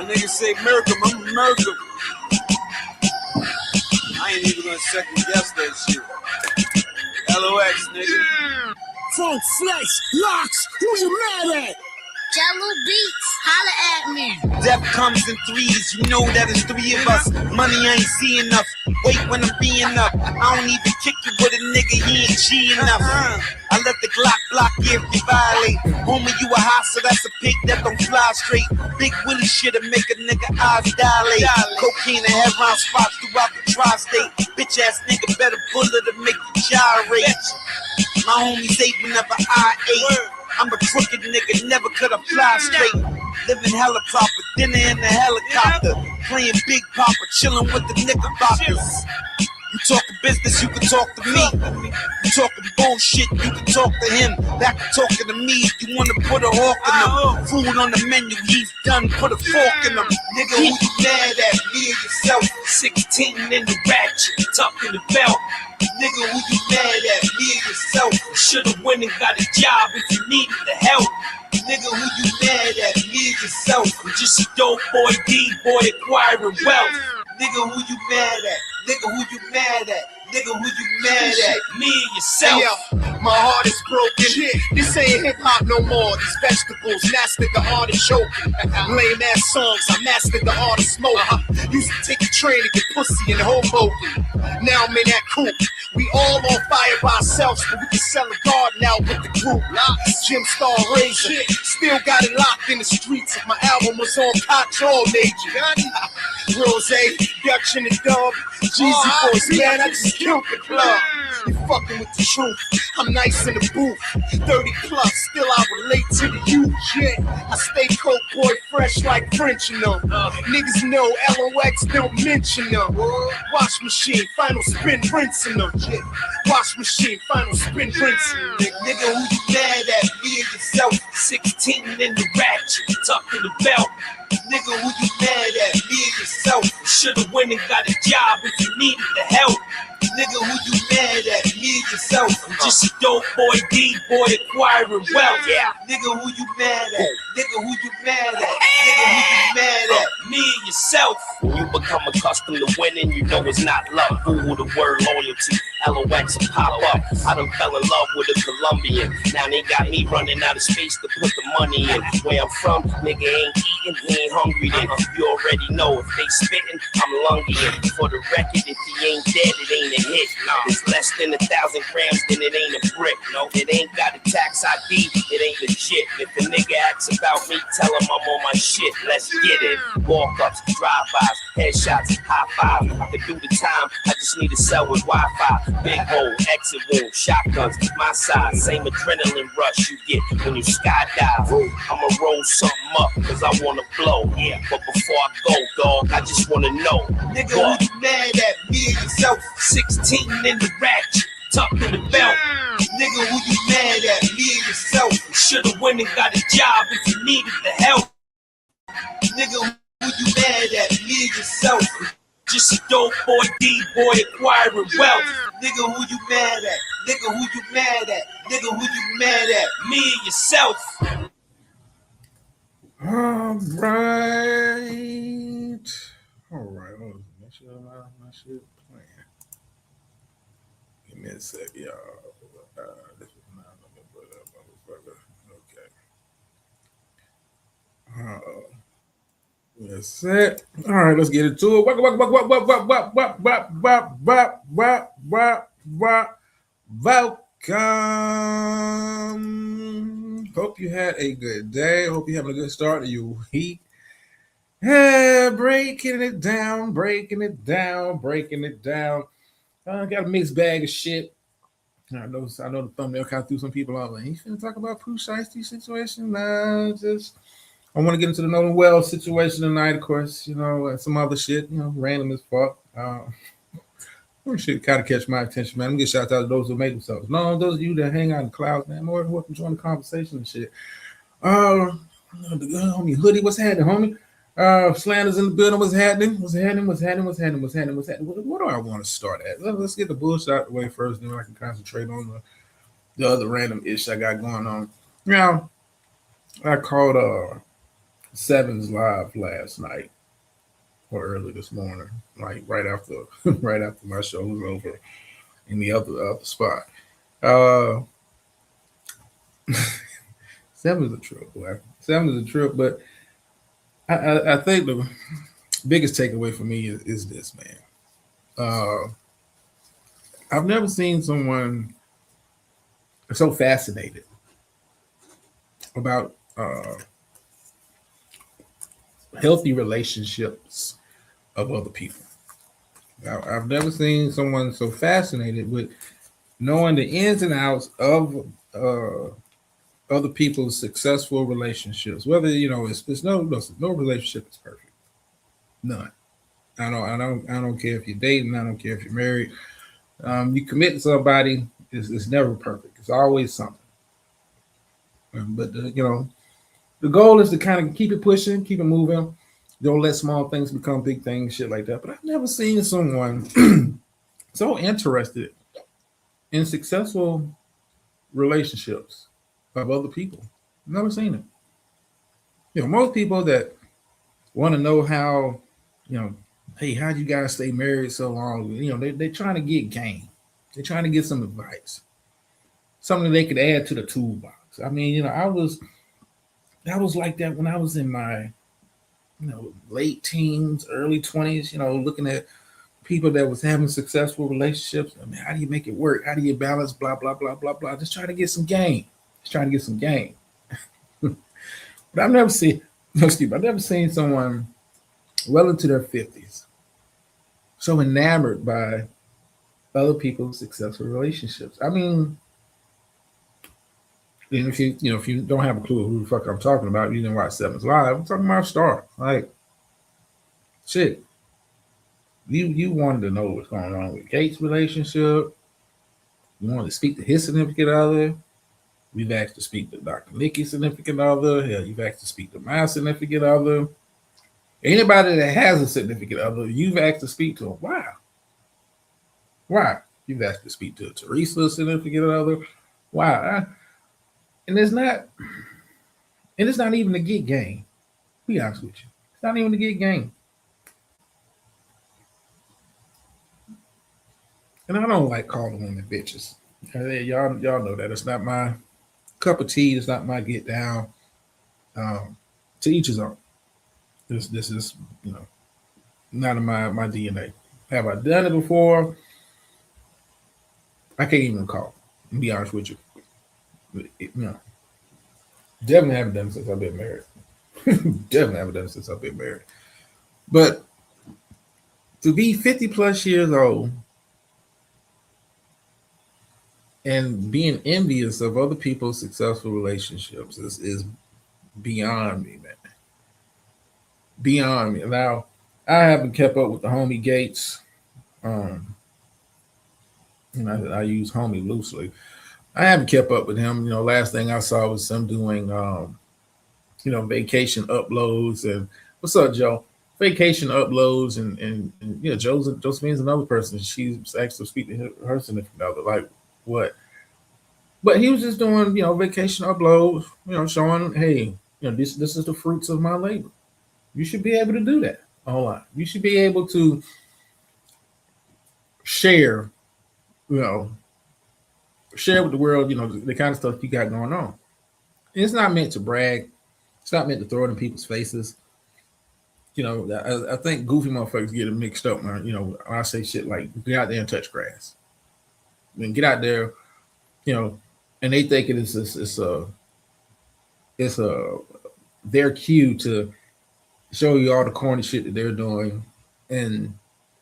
niggas say miracle, I'm a miracle. I ain't even gonna second guess that shit. LOX, nigga. Funk Flex, Locks, who you mad at? Jello Beats, holla at me. Death comes in threes, you know that it's three of us. Money I ain't see enough, wait when I'm being up. I don't even kick you with a nigga, he ain't G enough. I let the Glock block you if you violate. Homie, you a hostile, that's a pig that don't fly straight. Big Willie shit'll make a nigga eyes dilate. Cocaine and heroin spots throughout the tri-state. Bitch ass nigga better bullet to make you gyrate. My homies ate whenever I ate. I'm a crooked nigga, never could have fly straight. Living hella proper, dinner in the helicopter. Playing Big Papa, chilling with the Knickerbockers. You talking business, you can talk to me. You talking bullshit, you can talk to him. Back to talking to me, you wanna put a hawk in him. Food on the menu, he's done, put a fork in him. Nigga, who you mad at? Me and yourself. 16 in the ratchet, tucked in the belt. Nigga, who you mad at? Me and yourself. Should've went and got a job if you needed the help. Nigga, who you mad at? Me and yourself. I'm just a dope boy, D-boy, acquiring wealth. Nigga, who you mad at? Nigga, who you mad at? Nigga, who you mad at? Me and yourself. Hey, yo, my heart is broken. This ain't hip hop no more. These vegetables mastered the art of choking. Lame ass songs, I mastered the art of smoking. Used to take a train to get pussy in Hoboken. Now I'm in that coupe. We all on fire by ourselves, but we can sell a garden out with the group. Jim Star Razor, still got it locked in the streets. If my album was on Koch or Major. Rose, Dutch in the dub, Jeezy Boys, man, I just killed the club. You fucking with the truth, I'm nice in the booth. 30 plus, still I relate to the youth. Yeah, I stay coke boy fresh like French, you know. Niggas know LOX don't mention them. Wash machine, final spin, rinsing them. Yeah. Wash machine, final spin, rinsing them. Nigga, who you mad at? Me and yourself. 16 in the ratchet, tucked in the belt. Nigga, who you mad at? Me and yourself. Should've went and got a job if you needed the help. Nigga, who you mad at? Me and yourself. I'm just a dope boy, D-boy, acquiring wealth. Yeah. Nigga, who you mad at? Nigga, who you mad at? Nigga, who you mad at? Me and yourself. When you become accustomed to winning, you know it's not love. Google the word loyalty. LOX will pop up. I done fell in love with a Colombian. Now they got me running out of space to put the money in. Where I'm from, nigga ain't eating, he ain't hungry then. You already know if they spitting, I'm lunging. For the record, if he ain't dead, it ain't a hit. It's less than 1,000 grams, then it ain't a brick. No, it ain't got a tax ID, it ain't legit. If a nigga asks about me, tell him I'm on my shit. Let's get it. Walk-ups, drive-bys, headshots, high-five. I can do the time, I just need a cell with Wi-Fi. Big hole, exit wound, shotguns, my size. Same adrenaline rush you get when you skydive. I'ma roll something up, cause I wanna blow. Yeah, but before I go, dog, I just wanna know. Nigga, who you mad at? Me and yourself. 16 in the ratchet, tucked in the belt. Nigga, who you mad at? Me and yourself. Should've went and got a job if you needed the help. Nigga, who you mad at? Me and yourself. Just a dope boy, D-boy, acquiring wealth. Nigga, who you mad at? Nigga, who you mad at? Nigga, who you mad at? Me and yourself. All right. Oh, my shit playing. Give me a sec, y'all. This is not looking for that motherfucker. Okay. That's it. All right, let's get into it. Welcome. Hope you had a good day. Hope you're having a good start to your week. Breaking it down. Got a mixed bag of shit. I know the thumbnail kind of threw some people off. Like, you finna talk about Pooh Shiesty situation? Nah, I want to get into the Nolan Wells situation tonight, of course, and some other shit, random as fuck. Shit kind of catch my attention, man. I'm gonna get shout out to those who make themselves. No, those of you that hang out in the clouds, man, more than welcome to join the conversation and shit. The homie Hoodie, what's happening, homie? Slanders in the building, what's happening? What do I want to start at? Let's get the bullshit out of the way first, then I can concentrate on the other random ish I got going on. Now, I called Seven's live last night or early this morning, like right after right after my show was over in the other spot. Uh Seven is a trip, boy. Seven is a trip, but I think the biggest takeaway for me is this, man. I've never seen someone so fascinated about healthy relationships of other people. I've never seen someone so fascinated with knowing the ins and outs of other people's successful relationships. Whether it's no relationship is perfect, none. I don't care if you're dating. I don't care if you're married. You commit to somebody, it's never perfect. It's always something. But the goal is to kind of keep it pushing, keep it moving. Don't let small things become big things, shit like that. But I've never seen someone so interested in successful relationships of other people. Never seen it. Most people that want to know how, hey, how'd you guys stay married so long? They're trying to get game. They're trying to get some advice, something they could add to the toolbox. I mean, I was like that when I was in my, late teens, early 20s, looking at people that was having successful relationships. I mean, how do you make it work? How do you balance blah, blah, blah, blah, blah? Just trying to get some game. But I've never seen someone well into their 50s so enamored by other people's successful relationships. I mean, and if you don't have a clue who the fuck I'm talking about, you didn't watch Seven's Live. I'm talking about Star. Like, shit. You wanted to know what's going on with Gates' relationship. You wanted to speak to his significant other. We've asked to speak to Dr. Nikki's significant other. Hell, you've asked to speak to my significant other. Anybody that has a significant other, you've asked to speak to them. Why? You've asked to speak to Teresa's significant other. Why? And it's not even a get game. Be honest with you. It's not even a get game. And I don't like calling women bitches. Y'all know that. It's not my cup of tea. It's not my get down. To each his own. This is, not in my DNA. Have I done it before? I can't even recall. To be honest with you. Definitely haven't done it since I've been married. But to be 50 plus years old and being envious of other people's successful relationships is beyond me, man. Beyond me. Now, I haven't kept up with the homie Gates. I use homie loosely. I haven't kept up with him. Last thing I saw was him doing, vacation uploads. And what's up, Joe? Vacation uploads and Josephine's another person. She's actually speaking to her significant other. Like, what? But he was just doing, vacation uploads, showing, hey, this is the fruits of my labor. You should be able to do that a whole lot. You should be able to share with the world, the kind of stuff you got going on. And it's not meant to brag. It's not meant to throw it in people's faces. I think goofy motherfuckers get it mixed up, man. When I say shit like, get out there and touch grass. Then get out there, and they think it's their cue to show you all the corny shit that they're doing, and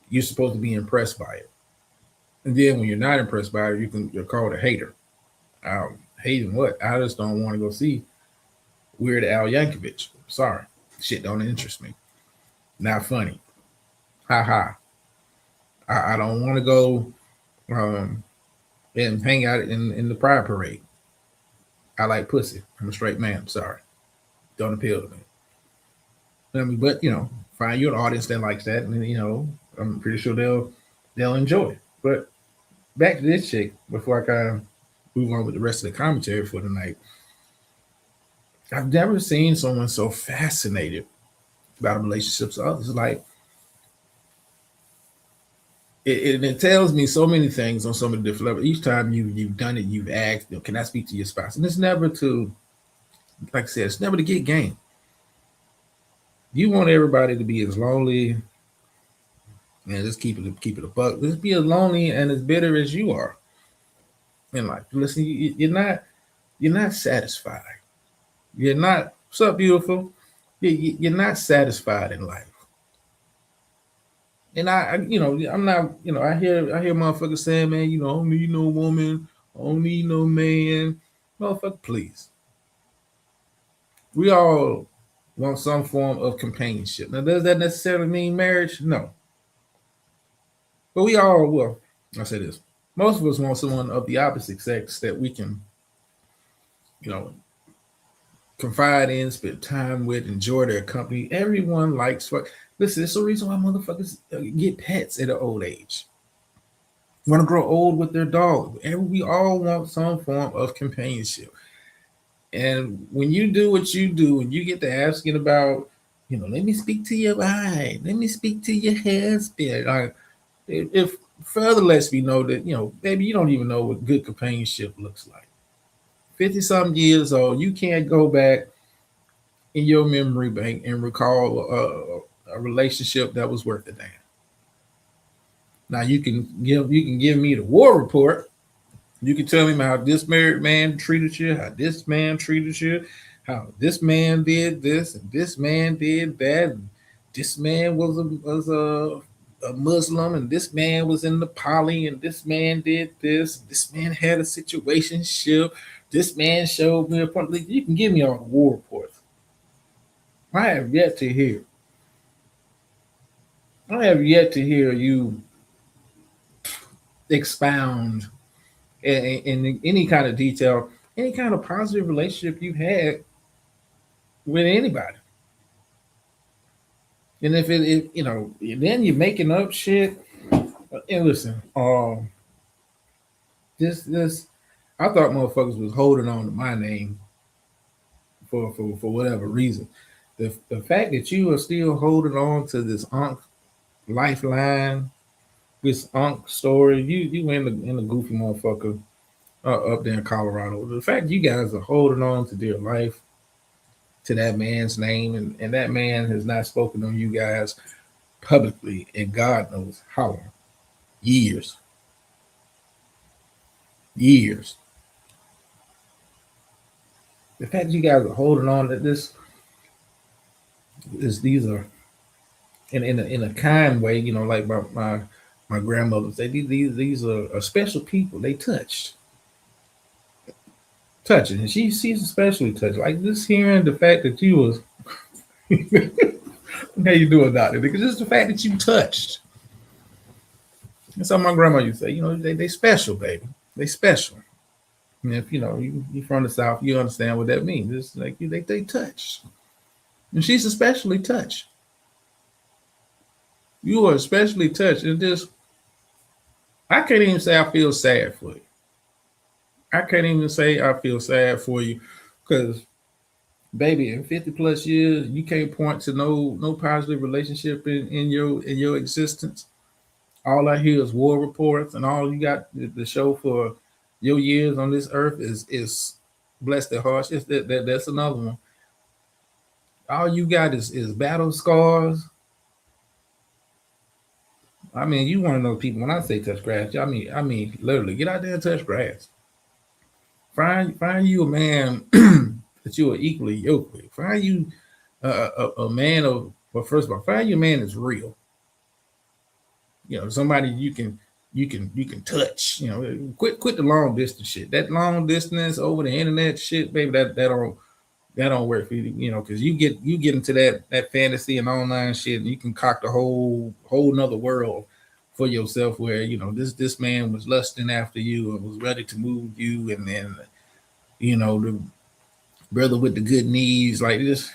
you're supposed to be impressed by it. And then when you're not impressed by it, you're called a hater. Hating what? I just don't want to go see Weird Al Yankovic. Sorry. Shit don't interest me. Not funny. Ha ha. I don't want to go and hang out in the Pride Parade. I like pussy. I'm a straight man. I'm sorry. Don't appeal to me. But find you an audience that likes that, and I'm pretty sure they'll enjoy it. But back to this chick before I kind of move on with the rest of the commentary for tonight. I've never seen someone so fascinated about relationships with others. Like it tells me so many things on so many different levels. Each time you've done it, you've asked, can I speak to your spouse? And it's never to, like I said, it's never to get game. You want everybody to be as lonely, and just keep it a buck. Just be as lonely and as bitter as you are in life. Listen, you're not satisfied. You're not. What's up, beautiful? You're not satisfied in life. And I'm not, I hear motherfuckers saying, man, I don't need no woman, I don't need no man. Motherfucker, please. We all want some form of companionship. Now, does that necessarily mean marriage? No. But we all, well, I say this. Most of us want someone of the opposite sex that we can, confide in, spend time with, enjoy their company. Everyone likes fuck. Listen, it's the reason why motherfuckers get pets at an old age. Want to grow old with their dog. We all want some form of companionship. And when you do what you do, and you get to asking about, let me speak to your wife, let me speak to your husband. Like, if further lets me know that, baby, you don't even know what good companionship looks like. 50-something years old, you can't go back in your memory bank and recall a relationship that was worth a damn. Now you can give me the war report. You can tell me how this married man treated you, how this man treated you, how this man did this and this man did that, and this man was a Muslim, and this man was in the poly, and this man did this, this man had a situationship, this man showed me a point. You can give me all the war reports. I have yet to hear you expound in any kind of detail, any kind of positive relationship you had with anybody. And if then you're making up shit. And listen, this I thought motherfuckers was holding on to my name for whatever reason. The fact that you are still holding on to this Unc lifeline, this Unc story, you in the goofy motherfucker up there in Colorado. The fact you guys are holding on to dear life, to that man's name, and that man has not spoken on you guys publicly in God knows how long. Years. The fact you guys are holding on to these are in a kind way, like my grandmother said, these are special people. They touching, and she's especially touched. Like this, hearing the fact that you was how you doing, doctor? Because just the fact that you touched. That's how my grandma used to say. They special, baby. They special. And if you from the South, you understand what that means. It's like they touched, and she's especially touched. You are especially touched, and I can't even say I feel sad for you. I can't even say I feel sad for you, because, baby, in 50 plus years, you can't point to no positive relationship in your existence. All I hear is war reports, and all you got to show for your years on this earth is blessed and harsh. That's another one. All you got is battle scars. I mean, you want to know people. When I say touch grass, I mean literally get out there and touch grass. Find you a man that you are equally yoked with. Find you a man of. Well, first of all, find you a man that's real. Somebody you can touch. Quit the long distance shit. That long distance over the internet shit, baby. That don't work for you. Because you get into that fantasy and online shit, and you can concoct a whole nother world for yourself where this man was lusting after you and was ready to move you, and then the brother with the good knees like this.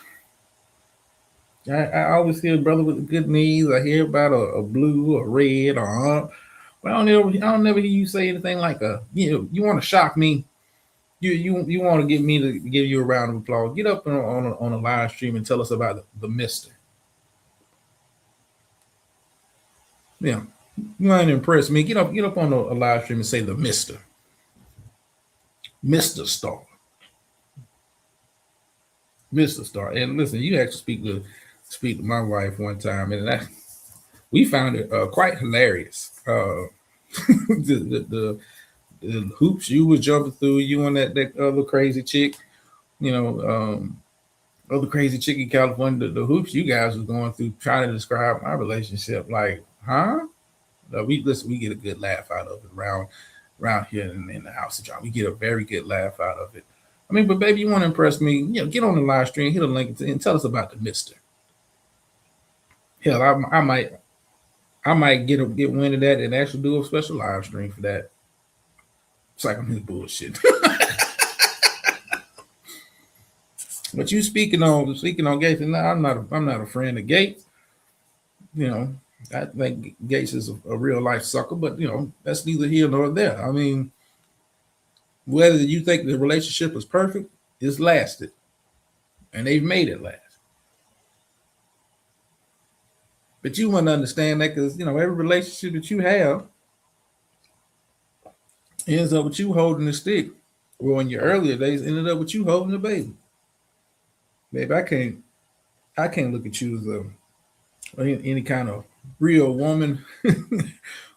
I always hear brother with the good knees. I hear about a blue or red or but I don't never hear you say anything like you want to shock me. You want to get me to give you a round of applause? Get up on a live stream and tell us about the Mister. Yeah, you want to impress me? Get up on a live stream and say the Mister Star. Mr. Star. And listen, you actually speak to my wife one time, and we found it quite hilarious. The hoops you was jumping through, you and that other crazy chick, other crazy chick in California, the hoops you guys was going through trying to describe my relationship, like, huh? We get a good laugh out of it around here in the house of John. We get a very good laugh out of it. I mean, but baby, you want to impress me? Get on the live stream, hit a link, and tell us about the Mister. Hell, I might get wind of that and actually do a special live stream for that. It's like I'm his bullshit. But you speaking on Gates, and I'm not a friend of Gates. I think Gates is a real life sucker, but that's neither here nor there. I mean, whether you think the relationship is perfect, it's lasted. And they've made it last. But you want to understand that because, every relationship that you have ends up with you holding the stick. Well, in your earlier days, ended up with you holding the baby. Baby, I can't look at you as any kind of real woman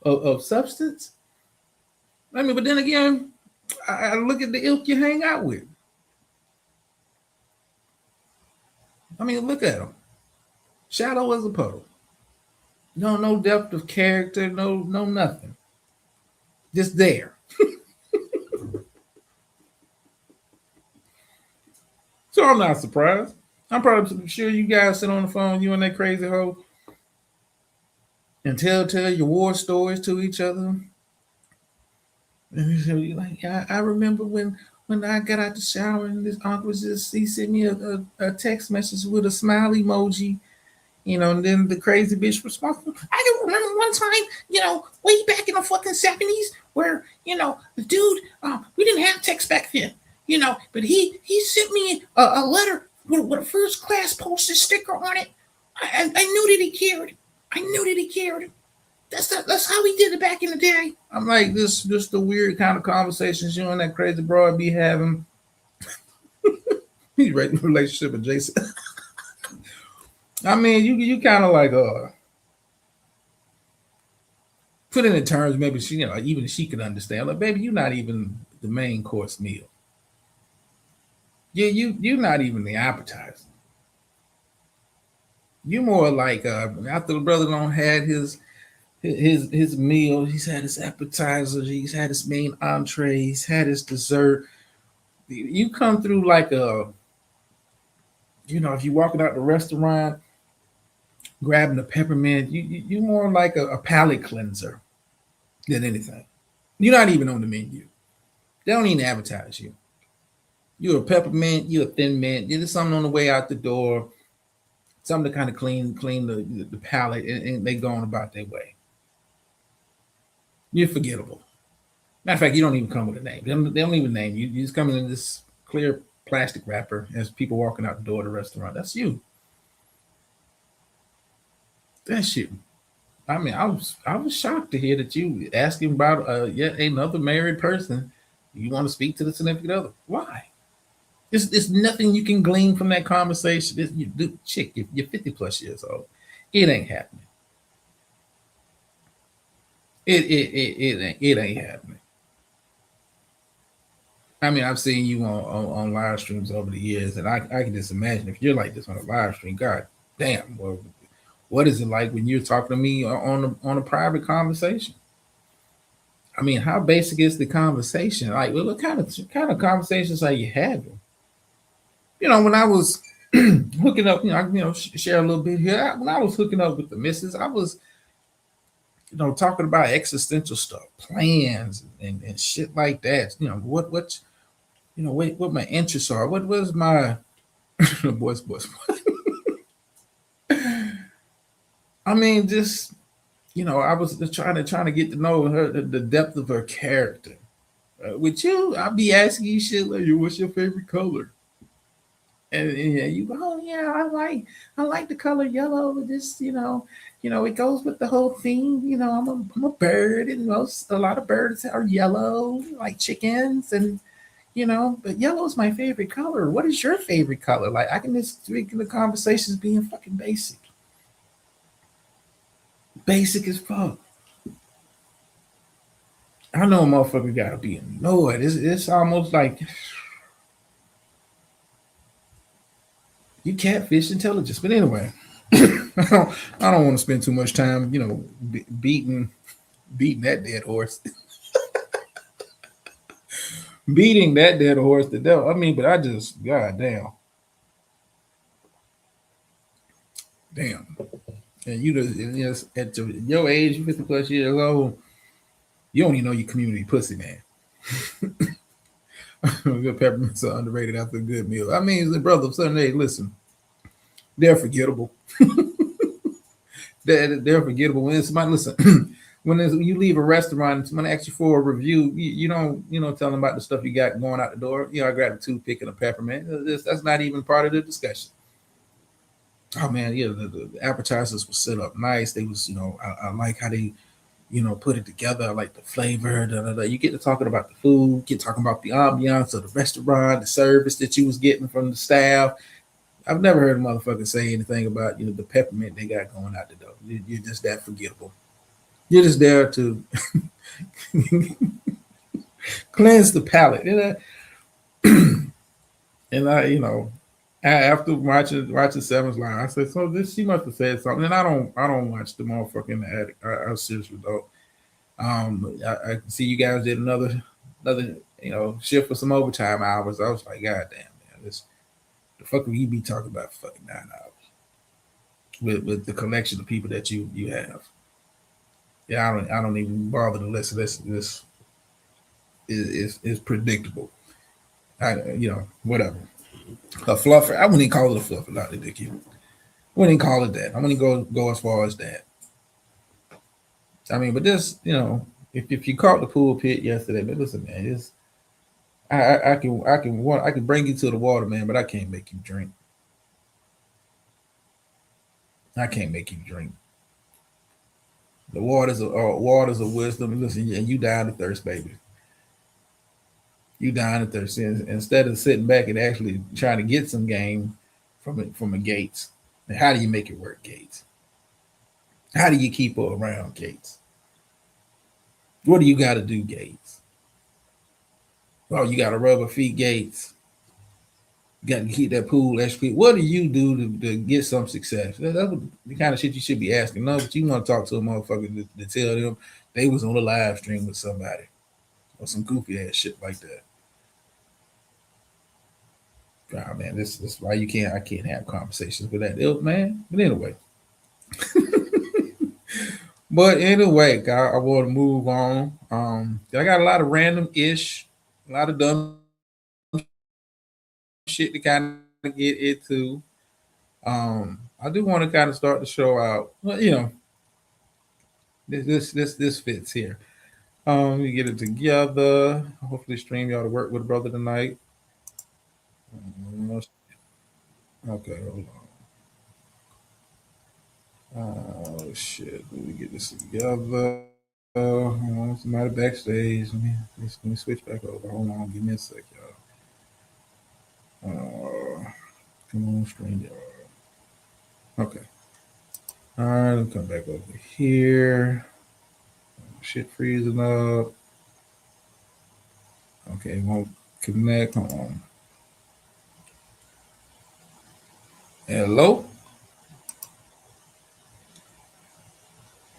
of substance. I mean, but then again, I look at the ilk you hang out with. I mean, look at them. Shallow as a puddle. No depth of character, no nothing. Just there. So I'm not surprised. I'm probably sure you guys sit on the phone, you and that crazy hoe, and tell your war stories to each other. And you're like, I remember when I got out the shower and this uncle he sent me a text message with a smile emoji, and then the crazy bitch responds, I can remember one time, way back in the fucking 70s where, the dude, we didn't have text back then, but he sent me a letter with a first class postage sticker on it. I knew that he cared. That's how we did it back in the day. I'm like, this just the weird kind of conversations you and that crazy broad be having. He's right in a relationship with Jason. I mean, you kind of like put it in terms maybe she, even she can understand. Like, baby, you're not even the main course meal. You're not even the appetizer. You're more like after the brother don't had his meal, he's had his appetizer, he's had his main entree, he's had his dessert. You come through like if you're walking out the restaurant, grabbing a peppermint, you more like a palate cleanser than anything. You're not even on the menu. They don't even advertise you. You're a peppermint, you're a thin mint, you're just something on the way out the door, something to kind of clean the palate, and they go on about their way. You're forgettable. Matter of fact, you don't even come with a name. They don't even name you. You just come in this clear plastic wrapper as people walking out the door of the restaurant. That's you. That's you. I mean, I was shocked to hear that you asking about yet another married person. You want to speak to the significant other. Why? There's nothing you can glean from that conversation. Chick, if you're 50 plus years old, it ain't happening. It ain't happening. I mean, I've seen you on live streams over the years, and I can just imagine if you're like this on a live stream. God damn, well, what is it like when you're talking to me on a private conversation? I mean, how basic is the conversation? Like, well, what kind of conversations are you having? When I was hooking up, share a little bit here. When I was hooking up with the missus, I was, talking about existential stuff, plans and shit like that. What my interests are. What was my boys. I mean, just I was just trying to get to know her, the depth of her character, with you, I'll be asking you shit like, "What's your favorite color?" And you go, "Oh yeah, I like the color yellow. This, it goes with the whole theme. I'm a bird, and a lot of birds are yellow, like chickens, and but yellow is my favorite color. What is your favorite color? Like I can just speak the conversations being fucking basic as fuck. I know a motherfucker gotta be annoyed. It's almost like you catfish intelligence. But anyway, I don't want to spend too much time, beating that dead horse. Beating that dead horse to death. I mean, but I just, god damn. Damn. And you just at your age, 50 plus years old, you don't even know your community pussy, man. Good peppermints are underrated after a good meal. I mean, brother, Sunday, listen, they're forgettable. they're forgettable. When somebody listen, when you leave a restaurant and someone asks you for a review, you don't tell them about the stuff you got going out the door. I grabbed a toothpick and a peppermint. That's not even part of the discussion. Oh man, yeah, the appetizers were set up nice. They was, I like how they, put it together. I like the flavor. You get to talking about the food, get talking about the ambiance of the restaurant, the service that you was getting from the staff. I've never heard a motherfucker say anything about the peppermint they got going out the door. You're just that forgettable. You're just there to cleanse the palate, And after watching Seven's line, I said, "So she must have said something." And I don't watch the motherfucker in the attic. I seriously don't. I see you guys did another shift for some overtime hours. I was like, God damn, man, the fuck will you be talking about for fucking 9 hours with the collection of people that you have? Yeah, I don't even bother to listen. This is predictable. Whatever. A fluffer. I wouldn't even call it a fluffer, not the dicky. I wouldn't even call it that. I wouldn't go as far as that. I mean, but this, if you caught the pool pit yesterday, but listen, man, I can bring you to the water, man, but I can't make you drink. I can't make you drink. The waters of wisdom. Listen, and you dying of thirst, baby. You dying of thirst. Instead of sitting back and actually trying to get some game from a Gates. And how do you make it work, Gates? How do you keep her around, Gates? What do you got to do, Gates? Oh, you got to rub her feet, Gates. You got to keep that pool extra. What do you do to get some success? That's the kind of shit you should be asking. No, but you want to talk to a motherfucker to tell them they was on a live stream with somebody or some goofy ass shit like that. God, man, this is why I can't have conversations with that ilk, man. But anyway. I want to move on. I got a lot of random-ish, a lot of dumb shit to kind of get into. I do want to kind of start the show out. Well, this fits here. We get it together. Hopefully, stream y'all to work with a brother tonight. Okay, hold on. Oh shit! Let me get this together. Somebody backstage. Let me switch back over. Hold on, give me a sec, y'all. Come on, stream y'all. Okay. All right, let me come back over here. Shit freezing up. Okay, won't connect. Hold on. Hello?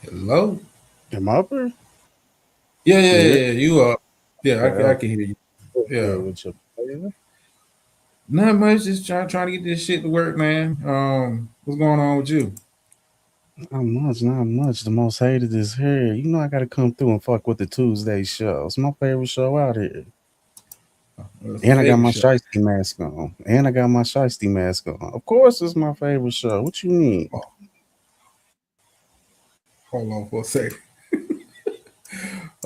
Hello? Am I up here? Yeah. You up? Yeah, I can hear you. Yeah. Not much. Just trying to get this shit to work, man. What's going on with you? Not much. The most hated is here. I gotta come through and fuck with the Tuesday show. It's my favorite show out here. And I got my shiesty mask on. Of course, it's my favorite show. What you mean? Hold on for a second.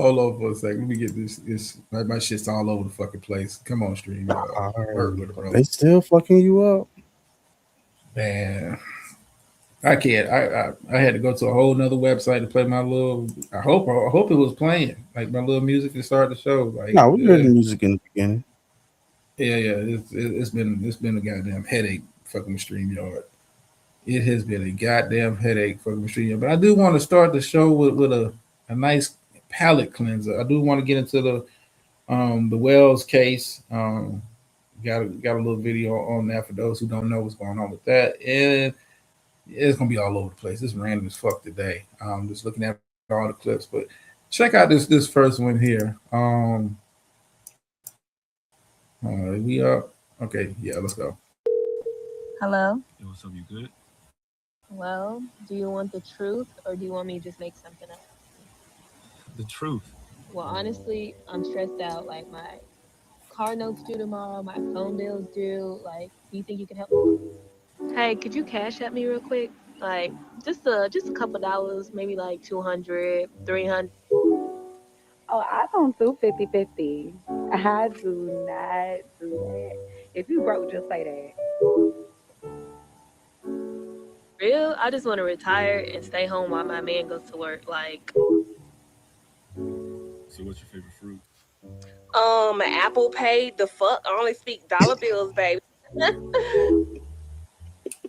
Hold on for a second. Let me get this. My shit's all over the fucking place. Come on, stream. Work with it, bro. They still fucking you up. Man, I can't. I had to go to a whole nother website to play my little. I hope it was playing like my little music to start the show. Like, No, we heard the music in the beginning. Yeah. It's been a goddamn headache fucking with StreamYard. It has been a goddamn headache fucking with StreamYard. But I do want to start the show with a nice palate cleanser. I do want to get into the Wells case. Got a little video on that for those who don't know what's going on with that. And it's gonna be all over the place. It's random as fuck today. Just looking at all the clips, but check out this first one here. We up? Okay, yeah, let's go. Hello? Hey, what's up? You good? Well, do you want the truth or do you want me to just make something up? The truth. Well, honestly, I'm stressed out. Like, my car notes due tomorrow, my phone bill's due. Like, do you think you can help me? Hey, could you cash at me real quick? Like, just a couple dollars, maybe like 200, 300. Oh, I don't do 50-50. I do not do that. If you broke, just say that. Real? I just want to retire and stay home while my man goes to work. Like. So what's your favorite fruit? Apple Pay. The fuck? I only speak dollar bills, baby. Who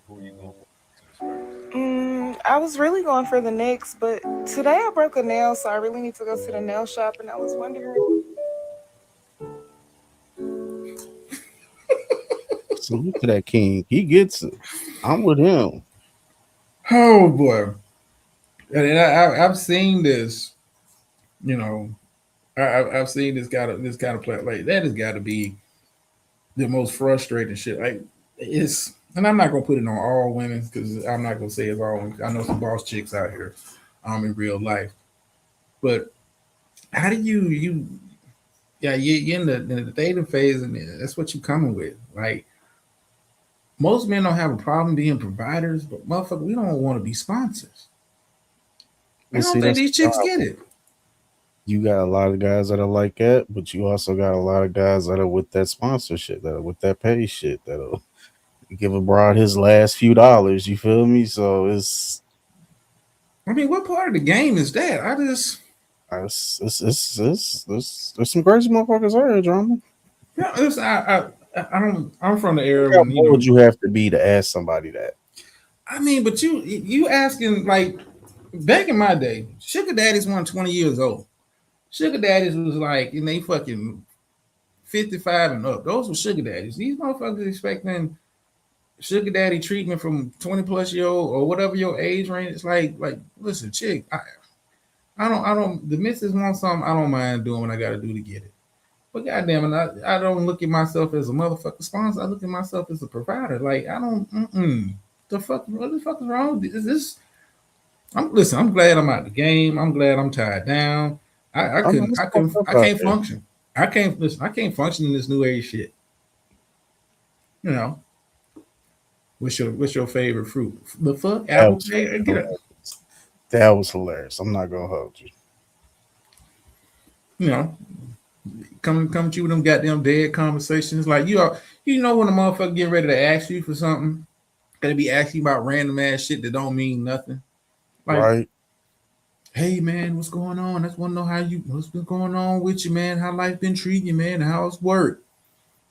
are you going for? I was really going for the Knicks, but today I broke a nail, so I really need to go to the nail shop, and I was wondering. Salute to that king. He gets it. I'm with him. Oh boy. And I've seen this, you know, I've seen this kind of play. Like, that has got to be the most frustrating shit. Like, it's, and I'm not gonna put it on all women because I'm not gonna say it's all women. I know some boss chicks out here, in real life. But how do you're in the dating phase, and that's what you're coming with. Like, most men don't have a problem being providers, but motherfucker, we don't want to be sponsors. I don't think these chicks get it. You got a lot of guys that are like that, but you also got a lot of guys that are with that sponsorship, that are with that pay shit, that'll give a broad his last few dollars. You feel me? So it's. I mean, what part of the game is that? There's some crazy motherfuckers out here, drama. Yeah, I'm from the era. How old would you have to be to ask somebody that? I mean, but you asking, like, back in my day, sugar daddies weren't 20 years old. Sugar daddies was like, and they fucking 55 and up. Those were sugar daddies. These motherfuckers expecting sugar daddy treatment from 20 plus year old or whatever your age range. It's like, listen, chick, I don't. The missus wants something, I don't mind doing what I got to do to get it. But goddamn it, I don't look at myself as a motherfucking sponsor. I look at myself as a provider. Like, I don't. What the fuck is wrong with this? I'm glad I'm out the game. I'm glad I'm tied down. I can't function. I can't function in this new age shit. You know. What's your favorite fruit? The fuck? Apple pay? That was hilarious. I'm not gonna hold you. You know, come to you with them goddamn dead conversations. Like, you know when a motherfucker getting ready to ask you for something, gonna be asking about random ass shit that don't mean nothing. Like, right. Hey man, what's going on? I just want to know what's been going on with you, man. How life been treating you, man? How's work?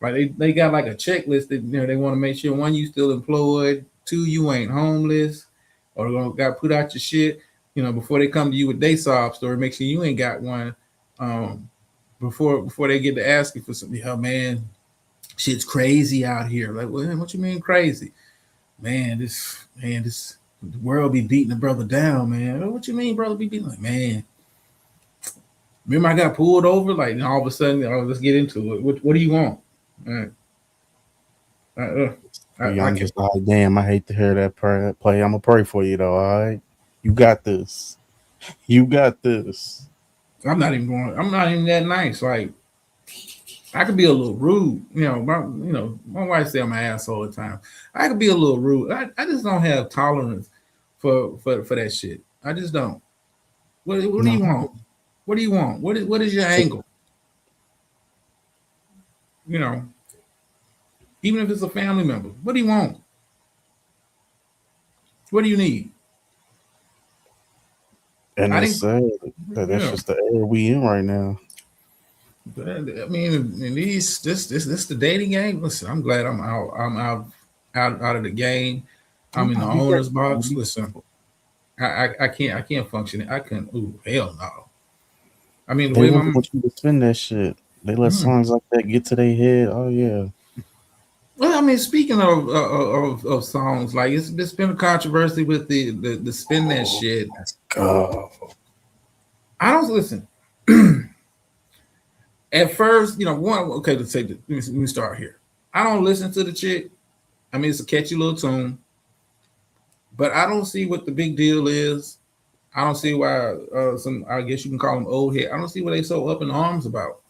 Like, they got like a checklist that, you know, they want to make sure, one, you still employed, two, you ain't homeless, or got to put out your shit, you know, before they come to you with their sob story. Make sure you ain't got one before they get to ask you for something. Oh man, shit's crazy out here. Like, well, what you mean crazy? This the world be beating a brother down, man. What you mean, brother be beating? Like, man, remember I got pulled over? Like, and all of a sudden, let's get into it. What do you want? I'm just like, damn, I hate to hear that play. I'm gonna pray for you though. All right, you got this. You got this. I'm not even that nice. Like, I could be a little rude. My wife say I'm an asshole all the time. I could be a little rude. I just don't have tolerance for that shit. I just don't. What do you want? What do you want? What is your angle? You know, even if it's a family member, what do you want? What do you need? And I it's sad that that's Yeah. just the era we in right now. I mean, in this the dating game. Listen, I'm glad I'm out. I'm out of the game. I'm in the owner's box. Listen, I can't function. I couldn't. Ooh, hell no. I mean, the They way don't my want you to spend that shit. They let songs like that get to their head. Oh yeah. well, I mean, speaking of songs, like it's been a controversy with the spin that shit. Go. I don't listen. At first, you know, okay, let's say let me start here. I don't listen to the chick. I mean, it's a catchy little tune, but I don't see what the big deal is. I don't see why some, I guess you can call them old head. I don't see what they so up in arms about.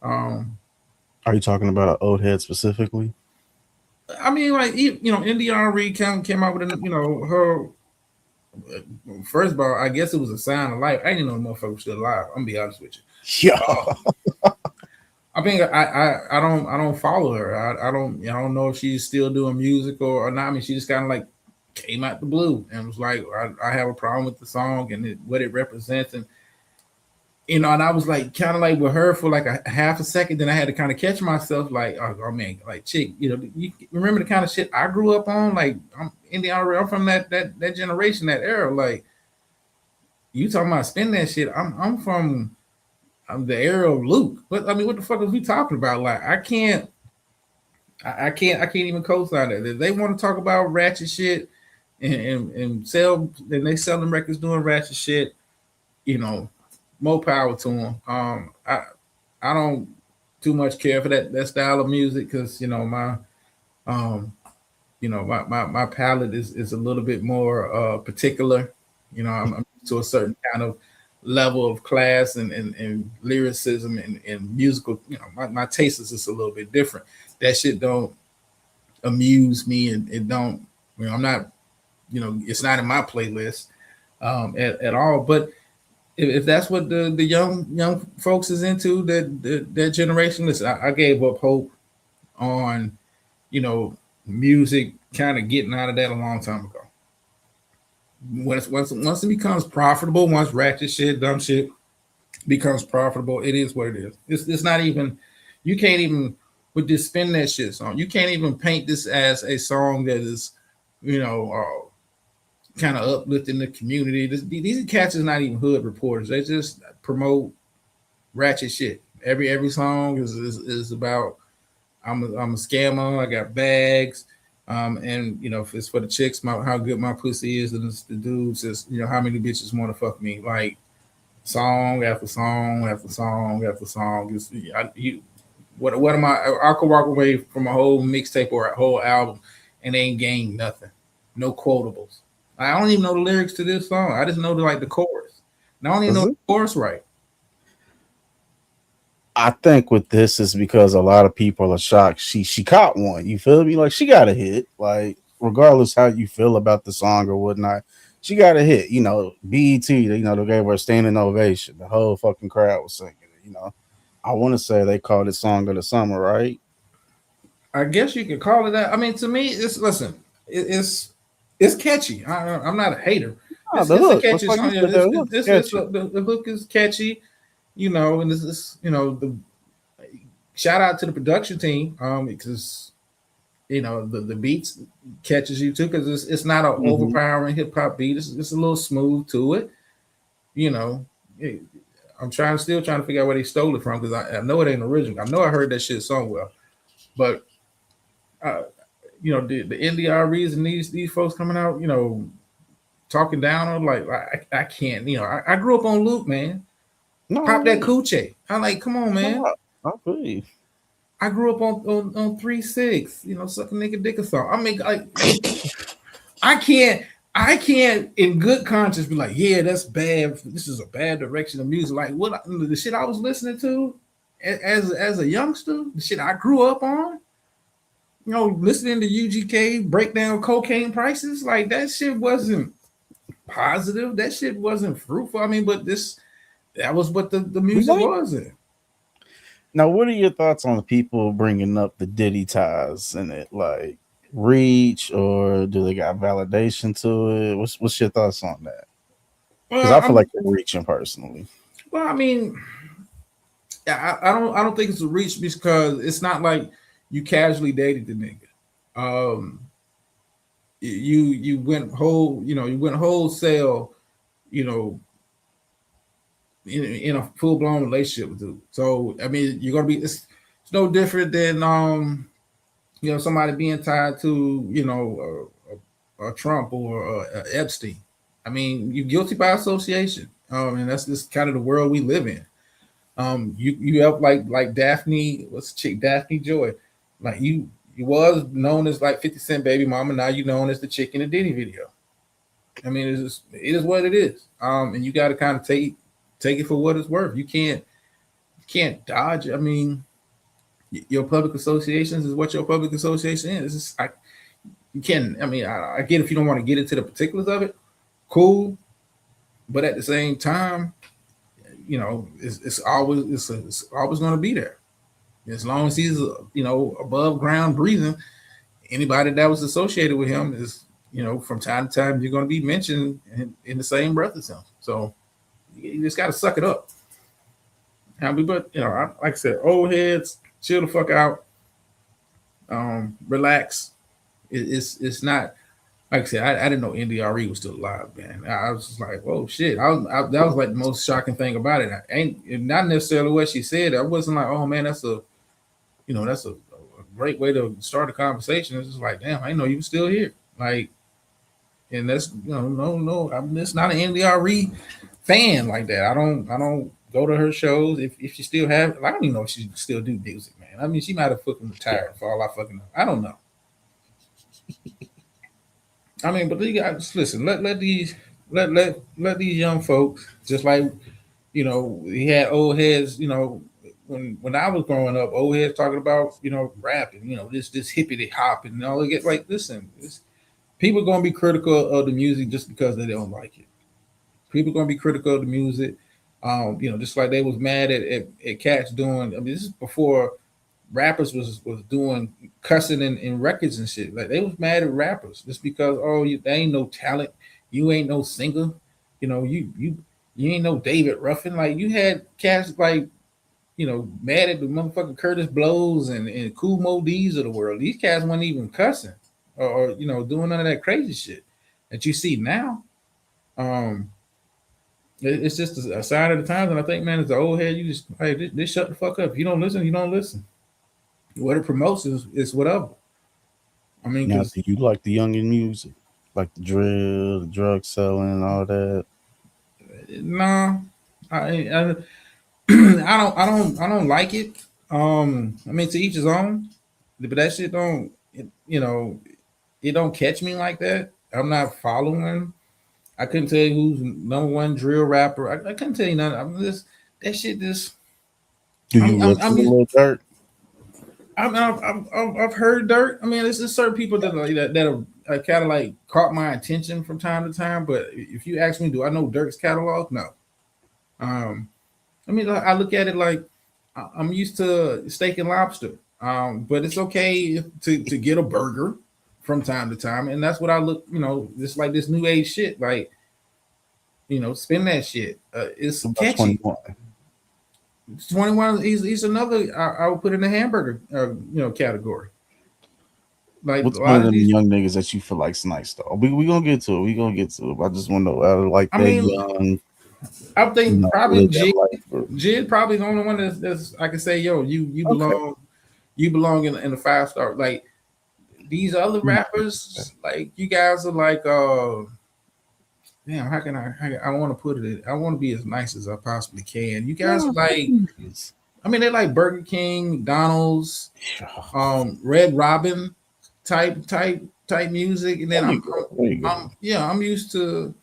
Are you talking about an old head specifically? I mean, like, you know, Indiana Reed came out with, you know, her. First of all, I guess it was a sign of life. I didn't know the motherfucker was still alive. I'm gonna be honest with you. Yeah. I mean, I don't follow her. I don't know if she's still doing music or not. I mean, she just kind of like came out the blue and was like, I have a problem with the song and what it represents, and you know, and I was like kind of like with her for like a half a second. Then I had to kind of catch myself, like, oh man, like chick, you know, you remember the kind of shit I grew up on? Like, I'm Indiana, I'm from that generation, that era. Like, you talking about spin that shit? I'm from the era of Luke. But I mean, what the fuck is we talking about? Like, I can't even co-sign that. If they want to talk about ratchet shit and sell, then they sell them records doing ratchet shit, you know, more power to them. I don't too much care for that style of music because, you know, my palate is a little bit more particular. You know, I'm to a certain kind of level of class and lyricism and musical. You know, my taste is just a little bit different. That shit don't amuse me, and it don't. You know, I'm not. You know, it's not in my playlist at all. But if that's what the young folks is into, that generation, listen, I gave up hope on, you know, music kind of getting out of that a long time ago. Once it becomes profitable, once ratchet shit, dumb shit becomes profitable, it is what it is. It's not even, you can't even with this spin that shit song, you can't even paint this as a song that is, you know, kind of uplifting the community. These cats is not even hood reporters. They just promote ratchet shit. Every song is about I'm a scammer. I got bags, and you know, if it's for the chicks, how good my pussy is, and it's the dudes, is, you know, how many bitches want to fuck me. Like song after song after song after song. What am I could walk away from a whole mixtape or a whole album and they ain't gained nothing. No quotables. I don't even know the lyrics to this song. I just know the chorus. And I don't even know the chorus right. I think with this is because a lot of people are shocked she caught one. You feel me? Like, she got a hit. Like, regardless how you feel about the song or whatnot, she got a hit. You know, BET, you know, they gave her a standing ovation. The whole fucking crowd was singing it. You know, I want to say they called it Song of the Summer, right? I guess you could call it that. I mean, to me, it's catchy. I'm not a hater. It's a catchy song. The hook is catchy, you know, and this is, you know, the shout out to the production team, because you know the beats catches you too, because it's not an overpowering hip hop beat. It's a little smooth to it, you know. I'm still trying to figure out where they stole it from, because I know it ain't original. I know I heard that shit somewhere, but you know, the NDREs and these folks coming out, you know, talking down on, like, I can't, you know, I grew up on Luke, man. No, Pop that coochie. I'm like, come on, man. I believe. I grew up on 3-6, you know, suck a nigga dick or something. I mean, like, I can't in good conscience be like, yeah, that's bad. This is a bad direction of music. Like, what the shit I was listening to as a youngster, the shit I grew up on, you know, listening to UGK break down cocaine prices, like, that shit wasn't positive. That shit wasn't fruitful. I mean, but this that was what the music was in. Now, what are your thoughts on people bringing up the Diddy ties in it, like reach, or do they got validation to it? What's your thoughts on that? Because I feel like they're reaching personally. Well, I mean, I don't think it's a reach because it's not like you casually dated the nigga. You went wholesale, in a full blown relationship with dude. So I mean, you're gonna be it's no different than somebody being tied to a Trump or a Epstein. I mean, you're guilty by association, and that's just kind of the world we live in. You have like Daphne, what's the chick, Daphne Joy, like you was known as like 50 Cent baby mama. Now you're known as the chick in the Diddy video. I mean, it is what it is, and you got to kind of take it for what it's worth. You can't dodge. I mean, your public associations is what your public association is. It's just, you can't. I mean, I get if you don't want to get into the particulars of it, cool. But at the same time, it's always going to be there. As long as he's above ground breathing, anybody that was associated with him is from time to time you're going to be mentioned in the same breath as him. So you just got to suck it up. But like I said, old heads, chill the fuck out, relax. It's not like I said. I didn't know NDRE was still alive, man. I was just like, whoa, shit. That was like the most shocking thing about it. Not necessarily what she said. I wasn't like, oh man, that's a great way to start a conversation. It's just like, damn, I didn't know you were still here. Like, and that's no. I'm just not an NDRE fan like that. I don't go to her shows if she still have. I don't even know if she still do music, man. I mean, she might have fucking retired for all I fucking know. I don't know. I mean, but you guys listen. Let these young folks, just like he had old heads. When I was growing up, old heads talking about rapping. This hippity hop and all. Get like, listen, people gonna be critical of the music just because they don't like it. People gonna be critical of the music. Just like they was mad at cats doing. I mean, this is before rappers was doing cussing in records and shit. Like they was mad at rappers just because they ain't no talent. You ain't no singer. You ain't no David Ruffin. Like you had cats like mad at the motherfucking Curtis Blows and Kool Moe Dees of the world. These cats weren't even cussing or doing none of that crazy shit that you see now. It's just a sign of the times, and I think, man, as an old head, you just this shut the fuck up. If you don't listen, you don't listen. What it promotes is whatever. I mean, now, do you like the youngin music, like the drill, the drug selling, all that? No, I don't like it. I mean, to each his own, but that shit don't, it don't catch me like that. I'm not following. I couldn't tell you who's number one drill rapper. I couldn't tell you none. I'm just that shit. Just do you listen to Lil Durk? I've heard Durk. I mean, there's just certain people that have kind of like caught my attention from time to time. But if you ask me, do I know Durk's catalog? No. I mean, I look at it like I'm used to steak and lobster. But it's okay to get a burger from time to time, and that's what I look. Just like this new age shit. Like, spin that shit. It's catchy. 21. He's another. I would put in the hamburger, category. Like what's one of them young niggas that you feel like's nice though? We gonna get to it. I just want to know. Young. I think probably Jid probably the only one that's I can say, yo, you belong, you belong in a 5-star. Like these other rappers, like you guys are like, damn, how can I want to put it? I want to be as nice as I possibly can. You guys are like, I mean, they like Burger King, McDonald's, Red Robin type music, and then I'm used to,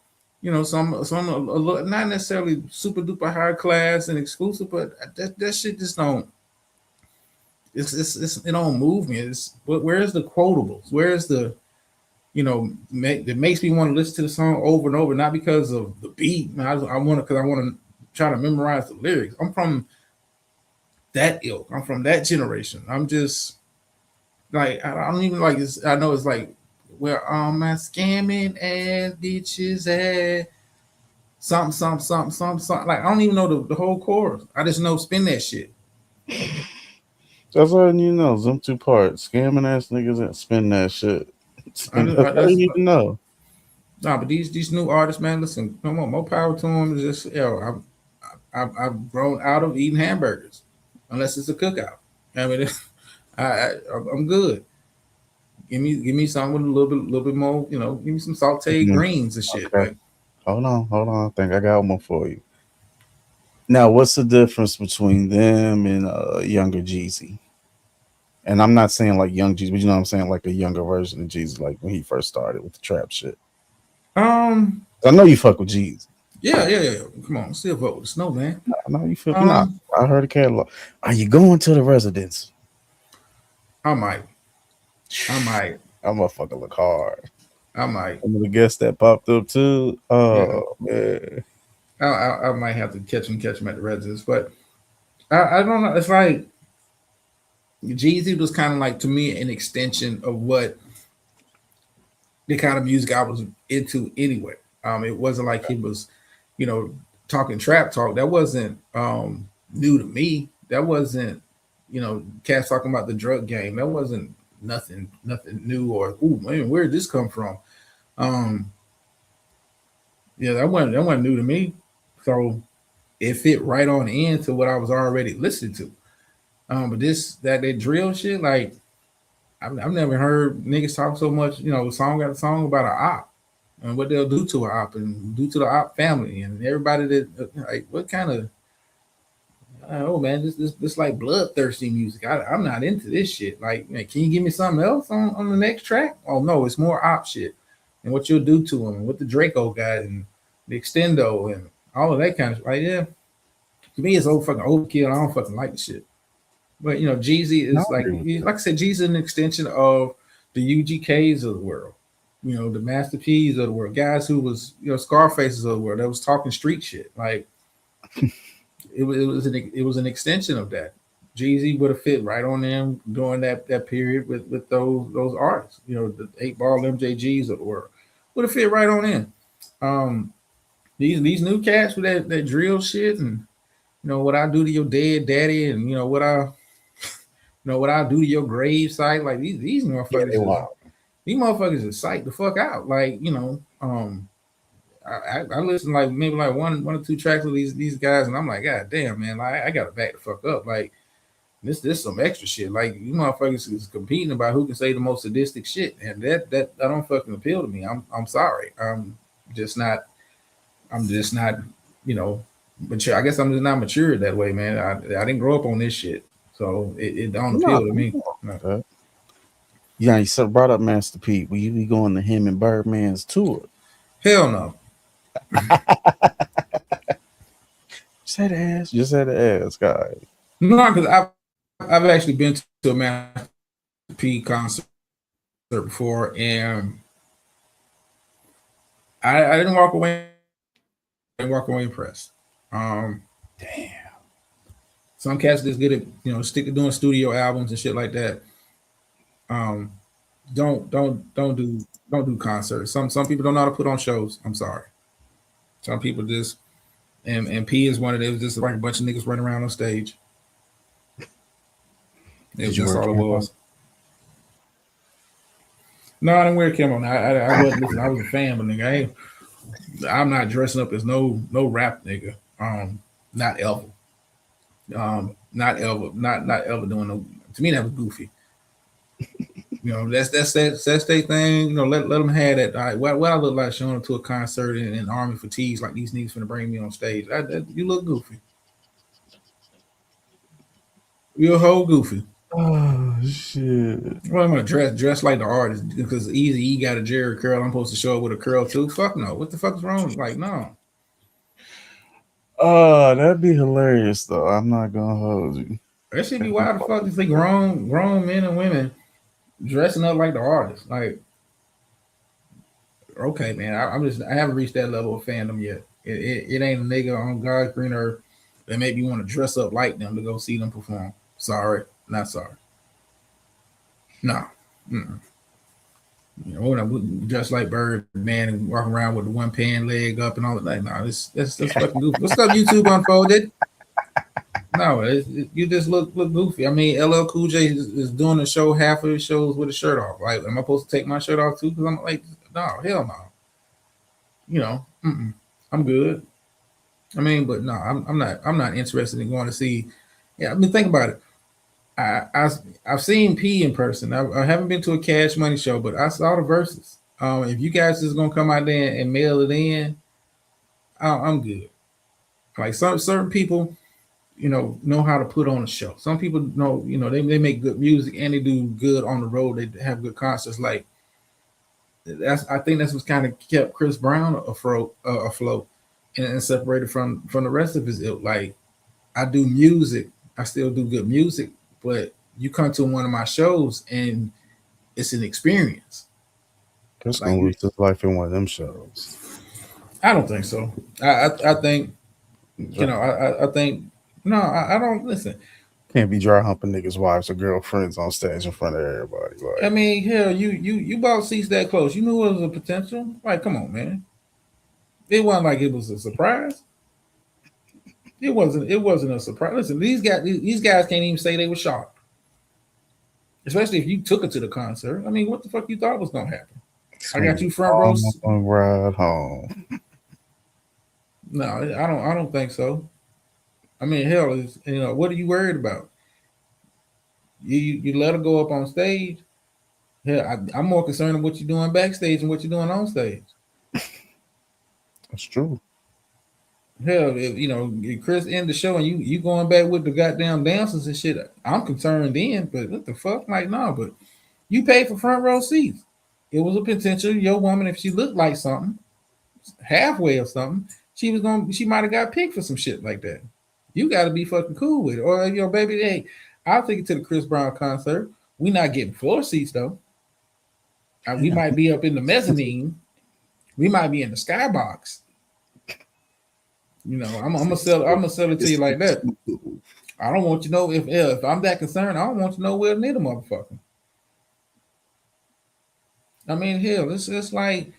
some not necessarily super duper high class and exclusive, but that shit just don't. It don't move me. Where's the quotables? Where's the that makes me want to listen to the song over and over, not because of the beat. I want to try to memorize the lyrics. I'm from that ilk. I'm from that generation. I'm just like I don't even like this. I know it's like where all my scamming ass bitches at. Something. Like I don't even know the whole chorus. I just know spin that shit. That's all you know. Them 2 parts. Scamming ass niggas and spin that shit. I don't even know. Nah, but these new artists, man, listen, come on, more power to them. Just I've grown out of eating hamburgers, unless it's a cookout. I mean, I'm good. Give me something with a little bit more, you know. Give me some sauteed greens and shit. Okay. Like, hold on. I think I got one for you. Now, what's the difference between them and younger Jeezy? And I'm not saying like young Jeezy, but you know what I'm saying, like a younger version of Jeezy, like when he first started with the trap shit. I know you fuck with Jeezy. Yeah. Come on, still fuck with the Snow, man. No, you feel me? Nah, I heard a catalog. Are you going to the residence? I might. That motherfucker look hard. I might. Some of the guests that popped up too. Oh man. I might have to catch him at the residence, but I don't know. It's like Jeezy was kind of like, to me, an extension of what the kind of music I was into anyway. It wasn't like he was, you know, talking trap talk. That wasn't new to me. That wasn't, you know, cats talking about the drug game. That wasn't nothing new or, ooh, man, where did this come from? Yeah, that wasn't new to me. So it fit right on into what I was already listening to. But that drill shit, like I've never heard niggas talk so much, you know, song about an op and what they'll do to an op and do to the op family and everybody that like what kind of oh man, this like bloodthirsty music. I'm not into this shit. Like, man, can you give me something else on the next track? Oh no, it's more op shit and what you'll do to them and what the Draco got and the Extendo and all of that kind of like, yeah. To me, it's fucking overkill. I don't fucking like the shit. But you know, Jeezy is like I said, Jeezy is an extension of the UGKs of the world. You know, the Master P's of the world, guys who was, you know, Scarfaces of the world that was talking street shit. Like it was an extension of that. Jeezy would have fit right on them during that period with those artists. You know, the 8-Ball MJGs of the world would have fit right on in. These new cats with that drill shit and you know what I do to your dead daddy and you know what I do to your grave site, like these motherfuckers. These motherfuckers are psyched the fuck out. Like, you know, I listen like maybe like one or two tracks of these guys, and I'm like, God damn, man, like I gotta back the fuck up. Like this some extra shit. Like you motherfuckers is competing about who can say the most sadistic shit, and that don't fucking appeal to me. I'm sorry. I'm just not, you know, mature. I guess I'm just not mature that way, man. I didn't grow up on this shit, so it don't appeal to me. No. Yeah, you brought up Master P. Will you be going to him and Birdman's tour? Hell no. Just had to ask, guys. No, because I've actually been to a Master P concert before, and I didn't walk away. Impressed. Damn. Some cats just good at, you know, doing studio albums and shit like that. Don't do concerts. Some people don't know how to put on shows. I'm sorry. Some people just and P is one of them. Just like a bunch of niggas running around on stage. It was just all it was. No, I didn't wear camo. I wasn't listening. I was a fan, but nigga, I'm not dressing up as no rap nigga. Not ever. Not ever doing no. To me, that was goofy. You know, that's their thing. You know, let them have that. All right, what I look like showing up to a concert in army fatigues like these niggas finna bring me on stage. You look goofy. You're a whole goofy. Oh shit! Well, I'm gonna dress like the artist because Eazy-E got a Jerry curl. I'm supposed to show up with a curl too. Fuck no. What the fuck is wrong? Like no. Oh, that'd be hilarious though. I'm not gonna hold you. That should be wild. The fuck is like grown men and women dressing up like the artist. Like, okay, man. I haven't reached that level of fandom yet. It ain't a nigga on God's green earth that make me want to dress up like them to go see them perform. Sorry, not sorry. No. Mm-mm. You know, when I dress like Birdman and walking around with the one pan leg up and all that. No, that's fucking goofy. What's up, YouTube Unfolded? No, you just look goofy. I mean, LL Cool J is doing the show, half of his shows with a shirt off. Like, am I supposed to take my shirt off too? Because I'm like, no, hell no. You know, I'm good. I mean, but no, I'm not interested in going to see. Yeah, I mean, think about it. I've seen P in person. I haven't been to a Cash Money show, but I saw the verses. If you guys just gonna come out there and mail it in, I'm good. Like certain people, know how to put on a show. Some people know, they make good music and they do good on the road. They have good concerts. Like I think that's what's kind of kept Chris Brown afloat and separated from the rest of his ilk. Like, I do music, I still do good music, but you come to one of my shows and it's an experience. Chris gonna lose his life in one of them shows. I don't think so. I think, I think. No, I don't listen. Can't be dry humping niggas' wives or girlfriends on stage in front of everybody. Like, I mean, hell, you bought seats that close. You knew it was a potential. Like, come on, man. It wasn't like it was a surprise. It wasn't a surprise. Listen, these guys can't even say they were shocked. Especially if you took it to the concert. I mean, what the fuck you thought was gonna happen? I got you front row. Ride home. No, I don't think so. I mean, hell, what are you worried about? You let her go up on stage. Hell, I'm more concerned with what you're doing backstage and what you're doing on stage. That's true. Hell, if Chris end the show and you going back with the goddamn dancers and shit, I'm concerned then. But what the fuck? Like, no, but you paid for front row seats. It was a potential. Your woman, if she looked like something, halfway or something, she might have got picked for some shit like that. You got to be fucking cool with it. Or, baby, hey, I'll take you to the Chris Brown concert. We not getting floor seats, though. We might be up in the mezzanine. We might be in the skybox. I'm gonna sell it to you like that. I don't want you to know if I'm that concerned. I don't want you to know where near the motherfucker. I mean, hell, it's like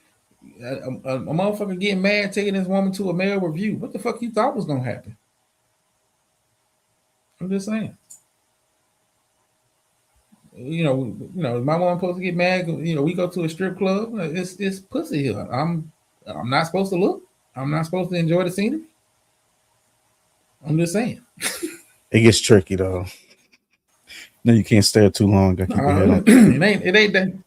a motherfucker getting mad taking this woman to a male review. What the fuck you thought was gonna happen? I'm just saying. My woman supposed to get mad. We go to a strip club. It's pussy here. I'm not supposed to look. I'm not supposed to enjoy the scenery. I'm just saying. It gets tricky though. No, you can't stare too long. It ain't that.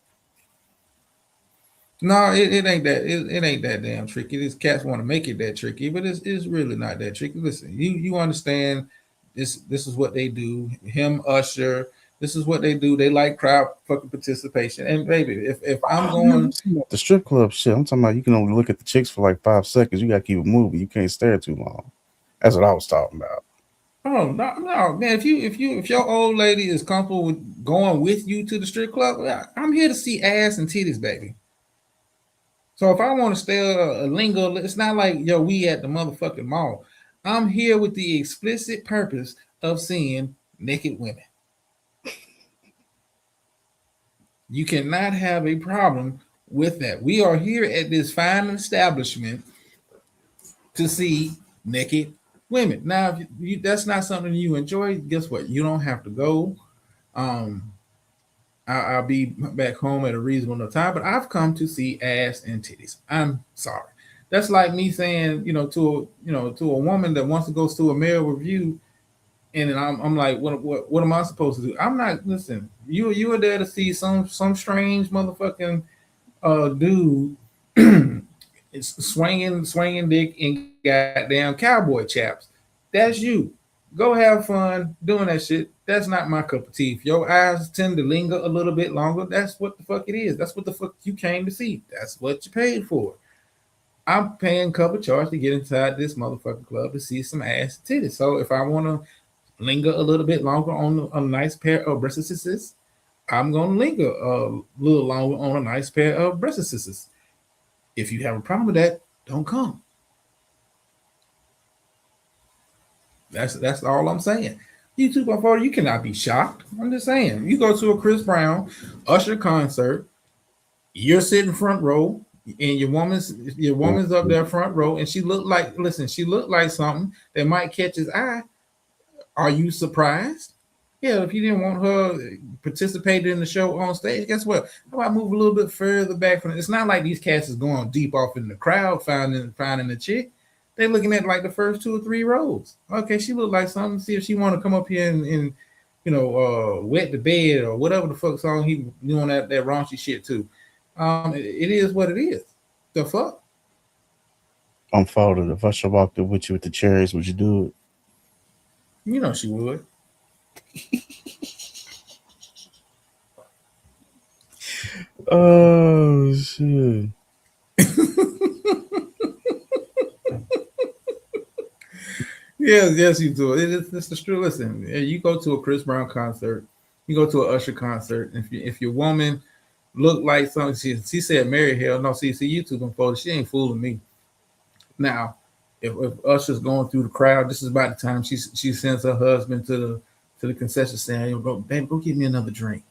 No, it ain't that. It ain't that damn tricky. These cats want to make it that tricky, but it's really not that tricky. Listen, you understand. This is what they do. Him, Usher. This is what they do. They like crowd fucking participation. And baby, if I'm going the strip club shit, I'm talking about you can only look at the chicks for like 5 seconds. You gotta keep it moving. You can't stare too long. That's what I was talking about. Oh no, man! If your old lady is comfortable with going with you to the strip club, I'm here to see ass and titties, baby. So if I want to stay a lingo, it's not like we at the motherfucking mall. I'm here with the explicit purpose of seeing naked women. You cannot have a problem with that. We are here at this fine establishment to see naked women. Now, if that's not something you enjoy, guess what? You don't have to go. I'll be back home at a reasonable time, but I've come to see ass and titties. I'm sorry. That's like me saying, to a woman that wants to go to a male review, and then I'm like, what am I supposed to do? I'm not. Listen, you are there to see some strange motherfucking dude swinging dick in goddamn cowboy chaps. That's you. Go have fun doing that shit. That's not my cup of tea. If your eyes tend to linger a little bit longer, that's what the fuck it is. That's what the fuck you came to see. That's what you paid for. I'm paying cover charge to get inside this motherfucking club to see some ass and titties. So if I want to linger a little bit longer on a nice pair of breastises, I'm going to linger a little longer on a nice pair of breastises. If you have a problem with that, don't come. That's all I'm saying. You 2.4, you cannot be shocked. I'm just saying. You go to a Chris Brown, Usher concert, you're sitting front row, and your woman's up there front row, and she looked like something that might catch his eye. Are you surprised? Yeah, if you didn't want her participating in the show on stage, guess what? How about move a little bit further back from it? It's not like these cats is going deep off in the crowd finding the chick. They're looking at like the first 2 or 3 rows. Okay, she looked like something. See if she want to come up here and wet the bed or whatever the fuck song he doing that raunchy shit too. It is what it is. The fuck? I'm folded. If Usher walked up with you with the cherries, would you do it? You know she would. Oh shit. Yes, you do. It's the true. Listen, you go to a Chris Brown concert, you go to an Usher concert. If your woman look like something, she said, "Marry hell no." See, you two gonna fold. She ain't fooling me. Now, if Usher's going through the crowd, this is about the time she sends her husband to the concession stand. Go, baby, go get me another drink.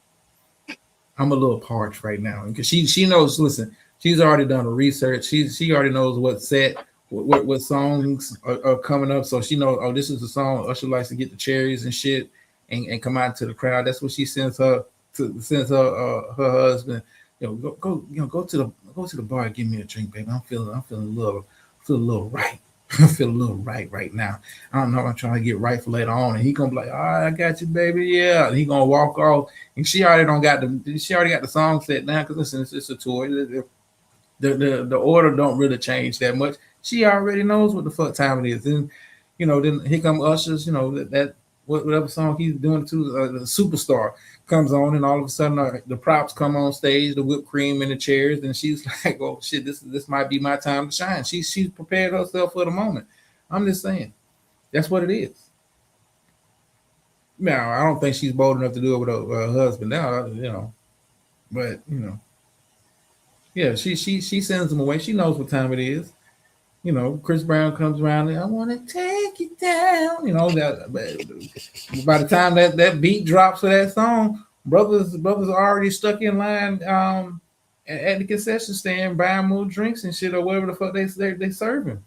I'm a little parched right now because she knows. Listen, she's already done the research. She already knows what songs are coming up. So she knows. Oh, this is the song Usher likes to get the cherries and shit and come out to the crowd. That's what she sends her her husband. Go to the bar and give me a drink, baby. I'm feeling a little right. I feel a little right now. I don't know. I'm trying to get right for later on, and he gonna be like, "All right, I got you, baby." Yeah, and he gonna walk off, and she already got the song set down. Because listen, it's a tour. The order don't really change that much. She already knows what the fuck time it is, and then here come Usher's. That whatever song he's doing to the Superstar comes on, and all of a sudden the props come on stage, the whipped cream and the chairs, and she's like, "Oh shit, this might be my time to shine." She's prepared herself for the moment. I'm just saying, that's what it is. Now I don't think she's bold enough to do it with her husband now, but yeah, she sends him away. She knows what time it is. Chris Brown comes around and I want to take you down. That by the time that beat drops for that song, brothers are already stuck in line at the concession stand buying more drinks and shit or whatever the fuck they serving.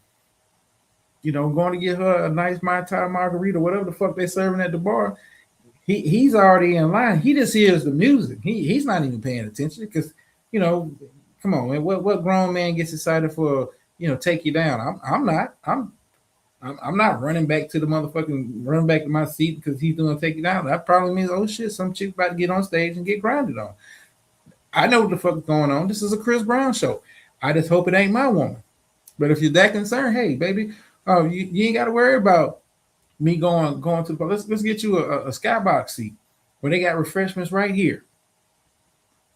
Going to get her a nice Mai Tai margarita, whatever the fuck they serving at the bar. He's already in line. He just hears the music. He's not even paying attention because come on, man. What grown man gets excited for? Take you down. I'm not. I'm not running back to my seat because he's doing take you down. That probably means, oh shit, some chick about to get on stage and get grinded on. I know what the fuck is going on. This is a Chris Brown show. I just hope it ain't my woman. But if you're that concerned, hey baby, you ain't got to worry about me going to the. Let's get you a skybox seat where they got refreshments right here.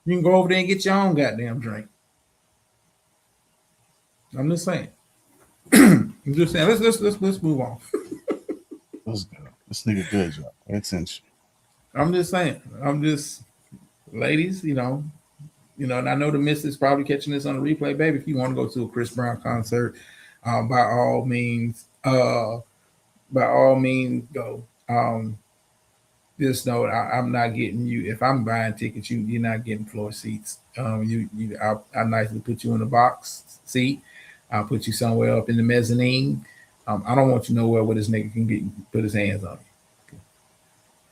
You can go over there and get your own goddamn drink. I'm just saying. Let's move on. Let's go. This nigga good, y'all. Pay attention. I'm just saying. Ladies, and I know the missus probably catching this on the replay, baby. If you want to go to a Chris Brown concert, by all means, go. Just know I'm not getting you. If I'm buying tickets, you're not getting floor seats. I'll nicely put you in the box seat. I'll put you somewhere up in the mezzanine. I don't want you nowhere where this nigga can put his hands on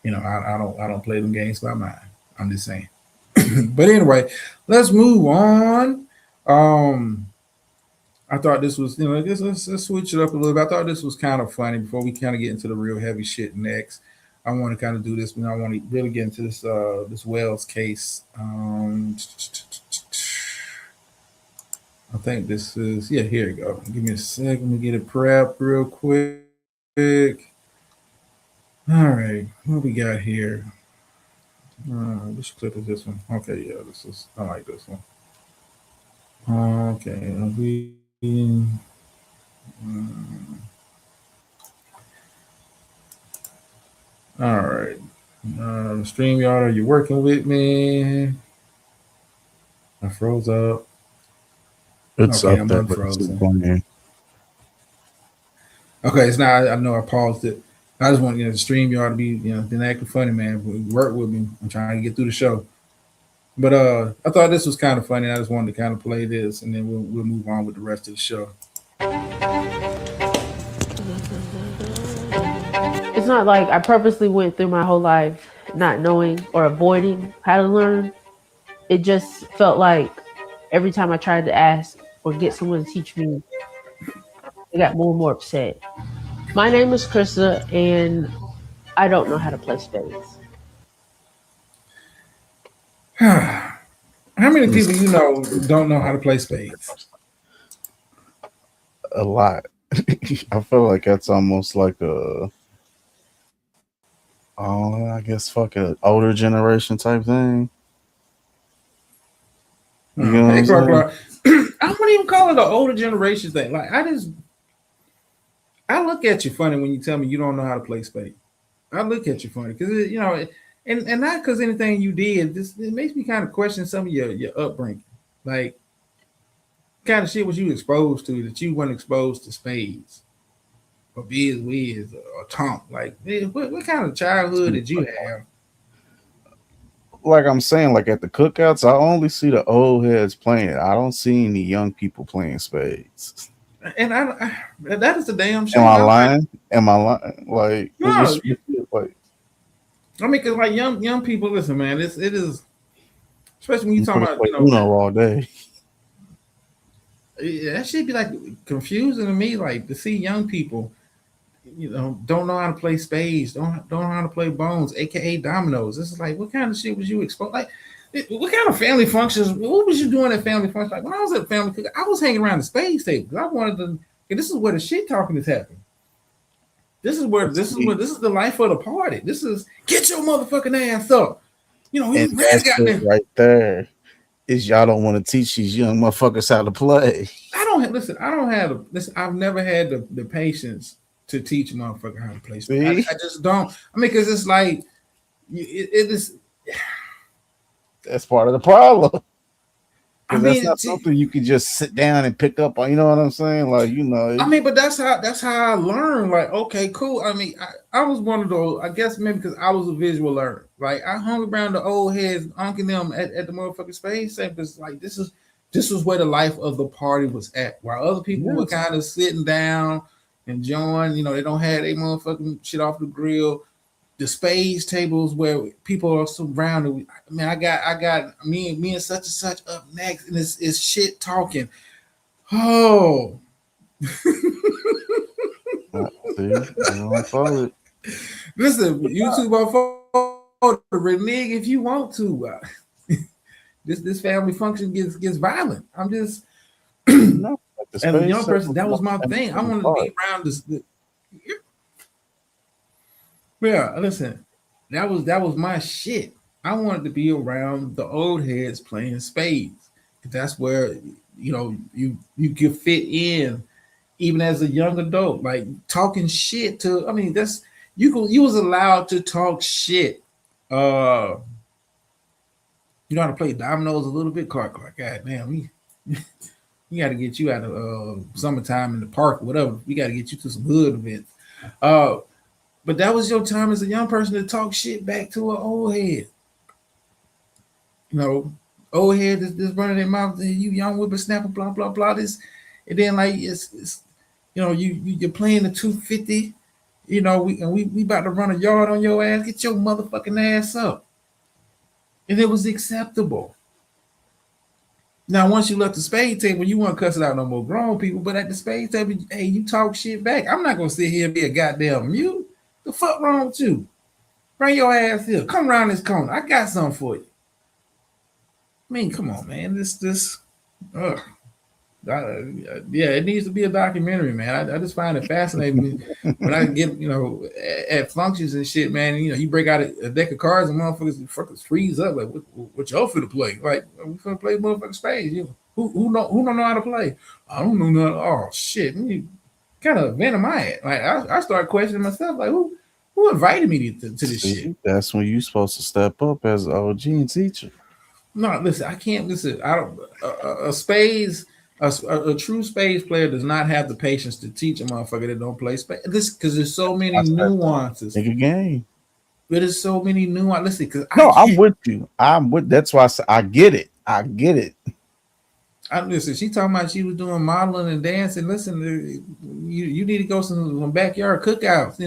you. I don't play them games by mine. I'm just saying. But anyway, let's move on. I thought this was, let's switch it up a little bit. I thought this was kind of funny before we kind of get into the real heavy shit next. I want to kind of do this, but I want to really get into this Wells case. I think this is, here you go. Give me a second to get it prepped real quick. All right, what we got here? Which clip is this one? Okay, yeah, I like this one. Okay, all right. StreamYard, are you working with me? I froze up. It's up there, but it's frozen. Okay, it's not. I know I paused it. I just want to stream you ought to be been acting funny, man. Work with me. I'm trying to get through the show. But I thought this was kind of funny. I just wanted to kind of play this, and then we'll move on with the rest of the show. It's not like I purposely went through my whole life not knowing or avoiding how to learn. It just felt like every time I tried to ask or get someone to teach me, I got more and more upset. My name is Krista, and I don't know how to play spades. How many people you know don't know how to play spades? A lot. I feel like that's almost like I guess fucking older generation type thing. You know Hey, what Clark, I'm Clark. I wouldn't even call it an older generation thing. Like I look at you funny when you tell me you don't know how to play spades. I look at you funny because and not because anything you did. It makes me kind of question some of your upbringing, like kind of shit was you exposed to that you weren't exposed to spades or biz whiz or tonk. Like what kind of childhood did you have? Like I'm saying, like at the cookouts, I only see the old heads playing it. I don't see any young people playing spades. And that is the damn shit. Am I lying? Like, no, like, I mean, because like young people, listen, man, it is, especially when you talking about Uno all day. That should be like confusing to me, like to see young people, don't know how to play spades, don't know how to play bones, aka dominoes. This is like, what kind of shit was you exposed? Like, what kind of family functions? What was you doing at family functions? Like when I was at family cookout, I was hanging around the spades table because I wanted to. This is where the shit talking is happening. This is the life of the party. This is get your motherfucking ass up. And that's it right there. Is y'all don't want to teach these young motherfuckers how to play. I've never had the patience to teach a motherfucker how to play spades. I just don't. I mean, because it's like it is. That's part of the problem. I mean, that's not something you can just sit down and pick up on. You know what I'm saying? Like, I mean, but that's how I learned. Like, okay, cool. I mean, I was one of those. I guess maybe because I was a visual learner. Like, I hung around the old heads, unking them at the motherfucking space center. Because like this was where the life of the party was at. While other people were kind of sitting down, enjoying. They don't have their motherfucking shit off the grill. The spades tables where people are surrounded. I mean, I got me and such and such up next, and it's shit talking. Oh, listen, YouTube on renege if you want to. This family function gets violent. I'm just as a young person, that was my thing. I wanted to be around this. Yeah, listen, that was my shit. I wanted to be around the old heads playing spades. That's where you could fit in, even as a young adult, like talking shit to. I mean, that's you was allowed to talk shit. You know how to play dominoes a little bit, Clark. God damn, we got to get you out of summertime in the park or whatever. We got to get you to some hood events. But that was your time as a young person to talk shit back to an old head. Old head just running their mouth, you young whippersnapper, blah, blah, blah. This, and then like it's you're playing the 250, we about to run a yard on your ass, get your motherfucking ass up. And it was acceptable. Now, once you left the spade table, you weren't cussing out no more grown people, but at the spade table, hey, you talk shit back. I'm not gonna sit here and be a goddamn mute. The fuck wrong with you? Bring your ass here. Come around this corner. I got something for you. I mean, come on, man. It needs to be a documentary, man. I just find it fascinating when I get, at functions and shit, man. You break out a deck of cards and motherfuckers freeze up. Like, what y'all finna play? Like, we finna play motherfucking spades. Who don't know how to play? I don't know nothing. Oh shit. Kind of vent in my head. Like I started questioning myself, like who invited me to this shit? That's when you're supposed to step up as an OG and teacher. No, listen, I can't listen. I don't a spades A true spades player does not have the patience to teach a motherfucker that don't play spades. This because there's so many nuances. Make a game. But there's so many nuances. Listen, because I'm with you. I'm with. That's why I get it. I get it. Listen, she talking about she was doing modeling and dancing. Listen, you need to go some backyard cookouts.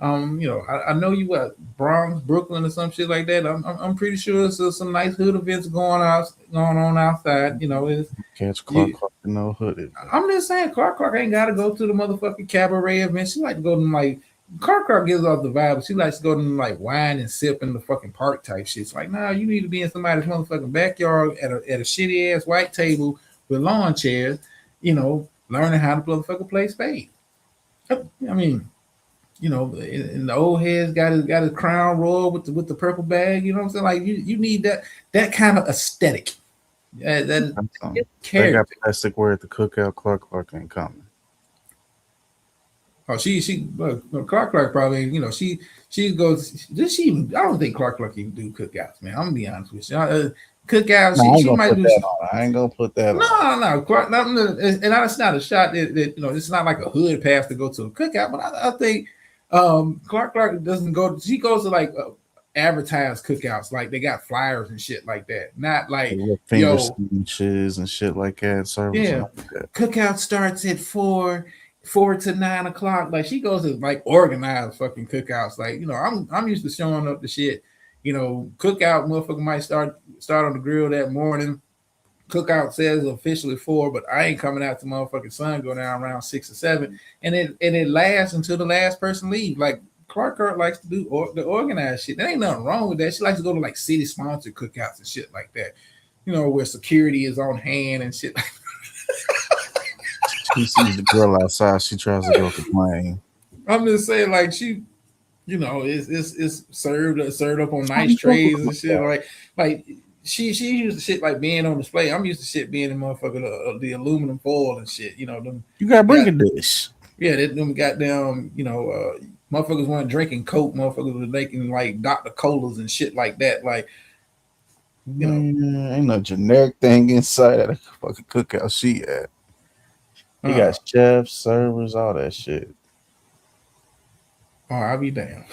I know you at Bronx, Brooklyn, or some shit like that. I'm pretty sure there's some nice hood events going on outside. Catch Clark in no hood. I'm just saying, Clark ain't got to go to the motherfucking cabaret event. She like to go to like Clark gives off the vibe. She likes to go to like wine and sip in the fucking park type shit. It's like, nah, you need to be in somebody's motherfucking backyard at a shitty ass white table with lawn chairs. Learning how to motherfucking play spades. I mean. And the old head's got his crown royal with the purple bag. You know what I'm saying? Like you need that kind of aesthetic. That they got plastic where at the cookout. Clark ain't coming. Oh, Clark probably. She goes. Does she even? I don't think Clark even do cookouts, man. I'm gonna be honest with you. Cookouts. No, she might do. I ain't gonna put that on. No. Clark, and that's not a shot that it's not like a hood path to go to a cookout, but I think. Clark doesn't go. She goes to like advertised cookouts, like they got flyers and shit like that. Not like finger speeches and shit like that. Cookout starts at 4 to 9 o'clock. Like she goes to like organized fucking cookouts. Like I'm used to showing up to shit. Cookout motherfucker might start on the grill that morning. Cookout says officially 4, but I ain't coming out to motherfucking sun go down around 6 or 7, and it lasts until the last person leave. Like Clark likes to do the organized shit. There ain't nothing wrong with that. She likes to go to like city sponsored cookouts and shit like that. Where security is on hand and shit. She sees the girl outside. She tries to go complain. I'm just saying, like she, it's served up on nice trays and shit. Like. She used to shit like being on display. I'm used to shit being in motherfucker the aluminum foil and shit. You gotta bring a dish. Yeah, them goddamn motherfuckers weren't drinking Coke. Motherfuckers were making like Dr. Colas and shit like that. Like ain't no generic thing inside of the fucking cookout she at. You got chefs, servers, all that shit. Oh, I'll be damned.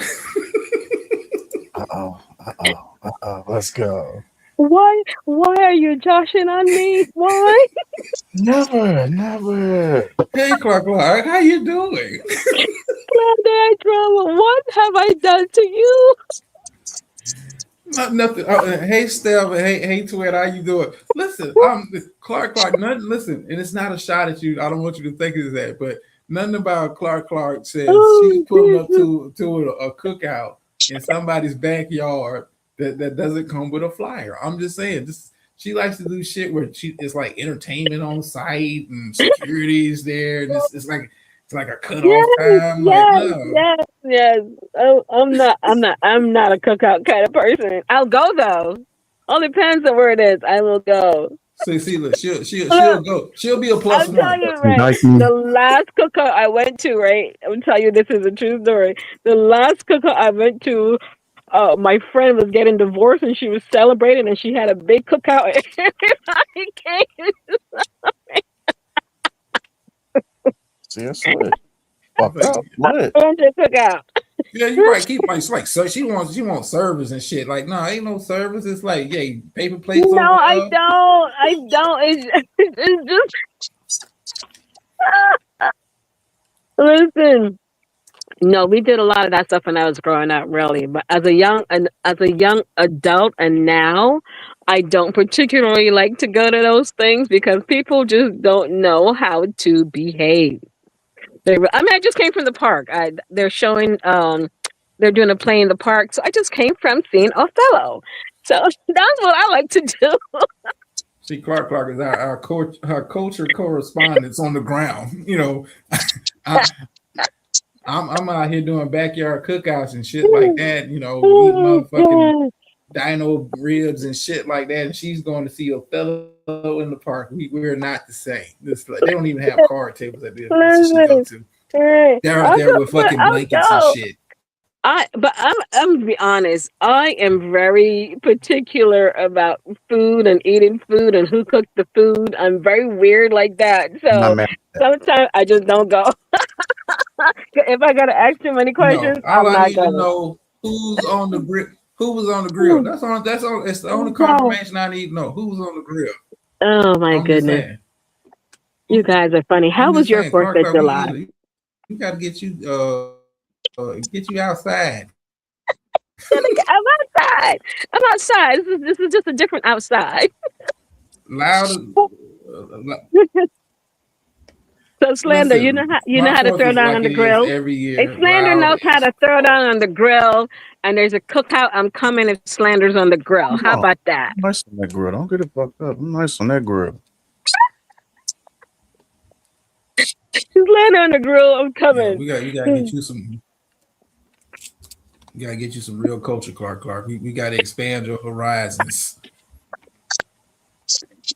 Let's go. Why are you joshing on me? Why? Never. Hey, Clark, how you doing? Glad drama. What have I done to you? Nothing. Hey, Steph. Hey, Twit. How you doing? Listen, Clark. Nothing. Listen, and it's not a shot at you. I don't want you to think it's that, but nothing about Clark says she's pulling up to a cookout in somebody's backyard. That doesn't come with a flyer. I'm just saying, she likes to do shit where it's like entertainment on site and security is there. And it's like a cutoff time. Yes. Oh, I'm not a cookout kind of person. I'll go though. All depends on where it is. I will go. See, look, she'll go. She'll be a plus one. I'll tell you, right? The last cookout I went to, right? I will tell you this is a true story. The last cookout I went to. My friend was getting divorced and she was celebrating and she had a big cookout and everybody came to celebrate. See, that's lit. Lit. Cookout. Yeah, you're right. Keep like so she wants service and shit. Like, no, ain't no service. It's like, paper plates. No, I don't. It's just listen. No, we did a lot of that stuff when I was growing up, really. But as a young adult, and now, I don't particularly like to go to those things because people just don't know how to behave. I just came from the park. They're showing, they're doing a play in the park, so I just came from seeing Othello. So that's what I like to do. See, Clark is our culture correspondent on the ground. I'm out here doing backyard cookouts and shit like that, eating motherfucking dino ribs and shit like that. And she's going to see Othello in the park. We're not the same. They don't even have card tables at this she go to. They're out there with fucking blankets and shit. I'm gonna be honest. I am very particular about food and eating food and who cooked the food. I'm very weird like that. I'm not So mad at that. sometimes I just don't go. If I gotta ask too many No, questions, all I'm I not need to going. know who's on the grill. Who was on the grill? That's all. That's all. It's the only confirmation I need to know. Who was on the grill? Oh my I'm just goodness, saying. you guys are funny. How I'm was just your saying. 4th of Clark, July? we got to get you outside. I'm outside. I'm outside. This is just a different outside. Loud. So Slander, you know how to throw down on the grill. Every year. Hey, Slander Loud. knows how to throw down on the grill, and there's a cookout. I'm coming if Slander's on the grill. How No, about that? I'm nice on that grill. Don't get it fucked up. I'm nice on that grill. Slander on the grill. I'm coming. You gotta get you some. You gotta get you some real culture, Clark. We gotta expand your horizons.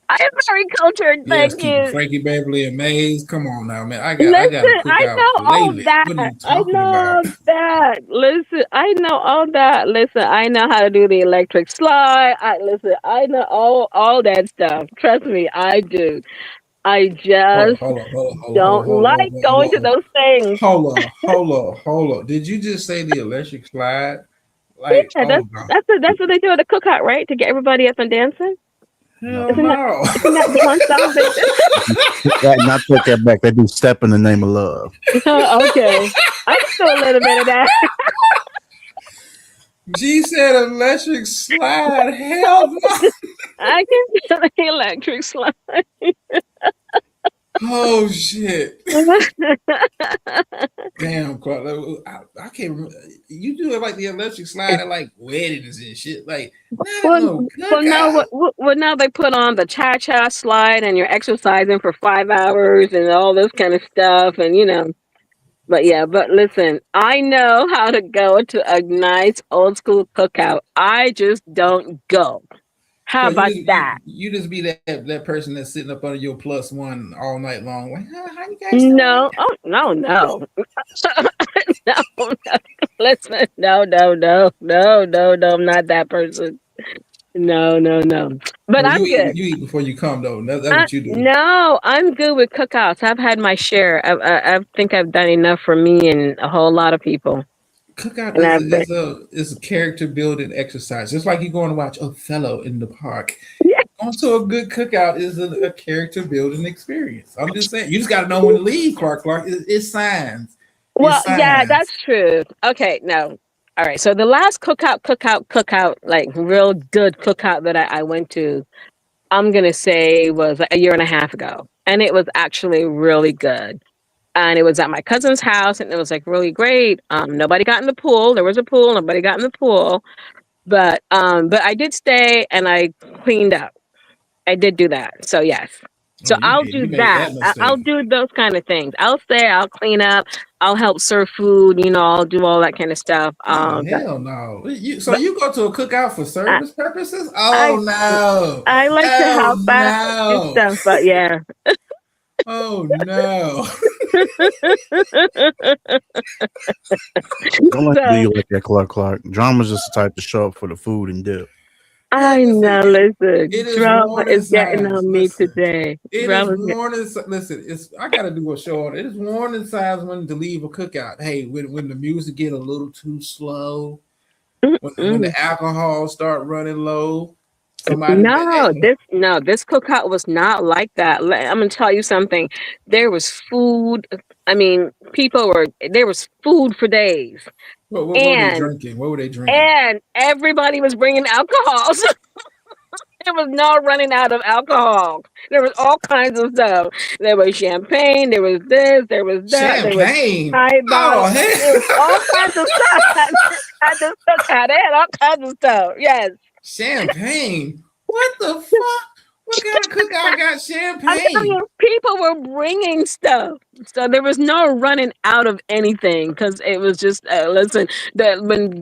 I am very cultured. Yes, Thank keeping you. Frankie Beverly and Maze. Come on now, man. I Listen, got to cook I out know all lately. that. What are you I talking know all about? that. Listen, I know all that. Listen, I know how to do the electric slide. I know all that stuff. Trust me, I do. I just don't like going to those things. Hold on. Did you just say the electric slide? Like, Yeah, oh no. that's what they do at the cookout, right? To get everybody up and dancing. Hell Isn't no. Isn't that the one song they do? That, not take that back. They do "Step in the Name of Love." Okay, I still a little bit of that. G said electric slide. Hell no. I can do the electric slide. Oh shit. Damn, Clark. I can't remember. You do it like the electric slide at like weddings and shit. Like, Well, now they put on the cha-cha slide and you're exercising for 5 hours and all this kind of stuff, and But listen, I know how to go to a nice old school cookout. I just don't go. How about that? You just be that person that's sitting up under your +1 all night long. Like, how you guys? No, oh no, no, no. Listen, no, I'm not that person. No. But I'm good. You eat before you come, though. That's what you do. No, I'm good with cookouts. I've had my share. I think I've done enough for me and a whole lot of people. Cookout is a character building exercise. Just like you're going to watch Othello in the park. Yeah. Going to a good cookout is a character building experience. I'm just saying. You just got to know when to leave, Clark. It's signs. Well, yeah, that's true. Okay, no. All right. So the last cookout, like real good cookout that I went to, I'm going to say was a year and a half ago. And it was actually really good. And it was at my cousin's house, and it was like really great. Nobody got in the pool. There was a pool. Nobody got in the pool, but I did stay and I cleaned up. I did do that. So yes. So I'll do that. I'll do those kind of things. I'll stay. I'll clean up. I'll help serve food. I'll do all that kind of stuff. Hell no. So you go to a cookout for service purposes? Oh no. I like to help out and stuff, but yeah. Oh no. Don't like to do you like that, Clark. Drama's just the type to show up for the food and dip. I know. Listen, drama is getting on me today. Listen, I gotta do a show on it. It's warning signs when to leave a cookout. Hey, when the music get a little too slow, when the alcohol start running low. This cookout was not like that. I'm gonna tell you something. There was food. I mean, there was food for days. What were they drinking? What were they drinking? And everybody was bringing alcohol. There was no running out of alcohol. There was all kinds of stuff. There was champagne. There was this. There was that. Champagne. There was all kinds of stuff. They had all kinds of stuff. Yes. Champagne? What the fuck? What kind of cookout got champagne? People were bringing stuff, so there was no running out of anything because it was just when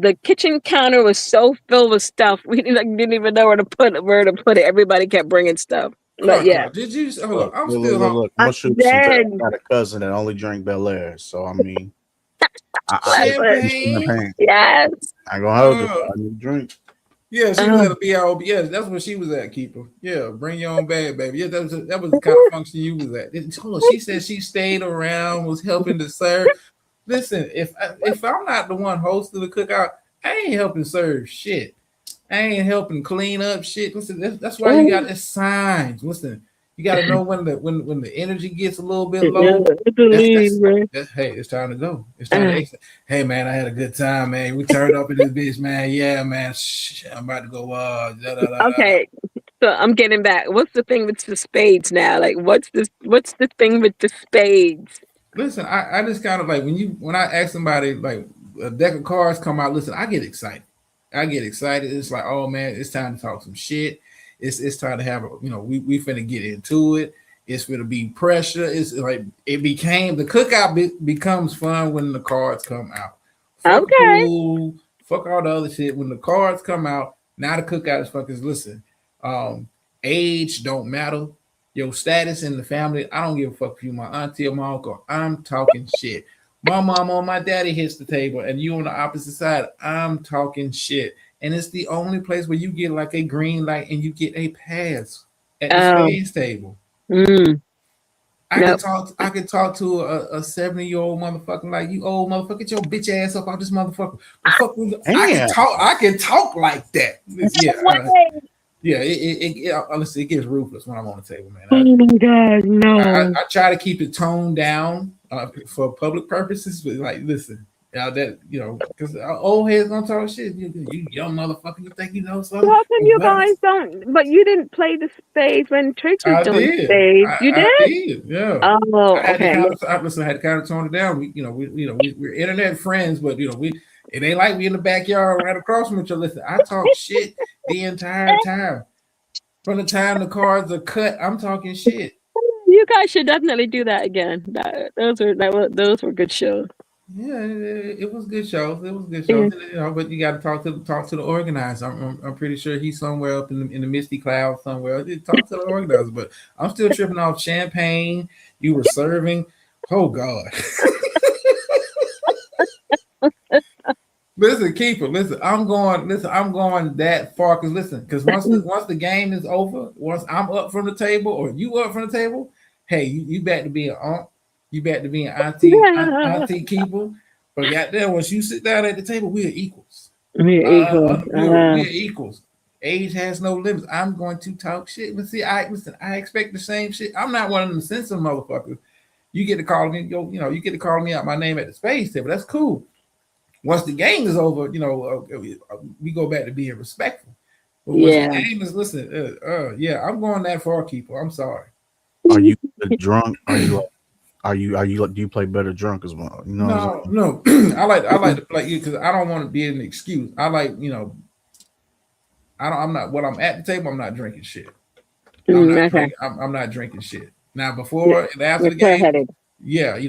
the kitchen counter was so filled with stuff, we didn't even know where to put it. Everybody kept bringing stuff. But yeah, did you? Look, I'm got a cousin that only drank Bel Air, so I mean. Champagne. Yes. I ain't gonna hold you. I need a drink. Yeah, she was at a BIOB. Yes, that's where she was at, Keeper. Yeah, bring your own bag, baby. Yeah, that was the kind of function you was at. She said she stayed around, was helping to serve. Listen, if I'm not the one hosting the cookout, I ain't helping serve shit. I ain't helping clean up shit. Listen, that's why you got the signs. Listen, you got to know when the energy gets a little bit low. Hey, it's time to go. It's time to exit. Hey man, I had a good time, man. We turned up in this bitch, man. Yeah, man. Shh, I'm about to go. Okay, so I'm getting back. What's the thing with the spades now? Like, what's the thing with the spades? Listen, I just kind of like when I ask somebody like a deck of cards come out. Listen, I get excited. It's like, oh man, it's time to talk some shit. It's time to have we finna get into it. It's gonna be pressure. It's like the cookout becomes fun when the cards come out. Fuck pool, fuck all the other shit. When the cards come out, now the cookout is fucking. Listen, age don't matter. Your status in the family, I don't give a fuck if you my auntie or my uncle. I'm talking shit. My mama or my daddy hits the table, and you on the opposite side. I'm talking shit, and it's the only place where you get like a green light and you get a pass at the spades table. I could talk to a 70-year-old motherfucker like, you old motherfucker, get your bitch ass up out this motherfucker. I can talk like that. Honestly, it gets ruthless when I'm on the table, man. Oh my God, no. I try to keep it toned down for public purposes, but like, listen, because old heads gonna talk shit. You young motherfucker, you think you know something? How come you guys don't? But you didn't play the spades when Trix was doing spades. You did? I did, yeah. Oh, I had okay. I had to kind of tone it down. We're internet friends, but it ain't like we in the backyard right across from each other. Listen, I talk shit the entire time. From the time the cards are cut, I'm talking shit. You guys should definitely do that again. Those were good shows. Yeah, it was good shows. It was good shows. But you got to talk to the organizer. I'm pretty sure he's somewhere up in the misty clouds somewhere. Talk to the organizer. But I'm still tripping off champagne. You were serving. Oh God. Listen, Keeper. Listen, I'm going that far because once the game is over, once I'm up from the table or you up from the table, hey, you back to be an aunt. You back to be an auntie Keeper. But goddamn, once you sit down at the table, we are equals. We're equals. Age has no limits. I'm going to talk shit. But see, I expect the same shit. I'm not one of them sensitive motherfuckers. You get to call me, you get to call me out my name at the spades table. That's cool. Once the game is over, we go back to being respectful. But once the game is, I'm going that far, Keeper. I'm sorry. Are you drunk? Do you play better drunk as well? No. I like to play you because I don't want to be an excuse. I like, I'm not when I'm at the table, I'm not drinking shit. I'm not drinking shit. Now before and after the game,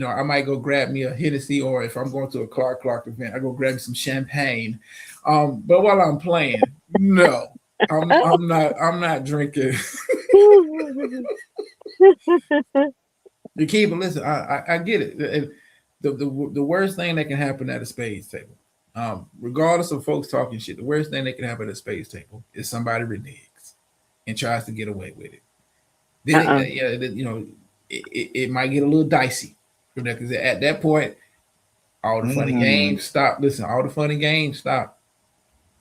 I might go grab me a Hennessy, or if I'm going to a Clark event, I go grab me some champagne. But while I'm playing, no, I'm not drinking. You keep it. Listen, I get it. The worst thing that can happen at a spades table, regardless of folks talking shit, the worst thing that can happen at a spades table is somebody reneges and tries to get away with it. Then it might get a little dicey because at that point, all the funny games stop. Listen, all the funny games stop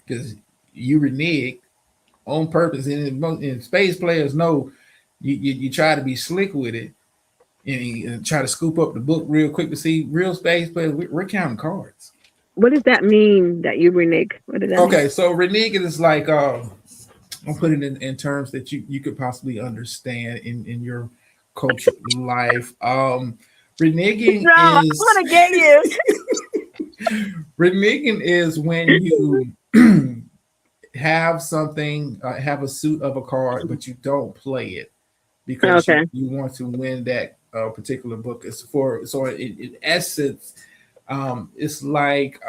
because you renege on purpose. And spades players know you try to be slick with it. And try to scoop up the book real quick to see real spades players. We're counting cards. What does that mean that you renege? What does that mean? So renege is like I'll put it in terms that you could possibly understand in your culture life. Reneging is I'm gonna get you. Reneging is when you have something, have a suit of a card, but you don't play it because you want to win that particular book. It's in essence, it's like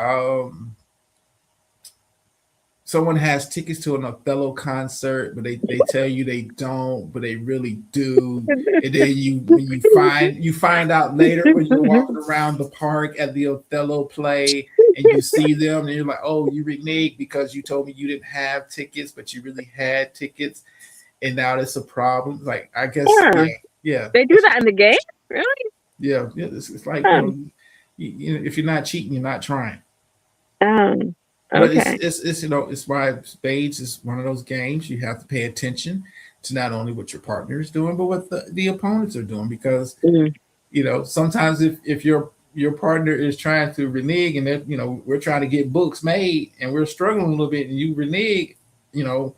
someone has tickets to an Othello concert, but they tell you they don't, but they really do. And then you find out later when you're walking around the park at the Othello play and you see them and you're like, oh, you reneged because you told me you didn't have tickets, but you really had tickets, and now it's a problem. Like, I guess yeah. They do that in the game? Really? Yeah. It's like you know, if you're not cheating, you're not trying. But Okay. it's you know, it's why spades is one of those games you have to pay attention to, not only what your partner is doing, but what the opponents are doing, because you know, sometimes if your partner is trying to renege and that, you know, we're trying to get books made and we're struggling a little bit and you renege, you know,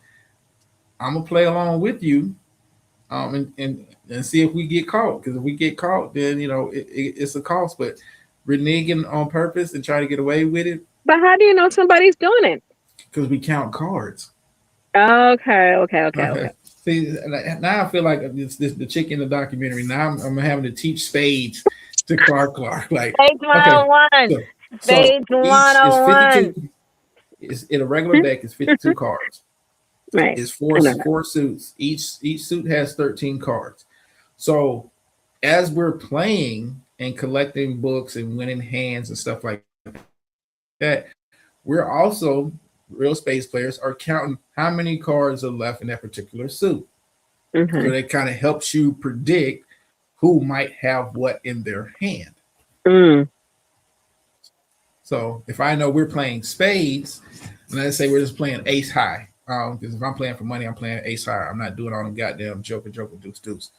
I'm gonna play along with you, and see if we get caught, because if we get caught, then you know it's a cost. But reneging on purpose and trying to get away with it, But how do you know somebody's doing it? because we count cards. Okay. See, now I feel like it's the chick in the documentary. Now I'm having to teach spades to Clark. Like, Spades 101. so Spades each is 101. 52. It's in a regular deck. It's 52 cards. Right. It's I know that. four suits. Each suit has 13 cards. So as we're playing and collecting books and winning hands and stuff like that, we're also, real space players are counting how many cards are left in that particular suit. So that kind of helps you predict who might have what in their hand. So if I know we're playing spades, and let's say we're just playing ace high, because if I'm playing for money, I'm playing ace high. I'm not doing all them goddamn joker, deuce.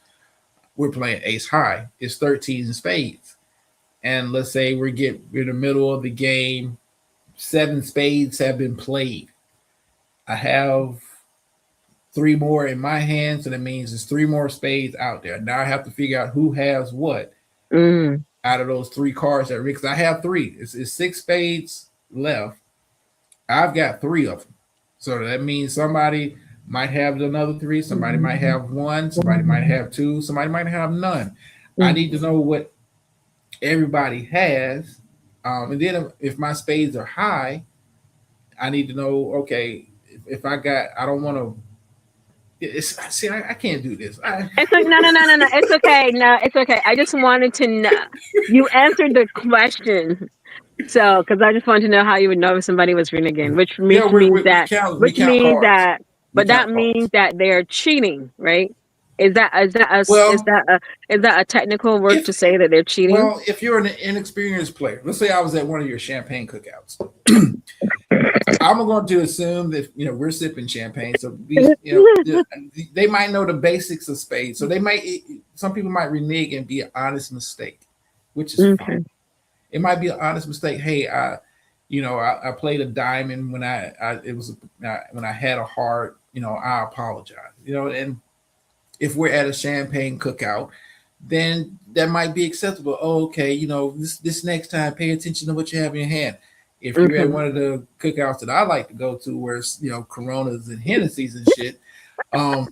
We're playing ace high. It's 13 spades. And let's say we're in the middle of the game, 7 spades have been played. I have 3 more in my hand, so that means there's 3 more spades out there. Now I have to figure out who has what out of those 3 cards that, because I have 3. It's 6 spades left. I've got 3 of them. So that means somebody might have another 3, somebody might have 1, somebody might have 2, somebody might have none. I need to know what everybody has. And then if my spades are high, I need to know, okay, if I don't want to. I can't do this. It's like, no. It's okay. No, it's okay. I just wanted to know. You answered the question. So, because I just wanted to know how you would know if somebody was reneging, which means that means that they're cheating, right? Is that a technical word to say that they're cheating? Well, if you're an inexperienced player, let's say I was at one of your champagne cookouts. I'm going to assume that we're sipping champagne, so they might know the basics of spades. So some people might renege and be an honest mistake, which is fine. It might be an honest mistake. Hey, I played a diamond when I had a heart. I apologize. And if we're at a champagne cookout, then that might be acceptable. Oh, okay, this next time, pay attention to what you have in your hand. If you're at one of the cookouts that I like to go to, where it's Coronas and Hennessy's and shit, that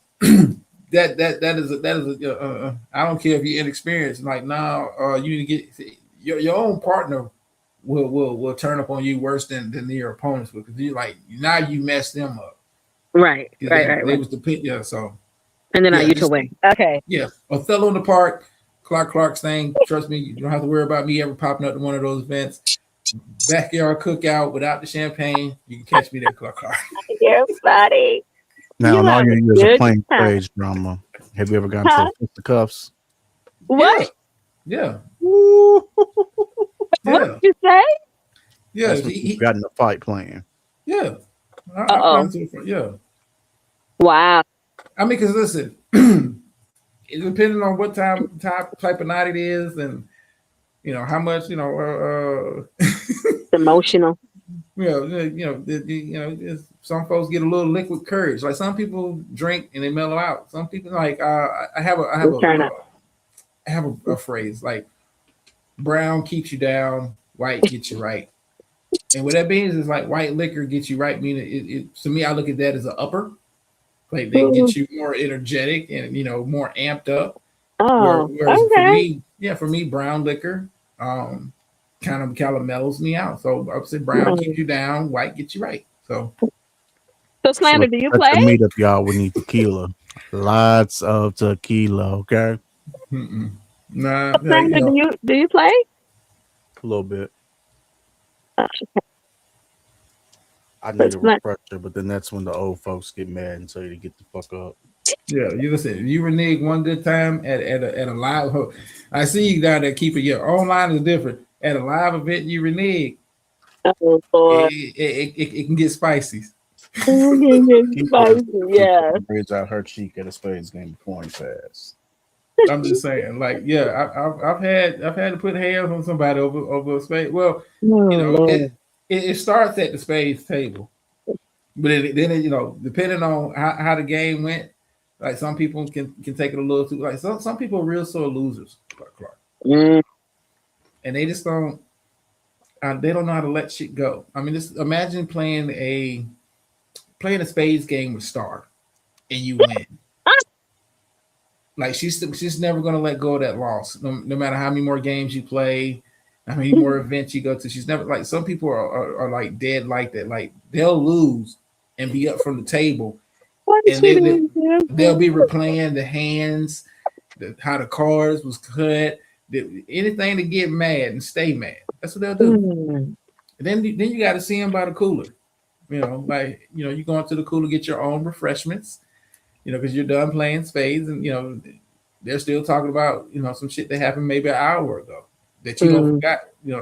is I don't care if you're inexperienced. Like, you need to get your own partner will turn up on you worse than your opponents will, because now you mess them up. Right. They was the so. And then I used to win. Okay. Yeah. Othello in the Park, Clark's thing. Trust me, you don't have to worry about me ever popping up to one of those events. Backyard cookout without the champagne, you can catch me there, Clark. You're funny. Now, in all your years of playing stage drama, have you ever gotten to fisticuffs? What? Yeah. What did you say? Yeah. You got in a fight playing. Yeah. Yeah. Wow. I mean, because listen, depending on what type of night it is, and how much emotional. Some folks get a little liquid courage. Like, some people drink and they mellow out. Some people I have a phrase like, brown keeps you down, white gets you right. And what that means is, like, white liquor gets you right. Meaning, to me, I look at that as an upper. Like, they get you more energetic and more amped up. Oh, whereas for me, brown liquor kind of mellows me out. So I would say brown keeps you down, white gets you right. So So Slander, do you At the play? meetup, y'all, we need tequila. Lots of tequila, okay? Mm-mm. Nah, So Slander, do you play? A little bit. Uh, I but need a Sla- refresher, but then that's when the old folks get mad and tell you to get the fuck up. yeah. You listen. You renege one good time at a live. I see you down there keeping your online is different. At a live event, you renege. oh Lord. It can get spicy. Yeah. Bridge out her cheek at a Spades game before he passed. I'm just saying, like, yeah, I've had to put hands on somebody over a spade. Well, Oh, you know, Lord. it starts at the spades table, but then you know, depending on how the game went, like some people can take it a little too. Like some people are real sore losers, Clark, Mm. and they just don't. They don't know how to let shit go. I mean, just imagine playing a spades game with Star, and you win. Like she's never gonna let go of that loss, no matter how many more games you play, how many more events you go to. She's never like some people are like dead like that. Like they'll lose and be up from the table, and they'll be replaying the hands, how the cards was cut, anything to get mad and stay mad. That's what they'll do. Mm. And then you got to see them by the cooler. You know, like you go into the cooler, get your own refreshments. You know, because you're done playing spades, and you know they're still talking about some shit that happened maybe an hour ago that you don't forgot,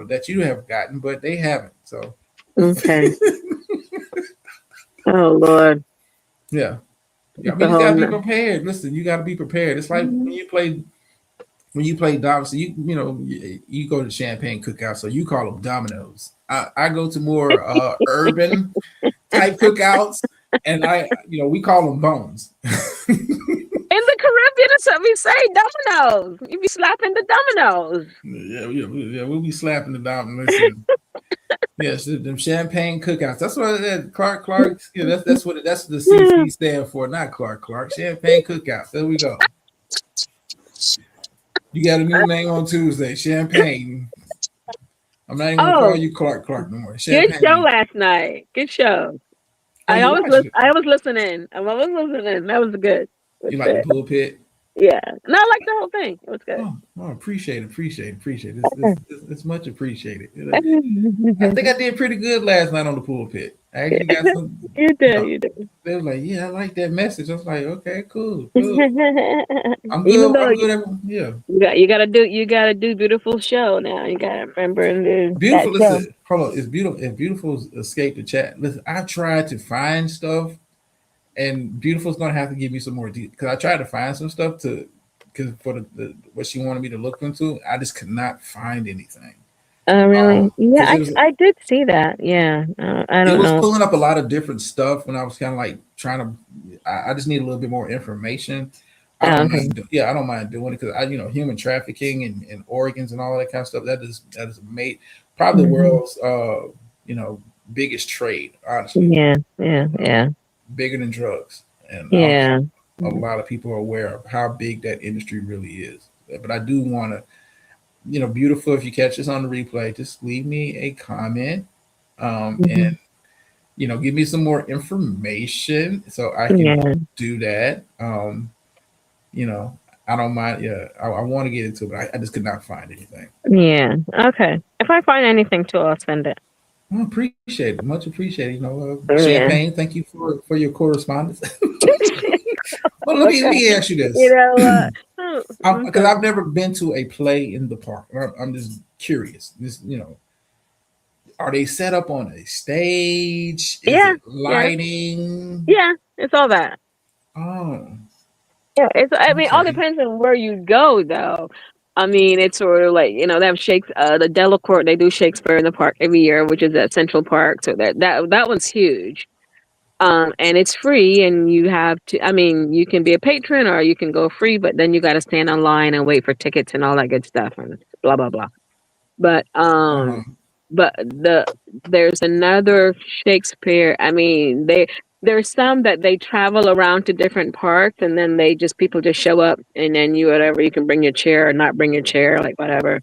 that you have forgotten, but they haven't. So okay. Oh Lord. Yeah, I mean you gotta be prepared. Listen, you gotta be prepared. It's like when you play dominoes. So you go to champagne cookout, so you call them dominoes. I go to more urban type cookouts. And we call them bones. In the Caribbean, that's what we say, dominoes. You be slapping the dominoes. Yeah, we'll be slapping the dominoes. Yes, them champagne cookouts. That's what Clark. Yeah, that's what the CC stand for, not Clark. Champagne cookouts. There we go. You got a new name on Tuesday, Champagne. I'm not even gonna call you Clark no more. Champagne. Good show last night. Good show. I was listening. I was listening. That was good. You like the pulpit? Yeah. No, I like the whole thing. It was good. Oh, appreciate it. It's much appreciated. I think I did pretty good last night on the pulpit. I actually got some. You did. They were like, "Yeah, I like that message." I was like, "Okay, cool." I'm good. Yeah. You gotta do beautiful show now. You gotta remember and do beautiful. Listen, hold on. It's beautiful. If Beautiful's escaped the chat, listen, I tried to find stuff, and Beautiful's gonna have to give me some more details because I tried to find some stuff because for the what she wanted me to look into, I just could not find anything. Oh, really? Yeah, I did see that. Yeah, I don't know. It was pulling up a lot of different stuff when I was kind of like trying to. I just need a little bit more information. I don't mind doing it because human trafficking and organs and all that kind of stuff. That is made probably the world's biggest trade. Honestly. Yeah. Bigger than drugs, and a lot of people are aware of how big that industry really is. But I do want to. Beautiful. If you catch this on the replay, just leave me a comment, and give me some more information so I can do that. I don't mind. Yeah, I want to get into it, but I just could not find anything. Yeah. Okay. If I find anything too, I'll send it. I appreciate it. Much appreciated. Champagne. Thank you for your correspondence. Well, let me ask you this. Because I've never been to a play in the park. I'm just curious. Are they set up on a stage? Is it lighting? Yeah, it's all that. Oh. Yeah, it all depends on where you go, though. I mean, it's sort of like, they have the Delacorte, they do Shakespeare in the Park every year, which is at Central Park. So that one's huge. And it's free, and you have to, you can be a patron or you can go free, but then you got to stand online and wait for tickets and all that good stuff and blah, blah, blah. But, there's another Shakespeare. There's some that they travel around to different parks, and then people just show up, and then you can bring your chair or not bring your chair, like whatever.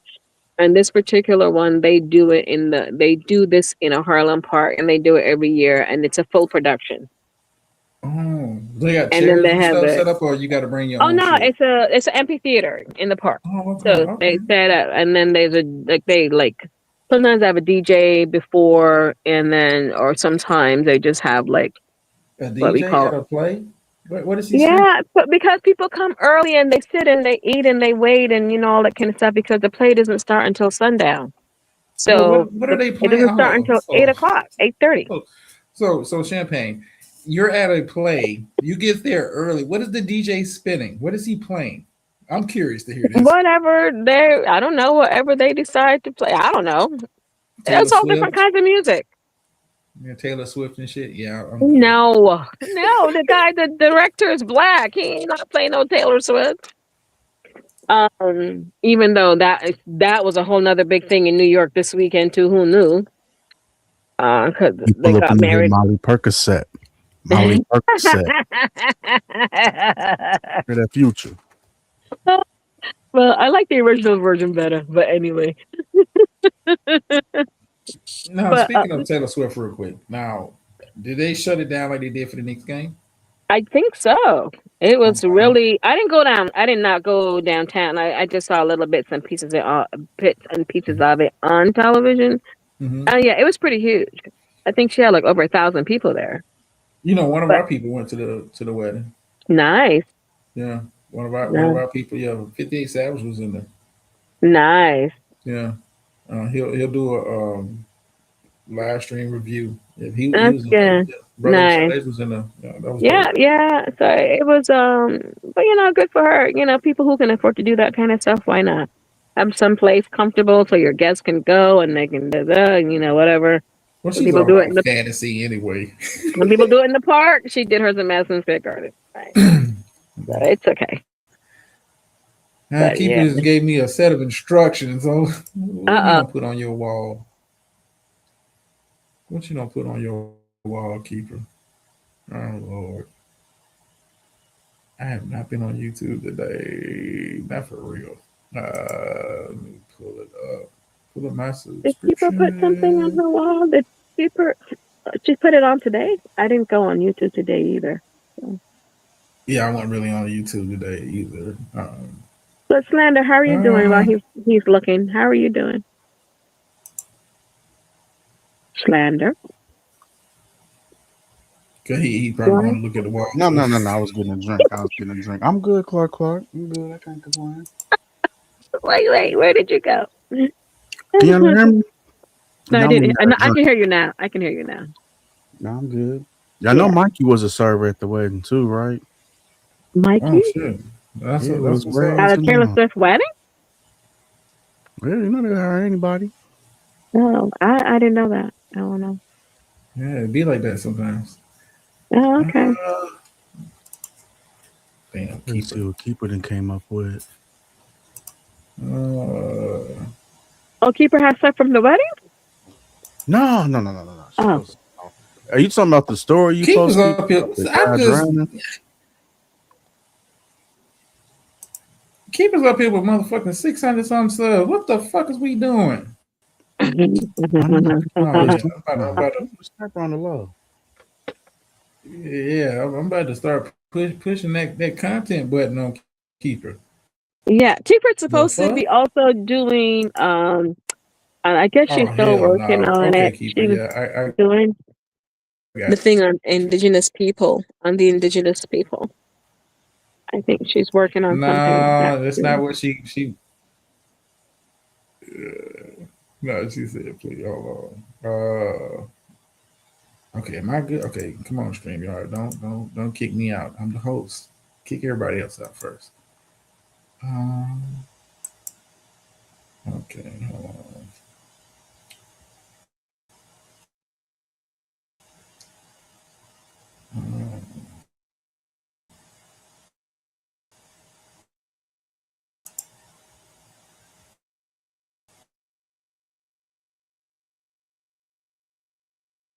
And this particular one, they do this in a Harlem park, and they do it every year, and it's a full production. Oh, they got And then chairs they and have stuff the. set up, or you got to bring your Oh own no, shit. it's an amphitheater in the park. Oh, okay, So okay. they set up, and then there's a like sometimes they have a DJ before, and then or sometimes they just have like A what we DJ call at a play? What is he saying? yeah, but because people come early and they sit and they eat and they wait and all that kind of stuff because the play doesn't start until sundown. Well, So what are they it playing? doesn't start until 8:00, 8:30. So Champagne, you're at a play. You get there early. What is the DJ spinning? What is he playing? I'm curious to hear this. Whatever I don't know, whatever they decide to play. I don't know. There's all different kinds of music. Yeah, Taylor Swift and shit. Yeah. No, the director is black. He ain't not playing no Taylor Swift. Even though that was a whole nother big thing in New York this weekend too. Who knew? Because they got married. Molly Percocet. Molly Percocet. For that Future. Well, I like the original version better, but anyway. Now, speaking of Taylor Swift, real quick. Now, did they shut it down like they did for the Knicks game? I think so. It was really. I didn't go down. I did not go downtown. I just saw little bits and pieces of it on television. Mm-hmm. Yeah, it was pretty huge. I think she had like over 1,000 people there. You know, one of our people went to the wedding. Nice. Yeah, one of our people. Yeah, 58 Savage was in there. Nice. Yeah, he'll do a live stream review. If he That's was good. Nice. Was in there. Yeah, that was Yeah, dope. yeah. So it was but good for her. People who can afford to do that kind of stuff, why not? Have some place comfortable so your guests can go and they can whatever. Well, When she's people all do it about in the fantasy anyway. when people do it in the park, she did hers in Madison Square Garden. Right. But it's okay. But, Keeper yeah. just gave me a set of instructions. So what you gonna put on your wall? What you gonna put on your wall, Keeper? Oh Lord. I have not been on YouTube today. Not for real. Let me pull it up. Pull up my Did subscription. Keeper put something on her wall? Did Keeper she put it on today? I didn't go on YouTube today either. So. Yeah, I wasn't really on YouTube today either. But Slander, how are you doing while he's looking? How are you doing? Slander. He probably want to look at the wall. No. I was getting a drink. I'm good, Clark. I'm good. I can't complain. Wait. Where did you go? Can you hear me? No, I didn't. I can hear you now. No, I'm good. I know Mikey was a server at the wedding too, right? Mikey? Oh shit. That's what's up. At a Taylor Swift wedding? Well, you know they hire anybody. No, I didn't know that. I don't know. Yeah, it'd be like that sometimes. Oh, okay. Damn, Let's see what Keeper then came up with. Keeper has stuff from the wedding? No. Oh. Are you talking about the story you Keeper's posted? up here. Keeper's up here with motherfucking 600 something stuff. What the fuck is we doing? Step on the low. Yeah, I'm about to start pushing that content button on Keeper. Yeah, Keeper's supposed to be also doing. I guess she's still working on it. Keeper, She's doing the thing on indigenous people. I think she's working on something. No, that's not what she. No, she said, please hold on. Okay, am I good? Okay, come on, StreamYard. Don't kick me out. I'm the host. Kick everybody else out first. Okay, hold on.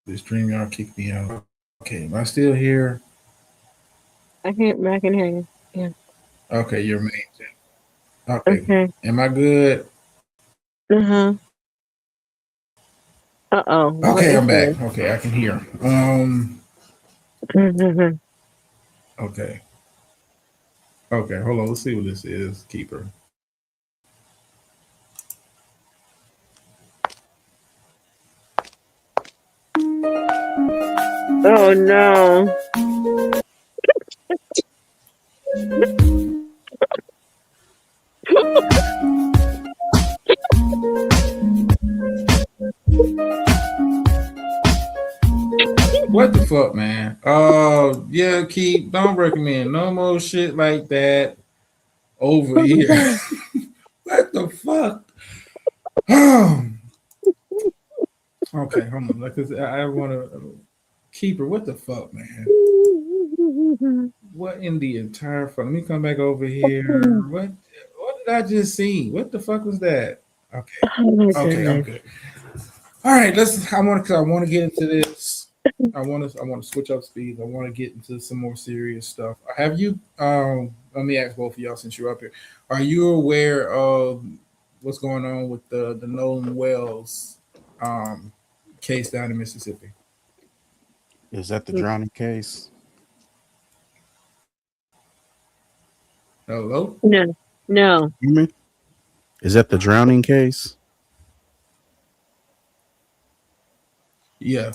The StreamYard kicked me out. Okay, am I still here? I can hear you. Yeah. Okay, you're amazing. Okay. Am I good? Uh-huh. Okay, I'm back. Okay, I can hear. Okay. Okay, hold on. Let's see what this is. Keeper. Oh no. What the fuck, man? Yeah, Keep. Don't recommend no more shit like that over here. What the fuck? Okay, hold on. Like, I want to Keeper. What the fuck, man? What in the entire fuck? Let me come back over here. What did I just see? What the fuck was that? Okay. Okay, I'm good. All right, I want to get into this. I want to switch up speeds. I want to get into some more serious stuff. Have you? Let me ask both of y'all since you're up here. Are you aware of what's going on with the Nolan Wells case down in Mississippi? Is that the drowning case? Hello? No. Is that the drowning case? Yeah,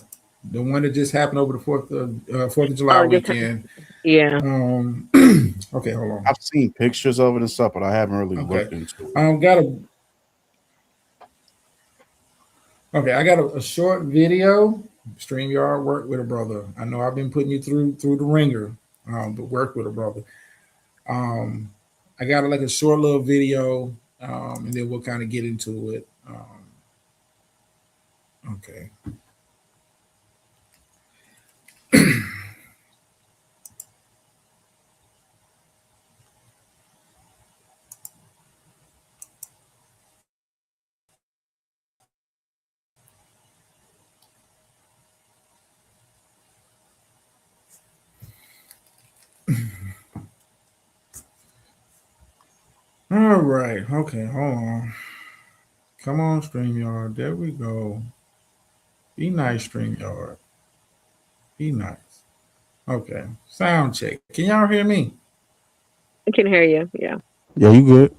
the one that just happened over the 4th of July weekend. Yeah. Okay, hold on. I've seen pictures of it and stuff, but I haven't really looked into it. I got a short video. StreamYard, work with a brother. I know I've been putting you through the ringer, but work with a brother. I got like a short little video, and then we'll kind of get into it. Okay. All right. Okay, hold on. Come on, StreamYard. There we go. Be nice, StreamYard. Be nice. Okay. Sound check. Can y'all hear me? I can hear you. Yeah. Yeah, you good?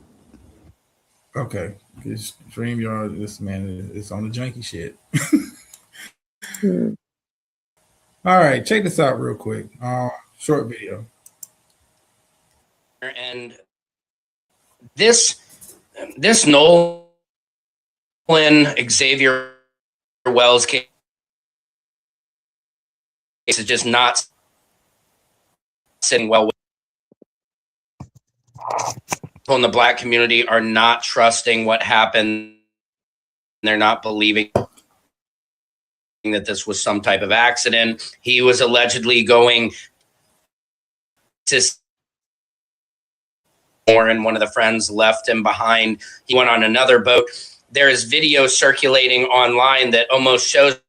Okay. This StreamYard, this man is on the janky shit. All right. Check this out real quick. Short video. And this Nolan Xavier Wells case is just not sitting well with people in the Black community. Are not trusting what happened. They're not believing that this was some type of accident. He was allegedly going to, and one of the friends left him behind. He went on another boat. There is video circulating online that almost shows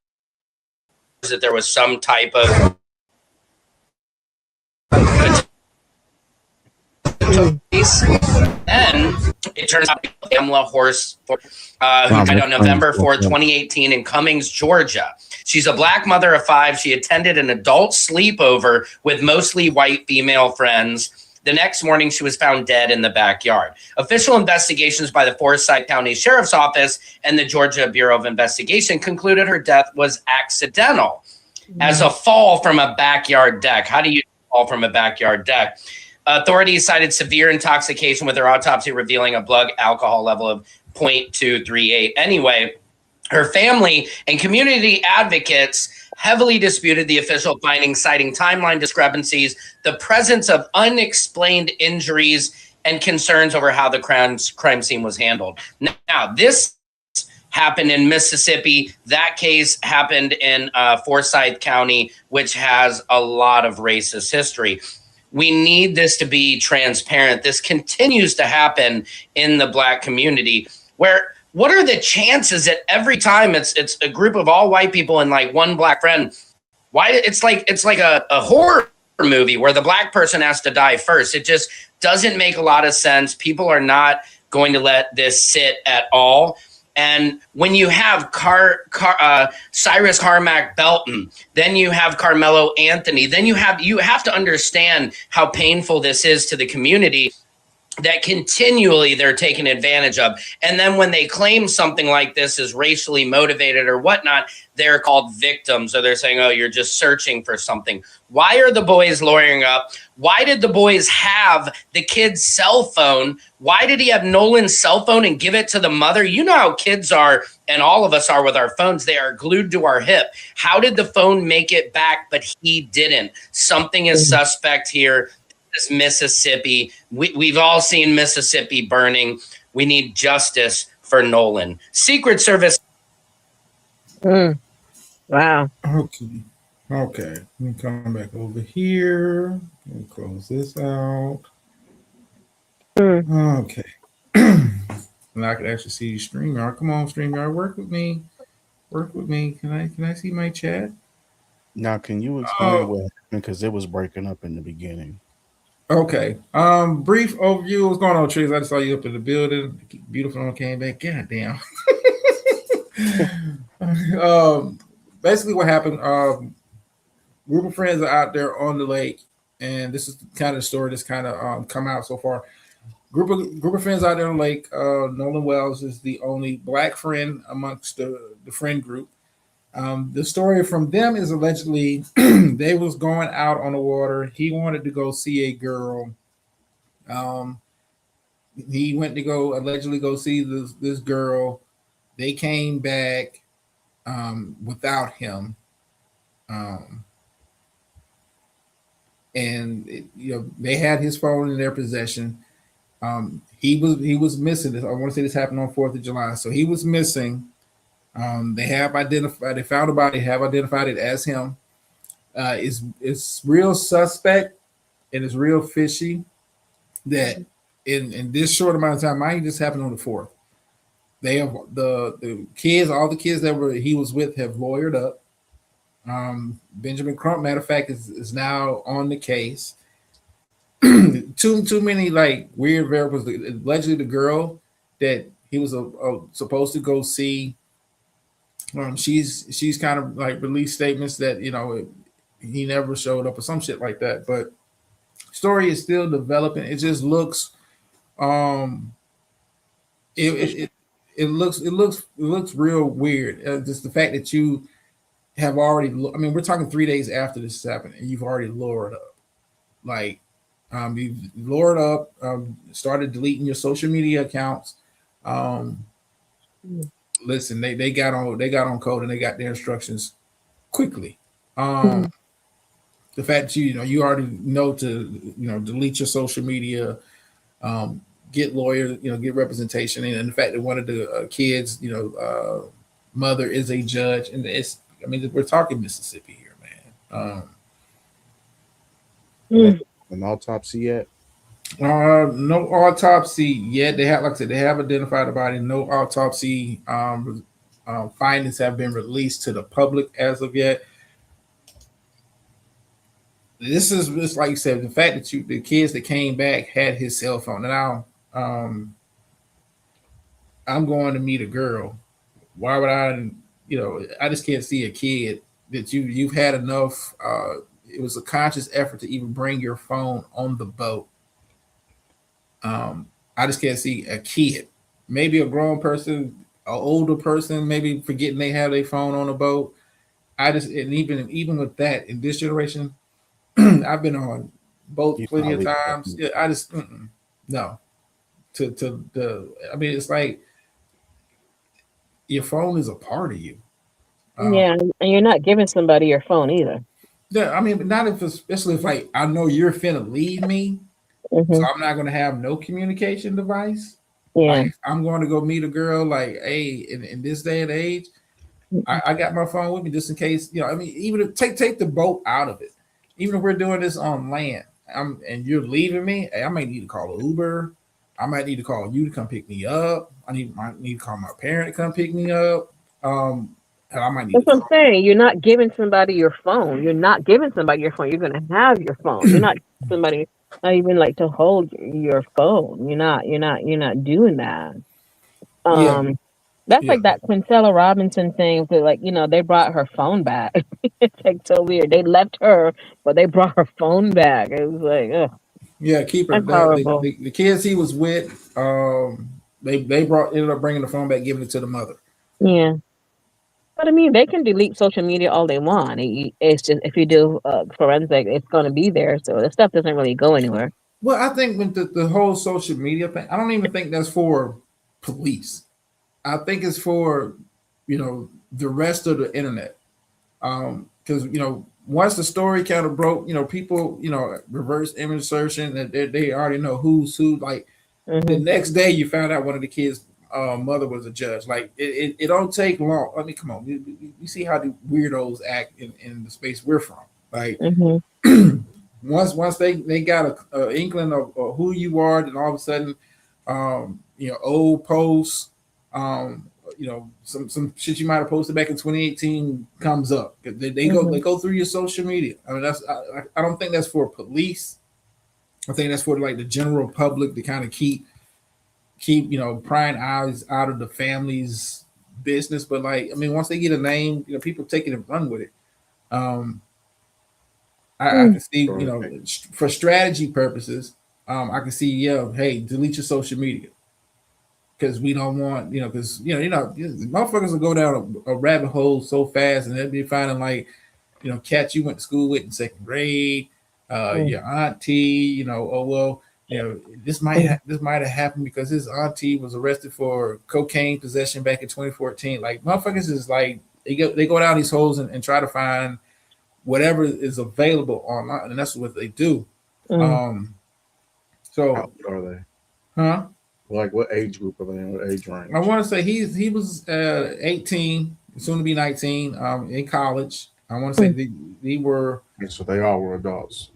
that there was some type of and it turns out Pamela Horse, who died on November 4th, 2018 in Cummings, Georgia. She's a Black mother of 5. She attended an adult sleepover with mostly white female friends. The next morning, she was found dead in the backyard. Official investigations by the Forsyth County Sheriff's Office and the Georgia Bureau of Investigation concluded her death was accidental as a fall from a backyard deck. How do you fall from a backyard deck? Authorities cited severe intoxication, with her autopsy revealing a blood alcohol level of 0.238. Anyway, her family and community advocates heavily disputed the official findings, citing timeline discrepancies, the presence of unexplained injuries, and concerns over how the crime scene was handled. Now, this happened in Mississippi. That case happened in Forsyth County, which has a lot of racist history. We need this to be transparent. This continues to happen in the Black community, where what are the chances that every time it's a group of all white people and like one Black friend, why it's like a horror movie where the Black person has to die first. It just doesn't make a lot of sense. People are not going to let this sit at all. And when you have Cyrus Carmack Belton, then you have Carmelo Anthony, then you have to understand how painful this is to the community that continually they're taken advantage of. And then when they claim something like this is racially motivated or whatnot, they're called victims, or they're saying, oh, you're just searching for something. Why are the boys lawyering up? Why did the boys have the kid's cell phone? Why did he have Nolan's cell phone and give it to the mother? You know how kids are, and all of us are with our phones. They are glued to our hip. How did the phone make it back, but he didn't? Something is suspect here. This Mississippi, we've all seen Mississippi burning. We need justice for Nolan. Secret Service. Wow. Okay. Let me come back over here. Let me close this out. Okay. Now I can actually see StreamYard. Come on, StreamYard, work with me. Can I see my chat? Now, can you explain what happened? Because it was breaking up in the beginning. Okay. Brief overview. What's going on, Trees? I just saw you up in the building. Beautiful one came back. God damn. Basically what happened, group of friends are out there on the lake, and this is kind of the story that's kind of come out so far. Group of friends out there on the lake. Nolan Wells is the only black friend amongst the friend group. The story from them is allegedly they was going out on the water. He wanted to go see a girl. He went to allegedly go see this girl. They came back without him. And they had his phone in their possession. He was missing. I want to say this happened on 4th of July. So he was missing. They have identified. They found a body. Have identified it as him. It's real suspect, and it's real fishy that in this short amount of time, mine just happened on the 4th. They have the kids, all the kids that he was with, have lawyered up. Benjamin Crump, matter of fact, is now on the case. Too many like weird variables. Allegedly, the girl that he was supposed to go see. She's kind of like released statements that he never showed up or some shit like that. But story is still developing. It just looks it looks real weird. Just the fact that you have already. I mean, we're talking 3 days after this happened, and you've already lured up. Like you've lured up, started deleting your social media accounts. Listen, they got on code and they got their instructions quickly. The fact that you already know to delete your social media, get lawyers, get representation, and the fact that one of the kids, mother is a judge, and we're talking Mississippi here, man. An autopsy yet? No autopsy yet. They have, like I said, they have identified the body. No autopsy findings have been released to the public as of yet. This is just like you said, the fact that the kids that came back had his cell phone. Now, I'm going to meet a girl. Why would I? I just can't see a kid that you've had enough. It was a conscious effort to even bring your phone on the boat. I just can't see a kid, maybe a grown person, an older person, maybe forgetting they have their phone on a boat. And even with that, in this generation, I've been on boats plenty of times. Yeah, I just no. It's like your phone is a part of you. Yeah, and you're not giving somebody your phone either. Yeah, not especially if like I know you're finna leave me. So I'm not going to have no communication device. Yeah. Like, I'm going to go meet a girl like, hey, in this day and age, I got my phone with me just in case, even if take the boat out of it. Even if we're doing this on land and you're leaving me, hey, I might need to call an Uber. I might need to call you to come pick me up. I need to call my parent to come pick me up. And I might need That's what I'm saying. You're not giving somebody your phone. You're not giving somebody your phone. You're going to have your phone. You're not somebody not even like to hold your phone. You're not doing that. That's Yeah. like that Quincella Robinson thing. That, like, they brought her phone back. It's like so weird. They left her, but they brought her phone back. It was like, ugh, Yeah, keep her. that's horrible. The kids he was with, they ended up bringing the phone back, giving it to the mother. Yeah. But I mean, they can delete social media all they want. It's just if you do forensic, it's going to be there. So the stuff doesn't really go anywhere. Well, I think with the whole social media thing, I don't even think that's for police. I think it's for the rest of the internet. Because once the story kind of broke, people reverse image searching, and they already know who's who. Like the next day, you found out one of the kids' mother was a judge. Like it don't take long. I mean, come on, you see how the weirdos act in the space we're from. Like once they got a inkling of who you are, then all of a sudden, old posts, some shit you might have posted back in 2018 comes up. They go through your social media. I mean, I don't think that's for police. I think that's for like the general public to kind of keep prying eyes out of the family's business. But like, I mean, once they get a name, people take it and run with it. I can see, for strategy purposes, I can see, hey, delete your social media. Because we don't want, because motherfuckers will go down a rabbit hole so fast, and they'll be finding like, cats you went to school with in second grade, your auntie, this might have happened because his auntie was arrested for cocaine possession back in 2014. Like motherfuckers is like they go down these holes and try to find whatever is available online, and that's what they do. How old are they? Huh? Like what age group are they in? What age range? I want to say he was 18, soon to be 19, in college. I want to say they were. So they all were adults.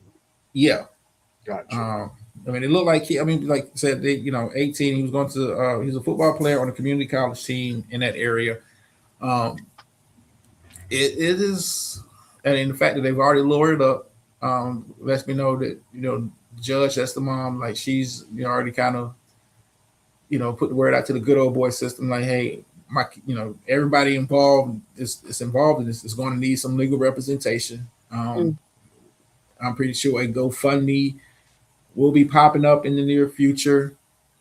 Yeah. Gotcha. I mean, it looked like like I said, 18. He was going to. He's a football player on a community college team in that area. It is, and the fact that they've already lowered it up lets me know that the judge, that's the mom, like she's already kind of. Put the word out to the good old boy system, like, hey, everybody involved is involved in this is going to need some legal representation. I'm pretty sure a GoFundMe will be popping up in the near future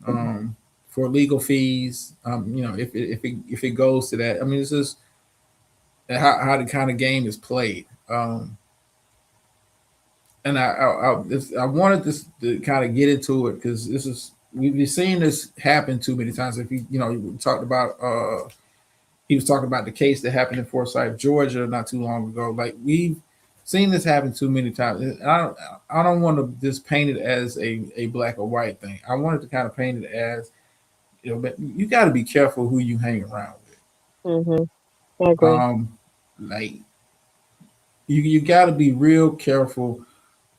for legal fees. If it goes to that, I mean, it's just how the kind of game is played. And I wanted this to kind of get into it because this is. We've been seeing this happen too many times. If we talked about, he was talking about the case that happened in Forsyth, Georgia, not too long ago. Like we've seen this happen too many times. And I don't want to just paint it as a black or white thing. I wanted to kind of paint it as, but you got to be careful who you hang around with. I agree. Like you got to be real careful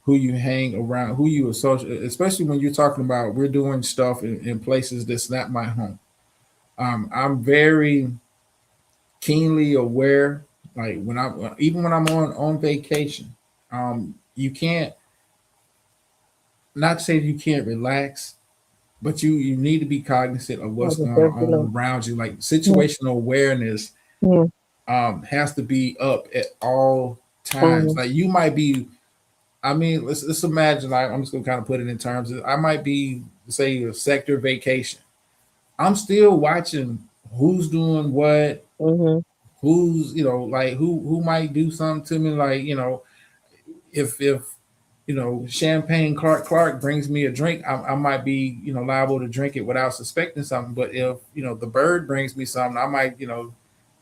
who you hang around, who you associate, especially when you're talking about we're doing stuff in places that's not my home. I'm very keenly aware, like when I'm on vacation, you can't, not to say you can't relax, but you need to be cognizant of what's going on around you. Like situational awareness has to be up at all times. Like you might be. I mean, let's imagine. I'm just gonna kind of put it in terms of I might be, say, a sector vacation. I'm still watching who's doing what, who's like who might do something to me. Like if Champagne Clark brings me a drink, I might be liable to drink it without suspecting something. But if the bird brings me something, I might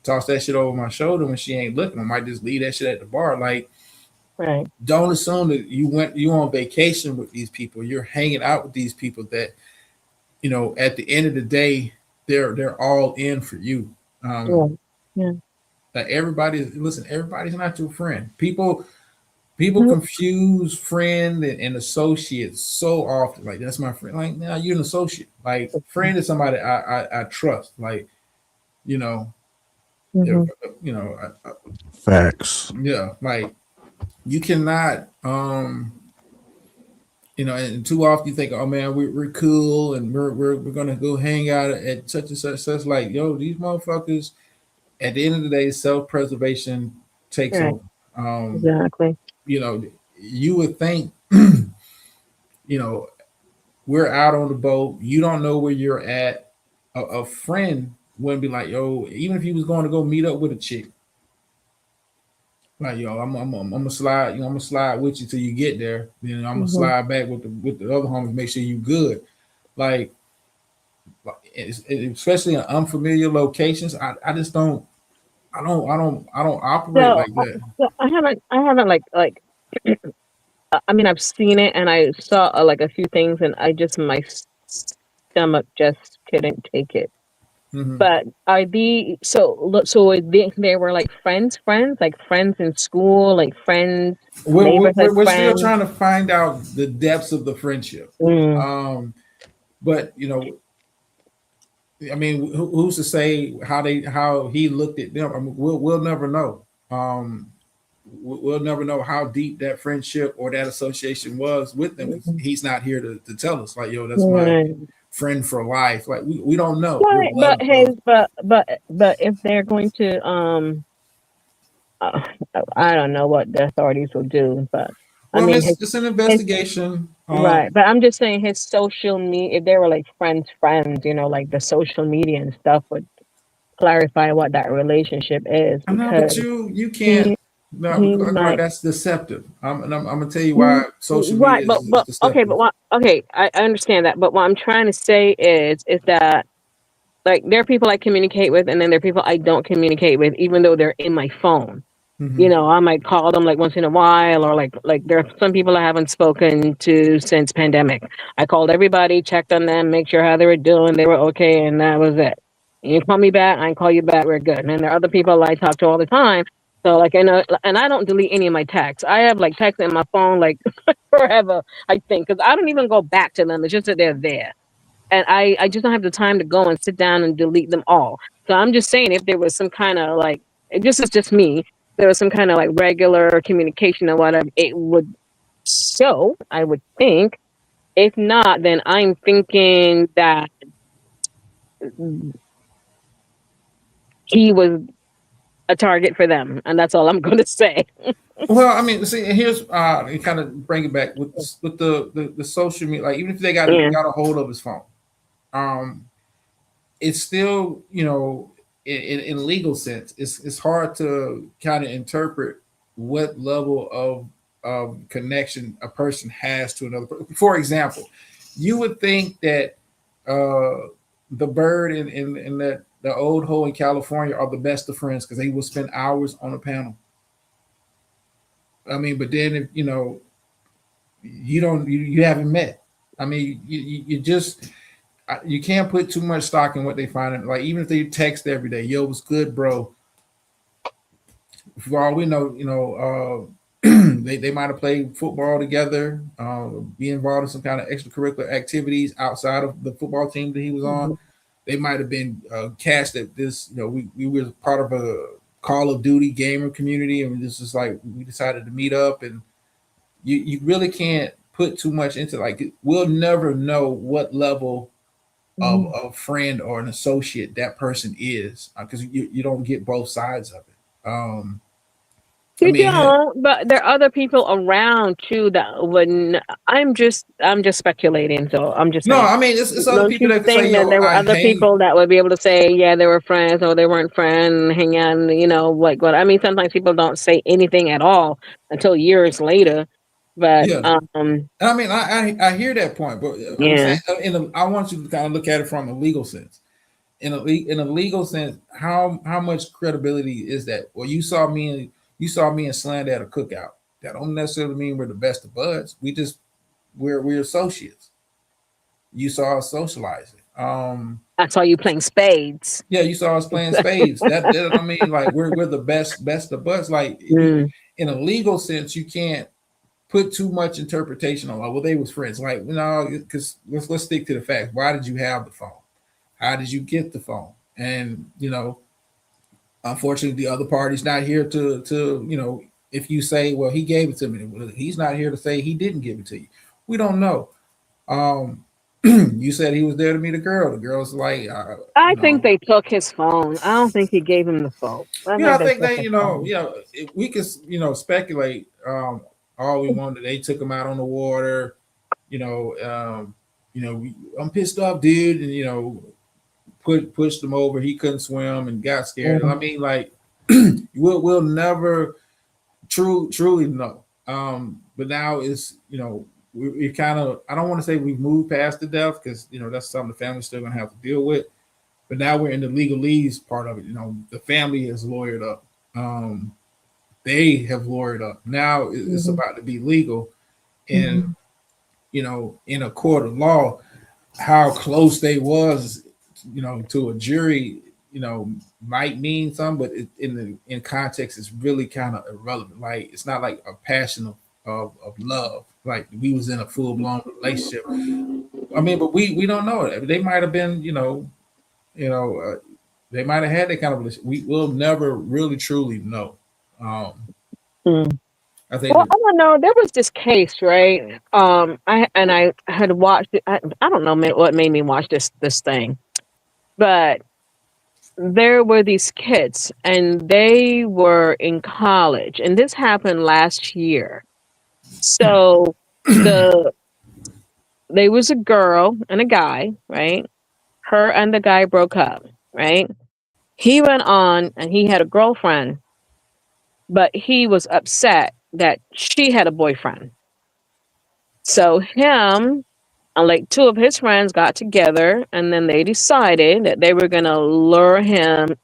toss that shit over my shoulder when she ain't looking. I might just leave that shit at the bar. Like. Right. Don't assume that you on vacation with these people. You're hanging out with these people that, at the end of the day, they're all in for you. Like everybody's not your friend. People confuse friend and associate so often. Like that's my friend. Like now you're an associate. Like friend is somebody I trust. Like facts. Yeah, like. You cannot You know, and too often you think, oh man, we're cool and we're gonna go hang out at such and such. So it's like, yo, these motherfuckers. At the end of the day, self preservation takes Right. over. Exactly. You know, you would think, you know, we're out on the boat. You don't know where you're at. A friend wouldn't be like, yo, even if you was going to go meet up with a chick, like, yo, I'm gonna slide, you know, I'm gonna slide with you till you get there. Then I'm gonna Mhm. slide back with the other homies, make sure you good. Like, especially in unfamiliar locations, I just don't, I don't operate So, like that. I haven't like. I mean, I've seen it and I saw like a few things, and I just my stomach just couldn't take it. Mhm. But are the so look so they were like friends, like friends in school, like friends, neighborhood We're still friends. trying to find out the depths of the friendship. Mm. But you know, I mean, who's to say how he looked at them? I mean, we'll never know. We'll never know how deep that friendship or that association was with them. He's not here to tell us. Like, yo, that's my Right. friend for life. Like, we don't know. We're Right, blood. but if they're going to uh, I don't know what the authorities will do, but I Well, mean it's an investigation. right. But I'm just saying his social media, if they were like friends, you know, like the social media and stuff would clarify what that relationship is, I know, but because you can't. No, he like might. that's deceptive. I'm gonna tell you why social media Right, is but okay, deceptive. but what? Okay, I understand that, but what I'm trying to say is that like there are people I communicate with, and then there are people I don't communicate with, even though they're in my phone. You know, I might call them like once in a while, or like there are some people I haven't spoken to since pandemic. I called everybody, checked on them, make sure how they were doing, they were okay, and that was it. You call me back, I call you back, we're good. And then there are other people I talk to all the time. So like, and I don't delete any of my texts. I have like texts in my phone like forever, I think, because I don't even go back to them. It's just that they're there. And I just don't have the time to go and sit down and delete them all. So I'm just saying, if there was some kind of like, this is just me, there was some kind of like regular communication or whatever, it would show, I would think. If not, then I'm thinking that he was a target for them, and that's all I'm going to say. Well, I mean, see, here's you kind of bring it back with the social media. Like, even if they got Yeah. got a hold of his phone, it's still, you know, in legal sense, it's hard to kind of interpret what level of connection a person has to another person. For example, you would think that the bird in that the old hole in California are the best of friends because they will spend hours on a panel. I mean, but then if you know you haven't met. I mean, you just you can't put too much stock in what they find. Like, even if they text every day, yo, what's good, bro? For all we know, you know, they might have played football together, be involved in some kind of extracurricular activities outside of the football team that he was on. They might have been cast at this. You know, we were part of a Call of Duty gamer community, and this is like we decided to meet up, and you really can't put too much into like we'll never know what level of a friend or an associate that person is because you don't get both sides of it. I You mean, don't, but there are other people around too that wouldn't. I'm just speculating, so I'm just no, saying. I mean it's other Don't people you that can say, think that yo, there were I other hang. people that would be able to say, yeah, they were friends or they weren't friends, hang out, you know, like what? I mean, sometimes people don't say anything at all until years later. But Yeah, I mean, I hear that point, but I'm yeah, saying I want you to kind of look at it from a legal sense. In a legal sense, how much credibility is that? Well, you saw me and Slant at a cookout. That don't necessarily mean we're the best of buds. We're associates. You saw us socializing. I saw you playing spades. Yeah, you saw us playing spades. That I mean, like we're the best of buds. Like in a legal sense, you can't put too much interpretation on. Like, well, they was friends. Like, no, because let's stick to the facts. Why did you have the phone? How did you get the phone? And you know, unfortunately, the other party's not here to you know. If you say, well, he gave it to me, well, he's not here to say he didn't give it to you. We don't know. You said he was there to meet a girl. The girl's like, I think they took his phone. I don't think he gave him the phone. I think they, we can, speculate all we wanted. They took him out on the water. I'm pissed off, dude, and pushed him over. He couldn't swim and got scared. Mhm. I mean, like, we'll never truly know. But now it's we kind of, I don't want to say we've moved past the death because that's something the family's still gonna have to deal with. But now we're in the legalese part of it. The family has lawyered up. They have lawyered up. Now it's about to be legal, and in a court of law, how close they was, to a jury, might mean something, but in context, it's really kind of irrelevant. Like it's not like a passion of love. Like we was in a full blown relationship. I mean, but we don't know. They might have been, they might have had that kind of relationship. We will never really truly know. I think. Well, I don't know. There was this case, right? I had watched it. I don't know what made me watch this thing, but there were these kids, and they were in college, and this happened last year. So there was a girl and a guy, right? Her and the guy broke up, right? He went on and he had a girlfriend, but he was upset that she had a boyfriend. So him and like two of his friends got together, and then they decided that they were going to lure him,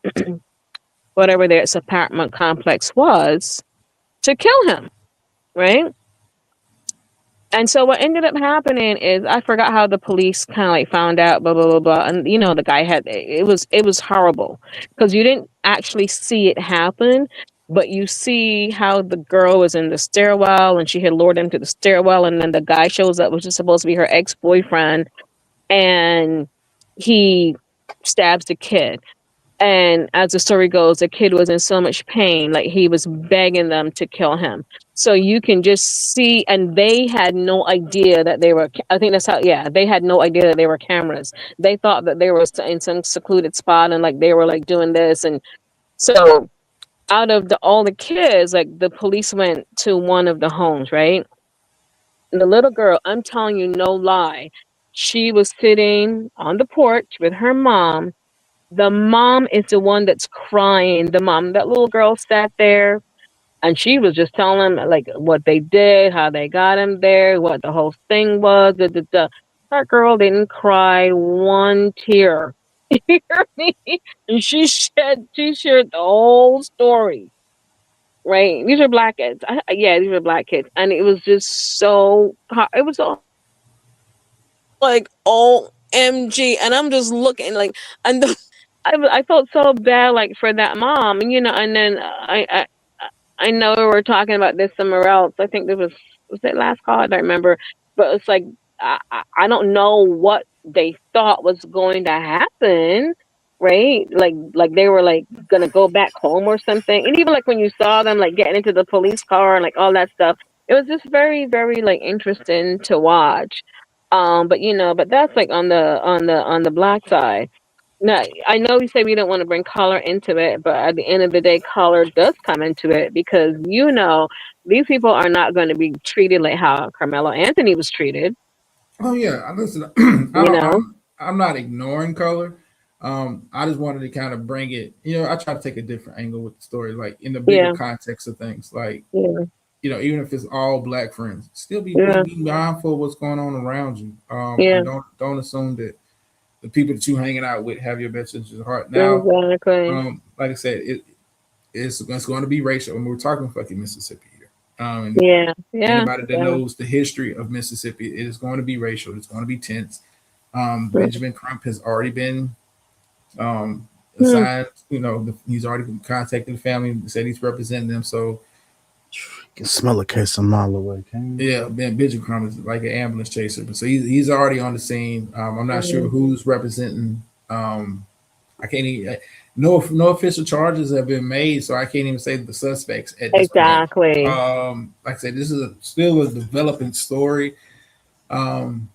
whatever their apartment complex was, to kill him, right? And so what ended up happening is I forgot how the police kind of like found out, blah blah blah blah, and the guy had it was horrible because you didn't actually see it happen, but you see how the girl was in the stairwell and she had lured him to the stairwell, and then the guy shows up, which is supposed to be her ex-boyfriend, and he stabs the kid. And as the story goes, the kid was in so much pain, like he was begging them to kill him. So you can just see, and they had no idea that they were, I think that's how, they had no idea that they were cameras. They thought that they were in some secluded spot and like they were like doing this. And so out of all the kids, like the police went to one of the homes, right? And the little girl, I'm telling you, no lie, she was sitting on the porch with her mom. The mom is the one that's crying. That little girl sat there and she was just telling them like what they did, how they got him there, what the whole thing was. That girl didn't cry one tear. You hear me? And she shared the whole story. Right? These are black kids. These are black kids. And it was just so hard. It was so like OMG. And I'm just looking like, and I felt so bad like for that mom, and then I know we were talking about this somewhere else. I think was it last call? I don't remember. But it's like I don't know what they thought was going to happen, right? Like they were like gonna go back home or something. And even like when you saw them like getting into the police car and like all that stuff, it was just very, very like interesting to watch. But that's like on the black side. Now, I know we say we don't want to bring color into it, but at the end of the day, color does come into it because, these people are not going to be treated like how Carmelo Anthony was treated. Oh, yeah. Listen, I'm not ignoring color. I just wanted to kind of bring it, I try to take a different angle with the story, like in the bigger context of things. Like, even if it's all black friends, still be mindful of what's going on around you. And don't assume that the people that you're hanging out with have your best interest at heart. Now, exactly. Like I said, it's going to be racial. And we're talking fucking Mississippi here. Anybody that knows the history of Mississippi, it is going to be racial. It's going to be tense. Benjamin Crump has already been assigned. He's already contacted the family and said he's representing them. So you can smell a case a mile away. Benjamin Crump is like an ambulance chaser, but so he's already on the scene. I'm not sure who's representing. I can't even. No official charges have been made, so I can't even say the suspects at this point. Like I said, this is still a developing story. Um,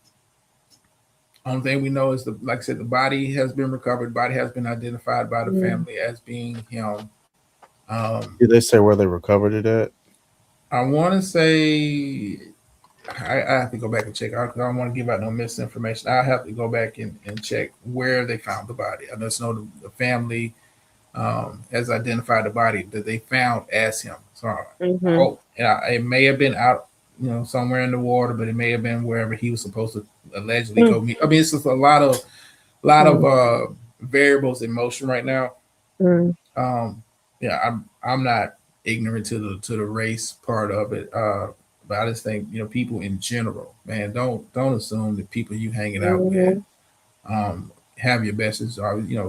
only thing we know is like I said, the body has been recovered. Body has been identified by the family as being him. Did they say where they recovered it at? I want to say I have to go back and check. I don't want to give out no misinformation. I have to go back and check where they found the body. I just know the family has identified the body that they found as him. So I hope it may have been out, somewhere in the water, but it may have been wherever he was supposed to allegedly go meet. I mean, it's just a lot of variables in motion right now. Yeah, I'm not ignorant to the race part of it. But I just think, people in general, man, don't assume that people you hanging out with have your best. Is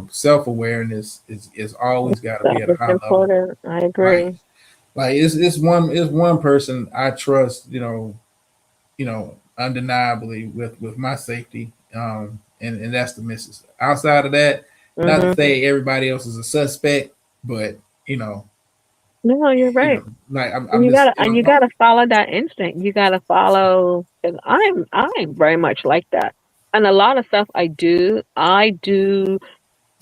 self-awareness is always got to be at a high level. I agree. Like it's one person I trust, undeniably with my safety, and that's the missus. Outside of that, not to say everybody else is a suspect, but No, you're right. like And you gotta follow that instinct. You gotta follow. Cause I'm very much like that. And a lot of stuff I do.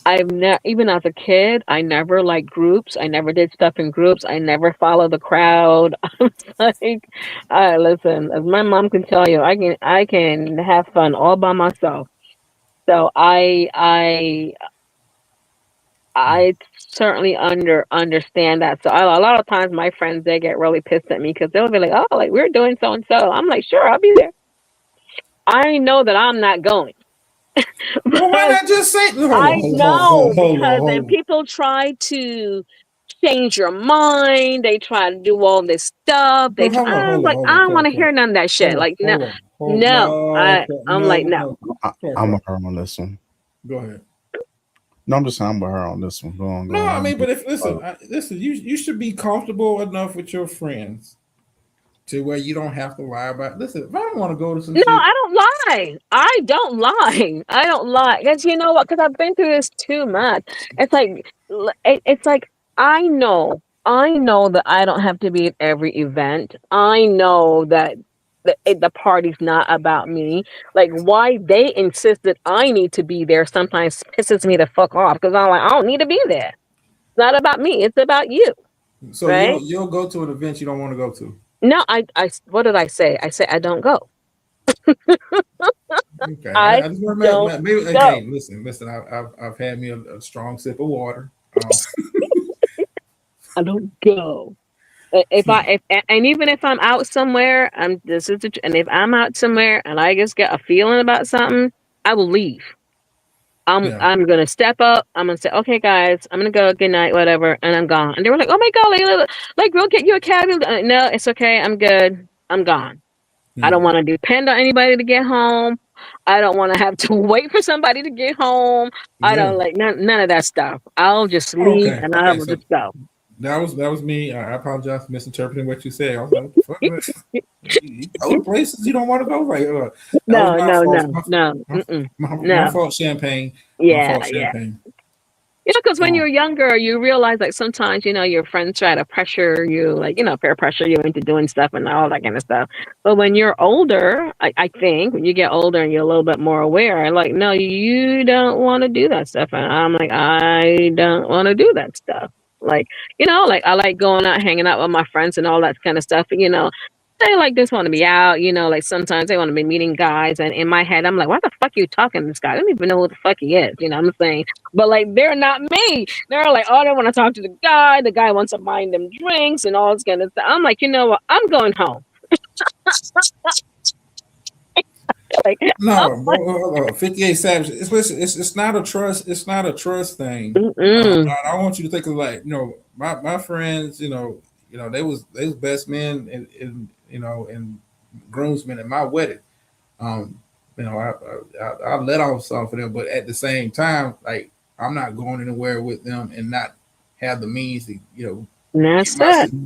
I've never, even as a kid, I never liked groups. I never did stuff in groups. I never follow the crowd. I'm like, listen, as my mom can tell you, I can have fun all by myself. So I certainly understand that. So a lot of times my friends, they get really pissed at me because they'll be like, oh, like we're doing so and so. I'm like, sure, I'll be there. I know that I'm not going. Well, why not just say? I know, because then people try to change your mind. They try to do all this stuff. I don't want to hear none of that shit. Like, no, I'm like, no. I'm with her on this one. Go ahead. No, I'm just saying I'm with her on this one. Go on. No, I mean, but listen, you should be comfortable enough with your friends to where you don't have to lie about. Listen, if I don't want to go to some, I don't lie. I don't lie. Because you know what? Because I've been through this too much. It's like I know that I don't have to be at every event. I know that the party's not about me. Like, why they insist that I need to be there sometimes pisses me the fuck off, because I'm like, I don't need to be there. It's not about me. It's about you. So right? you'll go to an event you don't want to go to. No, I what did I say? I say I don't go. Okay. I just want to maybe again. Listen. I've had me a strong sip of water. I don't go. And even if I'm out somewhere, and if I'm out somewhere and I just get a feeling about something, I will leave. I'm gonna step up. I'm gonna say, okay, guys, I'm gonna go. Good night, whatever, and I'm gone. And they were like, oh my god, like we'll get you a cab. No, it's okay. I'm good. I'm gone. I don't want to depend on anybody to get home. I don't want to have to wait for somebody to get home. I don't like none of that stuff. I'll just leave and I will just go. That was me. I apologize for misinterpreting what you said. I was like, what the fuck? You go to places you don't want to go. Like, no. My fault, Champagne. Yeah, my fault, Champagne. Because when you're younger, you realize like sometimes, your friends try to pressure you, like, peer pressure you into doing stuff and all that kind of stuff. But when you're older, I think when you get older and you're a little bit more aware, like, no, you don't want to do that stuff. And I'm like, I don't want to do that stuff. Like, like I like going out, hanging out with my friends and all that kind of stuff. They like just want to be out, like sometimes they want to be meeting guys. And in my head, I'm like, why the fuck are you talking to this guy? I don't even know who the fuck he is. You know what I'm saying? But like, they're not me. They're like, oh, they want to talk to the guy. The guy wants to buy them drinks and all this kind of stuff. I'm like, you know what? I'm going home. Like, no, 58 Savage. It's not a trust. It's not a trust thing. I want you to think of like, my friends. They was best men and groomsmen at my wedding. I let off some for them, but at the same time, like I'm not going anywhere with them and not have the means to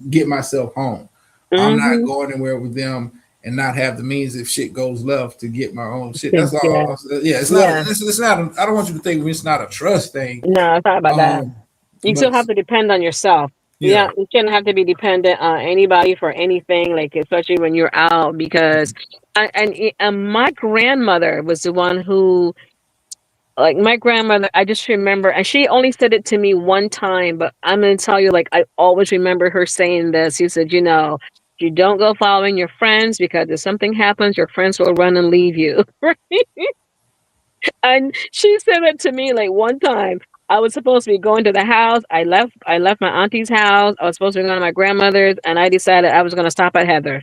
get myself home. I'm not going anywhere with them and not have the means if shit goes left to get my own shit. That's all. Yeah, it's not. It's not. I don't want you to think it's not a trust thing. No, it's not about that. You still have to depend on yourself. Yeah, you shouldn't have to be dependent on anybody for anything. Like especially when you're out, because And my grandmother was the one who, like, my grandmother, I just remember, and she only said it to me one time, but I'm going to tell you, like, I always remember her saying this. She said, you don't go following your friends, because if something happens, your friends will run and leave you. Right? And she said it to me like one time. I was supposed to be going to the house. I left my auntie's house. I was supposed to be going to my grandmother's, and I decided I was going to stop at Heather.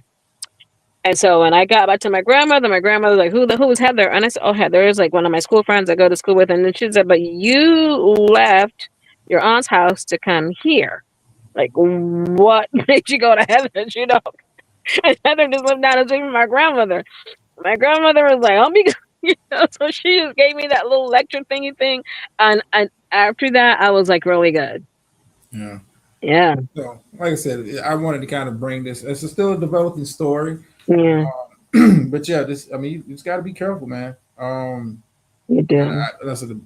And so when I got back to my grandmother was like, who is Heather? And I said, oh, Heather is like one of my school friends I go to school with. And then she said, but you left your aunt's house to come here. Like, what made you go to Heather's, And Heather just lived down the street from my grandmother. My grandmother was like, oh, so she just gave me that little lecture thingy thing. And after that, I was like really good. Yeah. Yeah. So, like I said, I wanted to kind of bring this. It's still a developing story. Yeah. But yeah, you just got to be careful, man. You do.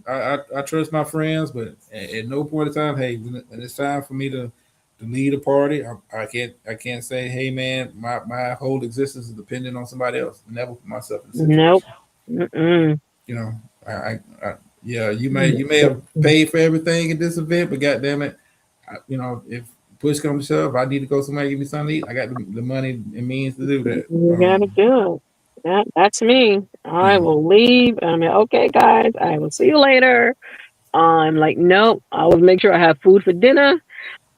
I trust my friends, but at no point in time, hey, when it's time for me to lead a party, I can't say, hey, man, my whole existence is dependent on somebody else. Never put myself in a situation. Nope. Mm-mm. You may have paid for everything at this event, but goddamn it, if push comes to shove, I need to go somewhere, give me something to eat. I got the money and means to do that. You gotta do it. Yeah, that's me. I will leave. I mean, okay, guys, I will see you later. I'm like, nope. I will make sure I have food for dinner.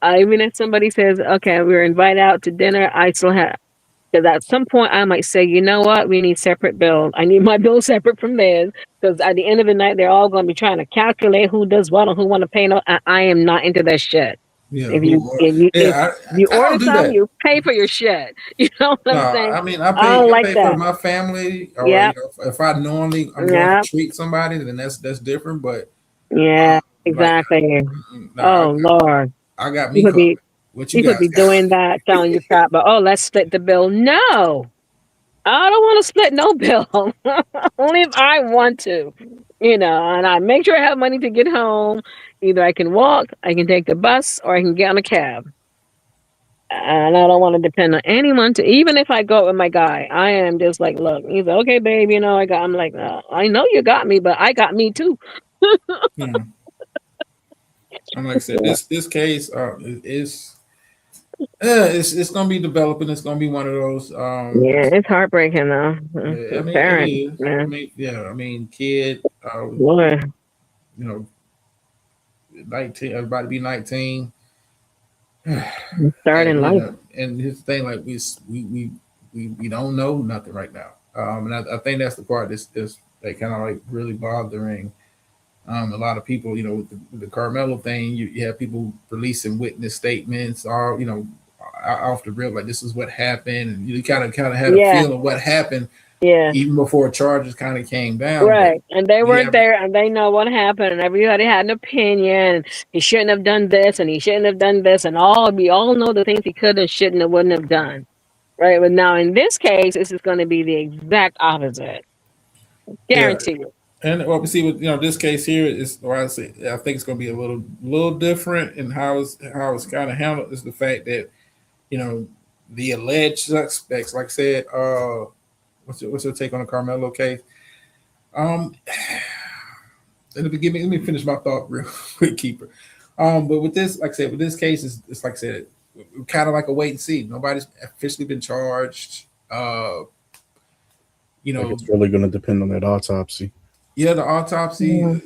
Even if somebody says, okay, we're invited out to dinner, I still have. Because at some point, I might say, you know what? We need separate bills. I need my bill separate from theirs. Because at the end of the night, they're all going to be trying to calculate who does what and who want to pay. No, I am not into that shit. Yeah, if you order something, you pay for your shit. You know what I'm saying? I mean, I pay for my family. Or, if I normally I'm going to treat somebody, then that's different. But exactly. Lord, I got me covered. What you could be doing that, telling your crap, but let's split the bill. No, I don't want to split no bill. Only if I want to, and I make sure I have money to get home. Either I can walk, I can take the bus, or I can get on a cab. And I don't want to depend on anyone even if I go with my guy, I am just like, look, he's like, okay, babe, I'm like, I know you got me, but I got me too. And like I said, this case it's gonna be developing. It's gonna be one of those. It's heartbreaking though. Kid. 19, about to be 19. Starting life. And his thing, like we don't know nothing right now. And I think that's the part that's that kind of like really bothering a lot of people. With the Carmelo thing, you have people releasing witness statements, or off the rip, like this is what happened, and you kind of had a feel of what happened. Yeah. Even before charges kind of came down. Right. And they weren't there, and they know what happened, and everybody had an opinion. He shouldn't have done this, and he shouldn't have done this, and we all know the things he could and shouldn't and wouldn't have done. Right. But now in this case, this is going to be the exact opposite. Guarantee you. And what we see with this case here is, I think it's going to be a little different in how it's kind of handled. Is the fact that the alleged suspects, like I said, what's your take on the Carmelo case? Let me finish my thought real quick, Keeper. But with this, like I said, with this case, it's like I said, kind of like a wait and see. Nobody's officially been charged. It's really going to depend on that autopsy. Yeah, the autopsy.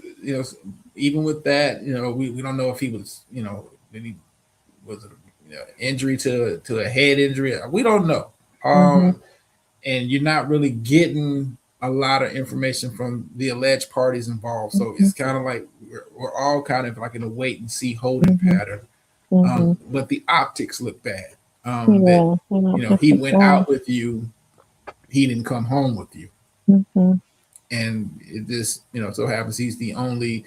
Even with that, we don't know if he was, maybe was it injury to a head injury. We don't know. And you're not really getting a lot of information from the alleged parties involved. So it's kind of like we're all kind of like in a wait and see holding pattern. But the optics look bad. He went out with you. He didn't come home with you. And it just, so happens he's the only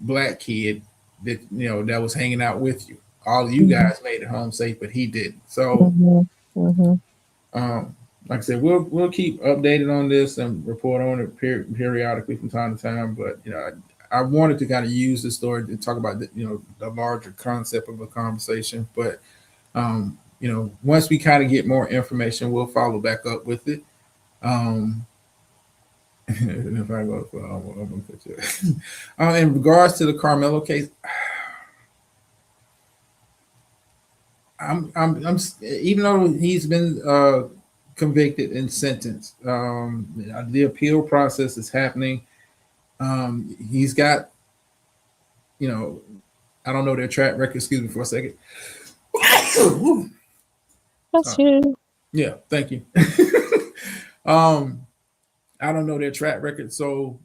black kid that, that was hanging out with you. All of you guys made it home safe, but he didn't. So, like I said, we'll keep updated on this and report on it periodically from time to time. But I wanted to kind of use this story to talk about the larger concept of a conversation. But once we kind of get more information, we'll follow back up with it. If I go for, I'm gonna put you. In regards to the Carmelo case, I'm even though he's been convicted and sentenced, the appeal process is happening. He's got, I don't know their track record. Excuse me for a second. That's you. Yeah, thank you. I don't know their track record, so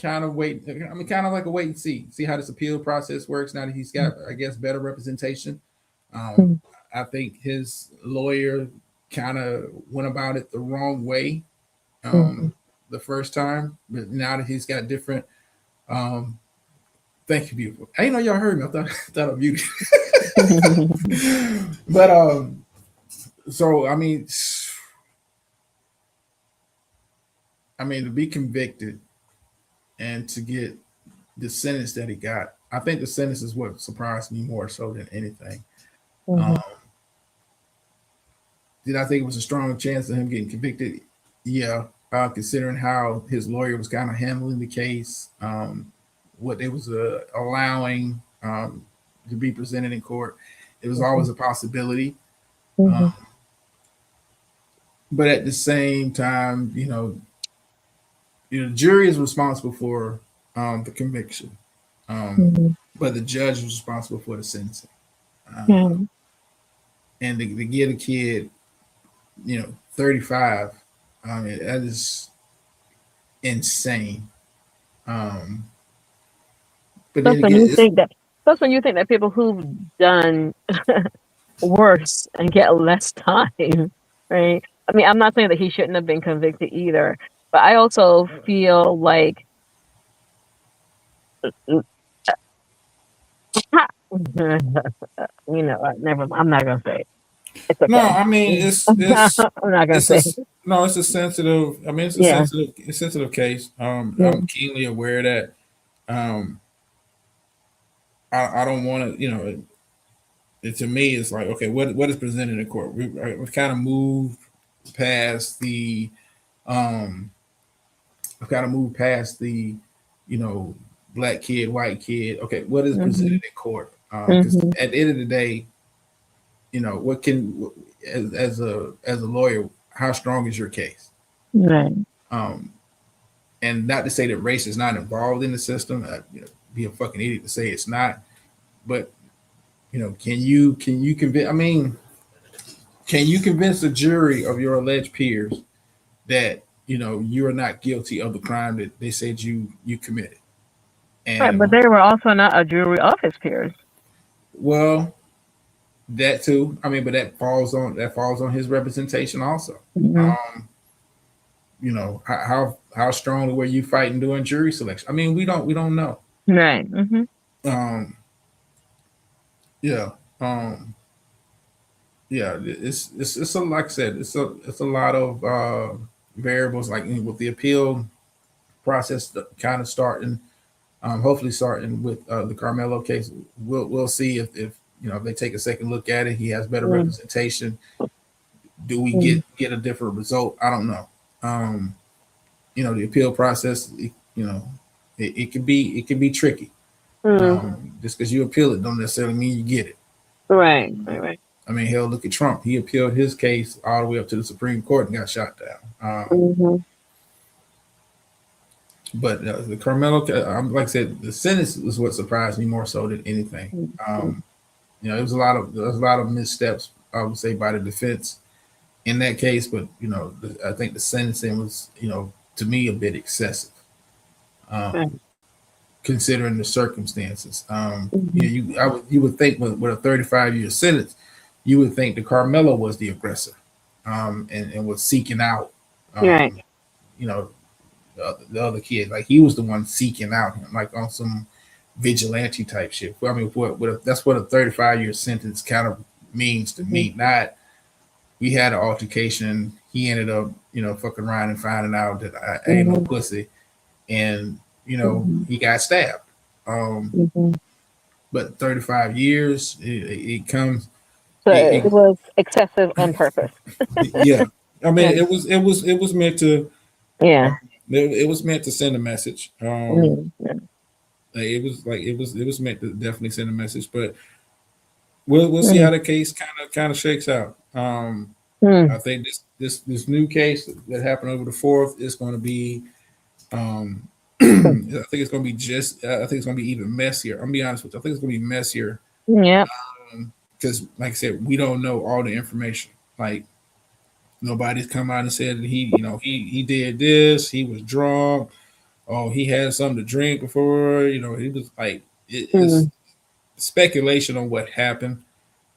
kind of wait. I mean, kind of like a wait and see how this appeal process works. Now that he's got, I guess, better representation. I think his lawyer kind of went about it the wrong way the first time, but now that he's got different. Thank you, beautiful. I didn't know y'all heard me. I thought I muted. But so I mean, to be convicted and to get the sentence that he got, I think the sentence is what surprised me more so than anything. Did I think it was a strong chance of him getting convicted? Yeah, considering how his lawyer was kind of handling the case, what they was allowing to be presented in court, it was always a possibility. But at the same time, the jury is responsible for the conviction, but the judge is responsible for the sentencing. And to get a kid, 35, that is insane. But That's when you think that people who've done worse and get less time, right? I mean, I'm not saying that he shouldn't have been convicted either, but I also feel like never. I'm not gonna say it. It's okay. No, I mean it's I'm not gonna say it. it's a sensitive. I mean, it's a sensitive case. I'm keenly aware that. I don't want to. To me, it's like, okay, what is presented in court? We've kind of moved past the. I've kind of moved past the, black kid, white kid. Okay, what is presented in court? 'Cause at the end of the day, what can, as a lawyer, how strong is your case? Right. And not to say that race is not involved in the system. Be a fucking idiot to say it's not. But can you convince? I mean, can you convince a jury of your alleged peers that you are not guilty of the crime that they said you committed? And, right, but they were also not a jury of his peers. Well, that too. I mean, but that falls on his representation also. How strongly were you fighting during jury selection? I mean, we don't know. Right. It's a, like I said, it's a lot of variables. Like with the appeal process, kind of starting, hopefully starting with the Carmelo case. We'll see if they take a second look at it. He has better representation. Do we get a different result? I don't know. The appeal process, it can be tricky. Just because you appeal it don't necessarily mean you get it. Right. I mean, hell, look at Trump. He appealed his case all the way up to the Supreme Court and got shot down. But the Carmelo, like I said, the sentence was what surprised me more so than anything. There was a lot of missteps, I would say, by the defense in that case. But I think the sentencing was, to me, a bit excessive. Considering the circumstances. You would think with a 35-year sentence, you would think that Carmelo was the aggressor, and was seeking out, the other kid. Like he was the one seeking out him, like on some vigilante type shit. I mean, that's what a 35-year sentence kind of means to me. Not we had an altercation, he ended up, fucking around and finding out that I ain't no pussy, and he got stabbed. But 35 years, it comes. So it was excessive on purpose. Yeah, I mean, it was meant to. Yeah. It was meant to send a message. Yeah. It was meant to definitely send a message, but we'll see how the case kind of shakes out. I think this new case that happened over the 4th is going to be. I think it's going to be I think it's going to be even messier. I'm gonna be honest with you. I think it's going to be messier. Yeah. Because, like I said, we don't know all the information. Like, nobody's come out and said that he did this. He was drunk. Oh, he had something to drink before. He was like it's speculation on what happened.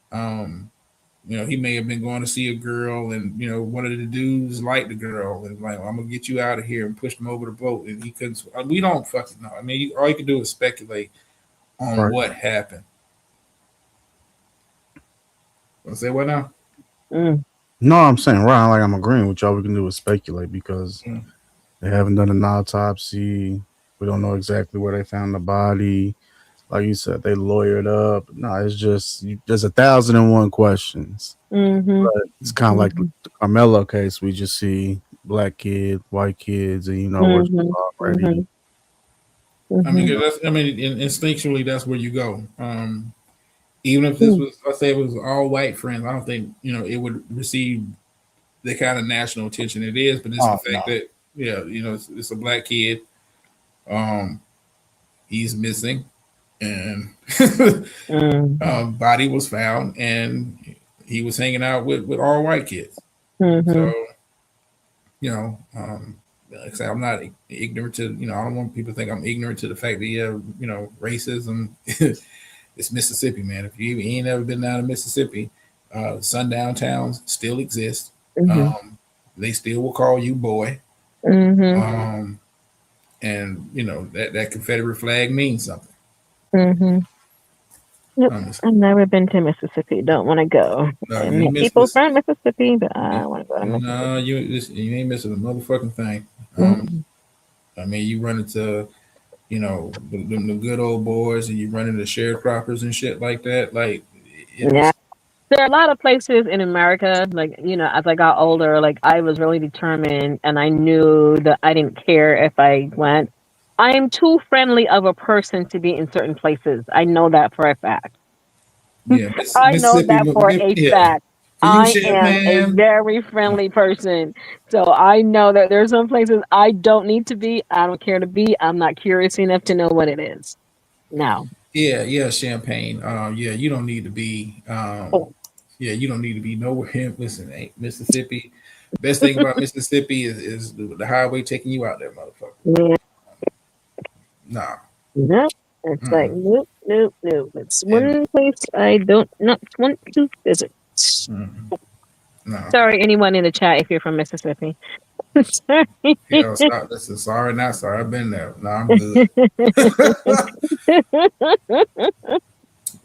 He may have been going to see a girl, and one of the dudes liked the girl, and like, I'm gonna get you out of here, and pushed him over the boat, and he couldn't. We don't fucking know. I mean, all you can do is speculate on what happened. Want to say what now? No, I'm saying Ryan, like I'm agreeing with y'all. We can do is speculate because they haven't done an autopsy. We don't know exactly where they found the body. Like you said, they lawyered up. No, it's just there's 1,001 questions. But it's kind of like the Carmelo case. We just see black kid, white kids, and what's already. I mean, instinctually, that's where you go. Even if this was, let's say it was all white friends, I don't think it would receive the kind of national attention it is. But it's the fact that it's a black kid. He's missing, and body was found, and he was hanging out with all white kids. So, like I said, I'm not ignorant to. I don't want people to think I'm ignorant to the fact that racism. It's Mississippi, man. If you ain't never been down to Mississippi, sundown towns still exist. They still will call you boy. And that Confederate flag means something. Yep. I've never been to Mississippi. Don't want to go. I mean, people from Mississippi, but I don't want to go to Mississippi. No, you ain't missing a motherfucking thing. I mean, you run into the good old boys, and you run into sharecroppers and shit like that. Like, there are a lot of places in America, like, as I got older, like, I was really determined, and I knew that I didn't care if I went. I am too friendly of a person to be in certain places. I know that for a fact. Yeah, I know that for a fact. I am a very friendly person. So I know that there's some places I don't need to be. I don't care to be. I'm not curious enough to know what it is. No. Yeah, Champagne. You don't need to be. You don't need to be nowhere. Listen, Mississippi. Best thing about Mississippi is the highway taking you out there, motherfucker. Yeah. Nah. No. It's like nope. It's one place I don't not want to visit. No. Sorry, anyone in the chat if you're from Mississippi. Sorry. Listen, sorry, not sorry. I've been there. No, I'm good.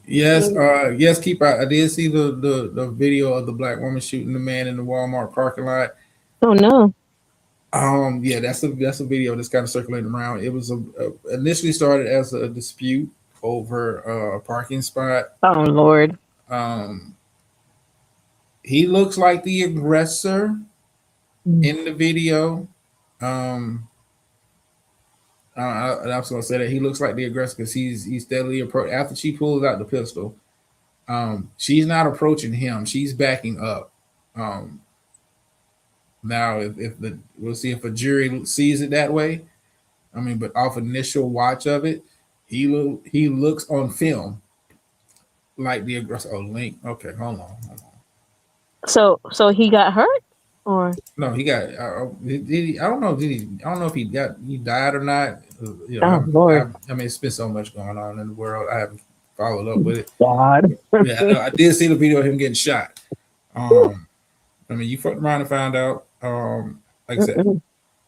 Yes, Keep. I did see the video of the black woman shooting the man in the Walmart parking lot. Oh no. Yeah, that's a video that's kind of circulating around. It was initially started as a dispute over a parking spot. Oh Lord. He looks like the aggressor in the video. I was gonna say that he looks like the aggressor because he's steadily approaching. After she pulls out the pistol, she's not approaching him. She's backing up. Now, we'll see if a jury sees it that way. I mean, but off initial watch of it, he looks on film like the aggressor. Oh, Link. Okay, hold on. So he got hurt, or no? He got. Did he? I don't know. I don't know if he died or not. Lord. I mean, it's been so much going on in the world. I haven't followed up with it. God. Yeah, I did see the video of him getting shot. I mean, you fucked around and found out. Like I said,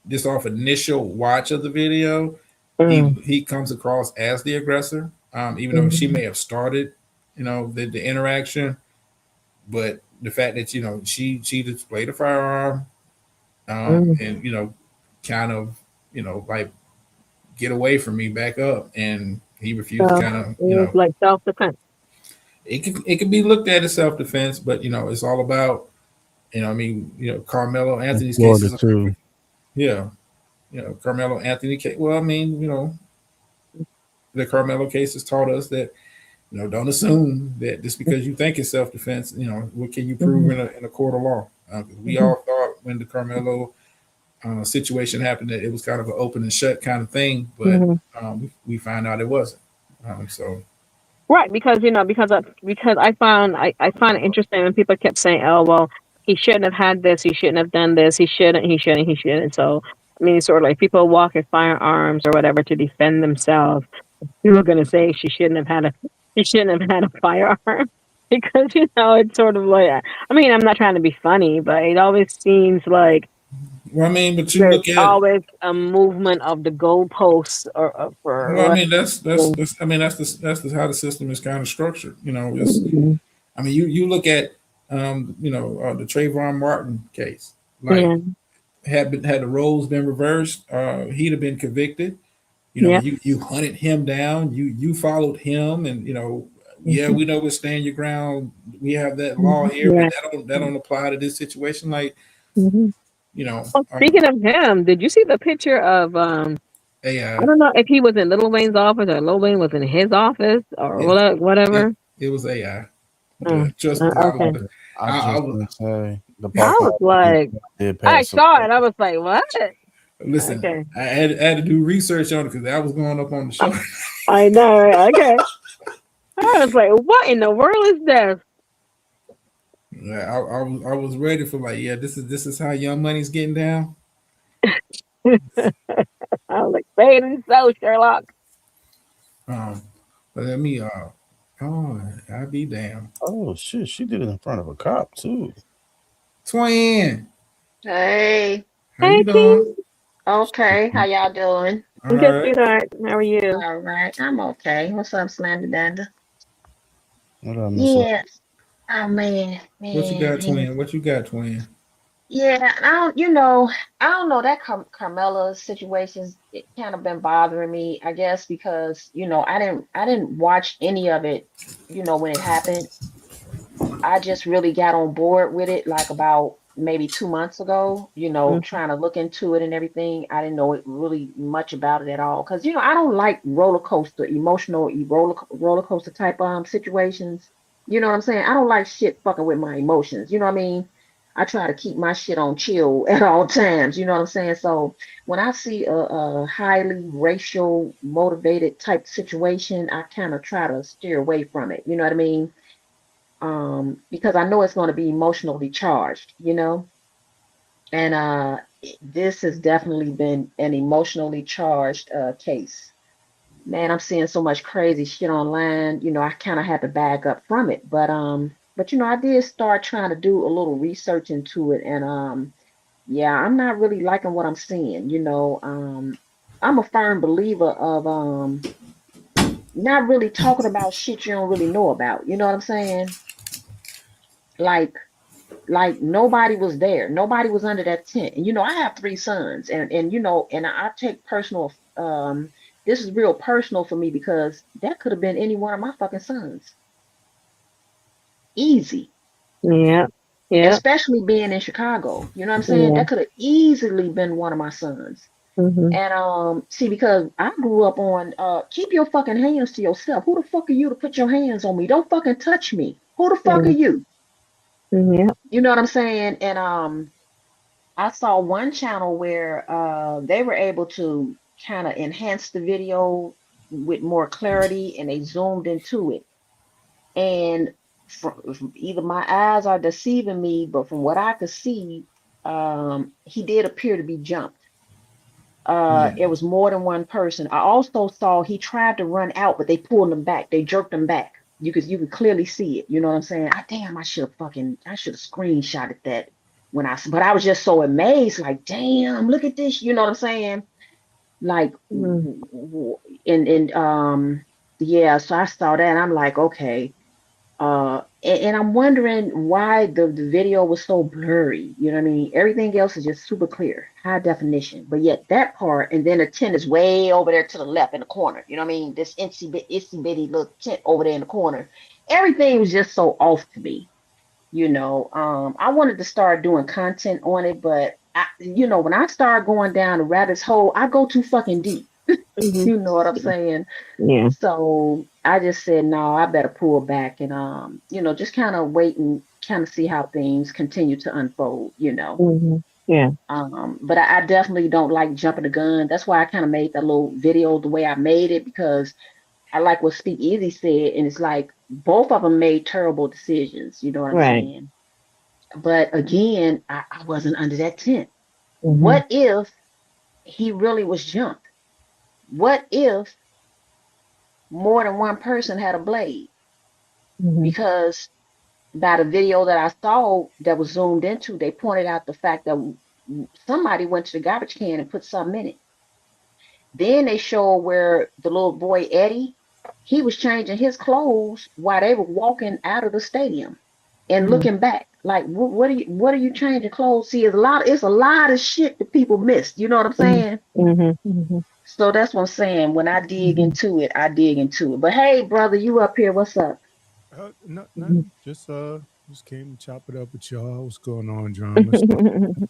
just off initial watch of the video, he comes across as the aggressor. Even though she may have started, the interaction, but the fact that she displayed a firearm, and kind of like get away from me, back up, and he refused to kind of like self-defense. It can be looked at as self-defense, but it's all about I mean, Carmelo In Anthony's case Florida is too. yeah, Carmelo Anthony case. Well, I mean, the Carmelo case has taught us that don't assume that just because you think it's self defense, what can you prove in a court of law? We all thought when the Carmelo situation happened that it was kind of an open and shut kind of thing, but we found out it wasn't. So Right, because because I found it interesting when people kept saying, "Oh, well, he shouldn't have had this. He shouldn't have done this. He shouldn't." So I mean, sort of like people walk with firearms or whatever to defend themselves. You were going to say he shouldn't have had a firearm because it's sort of like, I mean, I'm not trying to be funny, but it always seems like well, I mean, but you there's look at always a movement of the goalposts for. well, I mean, that's I mean that's how the system is kind of structured. It's I mean, you look at the Trayvon Martin case, like Yeah. had the roles been reversed, he'd have been convicted. Yeah. You hunted him down, you followed him, and yeah, we know with stand your ground, we have that law here, Yeah. but that don't apply to this situation. Like, Well, speaking of him, did you see the picture of AI. I don't know if he was in Lil Wayne's office or Lil Wayne was in his office or whatever. It was AI. Oh, Trust me, okay. I was gonna say the I was like, did I pass saw it. I was like, what? Listen, Okay. I had to do research on it because that was going up on the show. I know. Right? Okay. I was like, what in the world is this? Yeah, I was ready for like, yeah, this is how Young Money's getting down. I was like, say it and so, Sherlock. But let me I'll be damned. Oh shit, she did it in front of a cop too. Twin, Hey. how you doing? Okay. How y'all doing? All right. Sweetheart. How are you? All right. I'm okay. What's up, Slander Danda? What I miss? Yeah. Oh man. What you got, twin? What you got, twin? Yeah, I don't know that Carmela situation's it kind of been bothering me, I guess, because I didn't watch any of it, when it happened. I just really got on board with it like about maybe 2 months ago, trying to look into it and everything. I didn't know it really much about it at all. Because I don't like emotional roller coaster type situations. You know what I'm saying? I don't like shit fucking with my emotions. You know what I mean? I try to keep my shit on chill at all times. You know what I'm saying? So when I see a highly racial motivated type situation, I kind of try to steer away from it. You know what I mean? Because I know it's going to be emotionally charged, and this has definitely been an emotionally charged case. Man, I'm seeing so much crazy shit online. I kind of had to back up from it, but I did start trying to do a little research into it, and yeah, I'm not really liking what I'm seeing. I'm a firm believer of not really talking about shit you don't really know about. You know what I'm saying? Like nobody was there. Nobody was under that tent. And I have 3 sons, and I take personal. This is real personal for me because that could have been any one of my fucking sons. Easy. Yeah. Yeah. Especially being in Chicago. You know what I'm saying? Yeah. That could have easily been one of my sons. Mhm. And see, because I grew up on keep your fucking hands to yourself. Who the fuck are you to put your hands on me? Don't fucking touch me. Who the fuck are you? Yeah. You know what I'm saying? And I saw one channel where they were able to kind of enhance the video with more clarity, and they zoomed into it. And from either my eyes are deceiving me, but from what I could see, he did appear to be jumped. It was more than one person. I also saw he tried to run out, but they pulled him back. They jerked him back. You could clearly see it. You know what I'm saying? Damn, I should have screenshotted that but I was just so amazed, like, damn, look at this. You know what I'm saying? Like, yeah, so I saw that and I'm like, okay. And I'm wondering why the video was so blurry. You know what I mean? Everything else is just super clear, high definition. But yet that part, and then the tent is way over there to the left in the corner. You know what I mean? This itsy bitty little tent over there in the corner. Everything was just so off to me. I wanted to start doing content on it, but when I start going down the rabbit's hole, I go too fucking deep. Mhm. You know what I'm saying? Yeah. So I just said, no, I better pull back and just kind of wait and kind of see how things continue to unfold. Yeah. But I definitely don't like jumping the gun. That's why I kind of made that little video the way I made it, because I like what Speak Easy said, and it's like both of them made terrible decisions. You know what I'm Right. saying? But again, I wasn't under that tent. Mhm. What if he really was jumped? What if more than one person had a blade? Mhm. Because by the video that I saw that was zoomed into, they pointed out the fact that somebody went to the garbage can and put something in it. Then they show where the little boy Eddie, he was changing his clothes while they were walking out of the stadium and Mhm. looking back. Like, what are you changing clothes? See, it's a lot of shit that people missed. You know what I'm saying? Mhm. Mhm. So that's what I'm saying. When I dig Mhm. into it, I dig into it. But hey, brother, you up here? What's up? Nothing. Just came to chop it up with y'all. What's going on, dramas?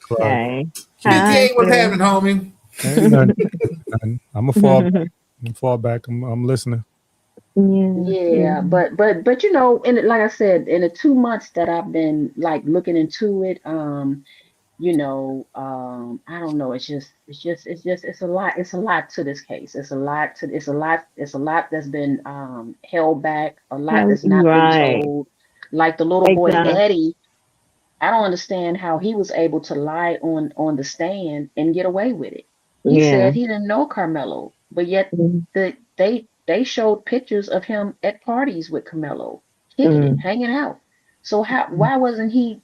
Clark. Hey. 58, what's Hi, happening, homie? Ain't nothing. I'm a fall back. I'm listening. Yeah, but and like I said, in the 2 months that I've been like looking into it, I don't know. It's a lot. It's a lot to this case. It's a lot that's been held back. A lot that's not been Right. told. Like the little boy Exactly. Eddie, I don't understand how he was able to lie on the stand and get away with it. He Yeah. said he didn't know Carmelo, but yet Mhm. they showed pictures of him at parties with Carmelo, kicking it, Mm. hanging out. So why wasn't he,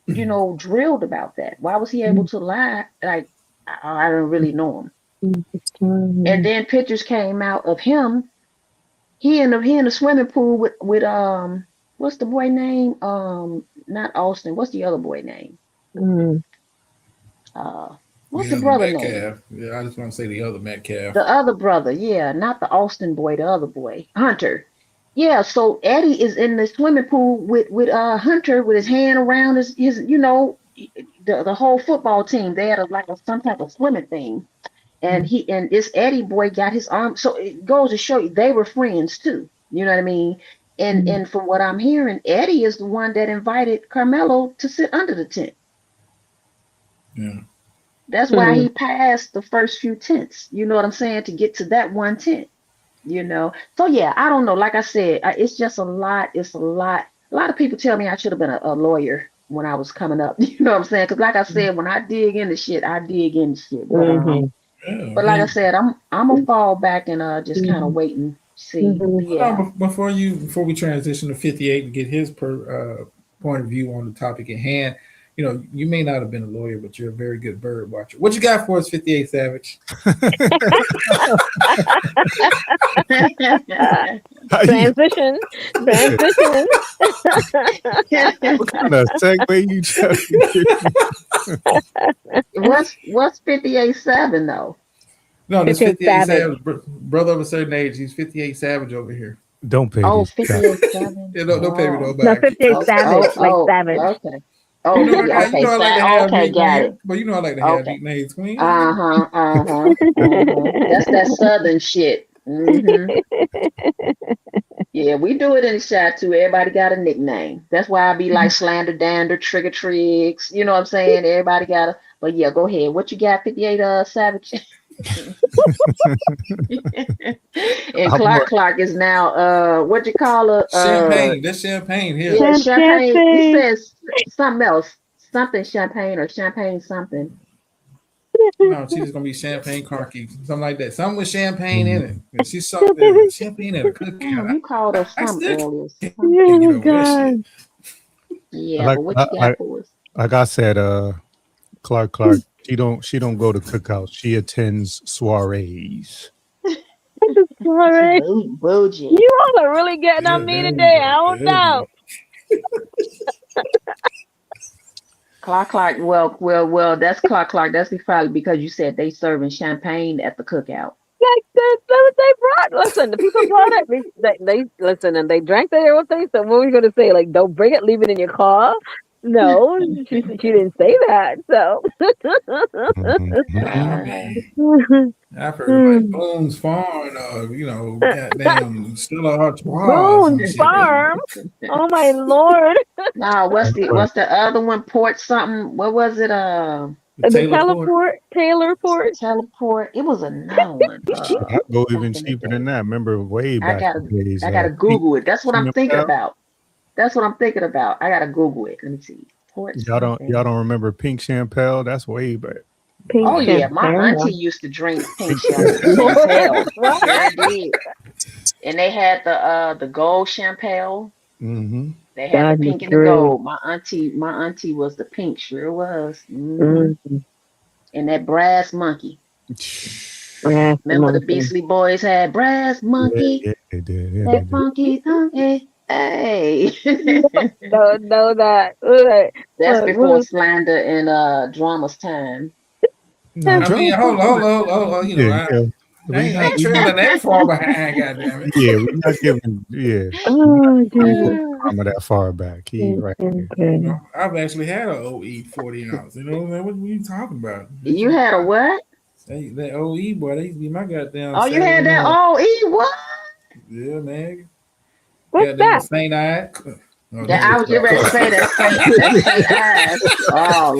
drilled about that? Why was he able to lie? Like I don't really know him. And Mhm. then pictures came out of him. He in the swimming pool with what's the boy name? Not Austin. What's the other boy name? Mm. What's The the other brother name? Metcalf. Yeah, I just want to say the other Metcalf. The other brother, yeah, not the Austin boy, the other boy, Hunter. Yeah, so Eddie is in the swimming pool with Hunter with his hand around his the whole football team. They had some type of swimming thing, and this Eddie boy got his arm. So it goes to show you they were friends too. You know what I mean? And from what I'm hearing, Eddie is the one that invited Carmelo to sit under the tent. Yeah. That's why he passed the first few tents. You know what I'm saying? To get to that one tent. So yeah, I don't know. Like I said, it's just a lot. It's a lot. A lot of people tell me I should have been a lawyer when I was coming up. You know what I'm saying? Because like I said, when I dig into shit, I dig into shit. But Mhm. but like I said, I'm gonna fall back and just kind of wait and see. Mhm. Yeah. Before we transition to 58 and get his point of view on the topic at hand, you may not have been a lawyer, but you're a very good bird watcher. What you got for us, 58 Savage? Transition. What kind of segue you just What's 58-7 though? No, this 58 58 Savage. Savage, brother of a certain age. He's 58 Savage over here. Don't pay Oh, this. 58-7. Yeah, don't pay me no No, back. 58 Savage, like Savage. Okay. Oh, You know, yeah, I like to have okay, big got names, it. but I like to have Okay. big names, Queen. That's that southern shit. Yeah, we do it in the shot too. Everybody got a nickname. That's why I be like Slander Dander, Trigger Tricks. You know what I'm saying? Everybody got a. But yeah, go ahead. What you got, 58 Savage? And Clark is now what you call her? Champagne. That's champagne here. Yeah, champagne. He says something else. Something champagne or champagne something. No, she's just gonna be champagne carky, something like that. Something with champagne in it. And she saw the champagne at a cookout. Damn, you called her something earlier. Get over that shit. Yeah, but what you got for us? Like I said, Clark, she don't go to cookouts. She attends soirees. Sorry. Bougie. You all are really getting on me today. I don't know. Clark. Well, that's Clark. That's probably because you said they serving champagne at the cookout. Like that's what they brought. Listen, the people brought it. They listen and they drank their own thing. So what were we gonna say? Like, don't bring it, leave it in your car. No, she didn't say that. So I've heard like Boone's Farm, goddamn Stella Artois. Boone's Farm. Oh my lord. No, what's the other one? Port something. What was it? Teleport. It was another one. I go even cheaper than that. Remember way back in the days. I gotta Google it. That's what I'm thinking about. That's what I'm thinking about. I gotta Google it. Let me see. Y'all don't remember Pink Champel? That's way back. Yeah, my auntie used to drink pink champagne. Sure did. And they had the gold champagne. Mm-hmm. They had the pink and the gold. My auntie was the pink, sure was. Mm-hmm. And that brass monkey. Remember the Beastly Boys had brass monkey? Yeah, they did. Yeah, that funky donkey. Hey. know that. That's before slander and drama's time. I mean, hold on. I ain't trailing that far behind, goddamn it. Yeah, we're not giving. Yeah. I'm that far back. He right here. I've actually had an OE 40 ounce. You know what are you talking about? You had a what? That OE boy, that used to be my goddamn. Oh, you had that OE? What? Yeah, man. What's that? Saint Eye. I was getting ready to say that. Oh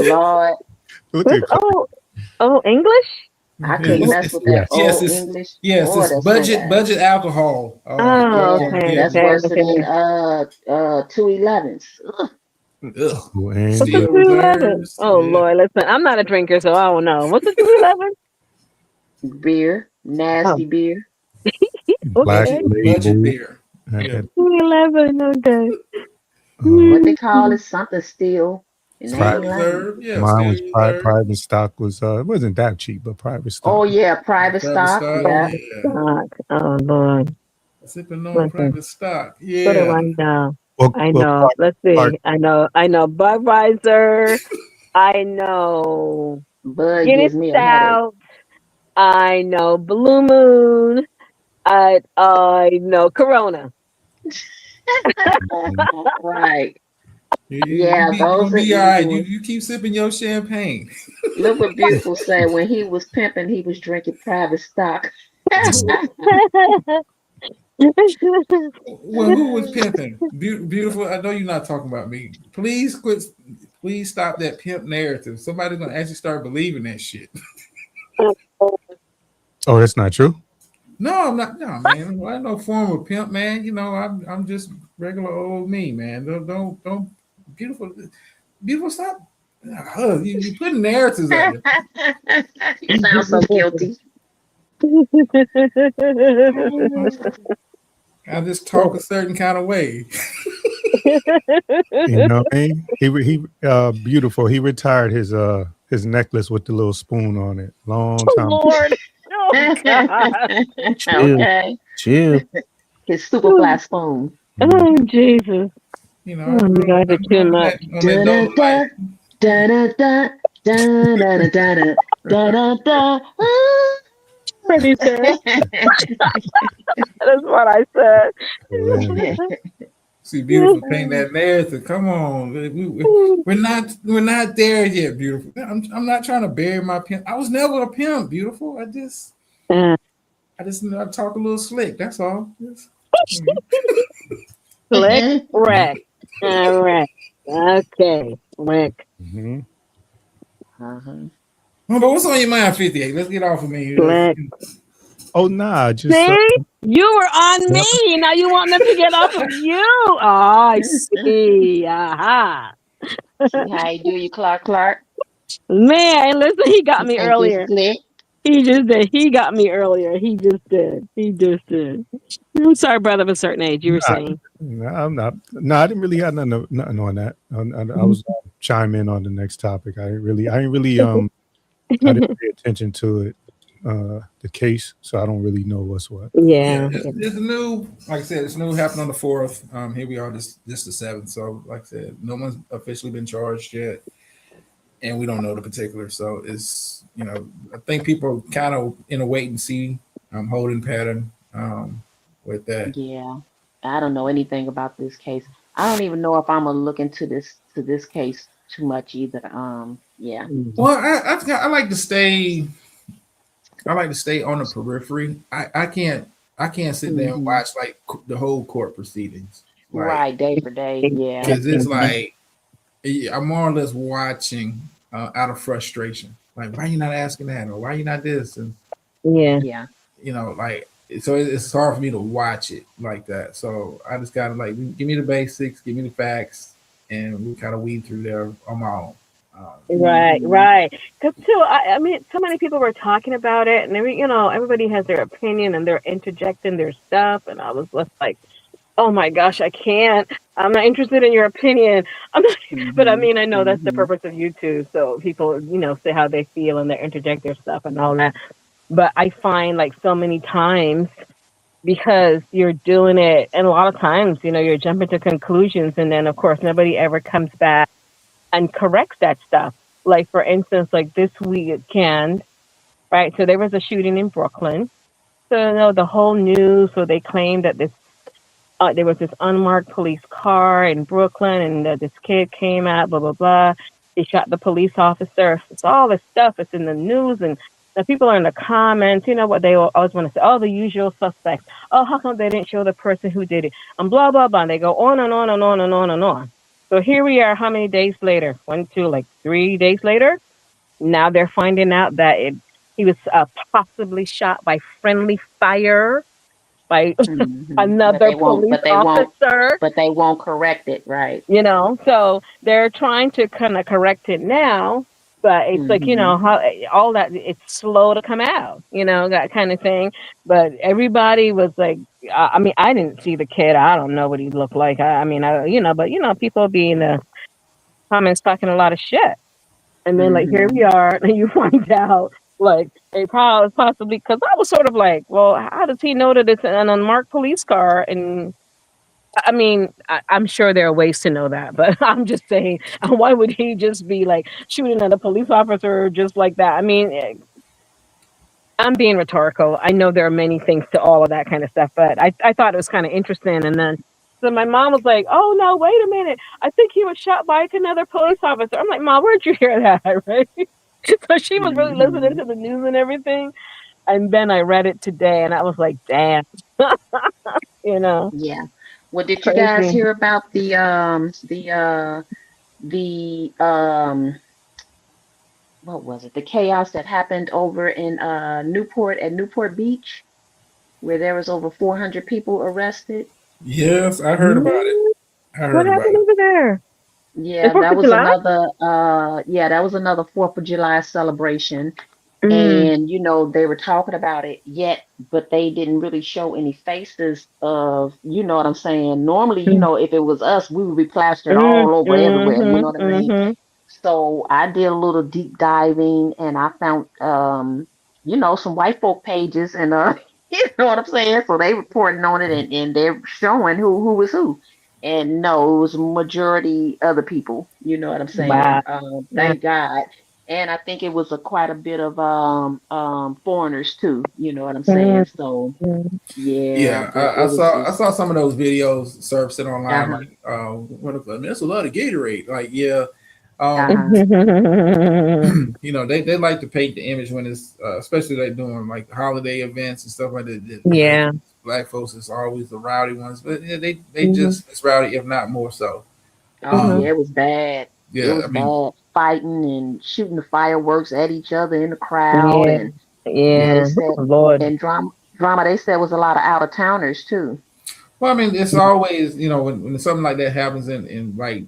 Lord. English? I couldn't mess with that English. Yes, it's budget alcohol. Okay. That's worse than 211s. What's the 211? Oh Lord, listen, I'm not a drinker, so I don't know. What's the 211? Beer, nasty beer. Black budget beer. 211, okay. What they call it, something steel. Mine was private stock was it wasn't that cheap, but private stock. Oh yeah, private stock. Yeah. Oh Lord. Sipping on private stock. Yeah. Put it right down. I know. Let's see. I know. Budweiser. I know. Bud Guinness gives me a Stout. I know Blue Moon. I know Corona. Right. Yeah, those are you keep sipping your champagne. Look what Beautiful said. When he was pimping, he was drinking private stock. Well, who was pimping? Beautiful. I know you're not talking about me. Please quit. Please stop that pimp narrative. Somebody's gonna actually start believing that shit. Oh, that's not true. No, I'm not. No, man. I no form of pimp, man. You know, I'm just regular old me, man. Don't. Beautiful. Stop. You putting narratives out there. You sound so guilty. I just talk a certain kind of way. You know what I mean? He Beautiful. He retired his necklace with the little spoon on it. Long time. Lord. Oh, God. Okay. Chill. His super flat spoon. Oh Jesus. You know, you guys are too much. Pretty said. That's what I said. See, Beautiful paint that narrative. Come on, we're not there yet, Beautiful. I'm not trying to bury my pimp. I was never a pimp, Beautiful. I just I talk a little slick. That's all. Slick, Rick. All right. Okay, Rick. Mm-hmm. But what's on your mind, 58? Let's get off of me. Oh nah, just see, you were on me. Now you want them to get off of you. Oh, I see. Aha. See how you do, you Clark? Man, listen, he got me earlier. He just did. He got me earlier. He just did. I'm sorry, brother of a certain age. You were saying. No, I'm not. No, I didn't really have nothing on that. I was chime in on the next topic. I didn't really I didn't pay attention to it, the case, so I don't really know what's what. Yeah. It's new. Like I said, it's new. Happened on the 4th. Here we are. This the 7th. So, like I said, no one's officially been charged yet, and we don't know the particulars. So it's I think people are kind of in a wait and see holding pattern with that. Yeah, I don't know anything about this case. I don't even know if I'm gonna look into this case too much either. Yeah. Well, I like to stay. I like to stay on the periphery. I can't sit there and watch like the whole court proceedings. Like, Right, day for day. Yeah. because it's like I'm more or less watching out of frustration. Like, why are you not asking that, or why are you not this? And Yeah. you know, like, so it's hard for me to watch it like that. So I just gotta like give me the basics, give me the facts, and we kind of weed through there on my own. Right. Because too, I mean, so many people were talking about it, and everybody has their opinion, and they're interjecting their stuff, and I was just like, oh my gosh, I can't. I'm not interested in your opinion. I'm not, but I mean, I know that's the purpose of YouTube, so people, say how they feel and they interject their stuff and all that. But I find like so many times, because you're doing it, and a lot of times, you're jumping to conclusions, and then of course nobody ever comes back and corrects that stuff. Like for instance, like this weekend, right? So there was a shooting in Brooklyn. So the whole news. So they claimed that there was this unmarked police car in Brooklyn, and this kid came out. Blah blah blah. He shot the police officer. It's all this stuff. It's in the news, and the people are in the comments. You know what they always want to say? Oh, the usual suspects. Oh, how come they didn't show the person who did it? And blah blah blah. And they go on and on and on and on and on. So here we are. How many days later? 1, 2, like 3 days later. Now they're finding out that he was possibly shot by friendly fire by another police officer. But they won't correct it, right? So they're trying to kind of correct it now, but it's like, how all that, it's slow to come out, that kind of thing. But everybody was like, I mean, I didn't see the kid. I don't know what he looked like. But people be in the comments talking a lot of shit. And then like, here we are, and you find out like they possibly, because I was sort of like, well, how does he know that it's an unmarked police car? And I mean, I'm sure there are ways to know that, but I'm just saying, why would he just be like shooting at a police officer just like that? I mean, I'm being rhetorical. I know there are many things to all of that kind of stuff, but I thought it was kind of interesting. And then so my mom was like, oh no, wait a minute. I think he was shot by another police officer. I'm like, Mom, where'd you hear that? Right? So she was really listening to the news and everything. And then I read it today, and I was like, damn. Yeah. Well, did you guys hear about the what was it? The chaos that happened over in Newport Beach, where there was over 400 people arrested? Yes, I heard about it. What happened over there? Yeah, that was another 4th of July celebration. And they were talking about it but they didn't really show any faces of, you know what I'm saying? Normally, if it was us, we would be plastered all over everywhere, you know what I mean? So I did a little deep diving, and I found some white folk pages, and you know what I'm saying? So they reporting on it, and they're showing who was who. And no, it was majority other people, you know what I'm saying? Wow. Thank God. And I think it was quite a bit of foreigners too. You know what I'm saying? So yeah, I saw some of those videos surfacing online. Like, that's a lot of Gatorade. Like, yeah, they like to paint the image when it's especially like doing like holiday events and stuff like that. Yeah, black folks is always the rowdy ones, but yeah, they just as rowdy, if not more so. Yeah, it was bad. Yeah, it was bad. Fighting and shooting the fireworks at each other in the crowd, Lord, and drama. They said was a lot of out of towners too. Well, I mean, it's always when something like that happens in like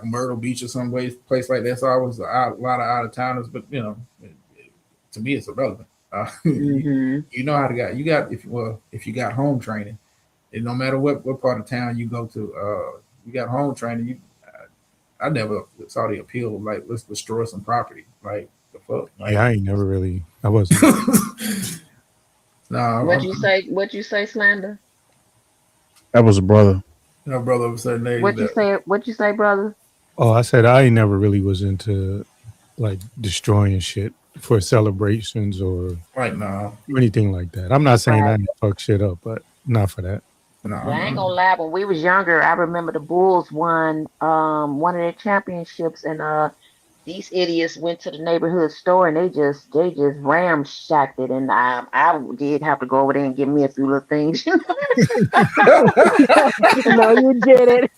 Myrtle Beach or some place like that, it's always a lot of out of towners. But to me, it's irrelevant. You know how to if you got home training, and no matter what part of town you go to, you got home training. I never saw the appeal of like, let's destroy some property. Like, the fuck? Like, I ain't never really. I wasn't. No. What'd you say, Slander? That was a brother. No, brother of a certain age. What'd you say, brother? Oh, I said I never really was into like destroying shit. for celebrations or Right now. anything like that. I'm not saying Right. I didn't fuck shit up, but not for that. No, Well, I ain't gonna lie. When we was younger, I remember the Bulls won one of their championships, and these idiots went to the neighborhood store and they just ramshacked it, and I did have to go over there and give me a few little things. No, you did it.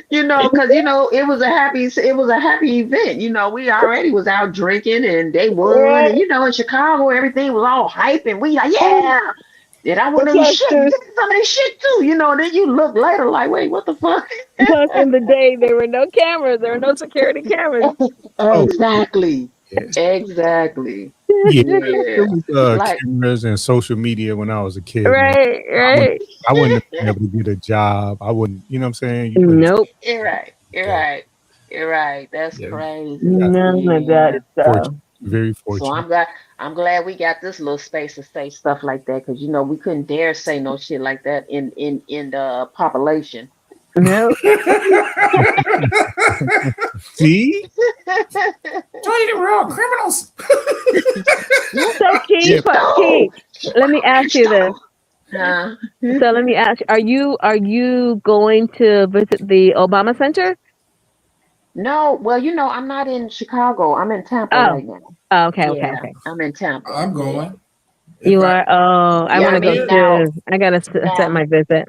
Because it was a happy event. We already was out drinking and they won, Right. and in Chicago everything was all hype and we like, yeah. Did I want to Plus, shit? Give me some of this shit too, Then you look later like, wait, what the fuck? plus in the day there were no cameras, there were no security cameras. Exactly. Yes. Exactly. Yeah, Yeah. there was Like, cameras and social media when I was a kid. Right, right. I wouldn't have been able to get a job. I wouldn't, you know what I'm saying? You wouldn't- Nope. you're right. That's crazy. None of that Yeah. stuff. Fortunate, very So fortunate. I'm glad we got this little space to say stuff like that, because we couldn't dare say no shit like that in the population. No. See? We're all criminals. So Keith, let me ask you this. Huh? So let me ask you, are you going to visit the Obama Center? No, well, I'm not in Chicago. I'm in Tampa Oh. right now. Oh, okay, Yeah, okay. I'm in Tampa. I'm going. You are. Oh, I Yeah, want to I mean, go now- too. I gotta set my visit.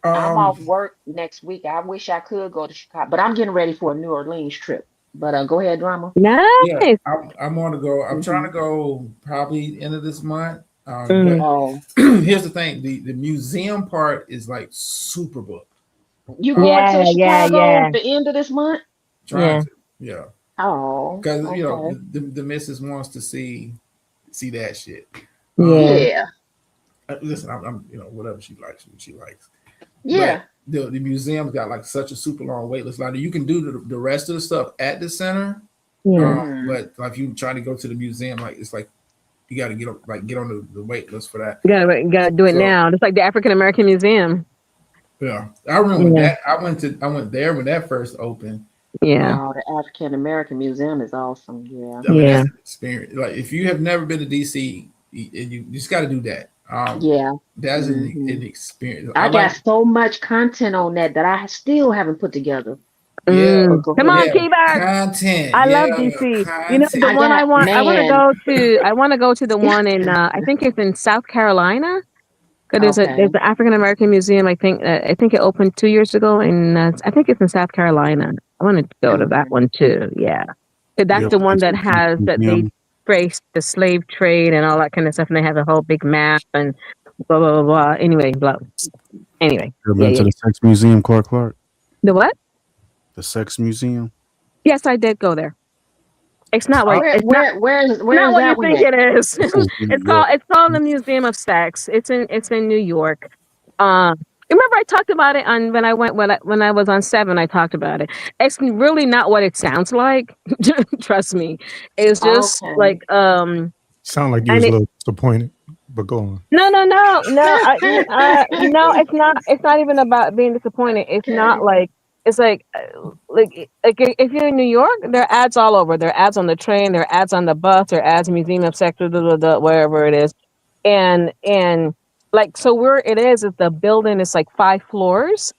I'm off work next week. I wish I could go to Chicago, but I'm getting ready for a New Orleans trip. But go ahead, Drama. Nice. Yeah, I'm on to go. I'm trying to go probably end of this month. Oh. But here's the thing: the museum part is like super booked. You going Yeah, to yeah, Chicago yeah. at the end of this month? Trying to, yeah, Oh. because Okay. the missus wants to see that shit. Yeah. Listen, I'm whatever she likes, what she likes. Yeah. But the museum's got like such a super long wait list. Like you can do the rest of the stuff at the center, Yeah. but like if you try to go to the museum, like it's like you got to get on the wait list for that. You gotta do it So- now. Just like the African American Museum. Yeah, I remember Yeah. that. I went there when that first opened. Yeah. Oh, the African American Museum is awesome. Yeah. I mean, Yeah. that's an experience. Like if you have never been to DC, you just got to do that. Yeah. That's Mhm. an experience. I like- got so much content on that I still haven't put together. Yeah. Go Come on, ahead. Keyberg. Content. I love yeah, DC. You know content. the I one got- I want to man. go to. I want to go to the one in I think it's in South Carolina. 'Cause there's Okay. an African American museum. I think it opened 2 years ago, and I think it's in South Carolina. I want to go to that one too. Yeah, 'Cause that's Yeah, the one that it's a has that they museum. traced the slave trade and all that kind of stuff, and they have a whole big map and blah blah blah blah. Anyway, Anyway, You ever been to the Sex Museum, Clark? The what? The Sex Museum. Yes, I did go there. It's not what Where it's not. where is Not what that you one think at? it is. It's called the Museum of Sex. It's in New York. Remember I talked about it on when I was on 7. I talked about it. It's really not what it sounds like. Trust me. It's just Okay. like Sound like you and was a it- little disappointed, but go on. no. No, it's not. It's not even about being disappointed. It's not like it's like if you're in New York, there are ads all over. There are ads on the train. There are ads on the bus. There are ads in Museum of Sex, wherever it is, and like so where it is the building is like 5 floors,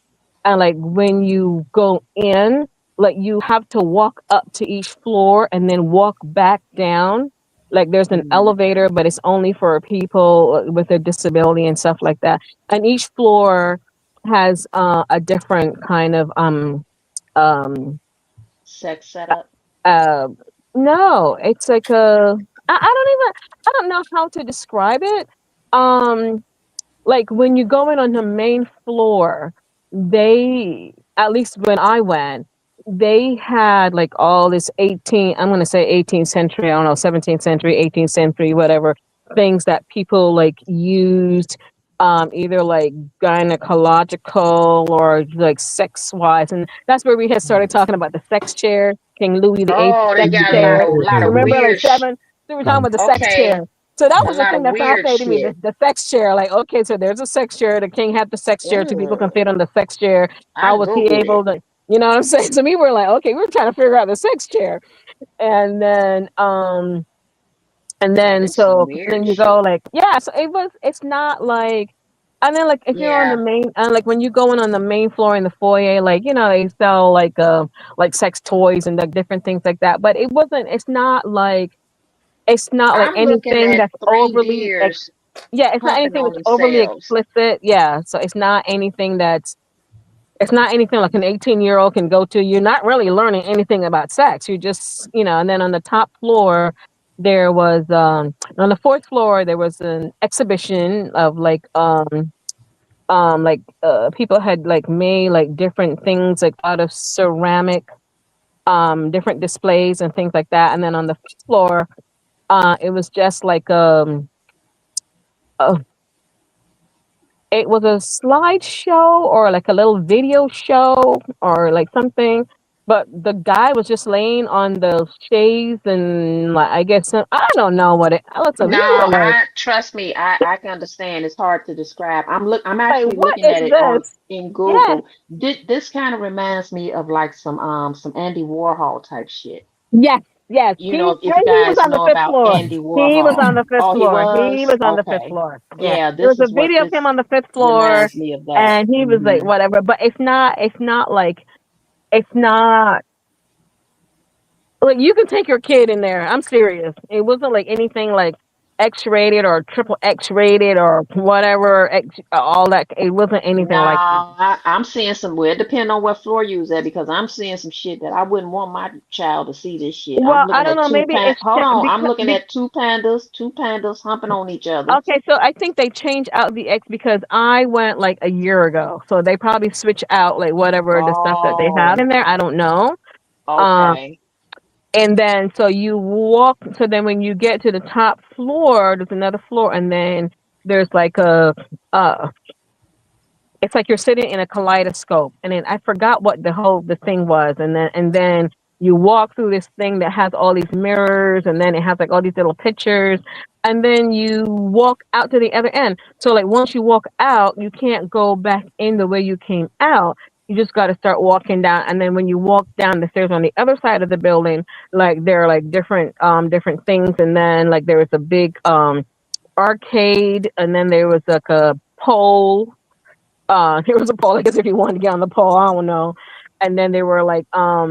and like when you go in, like you have to walk up to each floor and then walk back down. Like there's an elevator, but it's only for people with a disability and stuff like that. And each floor has a different kind of Sex setup. no, it's like I don't know how to describe it. Like when you go in on the main floor, they, at least when I went, they had like all this I'm going to say 18th century, I don't know, 17th century, 18th century, whatever, things that people like used either like gynecological or like sex wise. And that's where we had started talking about the sex chair, King Louis the Eighth. Oh, they got chair. a lot of Remember weird like 7? We were talking about the sex Okay. chair. So that was A the lot thing of that weird fascinated me, shit. the sex chair. Like, okay, so there's a sex chair. The king had the sex chair. 2 people can fit on the sex chair. I How was he Googled able to, you know what I'm saying? So we were like, okay, we were trying to figure out the sex chair. and then That's some and then weird you go shit. like, yeah, so it's not like, and then like if you're on the Yeah, main, and like when you go in on the main floor in the foyer, like they sell like sex toys and like different things like that, but it's not like I'm looking anything at that's three overly deers yeah, it's not humping anything on that's overly themselves. explicit. Yeah, so it's not anything like an 18-year-old can go to. You're not really learning anything about sex. You just, and then on the top floor, there was, on the fourth floor, there was an exhibition of people had like made like different things like out of ceramic, different displays and things like that. And then on the fifth floor, it was just like, a it was a slideshow or like a little video show or like something, but the guy was just laying on the shades and like I guess I don't know what it. Listen, we No, were like, I trust me. I can understand. It's hard to describe. I'm like actually what looking is at it on this? in Yeah, Google. This kind of reminds me of like some Andy Warhol type shit. yes, yes. You He know, if you he was guys on the know fifth about floor. Andy He was Warhol. on the fifth Oh, he floor. He was? was on the fifth Okay. floor. Yeah, Yeah, there was this a is what video of him this on the fifth floor, reminds me of that. and he was like whatever. But it's not like you can take your kid in there. I'm serious. It wasn't like anything like X-rated or triple X-rated or whatever. All that. It wasn't No, anything like that. I'm seeing some. Well, it depends on what floor you was at because I'm seeing some shit that I wouldn't want my child to see. This shit. I'm Well, I looking don't at know. two Maybe pan. it's Hold on, I'm because looking at two pandas humping on each other. okay. So I think they changed out the X because I went like a year ago. So they probably switch out like whatever the stuff that they have Oh, in there. I don't know. Um, okay. and then so you walk. So then when you get to the top floor, there's another floor, and then there's like uh it's like you're sitting in a kaleidoscope, and then I forgot what the thing was, and then you walk through this thing that has all these mirrors, and then it has like all these little pictures, and then you walk out to the other end. So like once you walk out, you can't go back in the way you came out. You just got to start walking down, and then when you walk down the stairs on the other side of the building, like there are like different things, and then like there was a big arcade, and then there was like a pole. There was a pole, I guess if you wanted to get on the pole, I don't know. And then there were like uh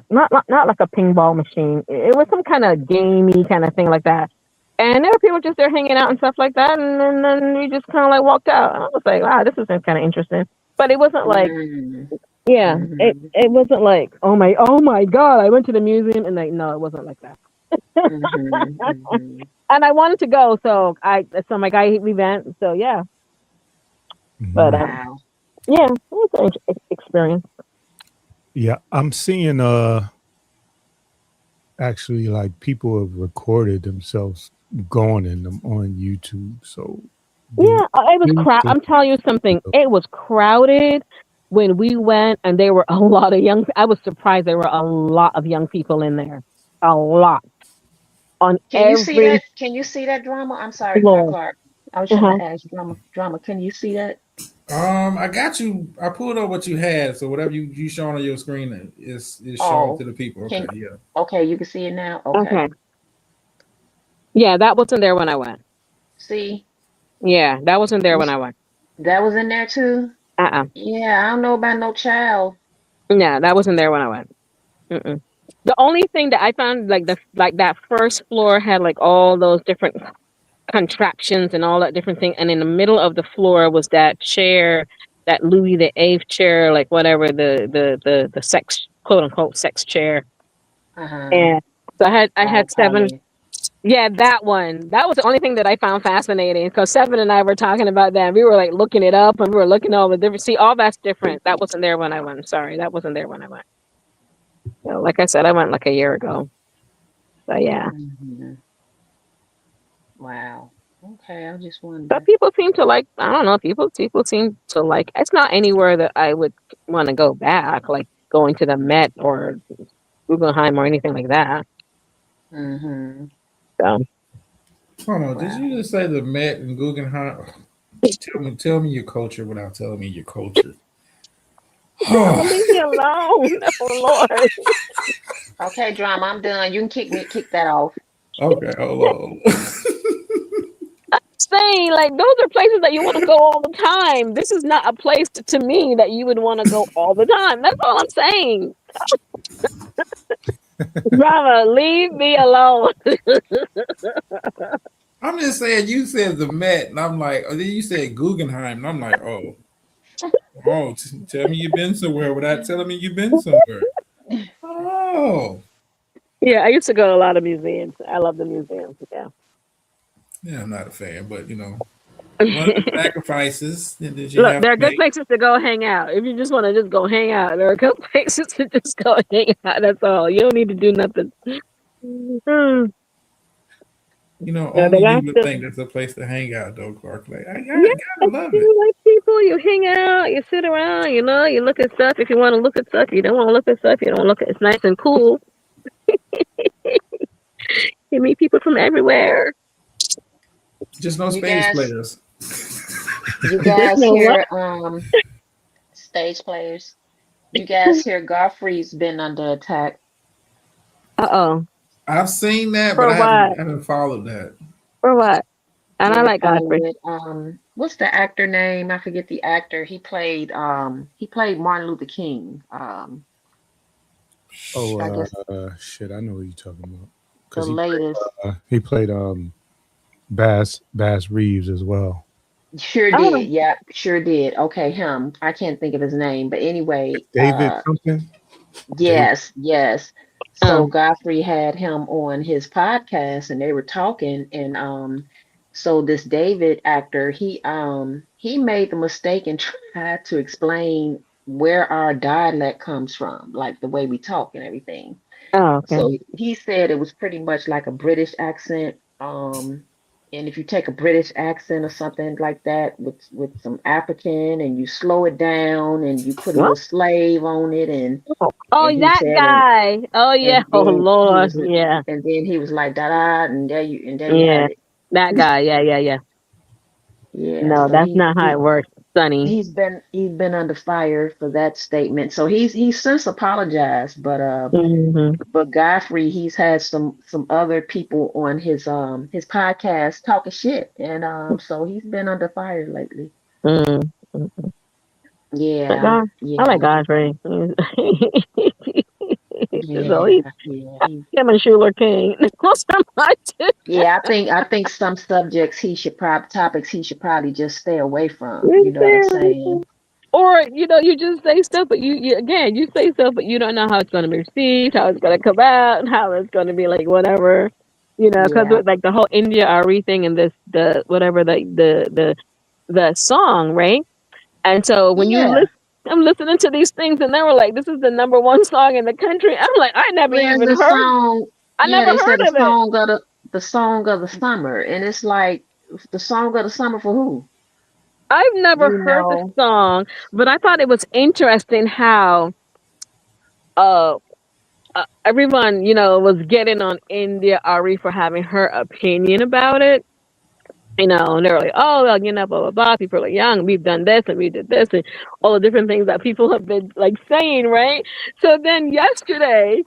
not like a ping ball machine. It was some kind of gamey kind of thing like that. And there were people just there hanging out and stuff like that. And then we just kind of like walked out. And I was like, wow, this is kind of interesting. But it wasn't like, Mm, yeah, mm-hmm, it wasn't like, oh my God, I went to the museum and like, no, it wasn't like that. mm-hmm. And I wanted to go, so my guy we went. So yeah, but Wow. yeah, it was an experience. Yeah, I'm seeing actually like people have recorded themselves going in them on YouTube. So Yeah, it was crowd. the I'm telling you something. It was crowded when we went, and there were a lot of young. I was surprised there were a lot of young people in there. A lot on Can you see every that? Can you see that drama? I'm sorry, floor. Clark. I was trying Uh-huh. to ask drama. Can you see that? I got you. I pulled up what you had, so whatever you showing on your screen is shown Oh, to the people. Okay, can yeah. okay, you can see it now. Okay. Okay. Yeah, that wasn't there when I went. See, Yeah, that wasn't there when I went. that was in there too. Uh-uh. Yeah, I don't know about no child. Yeah, that wasn't there when I went. Mm-mm. The only thing that I found, like that first floor had like all those different contraptions and all that different thing, and in the middle of the floor was that chair, that Louis the Eighth chair, like whatever the sex quote unquote sex chair. Uh-huh. And so I Oh, had seven. Pauline. Yeah, that one. That was the only thing that I found fascinating because Seven and I were talking about that. We were like looking it up and we were looking at all the different. See, all that's different. That wasn't there when I went. Sorry, that wasn't there when I went. So, like I said, I went like a year ago. So yeah. Mhm. Wow. Okay, I just wondered. But people seem to like. I don't know. People seem to like. It's not anywhere that I would want to go back, like going to the Met or Guggenheim or anything like that. Mm-hmm. So Hold on, did you just say the Met and Guggenheim? Tell me your culture without telling me your culture. Leave me alone. Oh Lord. Okay, drama. I'm done. You can kick that off. Okay, hold on. Saying like those are places that you want to go all the time. This is not a place to me that you would want to go all the time. That's all I'm saying. Drama, leave me alone. I'm just saying, you said the Met, and I'm like, oh, then you said Guggenheim, and I'm like, oh, tell me you've been somewhere without telling me you've been somewhere. Oh, yeah, I used to go to a lot of museums. I love the museums. yeah, I'm not a fan, but you know, one of the sacrifices that you Look, have there are to good make. places to go hang out. If you just want to just go hang out, there are good places to just go hang out. That's all. You don't need to do nothing. You know, Yeah, only you would think that's a place to hang out, though, Clark. Like, I Yeah, gotta love it. you like people, you hang out, you sit around, you know, you look at stuff. If you want to look at stuff, you don't want to look at stuff, you don't look at it's nice and cool. You meet people from everywhere. Just no You space guys- players. You guys know hear stage players? You guys hear Godfrey's been under attack? Uh-oh. I've seen that, For but I what? haven't followed that. For what? And I like Godfrey. What's the actor name? I forget the actor. He played Martin Luther King. I guess Shit, I know what you're talking about. the 'Cause latest. he played Bass Reeves as well. Sure Oh. did. Yeah, sure did. Okay, him. I can't think of his name, but anyway, David something. yes. So Oh. Godfrey had him on his podcast, and they were talking, and so this David actor, he made the mistake and tried to explain where our dialect comes from, like the way we talk and everything. Oh, okay. So he said it was pretty much like a British accent. And if you take a British accent or something like that with some African and you slow it down and you put a little slave on it and Oh, he that said, guy. Oh, yeah. and Oh, then he Lord. was, Yeah. and then he was like da da, and there you Yeah. have it. That guy. Yeah. Yeah. No, So that's not how it works, Sonny. he's been under fire for that statement. So he's since apologized, but Godfrey, he's had some other people on his podcast talking shit, and so he's been under fire lately. Yeah, I like Godfrey. So him and Schuler King. Yeah, I think some topics he should probably just stay away from. You know what I'm saying? Or you just say stuff, but you say stuff, but you don't know how it's going to be received, how it's going to come out, how it's going to be like whatever, because Yeah. like the whole India Ari thing and the song, right? And so when you Yeah. listen. I'm listening to these things, and they were like, "This is the #1 song in the country." I'm like, I never Where's even the heard. song? I Yeah, never they heard said of it. the song of the summer, and it's like the song of the summer for who? I've never You heard know. the song, but I thought it was interesting how everyone, was getting on India Ari for having her opinion about it. And they were like, oh, well, blah, blah, blah. People are young. We've done this and we did this and all the different things that people have been like saying, right? So then yesterday,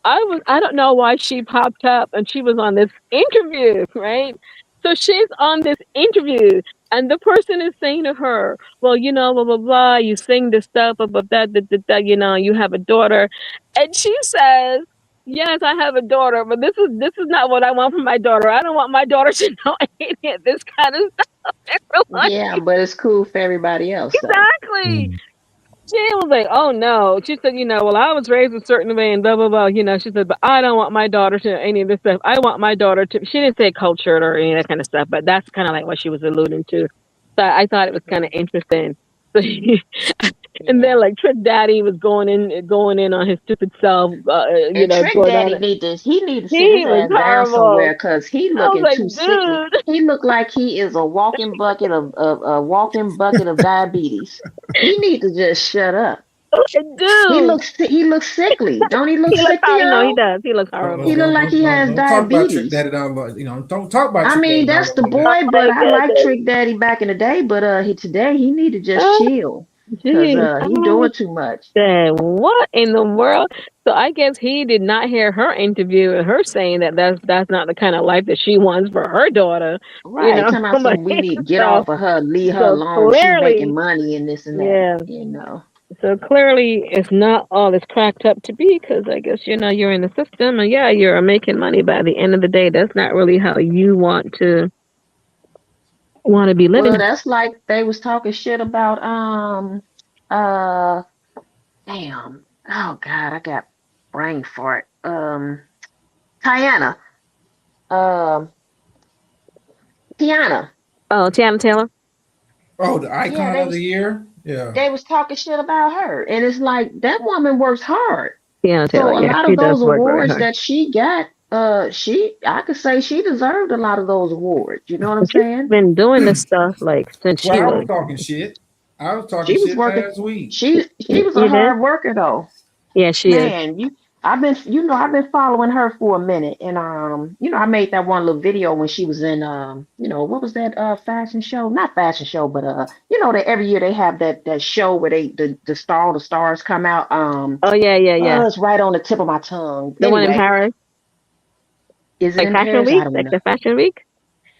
I don't know why she popped up and she was on this interview, right? So she's on this interview and the person is saying to her, well, blah, blah, blah, you sing this stuff, blah, blah, blah, you have a daughter. And she says, yes, I have a daughter, but this is not what I want from my daughter. I don't want my daughter to know any of this kind of stuff. Yeah, but it's cool for everybody else. Though. Exactly. She was like, oh no. She said, well, I was raised a certain way and blah, blah, blah. She said, but I don't want my daughter to know any of this stuff. I want my daughter to, she didn't say cultured or any of that kind of stuff, but that's kind of like what she was alluding to. So I thought it was kind of interesting. So and then like Trick Daddy was going in on his stupid self, And Trick Daddy need to sit his ass down somewhere because he looking like, too sickly. He look like he is a walking bucket of diabetes. He need to just shut up. Dude, he looks sickly. Don't he look sickly? No, he does. He looks horrible. He look like he has diabetes. Don't talk about. I mean, that's the boy, but I like Trick Daddy back in the day. But today he need to just chill. because he I doing too much. said, what in the world? So I guess he did not hear her interview and her saying that that's not the kind of life that she wants for her daughter. You Right. know, Talking about but some we need to get so off of her, leave her so alone. She's making clearly, money and this and that. yeah. You know. So clearly, it's not all it's cracked up to be because I guess you're in the system and yeah, you're making money. But at the end of the day, that's not really how you want to be Well, living. that's like they was talking shit about uh damn. Oh God, I got brain fart. Tiana. Um Tiana. Oh, Tiana Taylor. Oh, the Yeah, icon they of the was year. Yeah. they was talking shit about her. And it's like that woman works hard. Tiana Taylor. So a Yeah, lot she of does those work very awards hard. that she got, I could say she deserved a lot of those awards. You know what I'm But she's saying? been doing this stuff like since Well, she I was. was talking shit. I was talking She was shit working. last week. She was a You did? hard worker though. Yeah, she is. Man, I've been following her for a minute, and I made that one little video when she was in what was that fashion show? Not fashion show, but that every year they have that show where the stars come out. Oh yeah. It's right on the tip of my tongue. The one in Anyway, Paris, is it like in Fashion Paris? I Week, don't like know. the Fashion Week.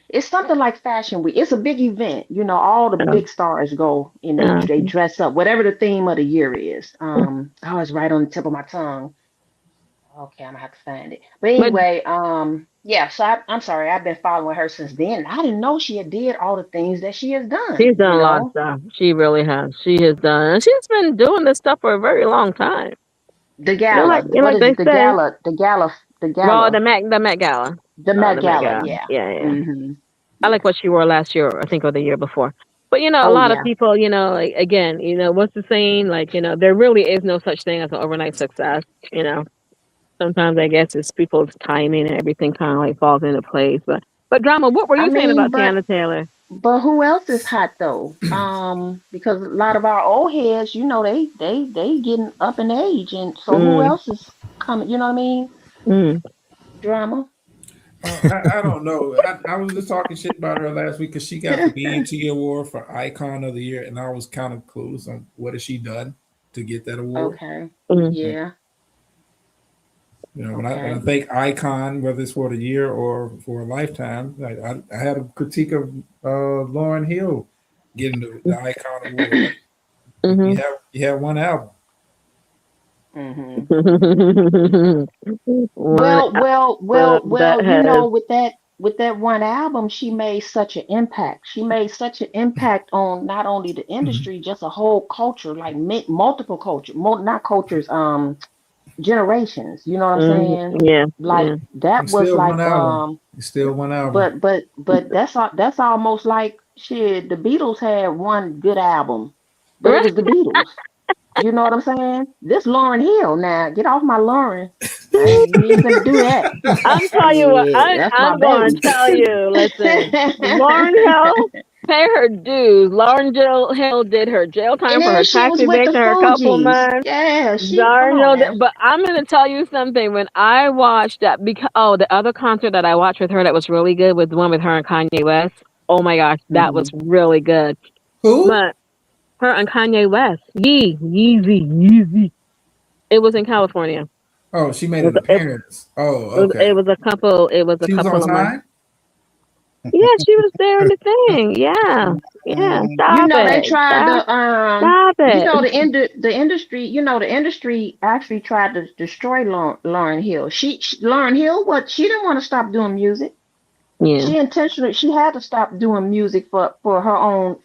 It's something like Fashion Week. It's a big event. All the Oh, big stars go and they okay. dress up, whatever the theme of the year is. It's right on the tip of my tongue. Okay, I'm gonna have to find it. But But anyway, yeah. So I'm sorry. I've been following her since then. I didn't know she had did all the things that she has done. she's done a lot of stuff. She really has. She has done. And she's been doing this stuff for a very long time. The gala. Like What is they it? The say. gala. The gala. The Well, gala. the Met Gala. The Oh, Met the Met Gala. Gala. Yeah. Yeah. Mm-hmm. I like what she wore last year, I think, or the year before. But a Oh lot of yeah. people, like, again, what's the saying? Like, there really is no such thing as an overnight success. Sometimes I guess it's people's timing and everything kind of like falls into place. But drama, what were I you saying mean, about Tiana Taylor? but who else is hot though? Because a lot of our old heads, they getting up in age, and so who Mm, else is coming? You know what I mean? mm. Drama. I don't know. I was just talking shit about her last week because she got the BET award for Icon of the Year, and I was kind of clueless on what has she done to get that award. Okay. Mm. Yeah. When I Okay. think Icon, whether it's for the year or for a lifetime, I had a critique of Lauryn Hill getting the Icon award. Mhm. You have one album. Mm-hmm. Well, that has. with that one album, she made such an impact. She made such an impact on not only the industry, just a whole culture, like multiple culture, not cultures, generations. You know what I'm saying? Yeah. Like Yeah. that It's was still like one album. It's still one album. but that's almost like shit. The Beatles had one good album, but it was the Beatles. You know what I'm saying? This Lauryn Hill now. Get off my Lauryn. You ain't gonna do that. I'm telling you what, Yeah, that's my I'm going to baby. tell you. Listen, Lauryn Hill, pay her dues. Hill did her jail time And for then her she tax was with the eviction, her couple Fugees. months. Yeah, Lauryn come Hill on did, now. but I'm going to tell you something. When I watched that, the other concert that I watched with her that was really good was the one with her and Kanye West. Oh my gosh, that was really good. Who? But her and Kanye West. Yeezy. It was in California. Oh, she made It an was, appearance. Oh, okay. it was a couple. It was a She was couple on of months. time? Yeah, she was there in the thing. Yeah. Stop They it. tried to Stop it. the industry, the industry actually tried to destroy Lauryn Hill. Lauryn Hill, she didn't want to stop doing music. Yeah. She had to stop doing music for her own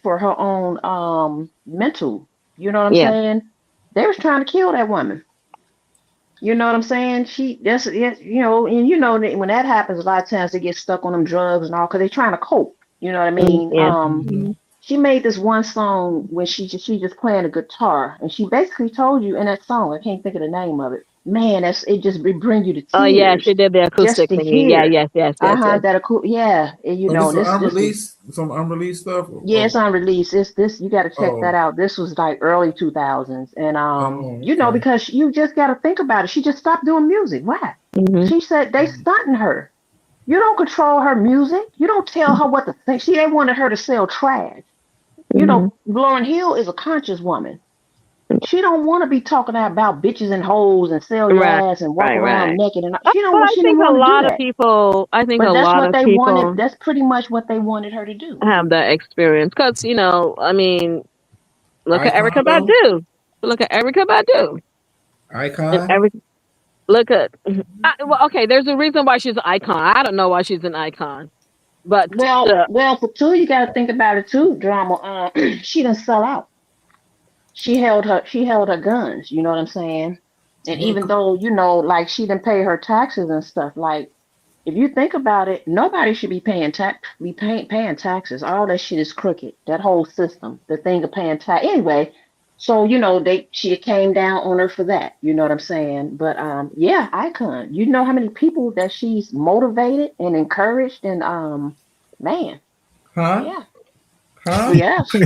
mental. You know what I'm Yeah. saying? They was trying to kill that woman. You know what I'm saying? And when that happens, a lot of times they get stuck on them drugs and all because they're trying to cope. You know what I mean? Yeah. She made this one song when she just playing a guitar, and she basically told you in that song, I can't think of the name of it. Man, it brings you to tears. Oh yeah, she did the acoustic Just to thingy. Yeah, hear. yes. Yeah. And, This is this unreleased? Some unreleased stuff? yeah, it's unreleased. This you got to check that Oh. out. This was like early 2000s, and okay. because you just got to think about it. She just stopped doing music. Why? Mhm. She said they stunting her. You don't control her music. You don't tell her what to think. They wanted her to sell trash. You know, Lauryn Hill is a conscious woman. She don't want to be talking about bitches and hoes and sell your Right, ass and walk right, around right. naked and she Well, I don't think a want to lot do of that. people. I think But a that's lot what of they wanted. people That's pretty much what they wanted her to do. have that experience because I mean, look at Erica Icon though. Badu. Look at Erica Badu. And Icon. look at. Well, okay. There's a reason why she's an icon. I don't know why she's an icon, but Well, for two, you got to think about it too. Drama. She didn't sell out. She held her guns. You know what I'm saying? And even though like she didn't pay her taxes and stuff, like if you think about it, nobody should be paying paying taxes. All that shit is crooked. That whole system, the thing of paying tax. Anyway, so she came down on her for that. You know what I'm saying? But yeah, icon. You know how many people that she's motivated and encouraged and man. Huh? Yeah. Huh? Yes. I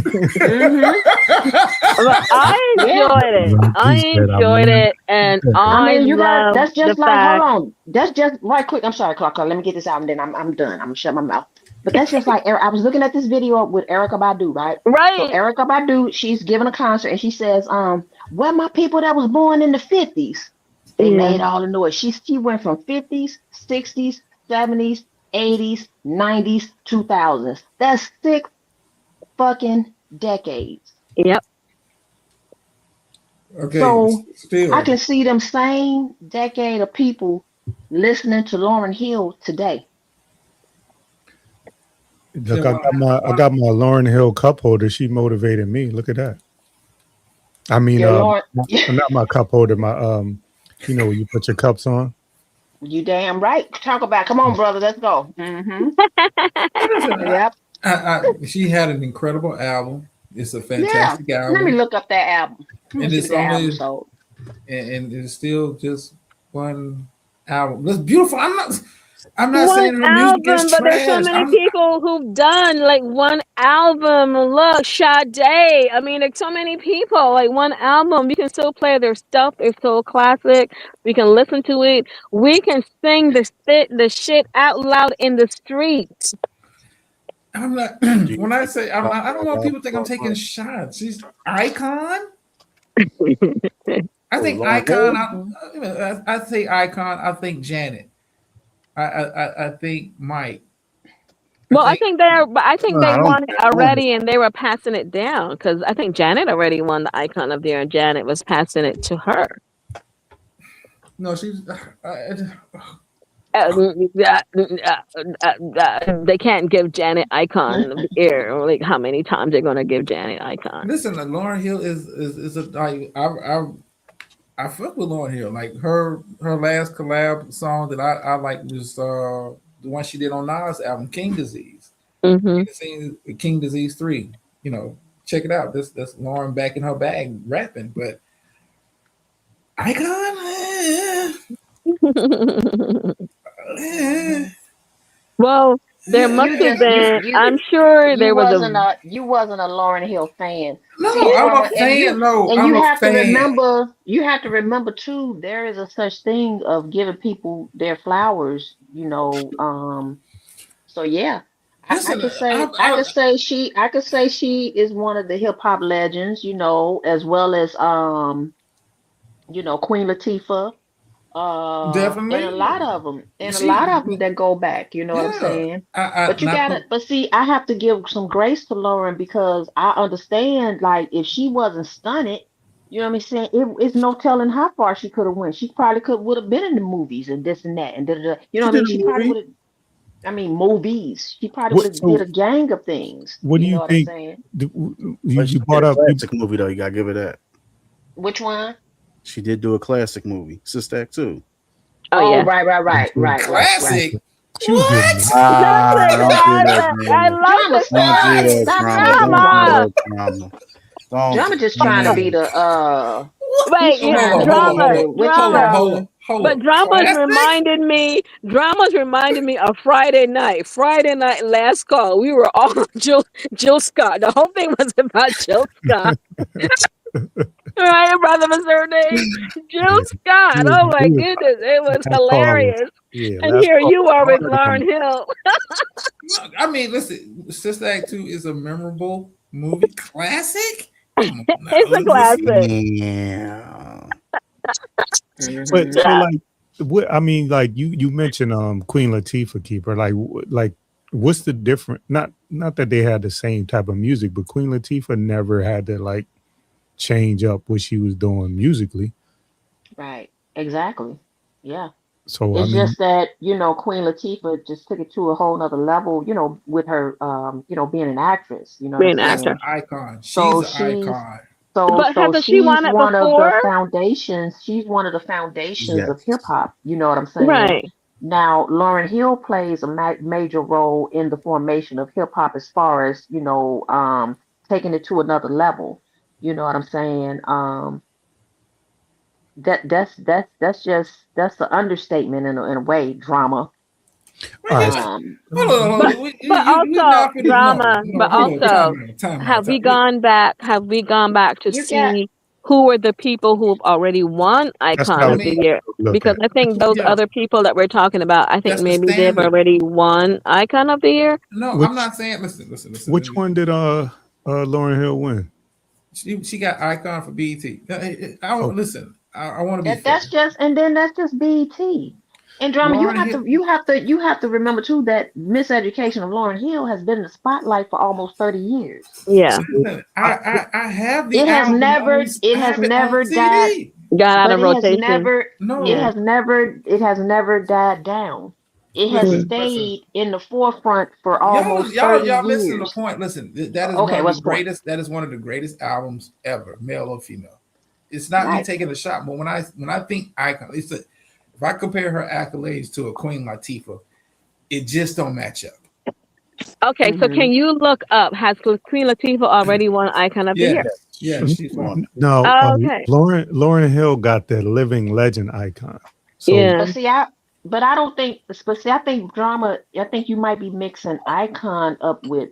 enjoyed it. I enjoyed it, and I mean, you got love that's just the like fact. hold on. That's just right quick. I'm sorry, Clark. Let me get this out and then I'm done. I'm gonna shut my mouth. But that's just like I was looking at this video with Erica Badu, right? Right. So Erica Badu, she's giving a concert and she says, "Where my people that was born in the 50s?" They made all the noise. She went from 50s, 60s, 70s, 80s, 90s, 2000s. That's 6 fucking decades. Yep. Okay. So Still. I can see them same decade of people listening to Lauryn Hill today. Look, I got my Lauryn Hill cup holder. She motivated me. Look at that. I mean, Your not my cup holder. My where you put your cups on. You damn right. Come on, brother. Let's go. Yep. She had an incredible album. It's a fantastic album. Let me look up that album. And it's only and it's still just one album. It's beautiful. I'm not saying her music is But there's so trash. many people who've done like one album. Look, Sade. I mean, there's so many people. Like one album, we can still play their stuff. It's so classic. We can listen to it. We can sing the shit out loud in the streets. I'm not. When I say I don't want people to think I'm taking shots. She's icon. I think icon. I say icon. I think Janet. I think Mike. I think they won it already, and they were passing it down because I think Janet already won the Icon of the Year, and Janet was passing it to her. No, she's. They can't give Janet Icon of the Year. Like how many times they're gonna give Janet Icon? Listen, Lauryn Hill is a like I fuck with Lauryn Hill. Like her last collab song that I like was the one she did on Nas' album, King Disease. King Disease 3. Check it out. That's Lauryn back in her bag rapping, but Icon. Well, there must have been. I'm sure there was You wasn't a Lauryn Hill fan. No, I'm a fan. And you have to remember. You have to remember too. There is a such thing of giving people their flowers. So yeah, I could say she is one of the hip hop legends. As well as Queen Latifah. Definitely, and a lot of them, that go back. You know what I'm saying? But you gotta. But see, I have to give some grace to Lauryn because I understand. Like, if she wasn't stunted, you know what I'm saying? It's no telling how far she could have went. She probably would have been in the movies and this and that and da-da-da. You know what I mean? She probably would have. I mean, movies. She probably would have did a gang of things. What do you know think? What I'm saying? You brought up a classic movie though. You gotta give her that. Which one? She did do a classic movie, Sister Act 2. Oh yeah, right. Classic. What? I love the drama. Drama just trying to be the Wait, drama. But Drama's reminded me of Friday night. Friday night last call. We were all Jill Scott. The whole thing was about Jill Scott. Right, brother, was her name? Jill Scott. Oh my goodness, it was hilarious. And here you are with Lauryn Hill. I mean, listen, Sister Act 2 is a memorable movie classic. It's a classic. Yeah. But so like, what I mean, like you mentioned Queen Latifah Keeper. Like what's the difference? Not that they had the same type of music, but Queen Latifah never had to like change up what she was doing musically. Right. Exactly. Yeah. So It's I mean, just that, Queen Latifah just took it to a whole nother level, with her, being an actress, you know what Being I'm an That's an saying? actor. icon. So She's an she's, icon. But so hasn't she she's won it one of the before? foundations. She's one of the foundations of Yes. hip hop. You know what I'm saying? Right. Now, Lauryn Hill plays a major role in the formation of hip hop as far as, taking it to another level. You know what I'm saying? That's the understatement in a way, drama. all right. Hold on. But You also not finna, drama. But hold on. also, Time out. have we gone back? Have we gone back to You got see who were the people who have already won That's Icon what I of was the mean, Year? look Because at. I think those yeah, other people that we're talking about, I think that's the maybe they've standard. already won Icon of the Year. No, I'm Which not saying. Listen. which one did Lauryn Hill win? She got icon for BET. Oh, Listen. I want to be that's fair. just BET. And drama, Lauryn Hill. you have to remember too that Miseducation of Lauryn Hill has been in the spotlight for almost 30 years. Yeah. Listen, I have the It has album never on. it I has have it never on died, CD. Got out but of it has rotation. never No, Yeah. it has never died down. It has listen. stayed in the forefront for almost 30 Y'all missing the years. point. Listen, that is Okay, one of what's the the point? greatest. That is one of the greatest albums ever, male or female. It's not me Right. taking a shot, but when I think icon, if I compare her accolades to a Queen Latifah, it just don't match up. Okay, so hmm can you look up, has Queen Latifah already won Icon of the Year? Yeah, she's one. no, Okay. Lauryn Hill got the living legend icon. So Yeah. But I don't think, I think drama. I think you might be mixing icon up with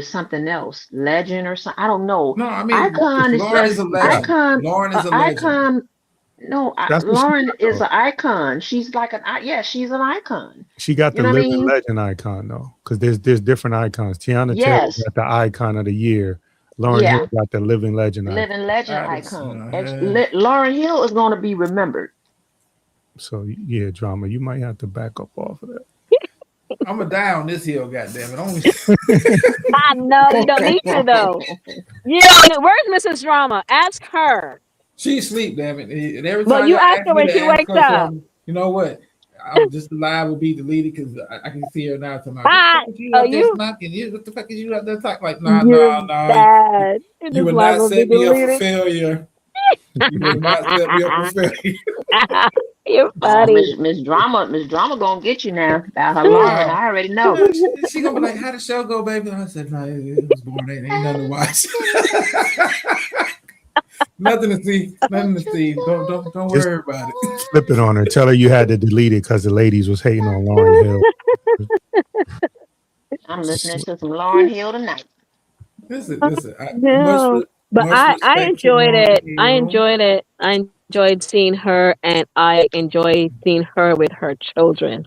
something else, legend or something. I don't know. No, I mean, Icon is Lauren is just a legend. icon. Lauren is a legend. Icon. No, that's what she Lauren got, is though. an icon. She's like she's an icon. She got You the know what I living mean? legend icon though, because there's different icons. Tiana Taylor Yes. got the icon of the year. Lauryn Yeah. Hill got the living legend icon. Living legend I just, icon. yeah. Lauryn Hill is going to be remembered. So yeah, drama. You might have to back up off of that. I'm gonna die on this hill, goddammit. Only I know you don't need to though. Where's Mrs. Drama? Ask her. she sleep, damn it. And every Well, time you y'all ask ask her me when to she ask wakes her up. something, you know what? I'm just the live will be deleted because I can see her now tomorrow. Ah, What the fuck is you oh, out there you smacking? What the fuck is you out there talking? Like, you're nah. bad. You This will live not will be set me up for deleted. failure. You will not set me up for failure. You're funny. Miss Drama gonna get you now about her Lauren. I already know. She gonna be like, "How the show go, baby?" I said, "No, it was boring. Ain't nothing to watch. Nothing to see. Don't Just worry about it." flip it on her. Tell her you had to delete it because the ladies was hating on Lauryn Hill. I'm listening to some Lauryn Hill tonight. Listen. No, but much I respect to enjoyed Lauryn it. I Hill. enjoyed it. I enjoyed seeing her, and I enjoyed seeing her with her children.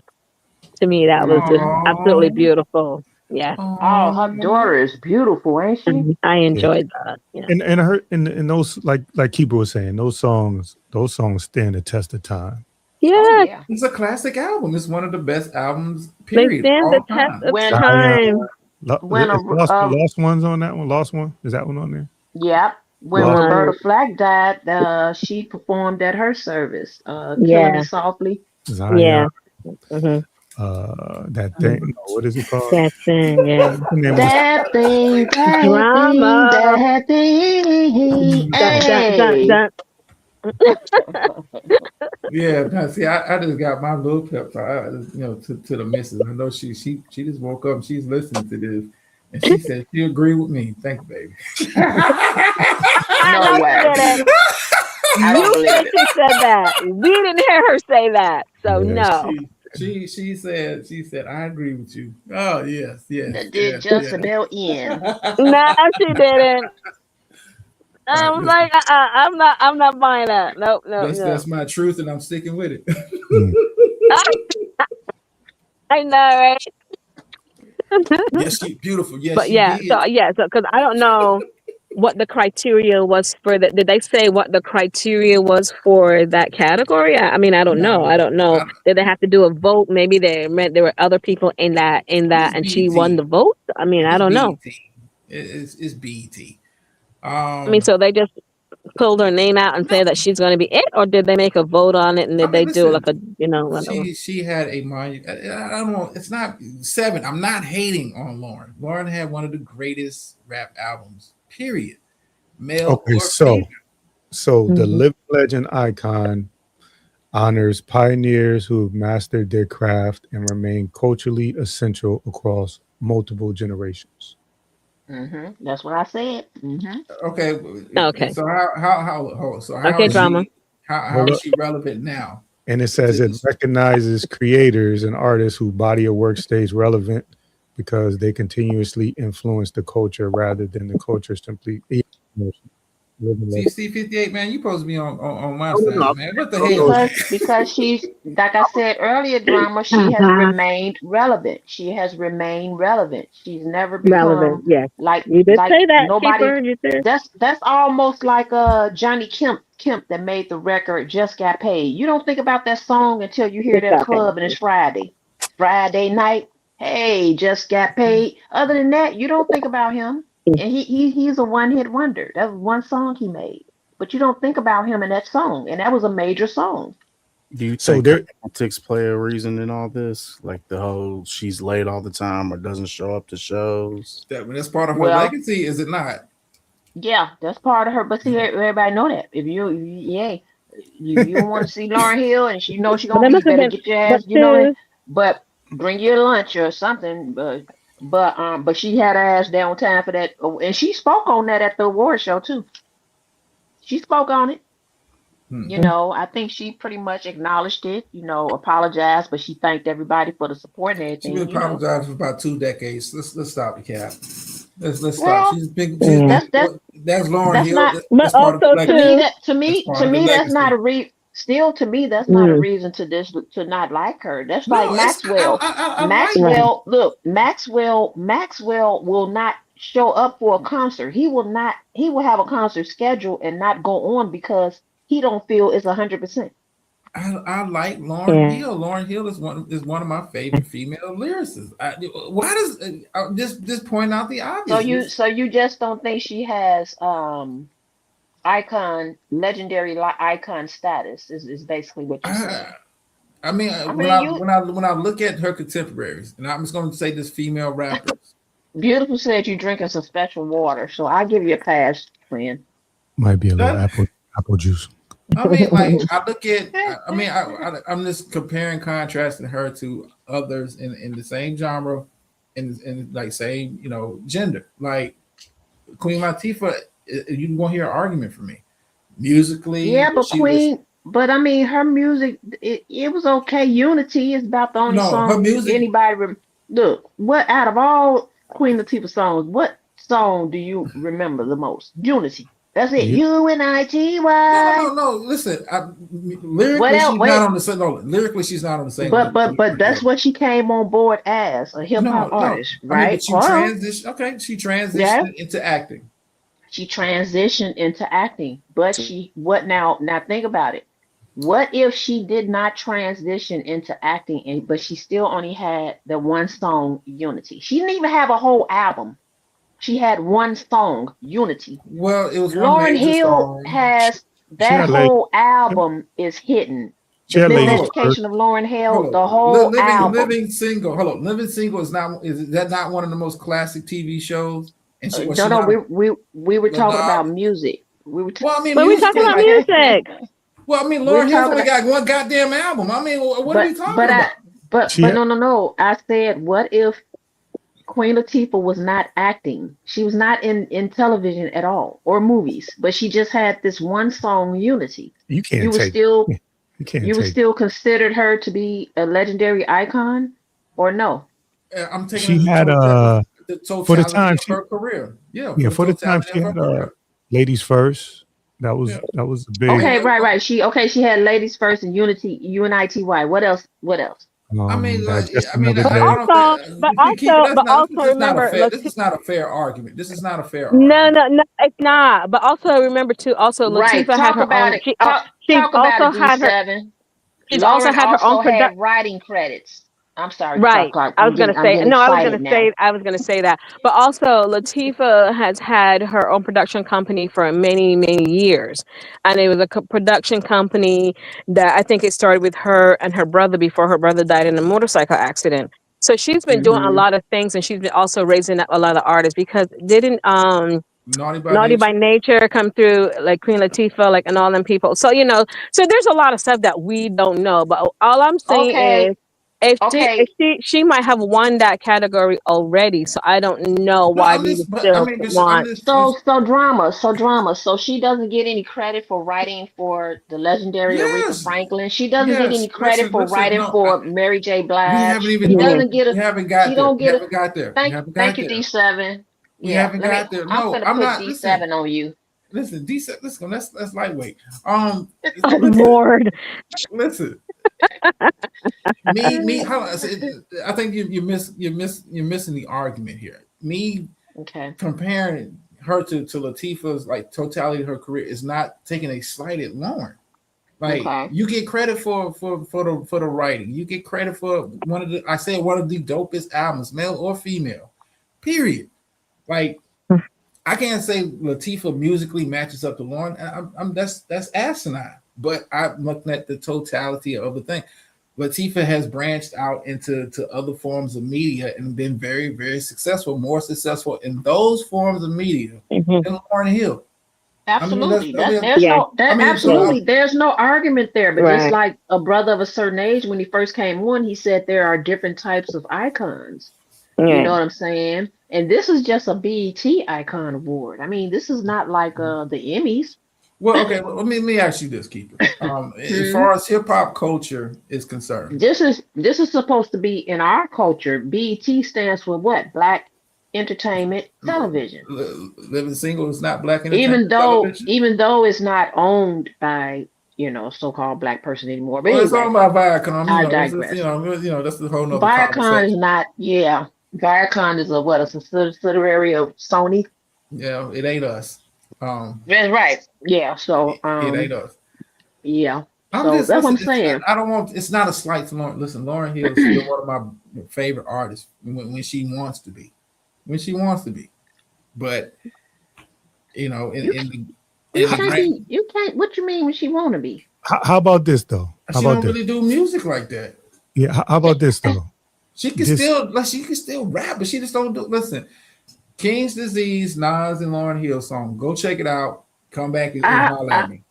To me, that was just absolutely beautiful. Yeah, Oh, her daughter is beautiful, ain't she? I enjoyed that. Yeah. And her and those like Keeper was saying, those songs stand the test of time. Yeah, It's a classic album. It's one of the best albums. they Period. stand the All test time. of When time. when a Lost Ones on that one. Lost One, is that one on there? yeah, when Lost Roberta Flack died, she performed at her service, Killing Yeah, Me Softly. Zion. yeah. Mhm. That thing. No, what is it called? That thing, yeah. What's the name of That thing, Drama. that thing. Hey. Dun. Yeah, no, see, I just got my little pep talk, to the missus. I know she just woke up and she's listening to this, and she said she agree with me. Thank you, baby. No way. I don't You believe said it. she said that. We didn't hear her say that. So Yeah, no. She said I agree with you. Oh yes. That did just about end. No, she didn't. I was like, I'm not buying that. Nope. That's my truth, and I'm sticking with it. I know, right? Yes, she beautiful. Yes, But she yeah, did. so because I don't know what the criteria was for that. Did they say what the criteria was for that category? I mean, I don't know. No, I don't know. I, Did they have to do a vote? Maybe they meant there were other people in that, it's and she won BET. the vote. I mean, I It's don't know. BET. It's BET. I mean, so they just pulled her name out and No, said that she's going to be it, or did they make a vote on it and I did mean, they do like listen. whatever? She had a monument. I don't know. It's not 7. I'm not hating on Lauren. Lauren had one of the greatest rap albums. Period. Male Okay, or so female. the Mhm. living legend icon honors pioneers who have mastered their craft and remain culturally essential across multiple generations. That's what I said. Okay. Okay. So how Okay, is drama. she? How Hold is up. she relevant now? And it says it recognizes creators and artists whose body of work stays relevant because they continuously influence the culture rather than the culture simply. Living legend. C58, man, you supposed to be on my side, man. What the hell? Because she's, like I said earlier, drama, she has remained relevant. She has remained relevant. She's never Relevant, become yes. like You did say that, nobody. Keeper. You did. That's almost like Johnny Kemp that made the record Just Got Paid. You don't think about that song until you hear Just that got paid. club and it's Friday night. Hey, just got paid. Other than that, you don't think about him. And he's a one-hit wonder. That was one song he made. But you don't think about him in that song. And that was a major song. Do you So think there- politics play a reason in all this? Like the whole she's late all the time or doesn't show up to shows? That's part of her Well- legacy, is it not? Yeah, that's part of her. But see, everybody know that. If you don't want to see Lauryn Hill and she knows she's But gonna that be, must have better been- get your ass, but but bring your lunch or something. But she had her ass there on time for that, and she spoke on that at the award show too. She spoke on it. You know, I think she pretty much acknowledged it. You know, apologized, but she thanked everybody for the support and She everything. been You know. apologizing for about 2 decades. Let's stop the cap. Let's Well, stop. She's big. that's Lauren that's Hill. not. That's part of the To legacy. me, That's part of the that's not a legacy. Still, to me, that's not a reason to not like her. That's No, like it's- Maxwell. I like Maxwell, look, Maxwell will not show up for a concert. He will not. He will have a concert schedule and not go on because he don't feel it's 100%. I like Lauryn Hill. Lauryn Hill is one of my favorite female lyricists. Why does this point out the obvious? So you just don't think she has legendary icon status is basically what you're saying. I mean, when I look at her contemporaries, and I'm just going to say this female rappers. Beautiful said you drinking some special water, so I give you a pass, friend. Might be a little apple juice. I mean, like I look at. I mean, I'm just comparing, contrasting her to others in the same genre, in like same gender. Like Queen Latifah, you won't hear an argument from me. Musically, Yeah, but but I mean, her music, it was okay. Unity is about the only No, song her music- anybody. Look, what out of all Queen Latifah songs, what song do you remember the most? Unity. That's it. UNITY. No. Listen, lyrically, What else? she's Wait. not on the same. No, lyrically, she's not on the same. But that's what she came on board as a hip hop artist, right? but she Hold on. transitioned. Okay, she transitioned Yeah. into acting. She transitioned into acting, but now think about it. What if she did not transition into acting, but she still only had the one song Unity? She didn't even have a whole album. She had one song, Unity. Well, it was Lauryn Hill has that had like- whole album is hidden. She The had Living Ladies Education of Lauryn Hill, Hold on. the whole album. Living Single. Hold on, Living Single is that not one of the most classic TV shows? And she was We were talking Well, about music. We were Well, I mean, But we're talking about music. Well, I mean, We're Lauryn Hill's talking only got one goddamn album. I mean, what are we talking about? But no. I said, what if Queen Latifah was not acting? She was not in television at all or movies, but she just had this one song, Unity. You can't You would take. still You can't you would take. still considered her to be a legendary icon, or no? I'm taking She had the for the totality time of she her career. Yeah, for the time totality she of her had career. Ladies First. That was a big. Okay, right. She had Ladies First and Unity, UNITY. What else? I mean, That's like, just I mean, another I day. don't think but Keeper, also this is not a remember, fair. look, This is not a fair argument. This is not a fair no, argument. no, it's not. But also remember too. Also, Right. Latifah had Talk her about own. it. She's Talk about also it, had her. D7. She's also Lauren had her own also production. had writing credits. I'm sorry, Right. Clark. I was gonna I'm say getting no. excited now. I was gonna say that. But also, Latifah has had her own production company for many, many years, and it was a production company that I think it started with her and her brother before her brother died in a motorcycle accident. So she's been doing a lot of things, and she's been also raising up a lot of artists because didn't Naughty by by Nature come through like Queen Latifah, like and all them people. So so there's a lot of stuff that we don't know. But all I'm saying Okay. is if Okay. she might have won that category already, so I don't know No, why I'm we just, would but I still mean, this, I'm want. just, So drama. So she doesn't get any credit for writing for the legendary Aretha yes, Franklin. She doesn't get yes. any credit for Listen. writing No, for Mary J. we Blige. haven't even. She No, doesn't get we a. haven't She got there. don't We get a. haven't got there. We haven't got Thank you, there. D7. We Yeah. haven't got there. I'm No, gonna I'm put not. Listen, D7 on you. listen. Decent. Listen. That's lightweight. Oh Listen. Lord. Listen. Me. I think you're missing the argument here. Me Okay. comparing her to Latifah's like totality of her career is not taking a slight at Lauren. Like Okay. you get credit for the writing. You get credit for one of the dopest albums, male or female. Period. Like I can't say Latifah musically matches up to Lauren. That's asinine. But I'm looking at the totality of the thing. Latifah has branched out into other forms of media and been very, very successful, more successful in those forms of media than Lauryn Hill. Absolutely. Absolutely. There's no argument there. But just Right. like a brother of a certain age, when he first came on, he said there are different types of icons. You know what I'm saying? And this is just a BET Icon Award. I mean, this is not like the Emmys. Well, okay. Let me ask you this, Keeper. As far as hip hop culture is concerned, This is supposed to be in our culture. BET stands for what? Black Entertainment Television. Living Single is not black Even entertainment though television. it's not owned by so-called black person anymore. But Well, it's all anyway, about Viacom. I This is, digress. that's the whole nother Viacom conversation. is not. Yeah, Viacom is a subsidiary of Sony. Yeah, it ain't us. That's right. Yeah. So It ain't us. yeah. I'm So just that's what I'm listen, saying. I don't want. It's not a slight to Lauren. Listen, Lauryn Hill is still one of my favorite artists when she wants to be, But in the You can't. What you mean when she want to be? How about this though? How she about don't this? really do music like that. Yeah. How about this though? She can still rap, but she just don't do. Listen, King's Disease, Nas and Lauryn Hill song. Go check it out. Come back and holler at me.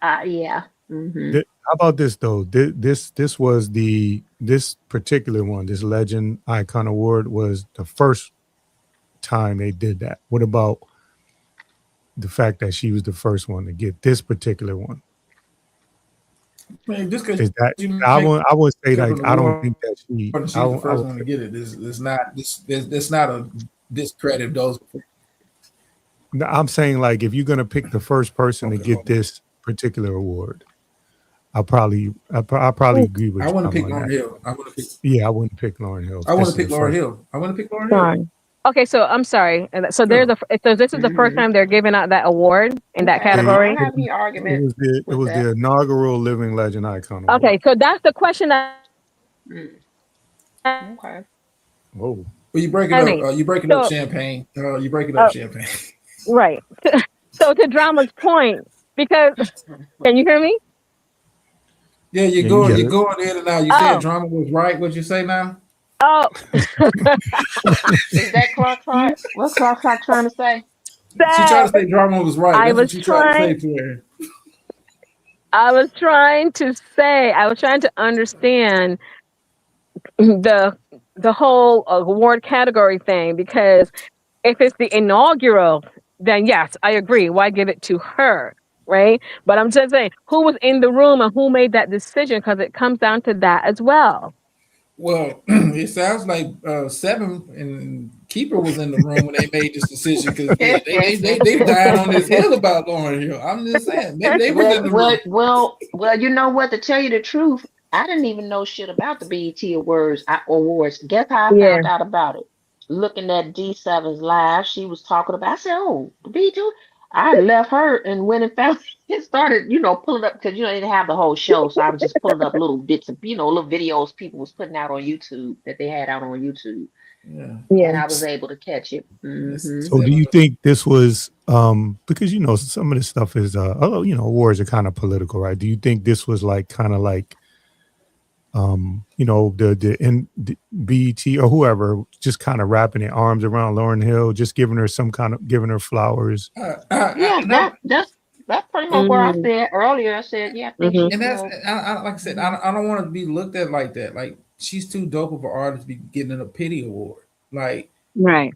Yeah. Mm-hmm. How about this though? This was this particular one, this Legend Icon Award was the first time they did that. What about the fact that she was the first one to get this particular one? Man, just 'cause Is that you I would say make like I don't think that she. she's I the would- I first would- one to get it. It's not a discredit of those. No, I'm saying like if you're gonna pick the first person to get this particular award, I probably agree with I you. want to pick on Lauryn that. Hill. Yeah, I wouldn't pick Lauryn Hill. I want This to is pick the Lauryn first- Hill. I want to pick Lauryn Hill. Sorry. Okay, so I'm sorry. So they're so this is the first time they're giving out that award in that category. I don't have any It argument. was the with that. inaugural Living Legend Icon Award. Okay, so that's the question that. Okay. Whoa. Well, you break it Honey, up. You break it up, so- champagne. You break it up, champagne. Right. So to Drama's point, because can you hear me? Yeah, you're Yeah, going. you get You're it. going in and out. You Oh. said Drama was right. What'd you say now? Oh, Is that Clark? What's Clark trying to say? She tried to say Drama was right. I That's what was she tried to say trying- to her. I was trying to understand the whole award category thing, because if it's the inaugural, then yes, I agree. Why give it to her, right? But I'm just saying, who was in the room and who made that decision? Because it comes down to that as well. Well, it sounds like Seven and Keeper was in the room when they made this decision, because they died on this hill about Lauryn Hill. I'm just saying they was in the room. Well, you know what? To tell you the truth, I didn't even know shit about the BET awards. Guess how I Yeah. found out about it? Looking at D7's live, she was talking about. I said, "Oh, the BET." I left her and went and found it. Started, pulling up because they didn't have the whole show, so I was just pulling up little bits of, little videos people was putting out on YouTube that they had out on YouTube, Yeah. and I was able to catch it. So do you think this was because some of this stuff is awards are kind of political, right? Do you think this was like kind of like the BET or whoever just kind of wrapping their arms around Lauryn Hill, just giving her flowers? Yeah, that's pretty much where I said earlier. I said, yeah, I think And that's like I said, I don't want to be looked at like that. Like she's too dope of an artist to be getting a pity award. Like right.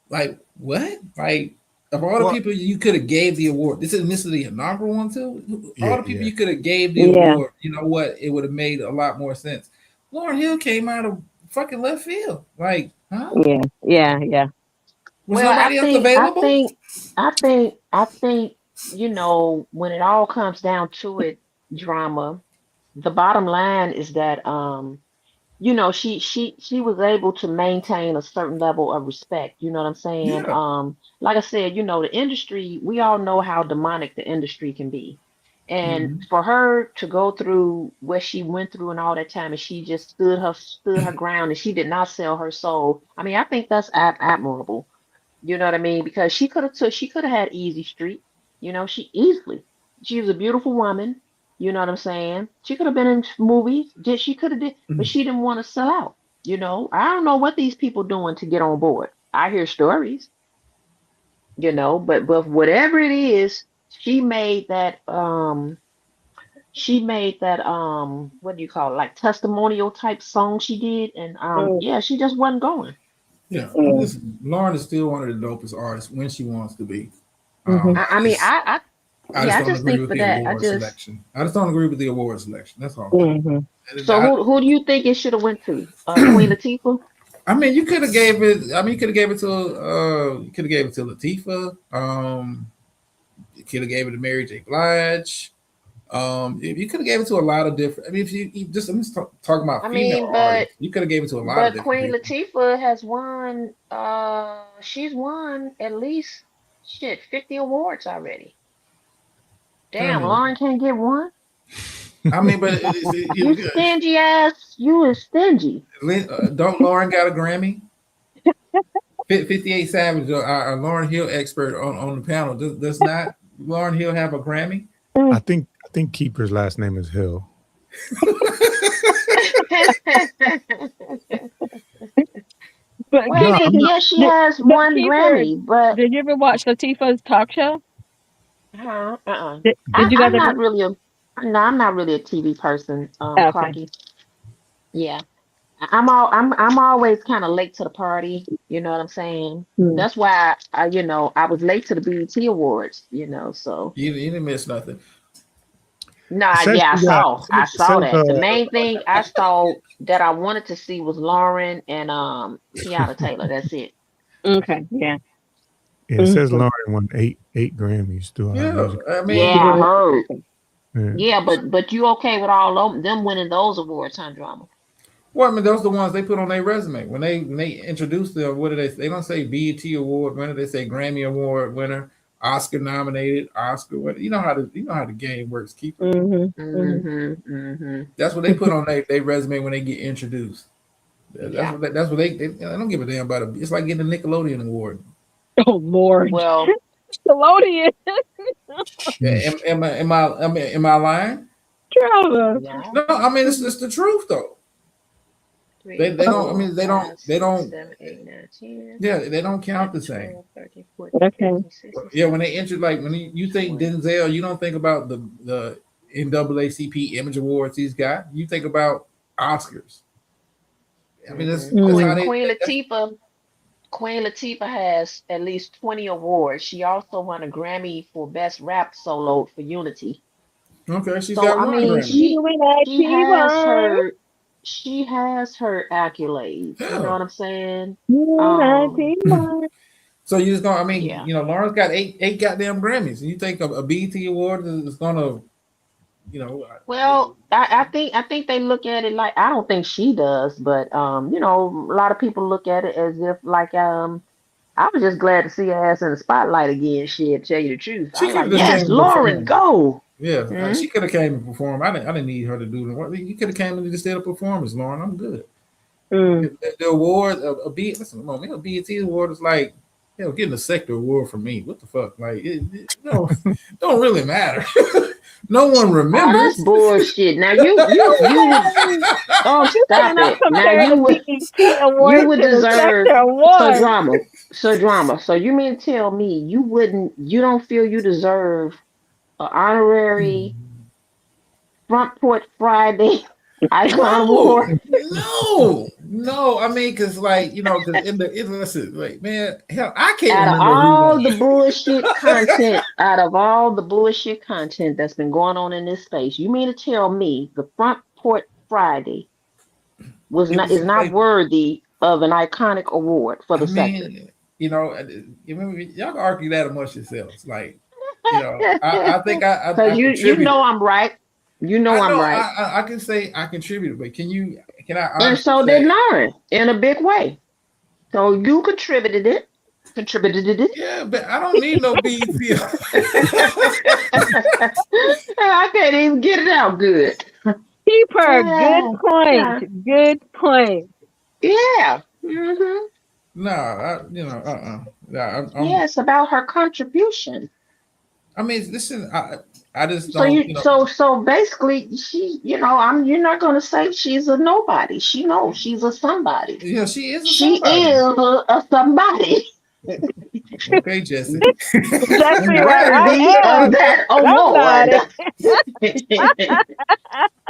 Like what? Like of all the people you could have gave the award, this is the inaugural one too. All the people you could have gave the award, you know what? It would have made a lot more sense. Lauryn Hill came out of fucking left field. Like, huh? Yeah. Was nobody else available? I think, when it all comes down to it, drama, the bottom line is that she was able to maintain a certain level of respect. You know what I'm saying? Yeah. Like I said, the industry, we all know how demonic the industry can be. And for her to go through what she went through and all that time, and she just stood her ground, and she did not sell her soul. I mean, I think that's admirable. You know what I mean? Because she could have had Easy Street. She was a beautiful woman. You know what I'm saying? She could have been in movies. She could have did, but she didn't want to sell out. I don't know what these people doing to get on board. I hear stories. But whatever it is, she made that what do you call it? Like testimonial type song she did, and she just wasn't going. Yeah, Lauryn is still one of the dopest artists when she wants to be. I just think for that, I just don't agree with the award selection. That's all. So who do you think it should have went to? Queen Latifah? I mean, you could have gave it. I mean, you could have gave it to Latifah. You could have gave it to Mary J. Blige. You could have gave it to a lot of different. I mean, if you just I'm just talking about female artists, you could have gave it to a lot of different. Queen Latifah has won. She's won at least 50 awards already. Damn, Lauryn can't get one. I mean, but you stingy ass. You is stingy. Don't Lauryn got a Grammy? 58 Savage, our Lauryn Hill expert on the panel. Does not Lauryn Hill have a Grammy? I think Keeper's last name is Hill. But she has one Grammy. But did you ever watch Latifah's talk show? Did you guys? I'm not really a TV person, Clarky. Yeah, I'm always kind of late to the party. You know what I'm saying? That's why I was late to the BET Awards. So you didn't miss nothing. I saw that. The main thing I saw that I wanted to see was Lauryn and Tiana Taylor. That's it. Okay, yeah. Yeah, it says Lauryn won eight Grammys throughout her music. I mean, I heard. Yeah, but you okay with all of them winning those awards, huh, Drama? Well, I mean, those are the ones they put on their resume when they introduce them. What do they? They don't say BET Award winner. They say Grammy Award winner, Oscar nominated, Oscar winner. You know how the game works. That's what they put on their resume when they get introduced. That's what they don't give a damn about it. It's like getting a Nickelodeon award. Oh Lord! Well, Nickelodeon. Am I lying? Drama. No, I mean it's the truth though. They don't. I mean they don't. 7, 8, 9, 10. Yeah, they don't count the same. 13, 14, Okay. Yeah, when they enter, like when you think Denzel, you don't think about the NAACP Image Awards he's got. You think about Oscars. I mean, that's how they. Queen Latifah has at least 20 awards. She also won a Grammy for Best Rap Solo for Unity. Okay, she's got one Grammy. She has her accolades. You know what I'm saying? So you just gonna, I mean, Lauren's got eight goddamn Grammys, and you think a BET Award is gonna You know, Well, I think they look at it like I don't think she does, but you know, a lot of people look at it as if like I was just glad to see her ass in the spotlight again. Shit, tell you the truth. she I'm could like, have just yes, came and Lauren, performed. go. Yeah, Mhm. she could have came and performed. I didn't need her to do the. You could have came and just did a performance, Lauren. I'm good. The award, listen, come on, man, a BET award is like, getting a sector award from me. What the fuck? Like, don't really matter. No one Oh, remembers. that's bullshit. Now you oh stop cannot it. Now compare the BET award you would to the deserve sector award. drama. So you mean to tell me you don't feel you deserve an honorary Front Porch Friday Icon Award? No. I mean, because like because listen, like man, hell, I can't Out of remember who all won. the bullshit content that's been going on in this space, you mean to tell me the Front Porch Friday is not worthy of an iconic award for the sector? Y'all can argue that amongst yourselves. Like, I think I Because you contribute. know I'm right. You know I'm right. I can say I contributed, but can I? And so did Lauren in a big way. So you contributed it. Yeah, but I don't need no BET. I can't even get it out good. Keeper, good point. Good point. Yeah. Mm-hmm. No, Yeah, it's about her contribution. I mean, listen, I just So don't. so basically, she, you're not gonna say she's a nobody. She knows she's a somebody. Yeah, she is. She is a somebody. Okay, Jesse. Exactly Worthy of that award.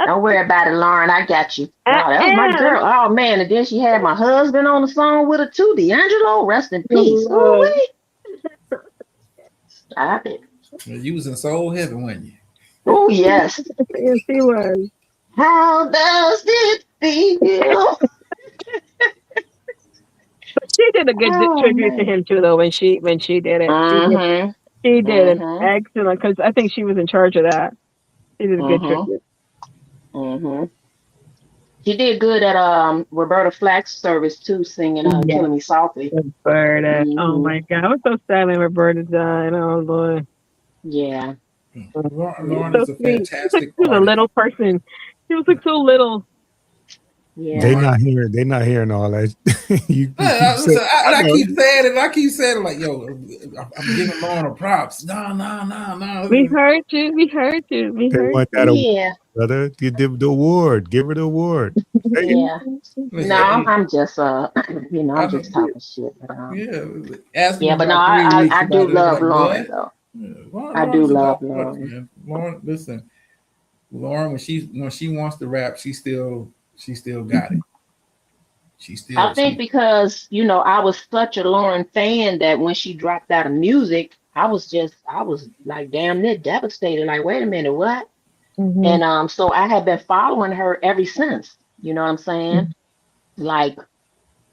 Don't worry about it, Lauren. I got you. Wow, that was my girl. Oh man, and then she had my husband on the song with her too. D'Angelo, rest in peace. Ooh-wee. Stop it. You was in soul heaven, wasn't you? Oh yes. Yes, he was. How does it feel? But she did a good tribute to him too, though. When she did it, she did an excellent. Because I think she was in charge of that. She did a good tribute. Mm-hmm. She did good at Roberta Flack's service too, singing "Killing Me Softly." Roberta, oh my God, I was so sad when Roberta died. Oh Lord. Yeah. Lauren is a fantastic. She was a little person. She was like so little. Yeah. They not hearing all that. I keep saying it like, yo, I'm giving Lauren a props. No. We heard you. They want that award, brother. You did the award. Give her the award. Yeah. No, I'm just I'm just talking shit. But, but no, I do love Lauren though. I do love Lauren. Lauren, listen, Lauren, when she wants to rap, she still got it. I think because I was such a Lauren fan that when she dropped out of music, I was like damn near devastated. Like, wait a minute, what? Mm-hmm. And so I have been following her ever since. You know what I'm saying? Mm-hmm. Like,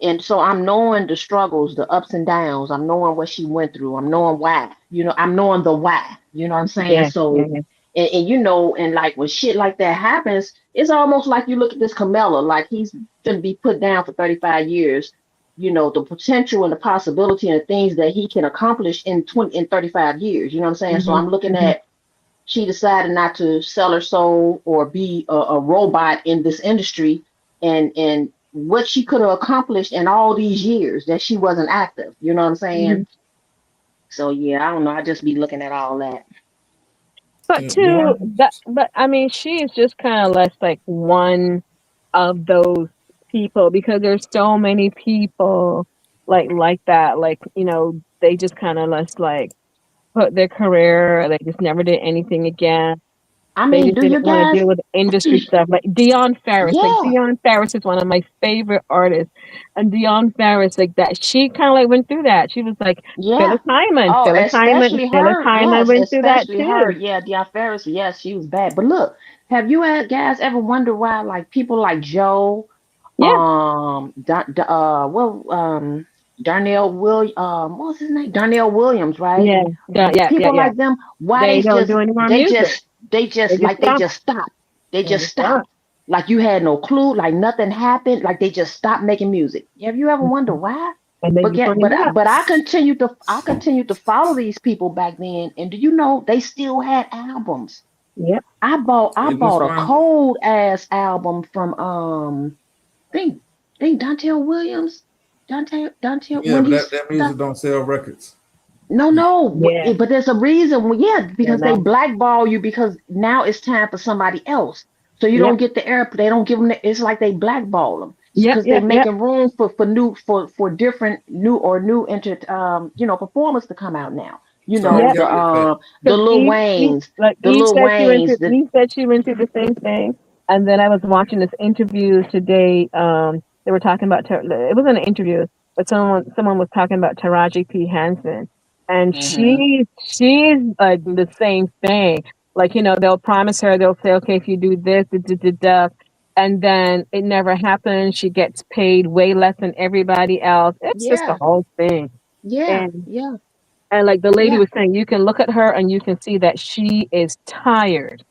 and so I'm knowing the struggles, the ups and downs. I'm knowing what she went through. I'm knowing why. I'm knowing the why. You know what I'm saying? Yeah, so. Yeah. And like when shit like that happens, it's almost like you look at this Camilla, like he's gonna be put down for 35 years. The potential and the possibility and the things that he can accomplish in 35 years. You know what I'm saying? Mm-hmm. So I'm looking at, she decided not to sell her soul or be a robot in this industry, and what she could have accomplished in all these years that she wasn't active. You know what I'm saying? Mm-hmm. So yeah, I don't know. I just be looking at all that. But but I mean, she is just kind of less like one of those people, because there's so many people like that. Like, they just kind of less like put their career, they just never did anything again. I mean, they just didn't want to deal with industry stuff. Like Dionne Farris, Dionne Farris is one of my favorite artists, and Dionne Farris, like that, she kind of like went through that. She was like, Phyllis Hyman, Phyllis Hyman went through that too. Yeah, Dionne Farris, yes, she was bad. But look, have you guys ever wondered why like people like Joe, Darnell Williams, what was his name? Darnell Williams, right? Yeah. People like them, why they don't do any more music. They just stopped. They just stopped. Like you had no clue, like nothing happened, like they just stopped making music. Have you ever wondered why? And then But I continued to follow these people back then, and do you know they still had albums? Yep. I bought a cold ass album from think Dontel Williams. Dontel Yeah, when but he's that music don't sell records. no, Yeah. but there's a reason. Well, yeah, because no. they blackball you because now it's time for somebody else. So you don't get the air. They don't give them. It's like they blackball them because they're making room for different new performers to come out now. You know the Lil Waynes, Eve said she went through the same thing, and then I was watching this interview today. They were talking about it wasn't an interview, but someone was talking about Taraji P. Henson, and she's like the same thing. Like, they'll promise her, they'll say, okay, if you do this, and then it never happens. She gets paid way less than everybody else. It's just the whole thing. Yeah, And like the lady was saying, you can look at her and you can see that she is tired.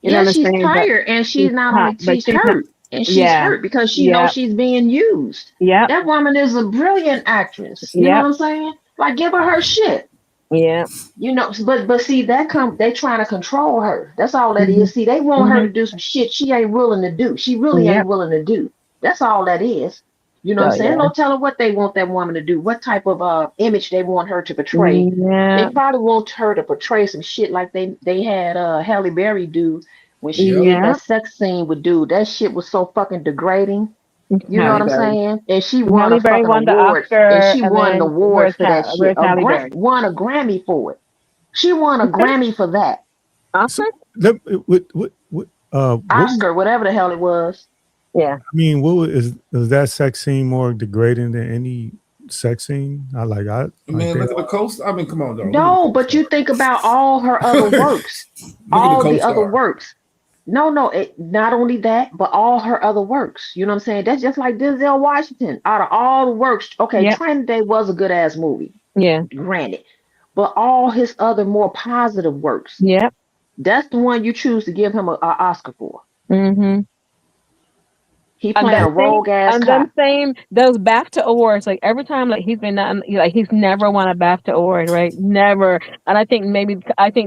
You know what I'm she's saying? tired, and she's not only she's hurt, and she's hurt because she knows she's being used. Yeah, that woman is a brilliant actress. You know what I'm saying? Like, give her shit. Yeah. But see, they trying to control her. That's all that is. See, they want her to do some shit she ain't willing to do. She really ain't willing to do. That's all that is. You know what I'm saying? Don't tell her what they want that woman to do, what type of image they want her to portray. They probably want her to portray some shit like they had Halle Berry do when she did that sex scene with dude. That shit was so fucking degrading. You know what I'm saying? And she won a fucking award. And she won an award for that shit. Won a Grammy for it. She won a Grammy for that. Oscar? Oscar, whatever the hell it was. Yeah. I mean, is that sex scene more degrading than any sex scene? Look at the coast. I mean, come on, though. No, but you think about all her other works. All the other works. No, not only that, but all her other works. You know what I'm saying? That's just like Denzel Washington. Out of all the works, Training Day was a good ass movie. Yeah. Granted. But all his other more positive works. Yeah. That's the one you choose to give him an Oscar for. Mm-hmm. He playing a rogue ass and cop. Those BAFTA awards, like every time, like he's been he's never won a BAFTA award, right? Never. And I think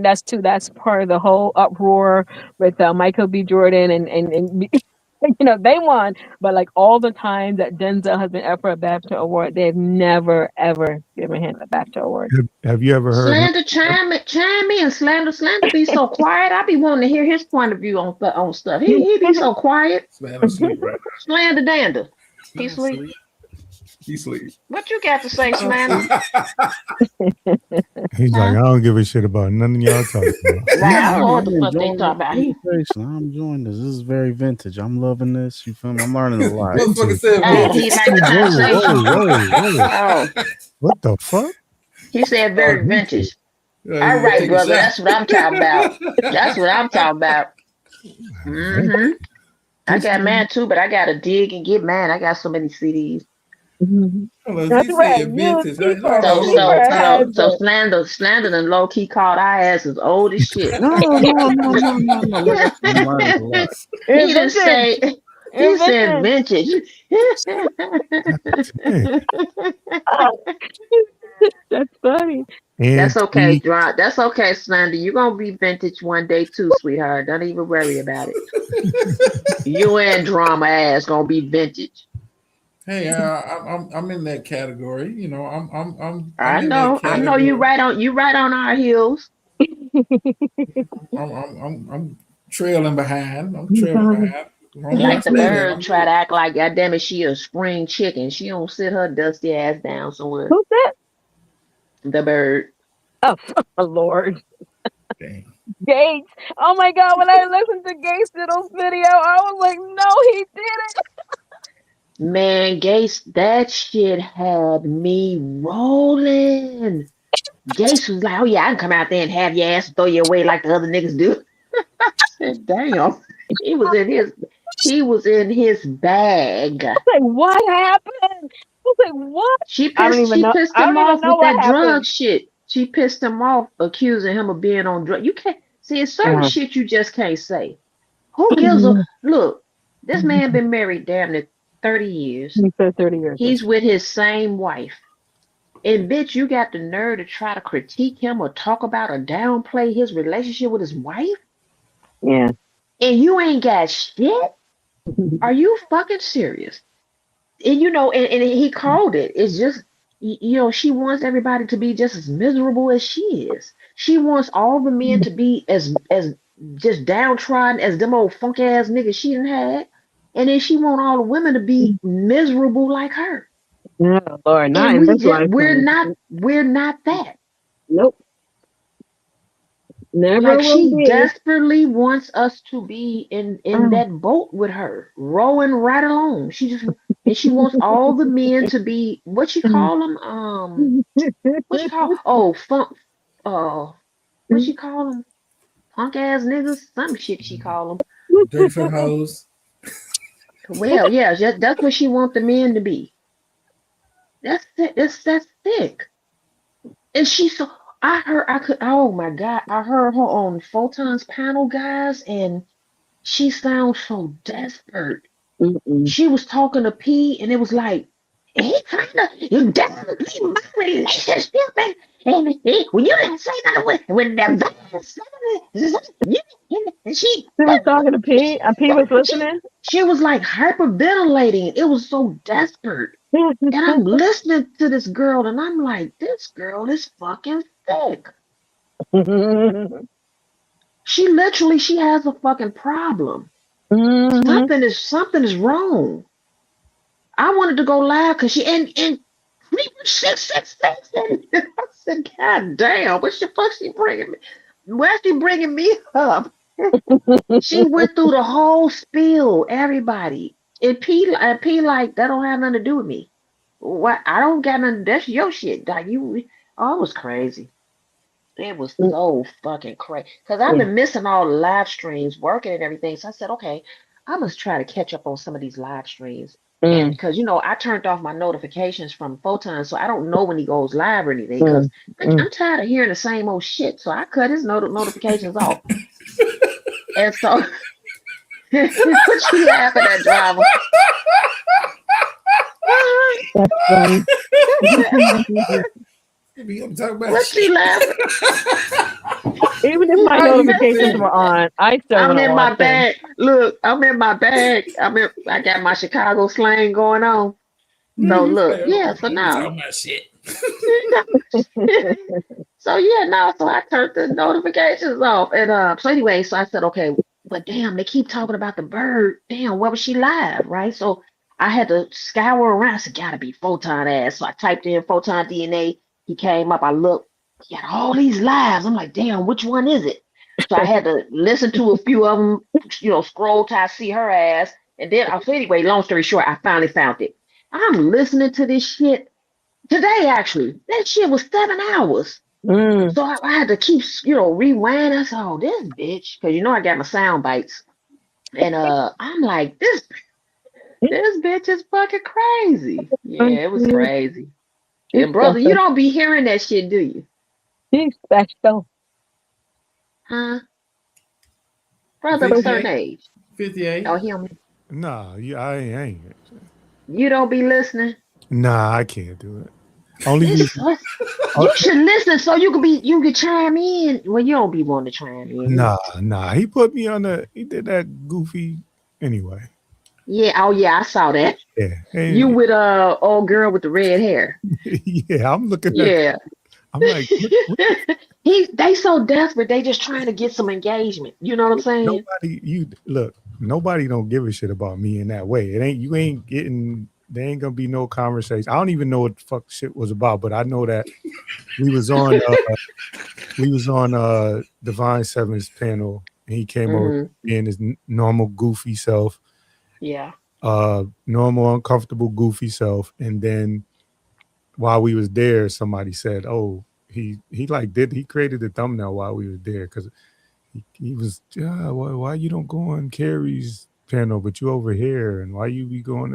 that's part of the whole uproar with Michael B. Jordan and they won, but like all the time that Denzel has been up for a BAFTA award, they've never ever given him a BAFTA award. Have you ever heard? Slander, chime in. Slander be so quiet. I be wanting to hear his point of view on stuff. He be so quiet. Slander dander. He sleep. He sleep. What you got to say, Slander? He's like, I don't give a shit about none of y'all talking about. I don't know what the fuck they talk about. I'm enjoying this. This is very vintage. I'm loving this. You feel me? I'm learning a lot. What the fuck? He said very vintage. All right, brother. That's what I'm talking about. That's what I'm talking about. Mm-hmm. I got mine too, but I gotta dig and get mine. I got so many CDs. Mm-hmm. That's right. So slander and low key called our asses old as shit. No. He didn't say. He said vintage. That's funny. That's okay, Dron. That's okay, Slander. You're gonna be vintage one day too, sweetheart. Don't even worry about it. You and drama ass gonna be vintage. Hey, I'm in that category. You know, I know you right on our heels. I'm trailing behind. Like the bird try to act like, goddamn it, she a spring chicken. She don't sit her dusty ass down somewhere. Who's that? The bird. Oh, Lord. Gates. Oh my God! When I listened to Gates' little video, I was like, no, he didn't. Man, Gates, that shit had me rolling. Gates was like, oh yeah, I can come out there and have your ass throw you away like the other niggas do. I said, damn. He was in his bag. I was like, what happened? I was like, what? She pissed him off with that drug shit. She pissed him off, accusing him of being on drugs. You can't See, it's certain shit you just can't say. Who gives a look? This man been married damn near 30 years. He said 30 years. He's with his same wife. And bitch, you got the nerve to try to critique him or talk about or downplay his relationship with his wife? Yeah. And you ain't got shit? Are you fucking serious? And you know, and he called it. It's just, you know, she wants everybody to be just as miserable as she is. She wants all the men to be as just downtrodden as them old funk ass niggas she done had. And then she want all the women to be miserable like her. Yeah, Lord, not And in this life. we're not that. Nope. Never Like will she be. desperately wants us to be in that boat with her, rowing right along. She wants all the men to be what she call them? What she call? Oh, funk. What she call them? Punk ass niggas. Some shit she call them. Dirty foot hoes. Well, yeah, that's what she wants the men to be. That's thick. And she's so. Oh my God, I heard her on Photon's panel, guys, and she sounds so desperate. She was talking to P, and it was like, he kind of definitely my relationship, and when you didn't say nothing when the she was talking to P, and P was listening. She was like hyperventilating. It was so desperate. And I'm listening to this girl, and I'm like, this girl is fucking thick. She has a fucking problem. Something is wrong. I wanted to go live because she and 666. I said, God damn, what the fuck she bringing me? Where's she bringing me up? She went through the whole spiel, everybody. And P like that don't have nothing to do with me. What? I don't got nothing. That's your shit. Like it was crazy. It was so fucking crazy. Because I've been missing all the live streams, working and everything. So I said, okay, I must try to catch up on some of these live streams. And because I turned off my notifications from Photon, so I don't know when he goes live or anything. Because I'm tired of hearing the same old shit. So I cut his notifications off. And so what you laughing at, driver? That's funny. What she laughing? Even if my notifications were on, I still I'm wouldn't in my watch them. bag. Look, I'm in my bag. I got my Chicago slang going on. So look, yeah. So now, so I turned the notifications off, and so anyway, so I said, okay, but damn, they keep talking about the bird. Damn, where was she live, right? So I had to scour around. I said, gotta be Photon ass. So I typed in Photon DNA. He came up. I looked. He had all these lives. I'm like, damn, which one is it? So I had to listen to a few of them, scroll till I see her ass. And then, so anyway, long story short, I finally found it. I'm listening to this shit today, actually. That shit was 7 hours. So I had to keep, rewind. I said, oh, this bitch. Because, I got my sound bites. And I'm like, this bitch is fucking crazy. Yeah, it was crazy. And brother, you don't be hearing that shit, do you? He's special. Huh? Brother of a certain age. 58. Oh, him. Nah, I ain't. You don't be listening? Nah, I can't do it. Only you should listen so you can chime in. Well, you don't be wanting to chime in. Nah. He put me on he did that goofy anyway. Yeah, oh yeah, I saw that. Yeah. Hey, you with old girl with the red hair. Yeah, I'm looking at Yeah. I'm like, what? They so desperate, they just trying to get some engagement. You know what I'm saying? Nobody don't give a shit about me in that way. There ain't gonna be no conversation. I don't even know what the fuck shit was about, but I know that we was on Divine Seven's panel, and he came over being his normal goofy self. Yeah. Normal, uncomfortable, goofy self. And then while we was there, somebody said, oh, he created the thumbnail while we was there because he was, why you don't go on Carrie's panel, but you over here, and why you be going,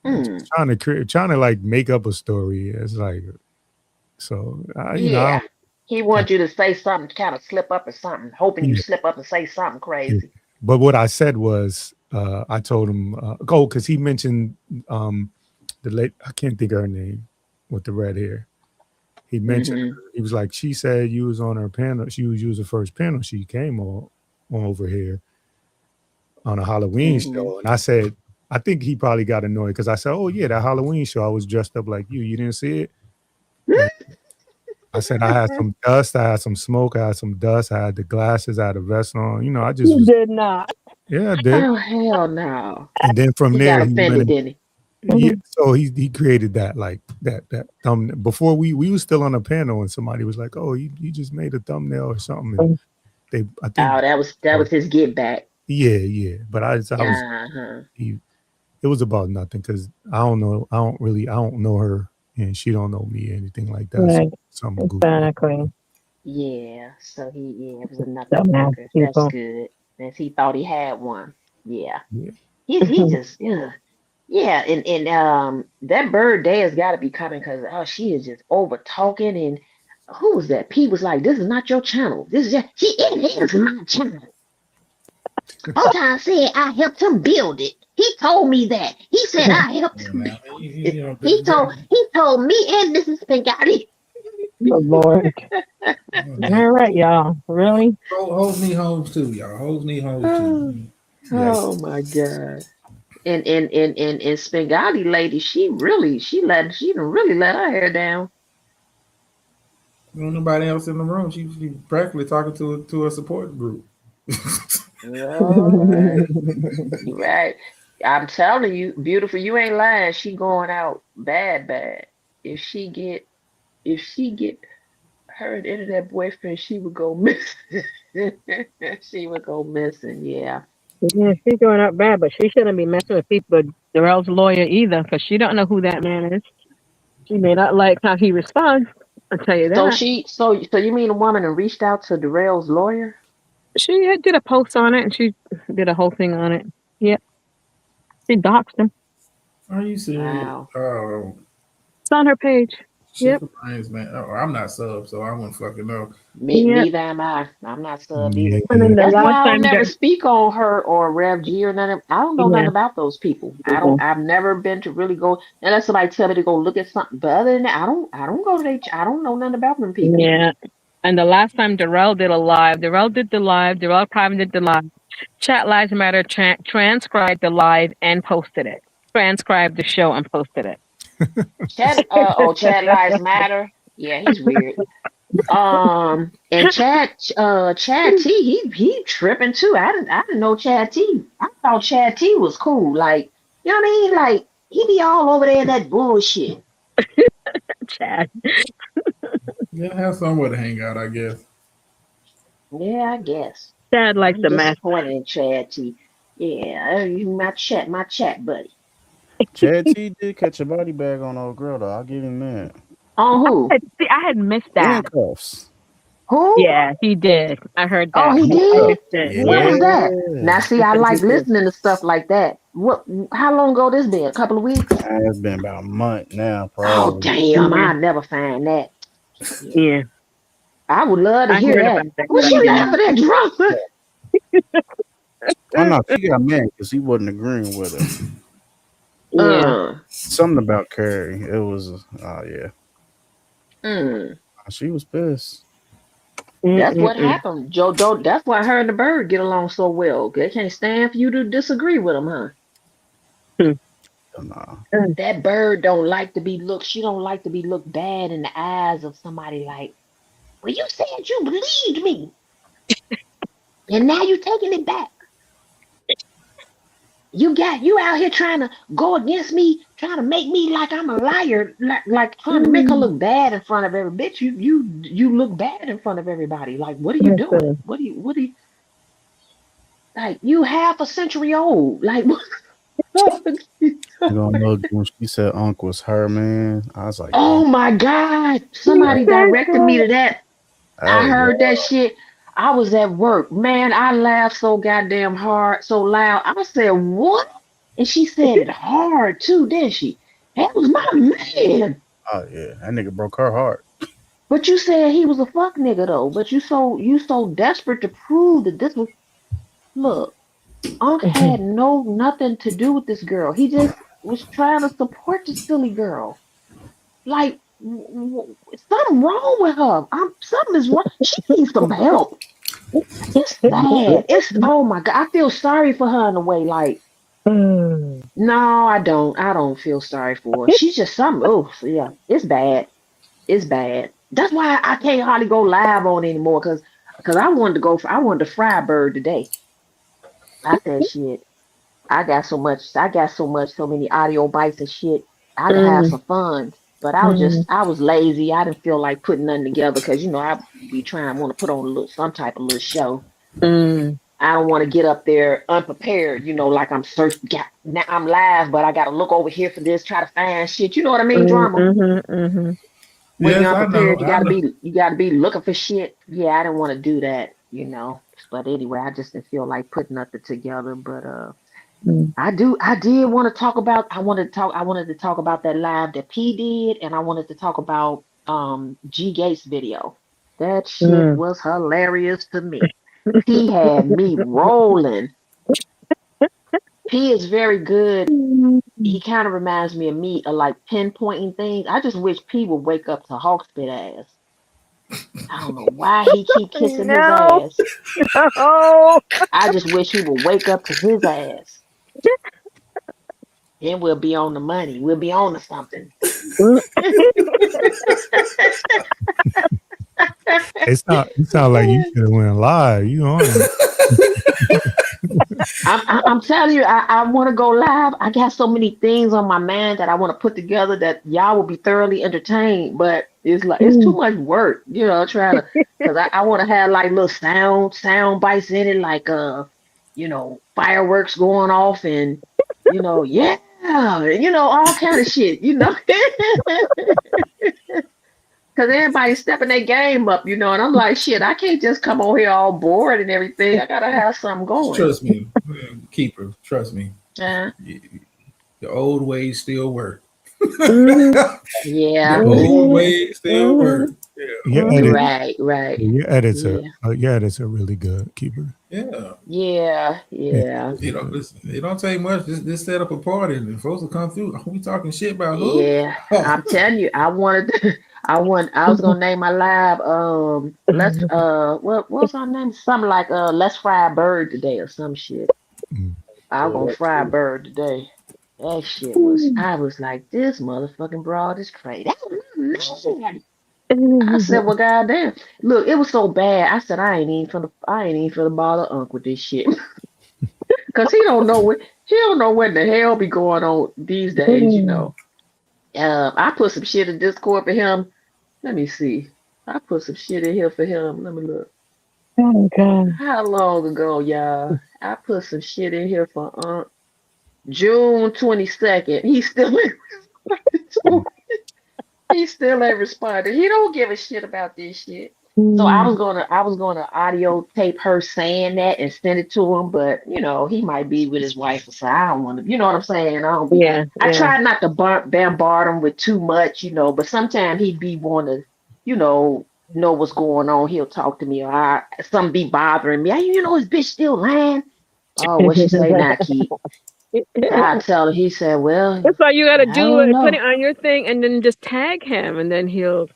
just trying to like make up a story. It's like, so I He wants you to say something, kind of slip up or something, hoping you slip up and say something crazy. But what I said was, I told him, go, because he mentioned the late, I can't think of her name with the red hair. He mentioned, he was like, she said you was on her panel. You was the first panel. She came on over here on a Halloween show. And I said, I think he probably got annoyed because I said, oh, yeah, that Halloween show, I was dressed up like you. You didn't see it? I said, I had some dust. I had some smoke. I had some dust. I had the glasses. I had a vest on. You know, I just You did not. Yeah, I did. Oh, hell no. And then from He there, got he offended, went didn't he? yeah, so he created that like that thumbnail. Before we was still on a panel and somebody was like, oh, you just made a thumbnail or something. And I think that was his get back. Yeah. But I was Uh-huh. it was about nothing because I don't know her and she don't know me or anything like that. Right. So something goofy. Exactly. Yeah, so it was another Dumbass fucker. people. That's good. As he thought he had one. Yeah. Yeah. He just and that bird day has got to be coming because she is just over talking. And who was that? P was like, this is not your channel. This is it is my channel. Otan said I helped him build it. He told me that. He said I helped him. He told me and Mrs. Pingotti. Good Lord. All right, y'all. Really? Hoes need hoes too, y'all. Hoes need hoes too. Oh my God. And Spingotti lady, she didn't really let her hair down. There ain't nobody else in the room. She practically talking to a support group. Right. I'm telling you, beautiful, you ain't lying. She going out bad. If she get her and internet boyfriend, she would go missing. She would go missing, yeah. Yeah, she's going up bad, but she shouldn't be messing with people with Darrell's lawyer either, because she don't know who that man is. She may not like how he responds. I'll tell you that. So you mean a woman and reached out to Darrell's lawyer? She did a post on it, and she did a whole thing on it. Yep. She doxed him. Are you serious? Wow. Oh. It's on her page. Yep. Man. Oh, I'm not sub, so I wouldn't fucking know. Neither am I. I'm not sub either. I mean, That's why I don't never speak on her or Rev G or nothing. I don't know nothing about those people. I've never been to really go unless somebody tell me to go look at something. But other than that, I don't go to I don't know nothing about them people. Yeah. And the last time Darrell did the live, Darrell Private did the live. Chat Lives Matter transcribed the live and posted it. Transcribed the show and posted it. Chat Lives Matter. Yeah, he's weird. And Chad T, he tripping too. I didn't know Chad T. I thought Chad T was cool. Like, you know what I mean? Like, he be all over there in that bullshit. Chad. Yeah, have somewhere to hang out, I guess. Yeah, I guess. Chad likes the match. Disappointed in Chad T. Yeah, my chat buddy. Chad T did catch a body bag on old girl though. I'll give him that. On who? I had missed that. Handcuffs. Who? Yeah, he did. I heard that. Oh, he did? Yeah. What was that? Now, see, I like listening to stuff like that. How long ago this been? A couple of weeks? It's been about a month now, probably. Oh, damn. I never find that. Yeah. I would love to hear that. What you laughing at, drunk? Oh, no, she got mad because he wasn't agreeing with her. Yeah. Something about Carrie. It was, she was pissed. That's what happened, Joe. That's why her and the bird get along so well. They can't stand for you to disagree with them, huh? Nah. That bird don't like to be looked. She don't like to be looked bad in the eyes of somebody. Like, well, you said you believed me, and now you taking it back. You out here trying to go against me, trying to make me like I'm a liar, like trying to make her look bad in front of every bitch. You look bad in front of everybody. Like, what are you doing? What do you like? You half a century old. Like, what? You don't know when she said Unc was her man. I was like, oh my God! Somebody directed me to that. I heard that shit. I was at work. Man, I laughed so goddamn hard, so loud. I said, what? And she said it hard too, didn't she? That was my man. Oh yeah, that nigga broke her heart. But you said he was a fuck nigga though. But you so desperate to prove that this was. Look, Unc had nothing to do with this girl. He just was trying to support the silly girl. Like something wrong with her. Something is wrong. She needs some help. It's sad. It's oh my god. I feel sorry for her in a way. Like, no, I don't. I don't feel sorry for her. She's just something. Oh yeah, it's bad. It's bad. That's why I can't hardly go live on anymore because I wanted to fry a bird today. I said shit. I got so many audio bites and shit. I could have some fun. But I was lazy. I didn't feel like putting nothing together because I be want to put on some type of little show. I don't want to get up there unprepared. Like I'm searching. Now I'm live, but I got to look over here for this, try to find shit. You know what I mean? Drama. When you're unprepared, you gotta be looking for shit. Yeah, I didn't want to do that. But anyway, I just didn't feel like putting nothing together. But I did want to talk about. I wanted to talk about that live that P did, and I wanted to talk about G Gates video. That shit was hilarious to me. P had me rolling. P is very good. He kind of reminds me of me, like pinpointing things. I just wish P would wake up to Hawkspit ass. I don't know why he keep kissing his ass. No. I just wish he would wake up to his ass. Then we'll be on the money. We'll be on to something. It sound like you should have went live. You on it. I'm telling you, I want to go live. I got so many things on my mind that I want to put together that y'all will be thoroughly entertained. But it's too much work, trying to, because I want to have like little sound bites in it, like fireworks going off and yeah, all kind of shit, because everybody's stepping their game up, and I'm like, shit, I can't just come on here all bored and everything. I gotta have something going. Trust me, Keeper. Trust me. The old ways still work. Yeah. The old ways still work. Your edit, right. Your edits are really good, Keeper. Yeah. Listen, it don't take much. Just set up a party and folks will come through. We talking shit about who? Yeah, I'm telling you, I was gonna name my live what was our name? Something like let's fry a bird today or some shit. I was gonna fry a bird today. That shit I was like, this motherfucking broad is crazy. I said, well, goddamn. Look, it was so bad. I said, I ain't even finna bother Unc with this shit. Cause he don't know what the hell be going on these days, I put some shit in Discord for him. Let me see. I put some shit in here for him. Let me look. Oh God. How long ago, y'all? I put some shit in here for Unc. June 22nd. He still ain't responded. He don't give a shit about this shit. So I was gonna audio tape her saying that and send it to him, but he might be with his wife, so I don't want to. You know what I'm saying? I try not to bombard him with too much, but sometimes he'd be want to, know what's going on. He'll talk to me, or something be bothering me. His bitch still lying. Oh, what she say now, Keith? I tell her. He said, "Well, that's why you gotta do it. Put it on your thing, and then just tag him, and then he'll."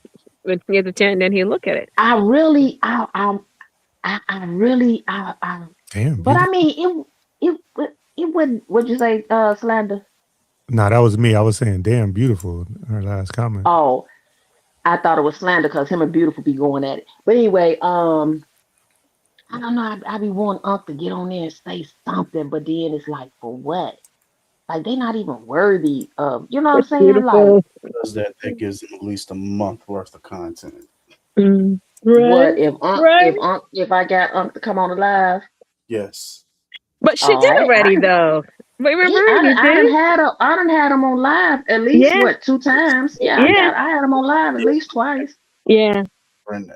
When he gets a chance, then he'll look at it. I really. Damn. But I mean, it wouldn't. What'd you say, Slander? No, that was me. I was saying, damn, beautiful. Her last comment. Oh, I thought it was slander because him and Beautiful be going at it. But anyway, I don't know. I be wanting Unc to get on there and say something, but then it's like, for what? Like, they not even worthy of, you know what I'm saying? Like, does that gives them at least a month worth of content. What if I got Unc to come on the live? Yes. But she did already though. Remember, I done had him on live at least 2 times. I had him on live at least twice. Yeah. And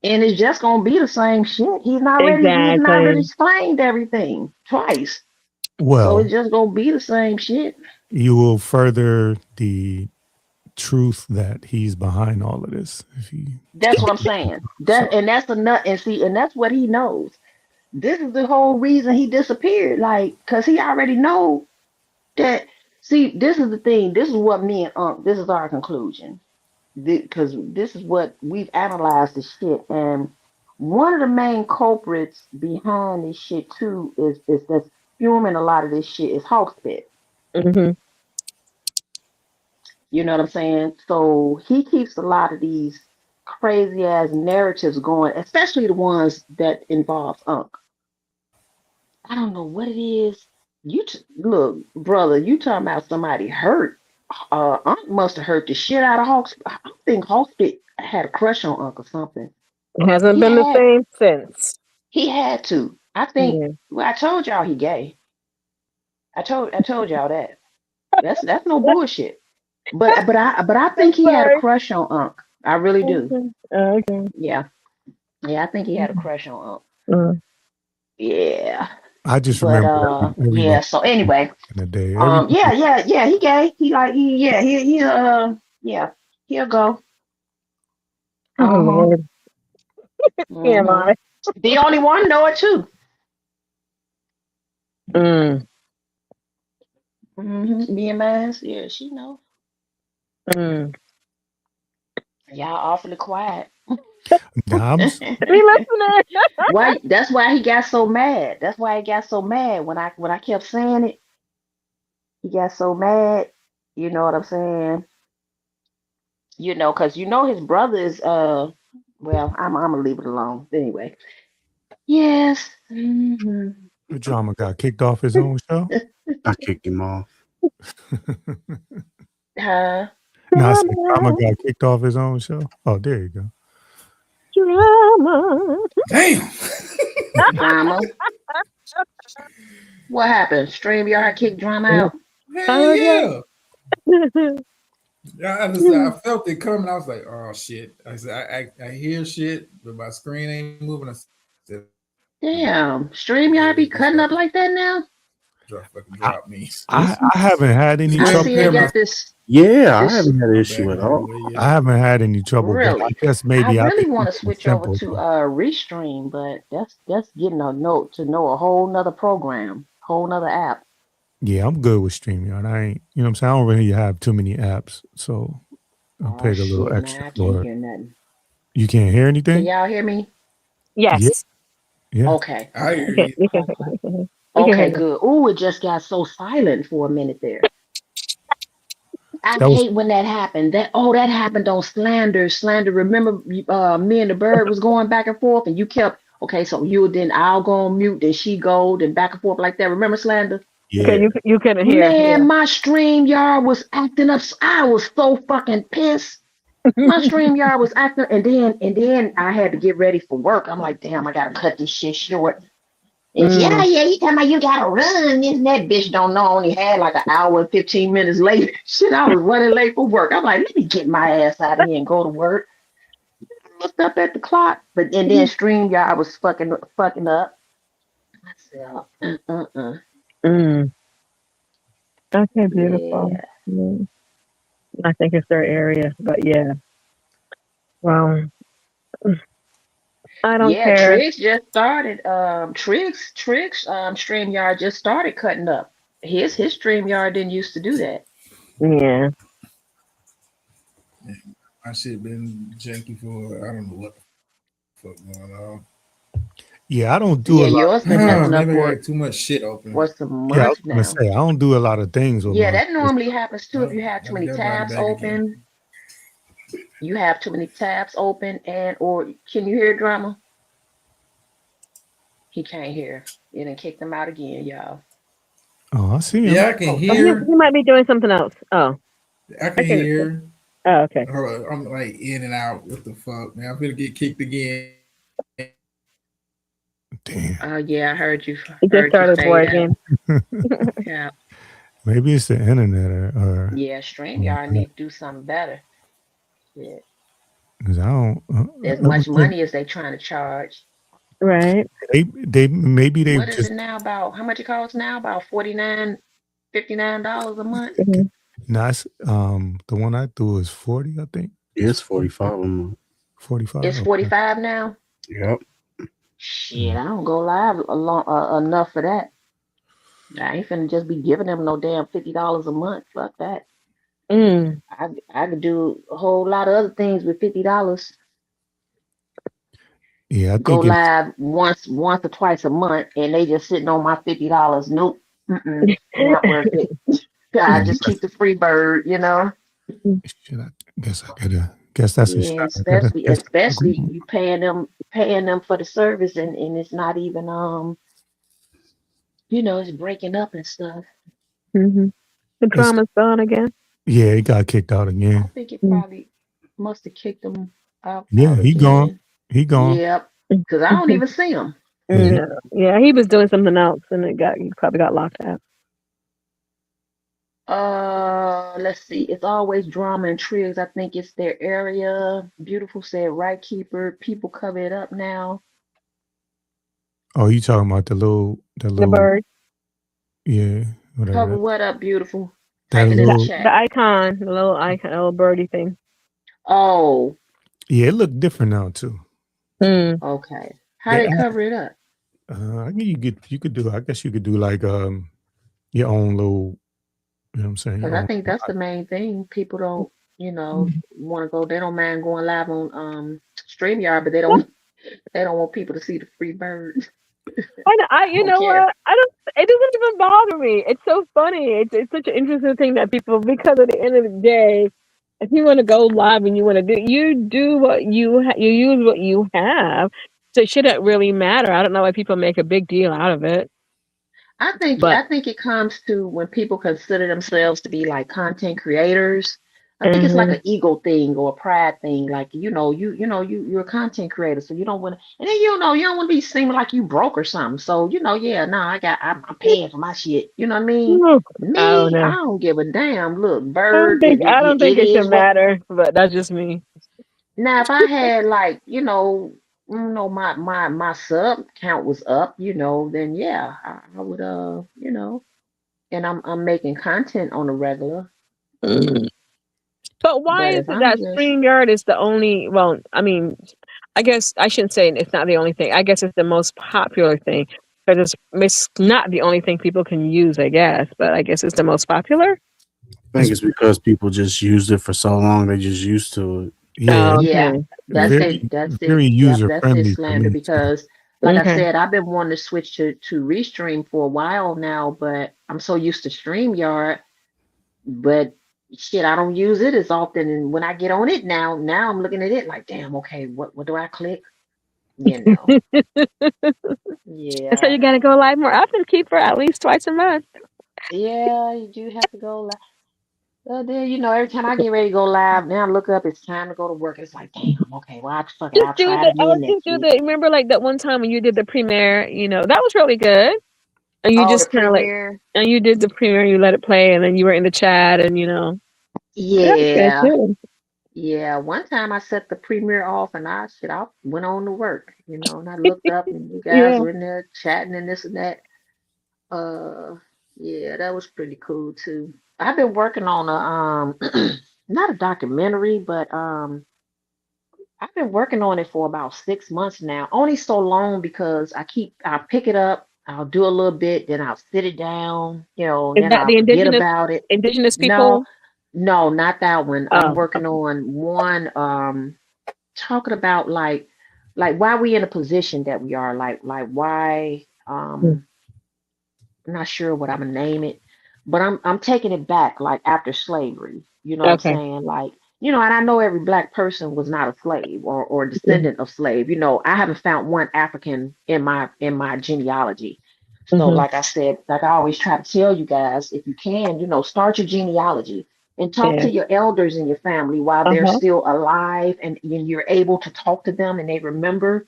it's just gonna be the same shit. He's not ready explained everything twice. Well, so it's just gonna be the same shit. You will further the truth that he's behind all of this. If he, That's what I'm saying. And that's a nut. And see, and that's what he knows. This is the whole reason he disappeared. Like, cause he already know that. See, this is the thing. This is what me and this is our conclusion. Because this is what we've analyzed this shit. And one of the main culprits behind this shit too is that's fueling a lot of this shit is hawk spit. Mm-hmm. You know what I'm saying? So he keeps a lot of these crazy ass narratives going, especially the ones that involve Unc. I don't know what it is. Look, brother, you talking about somebody hurt. Unc must have hurt the shit out of Hawks. I think Hawkspit had a crush on Unc or something. It hasn't been the same since. He had to. I think. Well, I told y'all he gay. I told y'all that. That's no bullshit. But I think he had a crush on Unc. I really do. Okay. Yeah. I think he had a crush on Unc. Yeah. I just remember. Yeah. So anyway. In the day. Yeah. He gay. He'll go. Oh Lord. Am I? The only one know it too. Me and Maz, yeah, she know. Y'all awfully quiet. Nah, Why? That's why he got so mad. That's why he got so mad when I kept saying it. He got so mad. You know what I'm saying? You know, because you know his brother is well, I'm gonna leave it alone. Anyway. Yes. The drama got kicked off his own show. I kicked him off. Huh? No, I said drama got kicked off his own show. Oh, there you go. Drama. Damn. Drama. What happened? StreamYard kicked drama out. Hell yeah. I felt it coming. I was like, "Oh shit!" I said, "I hear shit, but my screen ain't moving." I said, "Damn, StreamYard be cutting up like that now." Drop me. I haven't had any trouble. I haven't had an issue at all. I haven't had any trouble. Really? But I guess maybe I really want to switch over to Restream, but that's getting a note to know a whole nother program, whole nother app. Yeah, I'm good with StreamYard. I ain't, you know what I'm saying? I don't really have too many apps, so I'll pay a little extra I for can't it. hear nothing. You can't hear anything? Can y'all hear me? Yes. Yeah. Okay. I hear you. Okay, good. Ooh, it just got so silent for a minute there. I hate when that happened. That happened on Slander. Slander, remember me and the bird was going back and forth and you kept, okay, so I'll go on mute, then she go, then back and forth like that. Remember Slander? Yeah. Okay, you couldn't hear. Man, my StreamYard was acting up. I was so fucking pissed. My StreamYard was acting, and then I had to get ready for work. I'm like, damn, I gotta cut this shit short. And you talking about you gotta run. And that bitch don't know. I only had like an hour and 15 minutes later. Shit, I was running late for work. I'm like, let me get my ass out of here and go to work. I looked up at the clock, and then StreamYard was fucking up. I said, Okay, beautiful. Yeah. I think it's their area, but yeah. Well, I don't care. Triggs just started. Triggs, StreamYard just started cutting up. His StreamYard didn't used to do that. Yeah. My shit been janky for I don't know what the fuck going on. Yeah, I don't do a lot. Yours been messing up Maybe I for had too much shit open. what's the month Yeah, I was now. gonna say I don't do a lot of things. With Yeah, my- that normally happens too if you have too many Everybody tabs back open. again. You have too many tabs open, or can you hear drama? He can't hear. You done kicked him out again, y'all. Oh, I see him. Yeah, I can Oh, hear. he might be doing something else. Oh. I can hear. Oh, okay. Hold on, I'm like in and out. What the fuck, man? I'm gonna get kicked again. Damn. Oh yeah, I heard you. He just started working. Yeah, Maybe it's the internet or yeah. StreamYard need to do something better. Yeah, 'cause I don't. as much money as they trying to charge. Right. They maybe What is just it now? About how much it costs now? About $49, $59 a month. Nice. The one I threw is 40, I think. It's 45 a month. 45. It's Okay. 45 now. Yep. Shit, I don't go live enough for that. I ain't finna just be giving them no damn $50 a month. Fuck that. Mm. I could do a whole lot of other things with $50. Yeah, I Go think it's live once or twice a month, and they just sitting on my $50. Nope, not worth it. I just keep the free bird, you know. shit. I guess that's a shot. Yeah, I gotta guess especially you paying them for the service, and it's not even it's breaking up and stuff. The It's drama's gone again. yeah, he got kicked out I again. think it probably must have kicked them out Yeah, he gone. again. He gone. Yep, because I don't even see them. Yeah, he was doing something else, and he probably got locked out. Let's see. It's always drama and trigs. I think it's their area. Beautiful said, right keeper. People cover it up now. Oh, you talking about the The little bird, yeah, Cover whatever. what up, beautiful? That Type it in the little chat. the icon, the little icon, the little birdie thing. Oh, yeah, it looked different now too. okay. How They they cover it up? I think you could do. I guess you could do like your own little. You know what I'm saying? Because Your I own. think that's the main thing. People don't, want to go. They don't mind going live on StreamYard, but they don't want people to see the free bird. You Don't know care. what? I don't. It doesn't even bother me. It's so funny. It's such an interesting thing that people, because at the end of the day, if you want to go live and you do what you use what you have. So it shouldn't really matter. I don't know why people make a big deal out of it. I think But it comes to when people consider themselves to be like content creators. I think it's like an ego thing or a pride thing. Like you're a content creator, so you don't want to, and then you don't want to be seeming like you broke or something. So I'm paying for my shit. You know what I mean? I don't Me, I know. don't give a damn. Look, I don't bird, think I don't think it it should is what. matter. But that's just me. Now, if I had like my sub count was up, then yeah, I would and I'm making content on a regular. But why But is if it I'm that just StreamYard is the only? Well, I mean, I guess I shouldn't say it's not the only thing. I guess it's the most popular thing because it's not the only thing people can use. I guess, but I guess it's the most popular. I think it's because people just used it for so long; they just used to it. Yeah, yeah, that's very it. That's it. very Yep, user that's it, friendly for Slander. me. Because like I said, I've been wanting to switch to Restream for a while now, but I'm so used to StreamYard. But shit, I don't use it as often. And when I get on it now I'm looking at it like, damn, okay, what do I click? You know. So you Yeah. got to go live more often. Keep her at least twice a month. Yeah, you do have to go live. Then every time I get ready to go live, now I look up, it's time to go to work. It's like, damn, okay, well, fuck it, Just I'll do try it the. I again was just next do week. the. Remember, like that one time when you did the premiere. That was really good. And you Oh, the just kind of like, premiere. and you did the premiere. You let it play, and then you were in the chat, and that was good Yeah. too. Yeah. One time I set the premiere off and I went on to work, and I looked up and you guys Yeah. were in there chatting and this and that. Yeah, that was pretty cool too. I've been working on a not a documentary, but I've been working on it for about 6 months now. Only so long because I'll pick it up, I'll do a little bit, then I'll sit it down, Is then that I'll the forget about it. indigenous No, people? no, not that one. I'm Oh, working on one talking about like why we in a position that we are, like why I'm not sure what I'm gonna name it, but I'm taking it back like after slavery. You know what I'm okay. saying? Like, and I know every black person was not a slave or a descendant of slave. I haven't found one African in my genealogy. So Mhm. like I said, like I always try to tell you guys, if you can, start your genealogy and talk Yeah. to your elders in your family while they're Uh-huh. still alive, and you're able to talk to them and they remember,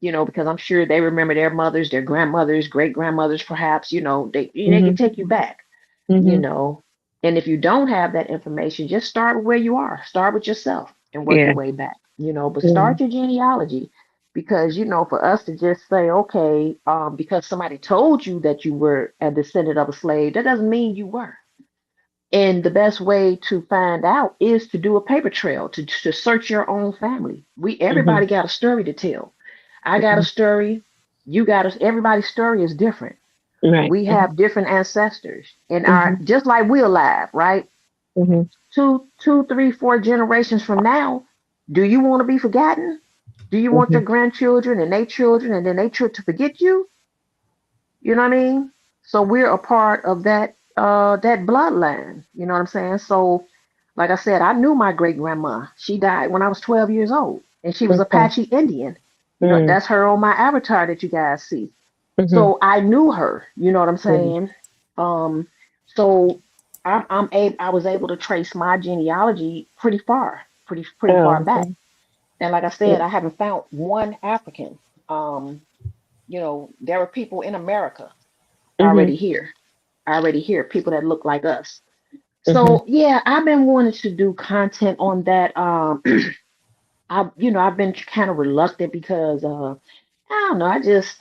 because I'm sure they remember their mothers, their grandmothers, great grandmothers, perhaps, they can Mhm. take you back, you Mhm. know. And if you don't have that information, just start with where you are. Start with yourself and work Yeah. your way back, but Yeah. start your genealogy because, for us to just say, okay, because somebody told you that you were a descendant of a slave, that doesn't mean you were. And the best way to find out is to do a paper trail, to search your own family. Everybody got a story to tell. I got a story, you got everybody's story is different. Right. We have different ancestors. And our just like we're alive, right? 2, 3, 4 generations from now, do you want to be forgotten? Do you want your grandchildren and their children and then their children to forget you? You know what I mean? So we're a part of that that bloodline. You know what I'm saying? So, like I said, I knew my great grandma. She died when I was 12 years old, and she was Apache Indian. You know, that's her on my avatar that you guys see. So I knew her. You know what I'm saying? So I was able to trace my genealogy pretty far back. And like I said, I haven't found one African. You know, there are people in America already here, people that look like us. So yeah, I've been wanting to do content on that. I've been kind of reluctant because I don't know, I just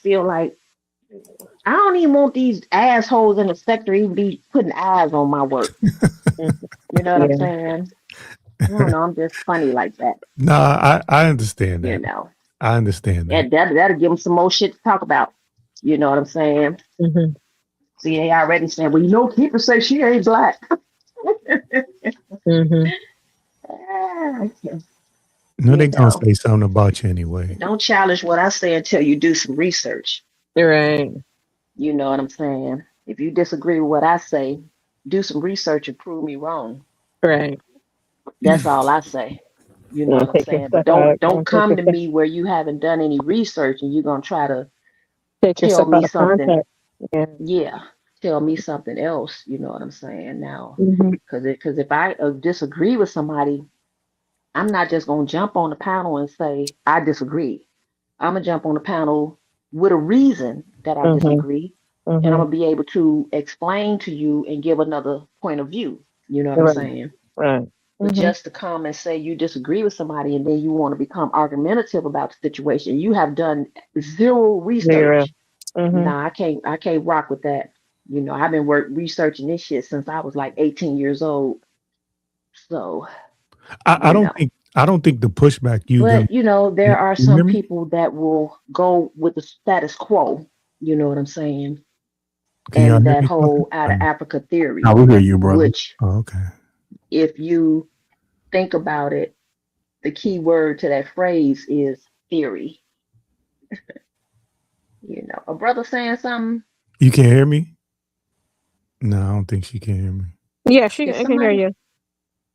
feel like I don't even want these assholes in the sector even be putting eyes on my work. You know what I'm saying? I don't know, I'm just funny like that. Nah, I understand that. You know. I understand that. That'll give them some more shit to talk about. You know what I'm saying? See, they already saying, well, you know, Keeper say she ain't black. No, they gonna say something about you anyway. Don't challenge what I say until you do some research. Right. You know what I'm saying? If you disagree with what I say, do some research and prove me wrong. Right. That's all I say. You know what I'm saying? But don't come to me where you haven't done any research and you're gonna try to tell me something. Yeah, tell me something else. You know what I'm saying? Now, because if I disagree with somebody, I'm not just gonna jump on the panel and say I disagree. I'm gonna jump on the panel with a reason that I disagree, and I'm gonna be able to explain to you and give another point of view. You know what I'm saying? Right. But just to come and say you disagree with somebody and then you want to become argumentative about the situation, you have done zero research. Nah, I can't rock with that. You know, I've been researching this shit since I was like 18 years old. So I don't think the pushback But you know, there are some people that will go with the status quo. You know what I'm saying? And that whole out of Africa theory. I will hear you, brother. Which, okay, if you think about it, the key word to that phrase is theory. You know, a brother saying something. You can't hear me? No, I don't think she can hear me. Yeah, I can hear you.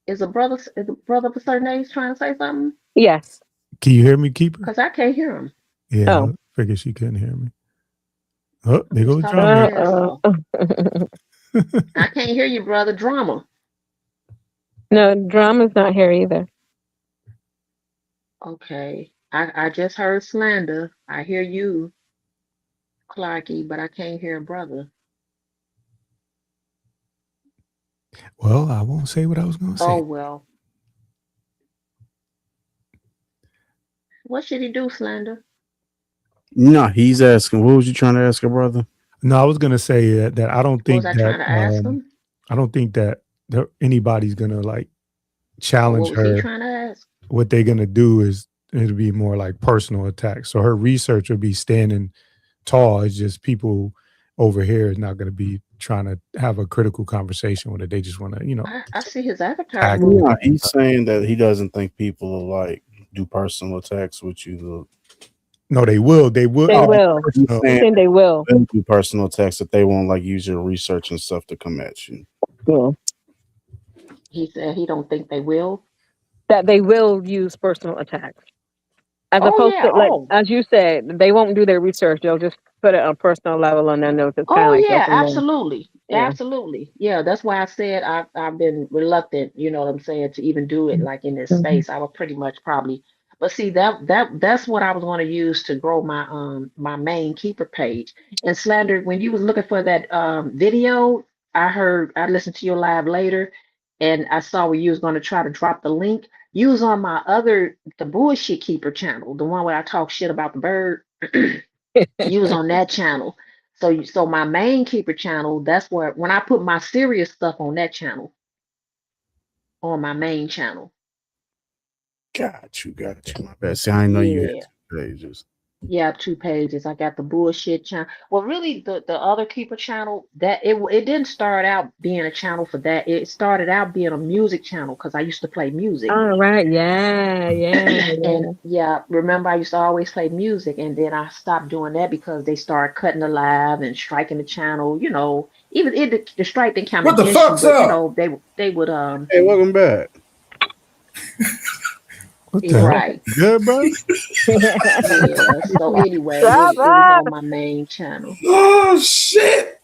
Is a brother of a certain age trying to say something? Yes. Can you hear me, Keeper? Because I can't hear him. Yeah, I figured she couldn't hear me. Oh, there goes drama. I can't hear you, brother. Drama. No, Drama's not here either. Okay. I just heard slander. I hear you, Clarky, but I can't hear brother. Well, I won't say what I was going to say. Oh, well. What should he do, slander? No, he's asking. What was you trying to ask her, brother? No, I was going to say that I don't think What was I trying to ask him? I don't think that anybody's going to like challenge What was her. he trying to ask? What they're going to do is it'll be more like personal attacks. So her research will be standing tall. It's just people over here is not going to be trying to have a critical conversation with it. They just want to, you know. I see his avatar. Yeah, he's saying that he doesn't think people will like do personal attacks with you. No, they will. They will. They will. I think they will. Do personal attacks that they won't like use your research and stuff to come at you. Yeah. He said he don't think they will. That they will use personal attacks. As opposed to, like, as you said, they won't do their research. They'll just put it on a personal level and then they'll just kind of like yeah, absolutely. Yeah. Absolutely. Yeah, that's why I said I've been reluctant, you know what I'm saying, to even do it like in this space. I would pretty much probably, but see that's what I was going to use to grow my my main keeper page. And slander, when you was looking for that video, I listened to your live later and I saw where you was going to try to drop the link. You was on my the bullshit keeper channel, the one where I talk shit about the bird. You was on that channel. So my main keeper channel, that's where when I put my serious stuff on that channel, on my main channel. Got you. My bad. See, I didn't know you had Yeah. 2 pages. Yeah, 2 pages. I got the bullshit channel. Well, really, the other keeper channel that it didn't start out being a channel for that. It started out being a music channel because I used to play music. All right. Yeah. And yeah, remember I used to always play music, and then I stopped doing that because they started cutting the live and striking the channel. You know, even the strike didn't count What the against you, fuck's but you up? know they would Hey, welcome back. What the hell? right. Good, bro? Yeah. So anyway, it was on my main channel. Oh shit!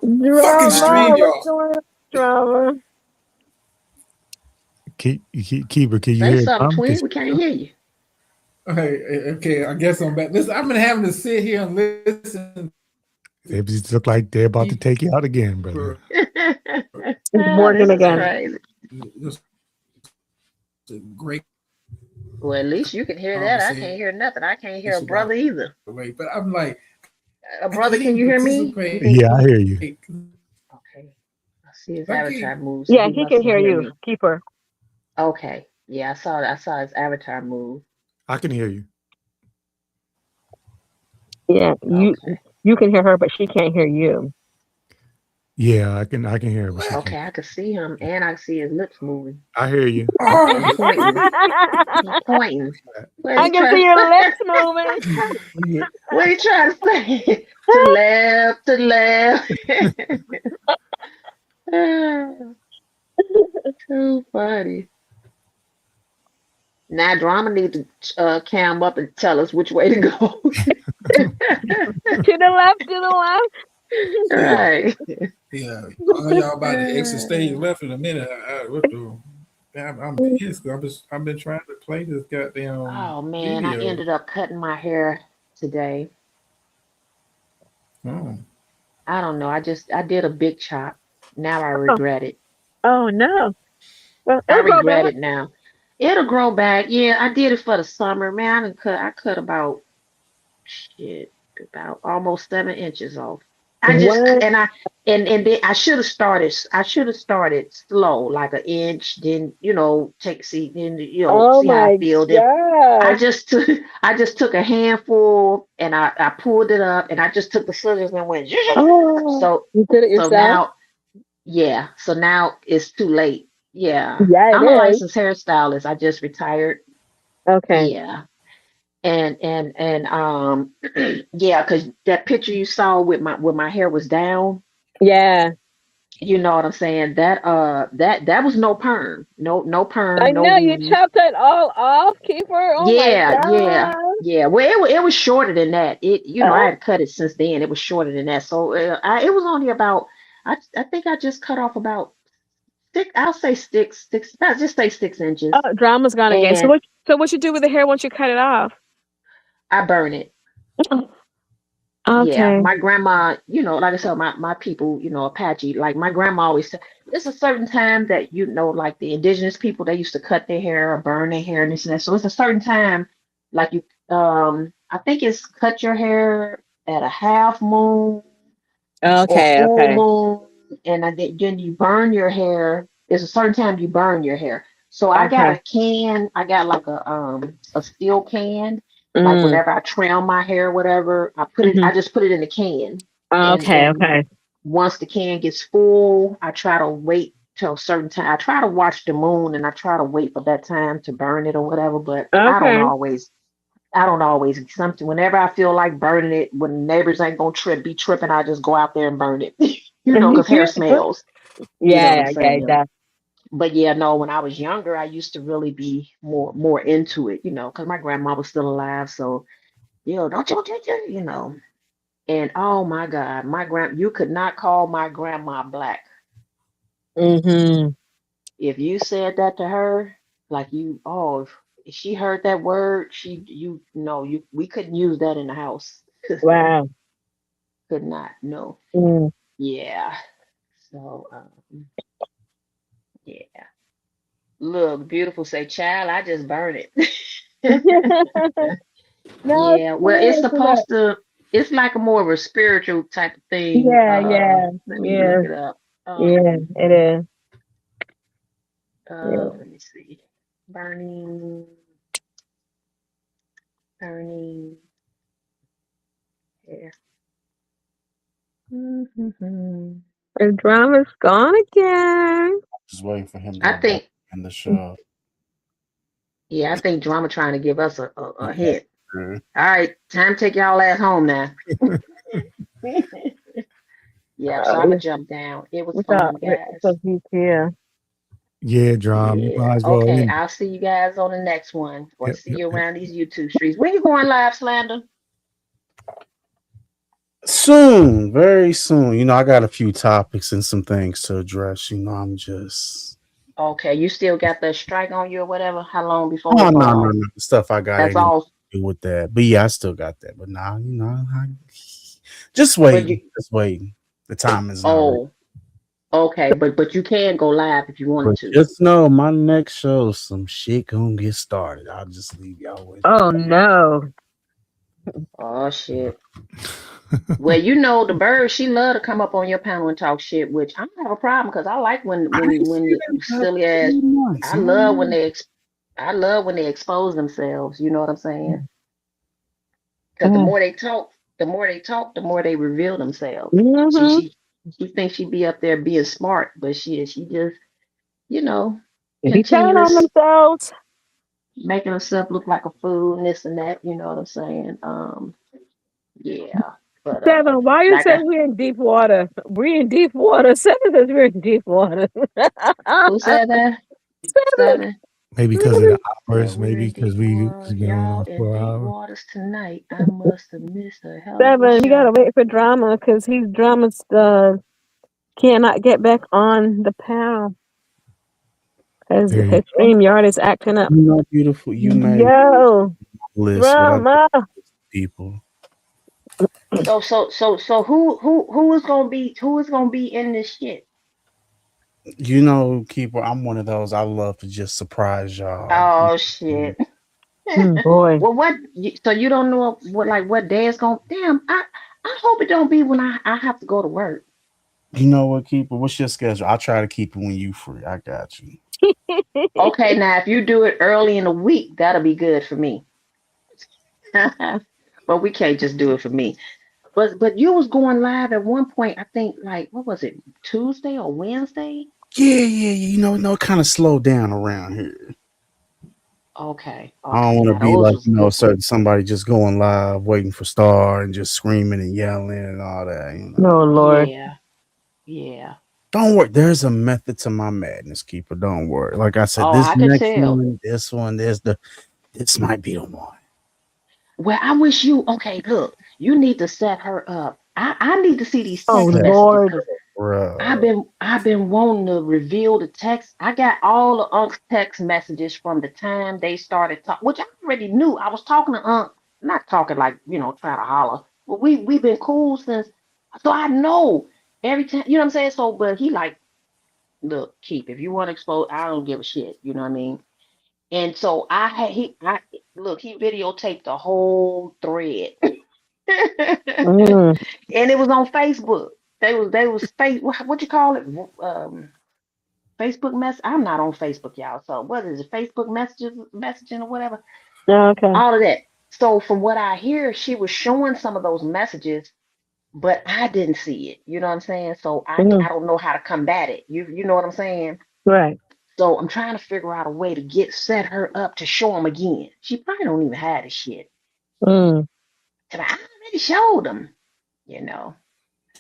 Fucking stream, y'all. Drama. Keeper, can you Say hear something, Tom? twin. We can't hear you. Okay, I guess I'm back. Listen, I've been having to sit here and listen. It just look like they're about to take you out again, brother. It's working This is again. crazy. Great. Well, at least you can hear that. I can't hear nothing. I can't hear a brother either. But I'm like, a brother, can you hear me? Yeah, I hear you. Okay. I see his avatar move. Yeah, he he must can hear you. me. Keeper. Okay. Yeah, I saw his avatar move. I can hear you. Yeah, you can hear her, but she can't hear you. Yeah, I can hear him. Okay, I can see him and I can see his lips moving. I hear you. He's pointing. I can see your lips moving. What are you trying to say? To left. Too funny. Now Drama needs to cam up and tell us which way to go. To the left. Right. Yeah, all y'all about to exit stage left in a minute. I'm pissed. I've been trying to play this goddamn. Oh man, video. I ended up cutting my hair today. Oh. I don't know. I did a big chop. Now I regret it. Oh no. Well, I regret it now. It'll grow back. Yeah, I did it for the summer. Man, I cut about almost 7 inches off. I just and then I should have started slow, like 1 inch, then see how I feel. Then I just took a handful and I pulled it up and I just took the scissors and went so you did it yourself? So now it's too late. Yeah. I'm a licensed hairstylist. I just retired. Okay. Yeah. And yeah, because that picture you saw with my hair was down. Yeah. You know what I'm saying? That was no perm. No perm. I no know weave. you chopped it all off, Keeper. Oh yeah, my God. yeah. Well, it was shorter than that. I had cut it since then. It was shorter than that. So it was only about. I think I just cut off about 6. I'll say 6. I'll just say 6 inches. Oh, Drama's gone again. So what you do with the hair once you cut it off? I burn it. Okay. Yeah, my grandma, like I said, my people, Apache, like my grandma always said, there's a certain time that, like the indigenous people, they used to cut their hair or burn their hair and this and that. So it's a certain time, like I think it's cut your hair at a half moon. Okay, or full okay. moon, and then you burn your hair. There's a certain time you burn your hair. So I got a can. I got like a steel can. Like whenever I trim my hair, whatever, I put it. I just put it in the can. Okay, and okay. Once the can gets full, I try to wait till a certain time. I try to watch the moon, and I try to wait for that time to burn it or whatever. But I don't always. Something whenever I feel like burning it, when neighbors ain't gonna be tripping, I just go out there and burn it. Because hair smells. Yeah, yeah. But yeah, no, when I was younger, I used to really be more into it, because my grandma was still alive. So, don't you, And oh my God, you could not call my grandma black. Mm-hmm. If you said that to her, like if she heard that word, we couldn't use that in the house. Wow. Could not, no. Yeah. So, yeah. Look, beautiful say, child, I just burn it. No, yeah, well, it's supposed to, It's like a more of a spiritual type of thing. Yeah, yeah, Let me yeah, look it up. yeah. It is. Yeah. Let me see. Burning. Yeah. The drama's gone again. Just waiting for him I to think, in the show. yeah, I think drama trying to give us a hint. Mhm. All right, time to take y'all ass home now. Yeah, so I'm gonna jump down. It was What's fun, up? guys. So he's here. Yeah, Drum. You Yeah. might as well Okay, end. I'll see you guys on the next one, or Yep, see yep, you yep. around these YouTube streets. When you going live, Slander? Soon, very soon. You know, I got a few topics and some things to address. You know, I'm just Okay, you still got the strike on you or whatever? How long before no. The stuff I got that's ain't all? to do with that. But yeah, I still got that. But now, you know, just But waiting. you Just waiting. The time is not right. okay, but you can go live if you wanted But to. just know my next show, some shit gonna get started. I'll just leave y'all with. Oh no. Oh shit. Well, you know the bird, she love to come up on your panel and talk shit, which I don't have a problem because I like when silly ass. I love when I love when they expose themselves. You know what I'm saying? Because the more they talk, the more they reveal themselves. Mm-hmm. She thinks she be up there being smart, but she just, you know, They be telling on continuous themselves. making herself look like a fool and this and that. You know what I'm saying? Yeah. But Seven, why you like say we're in deep water? We're in deep water. Seven says we're in deep water. who said that? Seven. Maybe because of the Yeah, hours. we're Maybe in because deep we water. it's been on Y'all in 4 deep hours. waters tonight. I must have missed a hell of a Seven, you gotta show. wait for drama because he's drama's cannot get back on the panel because There you his StreamYard is acting up. You know, beautiful. You made Yo, list what I drama. people. So who is gonna be in this shit? You know, keeper. I'm one of those. I love to just surprise y'all. Oh shit. Boy. Well, so you don't know what day it's gonna? Damn, I hope it don't be when I have to go to work. You know what, keeper? What's your schedule? I'll try to keep it when you free. I got you. Okay, now if you do it early in the week, that'll be good for me. But we can't just do it for me. But you was going live at one point. I think like what was it, Tuesday or Wednesday? Yeah. You know, it kind of slowed down around here. Okay. I don't want to be like, you know, somebody just going live, waiting for Star and just screaming and yelling and all that. You know? Oh Lord. Yeah. Don't worry. There's a method to my madness, keeper. Don't worry. Like I said, Oh, this I could next tell. one, this one, this might be the one. Well, I wish you. Okay, look, you need to set her up. I need to see these Oh text messages Lord. because Bruh. I've been wanting to reveal the text. I got all the Unc's text messages from the time they started talking, which I already knew. I was talking to Unc, not talking like trying to holler. But we've been cool since, so I know every time. You know what I'm saying? So, but he like, look, Keep, if you want to expose, I don't give a shit. You know what I mean? And so he videotaped the whole thread. Mm. And it was on Facebook. They was what you call it? Facebook mess. I'm not on Facebook, y'all. So what is it? Facebook messaging or whatever. Okay. All of that. So from what I hear, she was showing some of those messages, but I didn't see it. You know what I'm saying? So I don't know how to combat it. You know what I'm saying? Right. So I'm trying to figure out a way to set her up to show them again. She probably don't even have the shit. Mm. But I already showed them. Because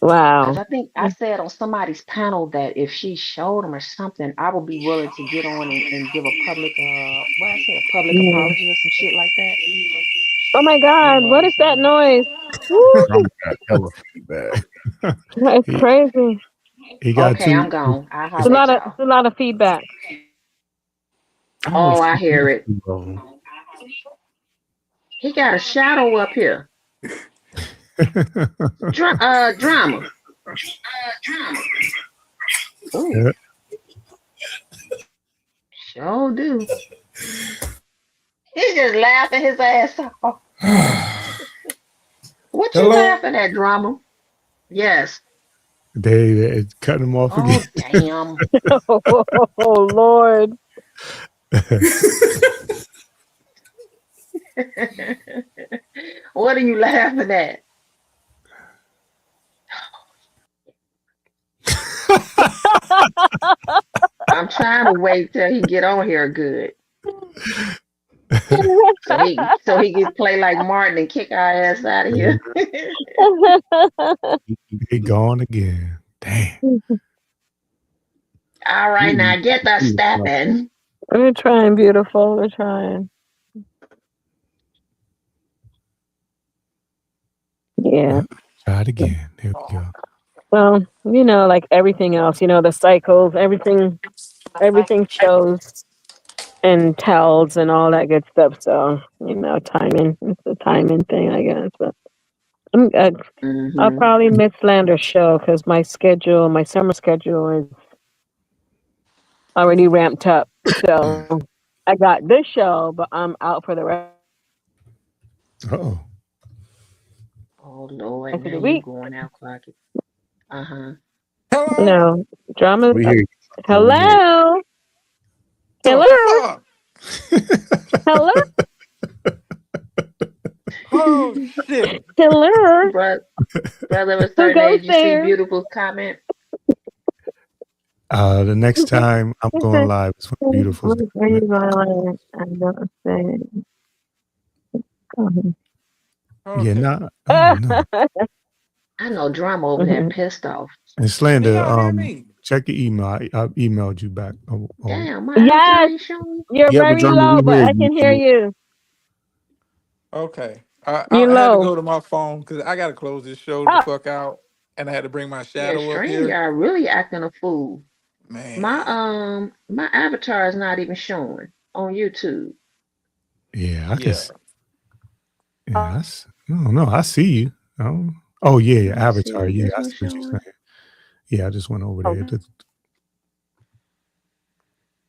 Wow. I think I said on somebody's panel that if she showed them or something, I would be willing to get on and give a public public apology or some shit like that. Oh my God, what is that noise? Woo. I'm got hella feedback. That's crazy. He got Okay, I'm two. gone. I'll It's a holler at y'all. it's a lot of feedback. Oh, I hear it. He got a shadow up here. Drama. Ooh. Yeah. Sure do. He's just laughing his ass off. Ooh, What you Hello? laughing at, drama? Yes. They cutting them off Oh, again. damn. Oh Lord. What are you laughing at? I'm trying to wait till he get on here good. So he can play like Martin and kick our ass out of here. They gone again. Damn. All right, now get that stepping. We're trying, beautiful. We're trying. Yeah. Try it again. There we go. Well, like everything else, the cycles, everything shows and tells and all that good stuff. So, timing. It's a timing thing, I guess. But I'll Mm-hmm. probably miss Lander's show because my summer schedule is already ramped up. So I got this show, but I'm out for the rest Oh Lord, of now the you week. going out, Clarky. Uh-huh. No drama. We hear you. Hello. Hello. Hello. Oh shit. Hello. Brother was Who certain goes age, you see there? beautiful comment. The next time I'm going live is when Beautiful's Where you going? I'm gonna say. Yeah, nah. Oh, no. I know drama over there pissed off. And Slander, Y'all hear me? check your email. I emailed you back. Damn, my avatar Yes, ain't showing. you're Yeah, but very Drama, low, we but hear I can you. hear you. Okay. I You had to low. go to my phone because I got to close this show the Oh, fuck out, and I had to bring my Yeah, shadow up here. StreamYard really acting a fool. Man. My avatar is not even showing on YouTube. Yeah, I can. Yeah. Yeah, I don't know. I see you. Oh yeah, your Let me avatar. see. Yeah, This I one see what you're showing. saying. Yeah, I just went over there.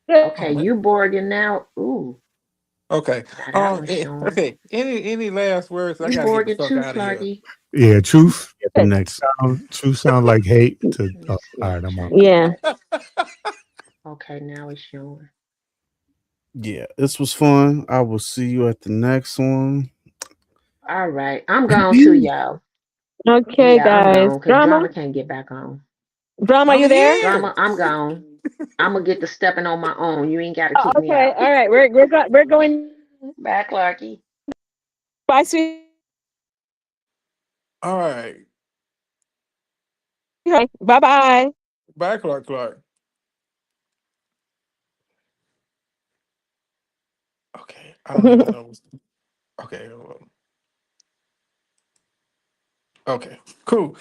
Okay, you Borging now. Ooh, Okay. now that one's showing. Okay. Any last words? I You gotta get the Borging fuck too, out of here. Clarky. Yeah, truth. Get the next. Truth sound like hate to. Oh, all right, I'm out. Yeah. Okay, now it's showing. Yeah, this was fun. I will see you at the next one. All right, I'm gone too, y'all. Okay, Yeah, I'm guys. gone because Drama. drama can't get back on. Drama, I'm you there? here. Drama, I'm gone. I'm gonna get to stepping on my own. You ain't gotta Oh, kick me okay. out. All right. We're going. Bye, Clarky. Bye, sweet. All right. Bye bye. Bye, Clark. Okay. I don't even know. Okay. Well, okay. Cool.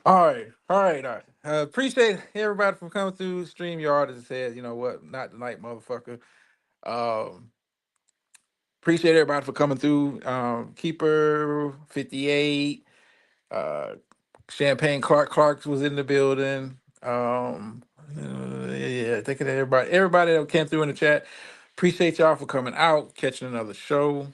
All right. Appreciate everybody for coming through StreamYard. As I said, you know what? Not tonight, motherfucker. Appreciate everybody for coming through. Keeper 58. Champagne Clark was in the building. Yeah, thinking of everybody that came through in the chat. Appreciate y'all for coming out, catching another show.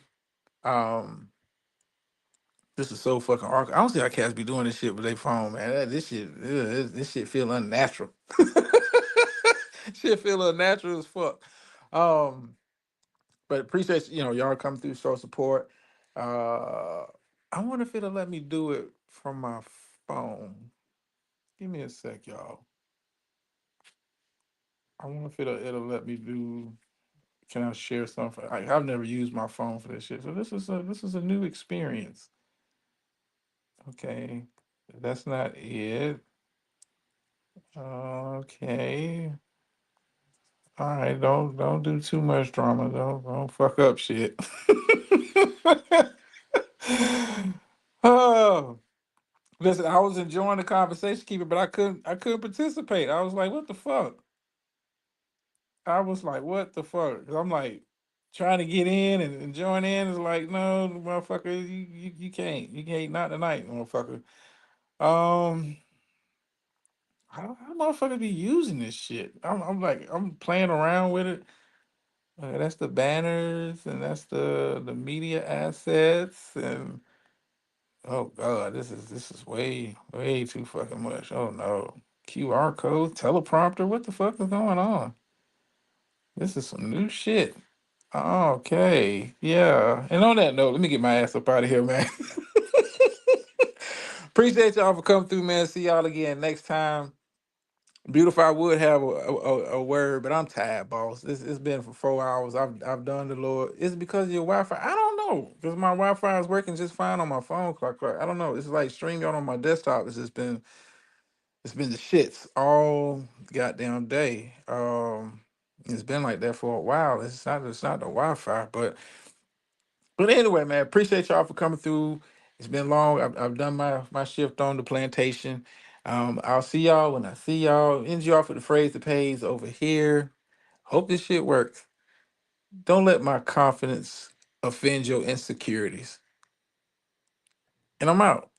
This is so fucking awkward. I don't see how cats be doing this shit with their phone, man. This shit feel unnatural. Shit feel unnatural as fuck. But appreciate y'all coming through, show support. I wonder if it'll let me do it from my phone. Give me a sec, y'all. I wonder if it'll let me do. Can I share something? I've never used my phone for this shit, so this is a new experience. Okay, that's not it. Okay. All right, don't do too much drama. Don't fuck up shit. Oh, listen, I was enjoying the conversation, keeper, but I couldn't participate. I was like, what the fuck? I was like, what the fuck? 'Cause I'm like trying to get in and join in. It's like, no, motherfucker, you can't. You can't, not tonight, motherfucker. How motherfuckers be using this shit? I'm like, I'm playing around with it. That's the banners and that's the media assets and Oh God, this is way too fucking much. Oh no. QR code, teleprompter, what the fuck is going on? This is some new shit. Okay, yeah. And on that note, let me get my ass up out of here, man. Appreciate y'all for coming through, man. See y'all again next time. Beautiful, I would have a word, but I'm tired, boss. It's been for 4 hours. I've done the Lord. It's because of your Wi-Fi. I don't know, because my Wi-Fi is working just fine on my phone. I don't know. It's like StreamYard on my desktop. It's been the shits all goddamn day. It's been like that for a while. It's not the Wi-Fi, but anyway, man, appreciate y'all for coming through. It's been long. I've done my shift on the plantation. I'll see y'all when I see y'all. End you off with the phrase that pays over here. Hope this shit works. Don't let my confidence offend your insecurities. And I'm out.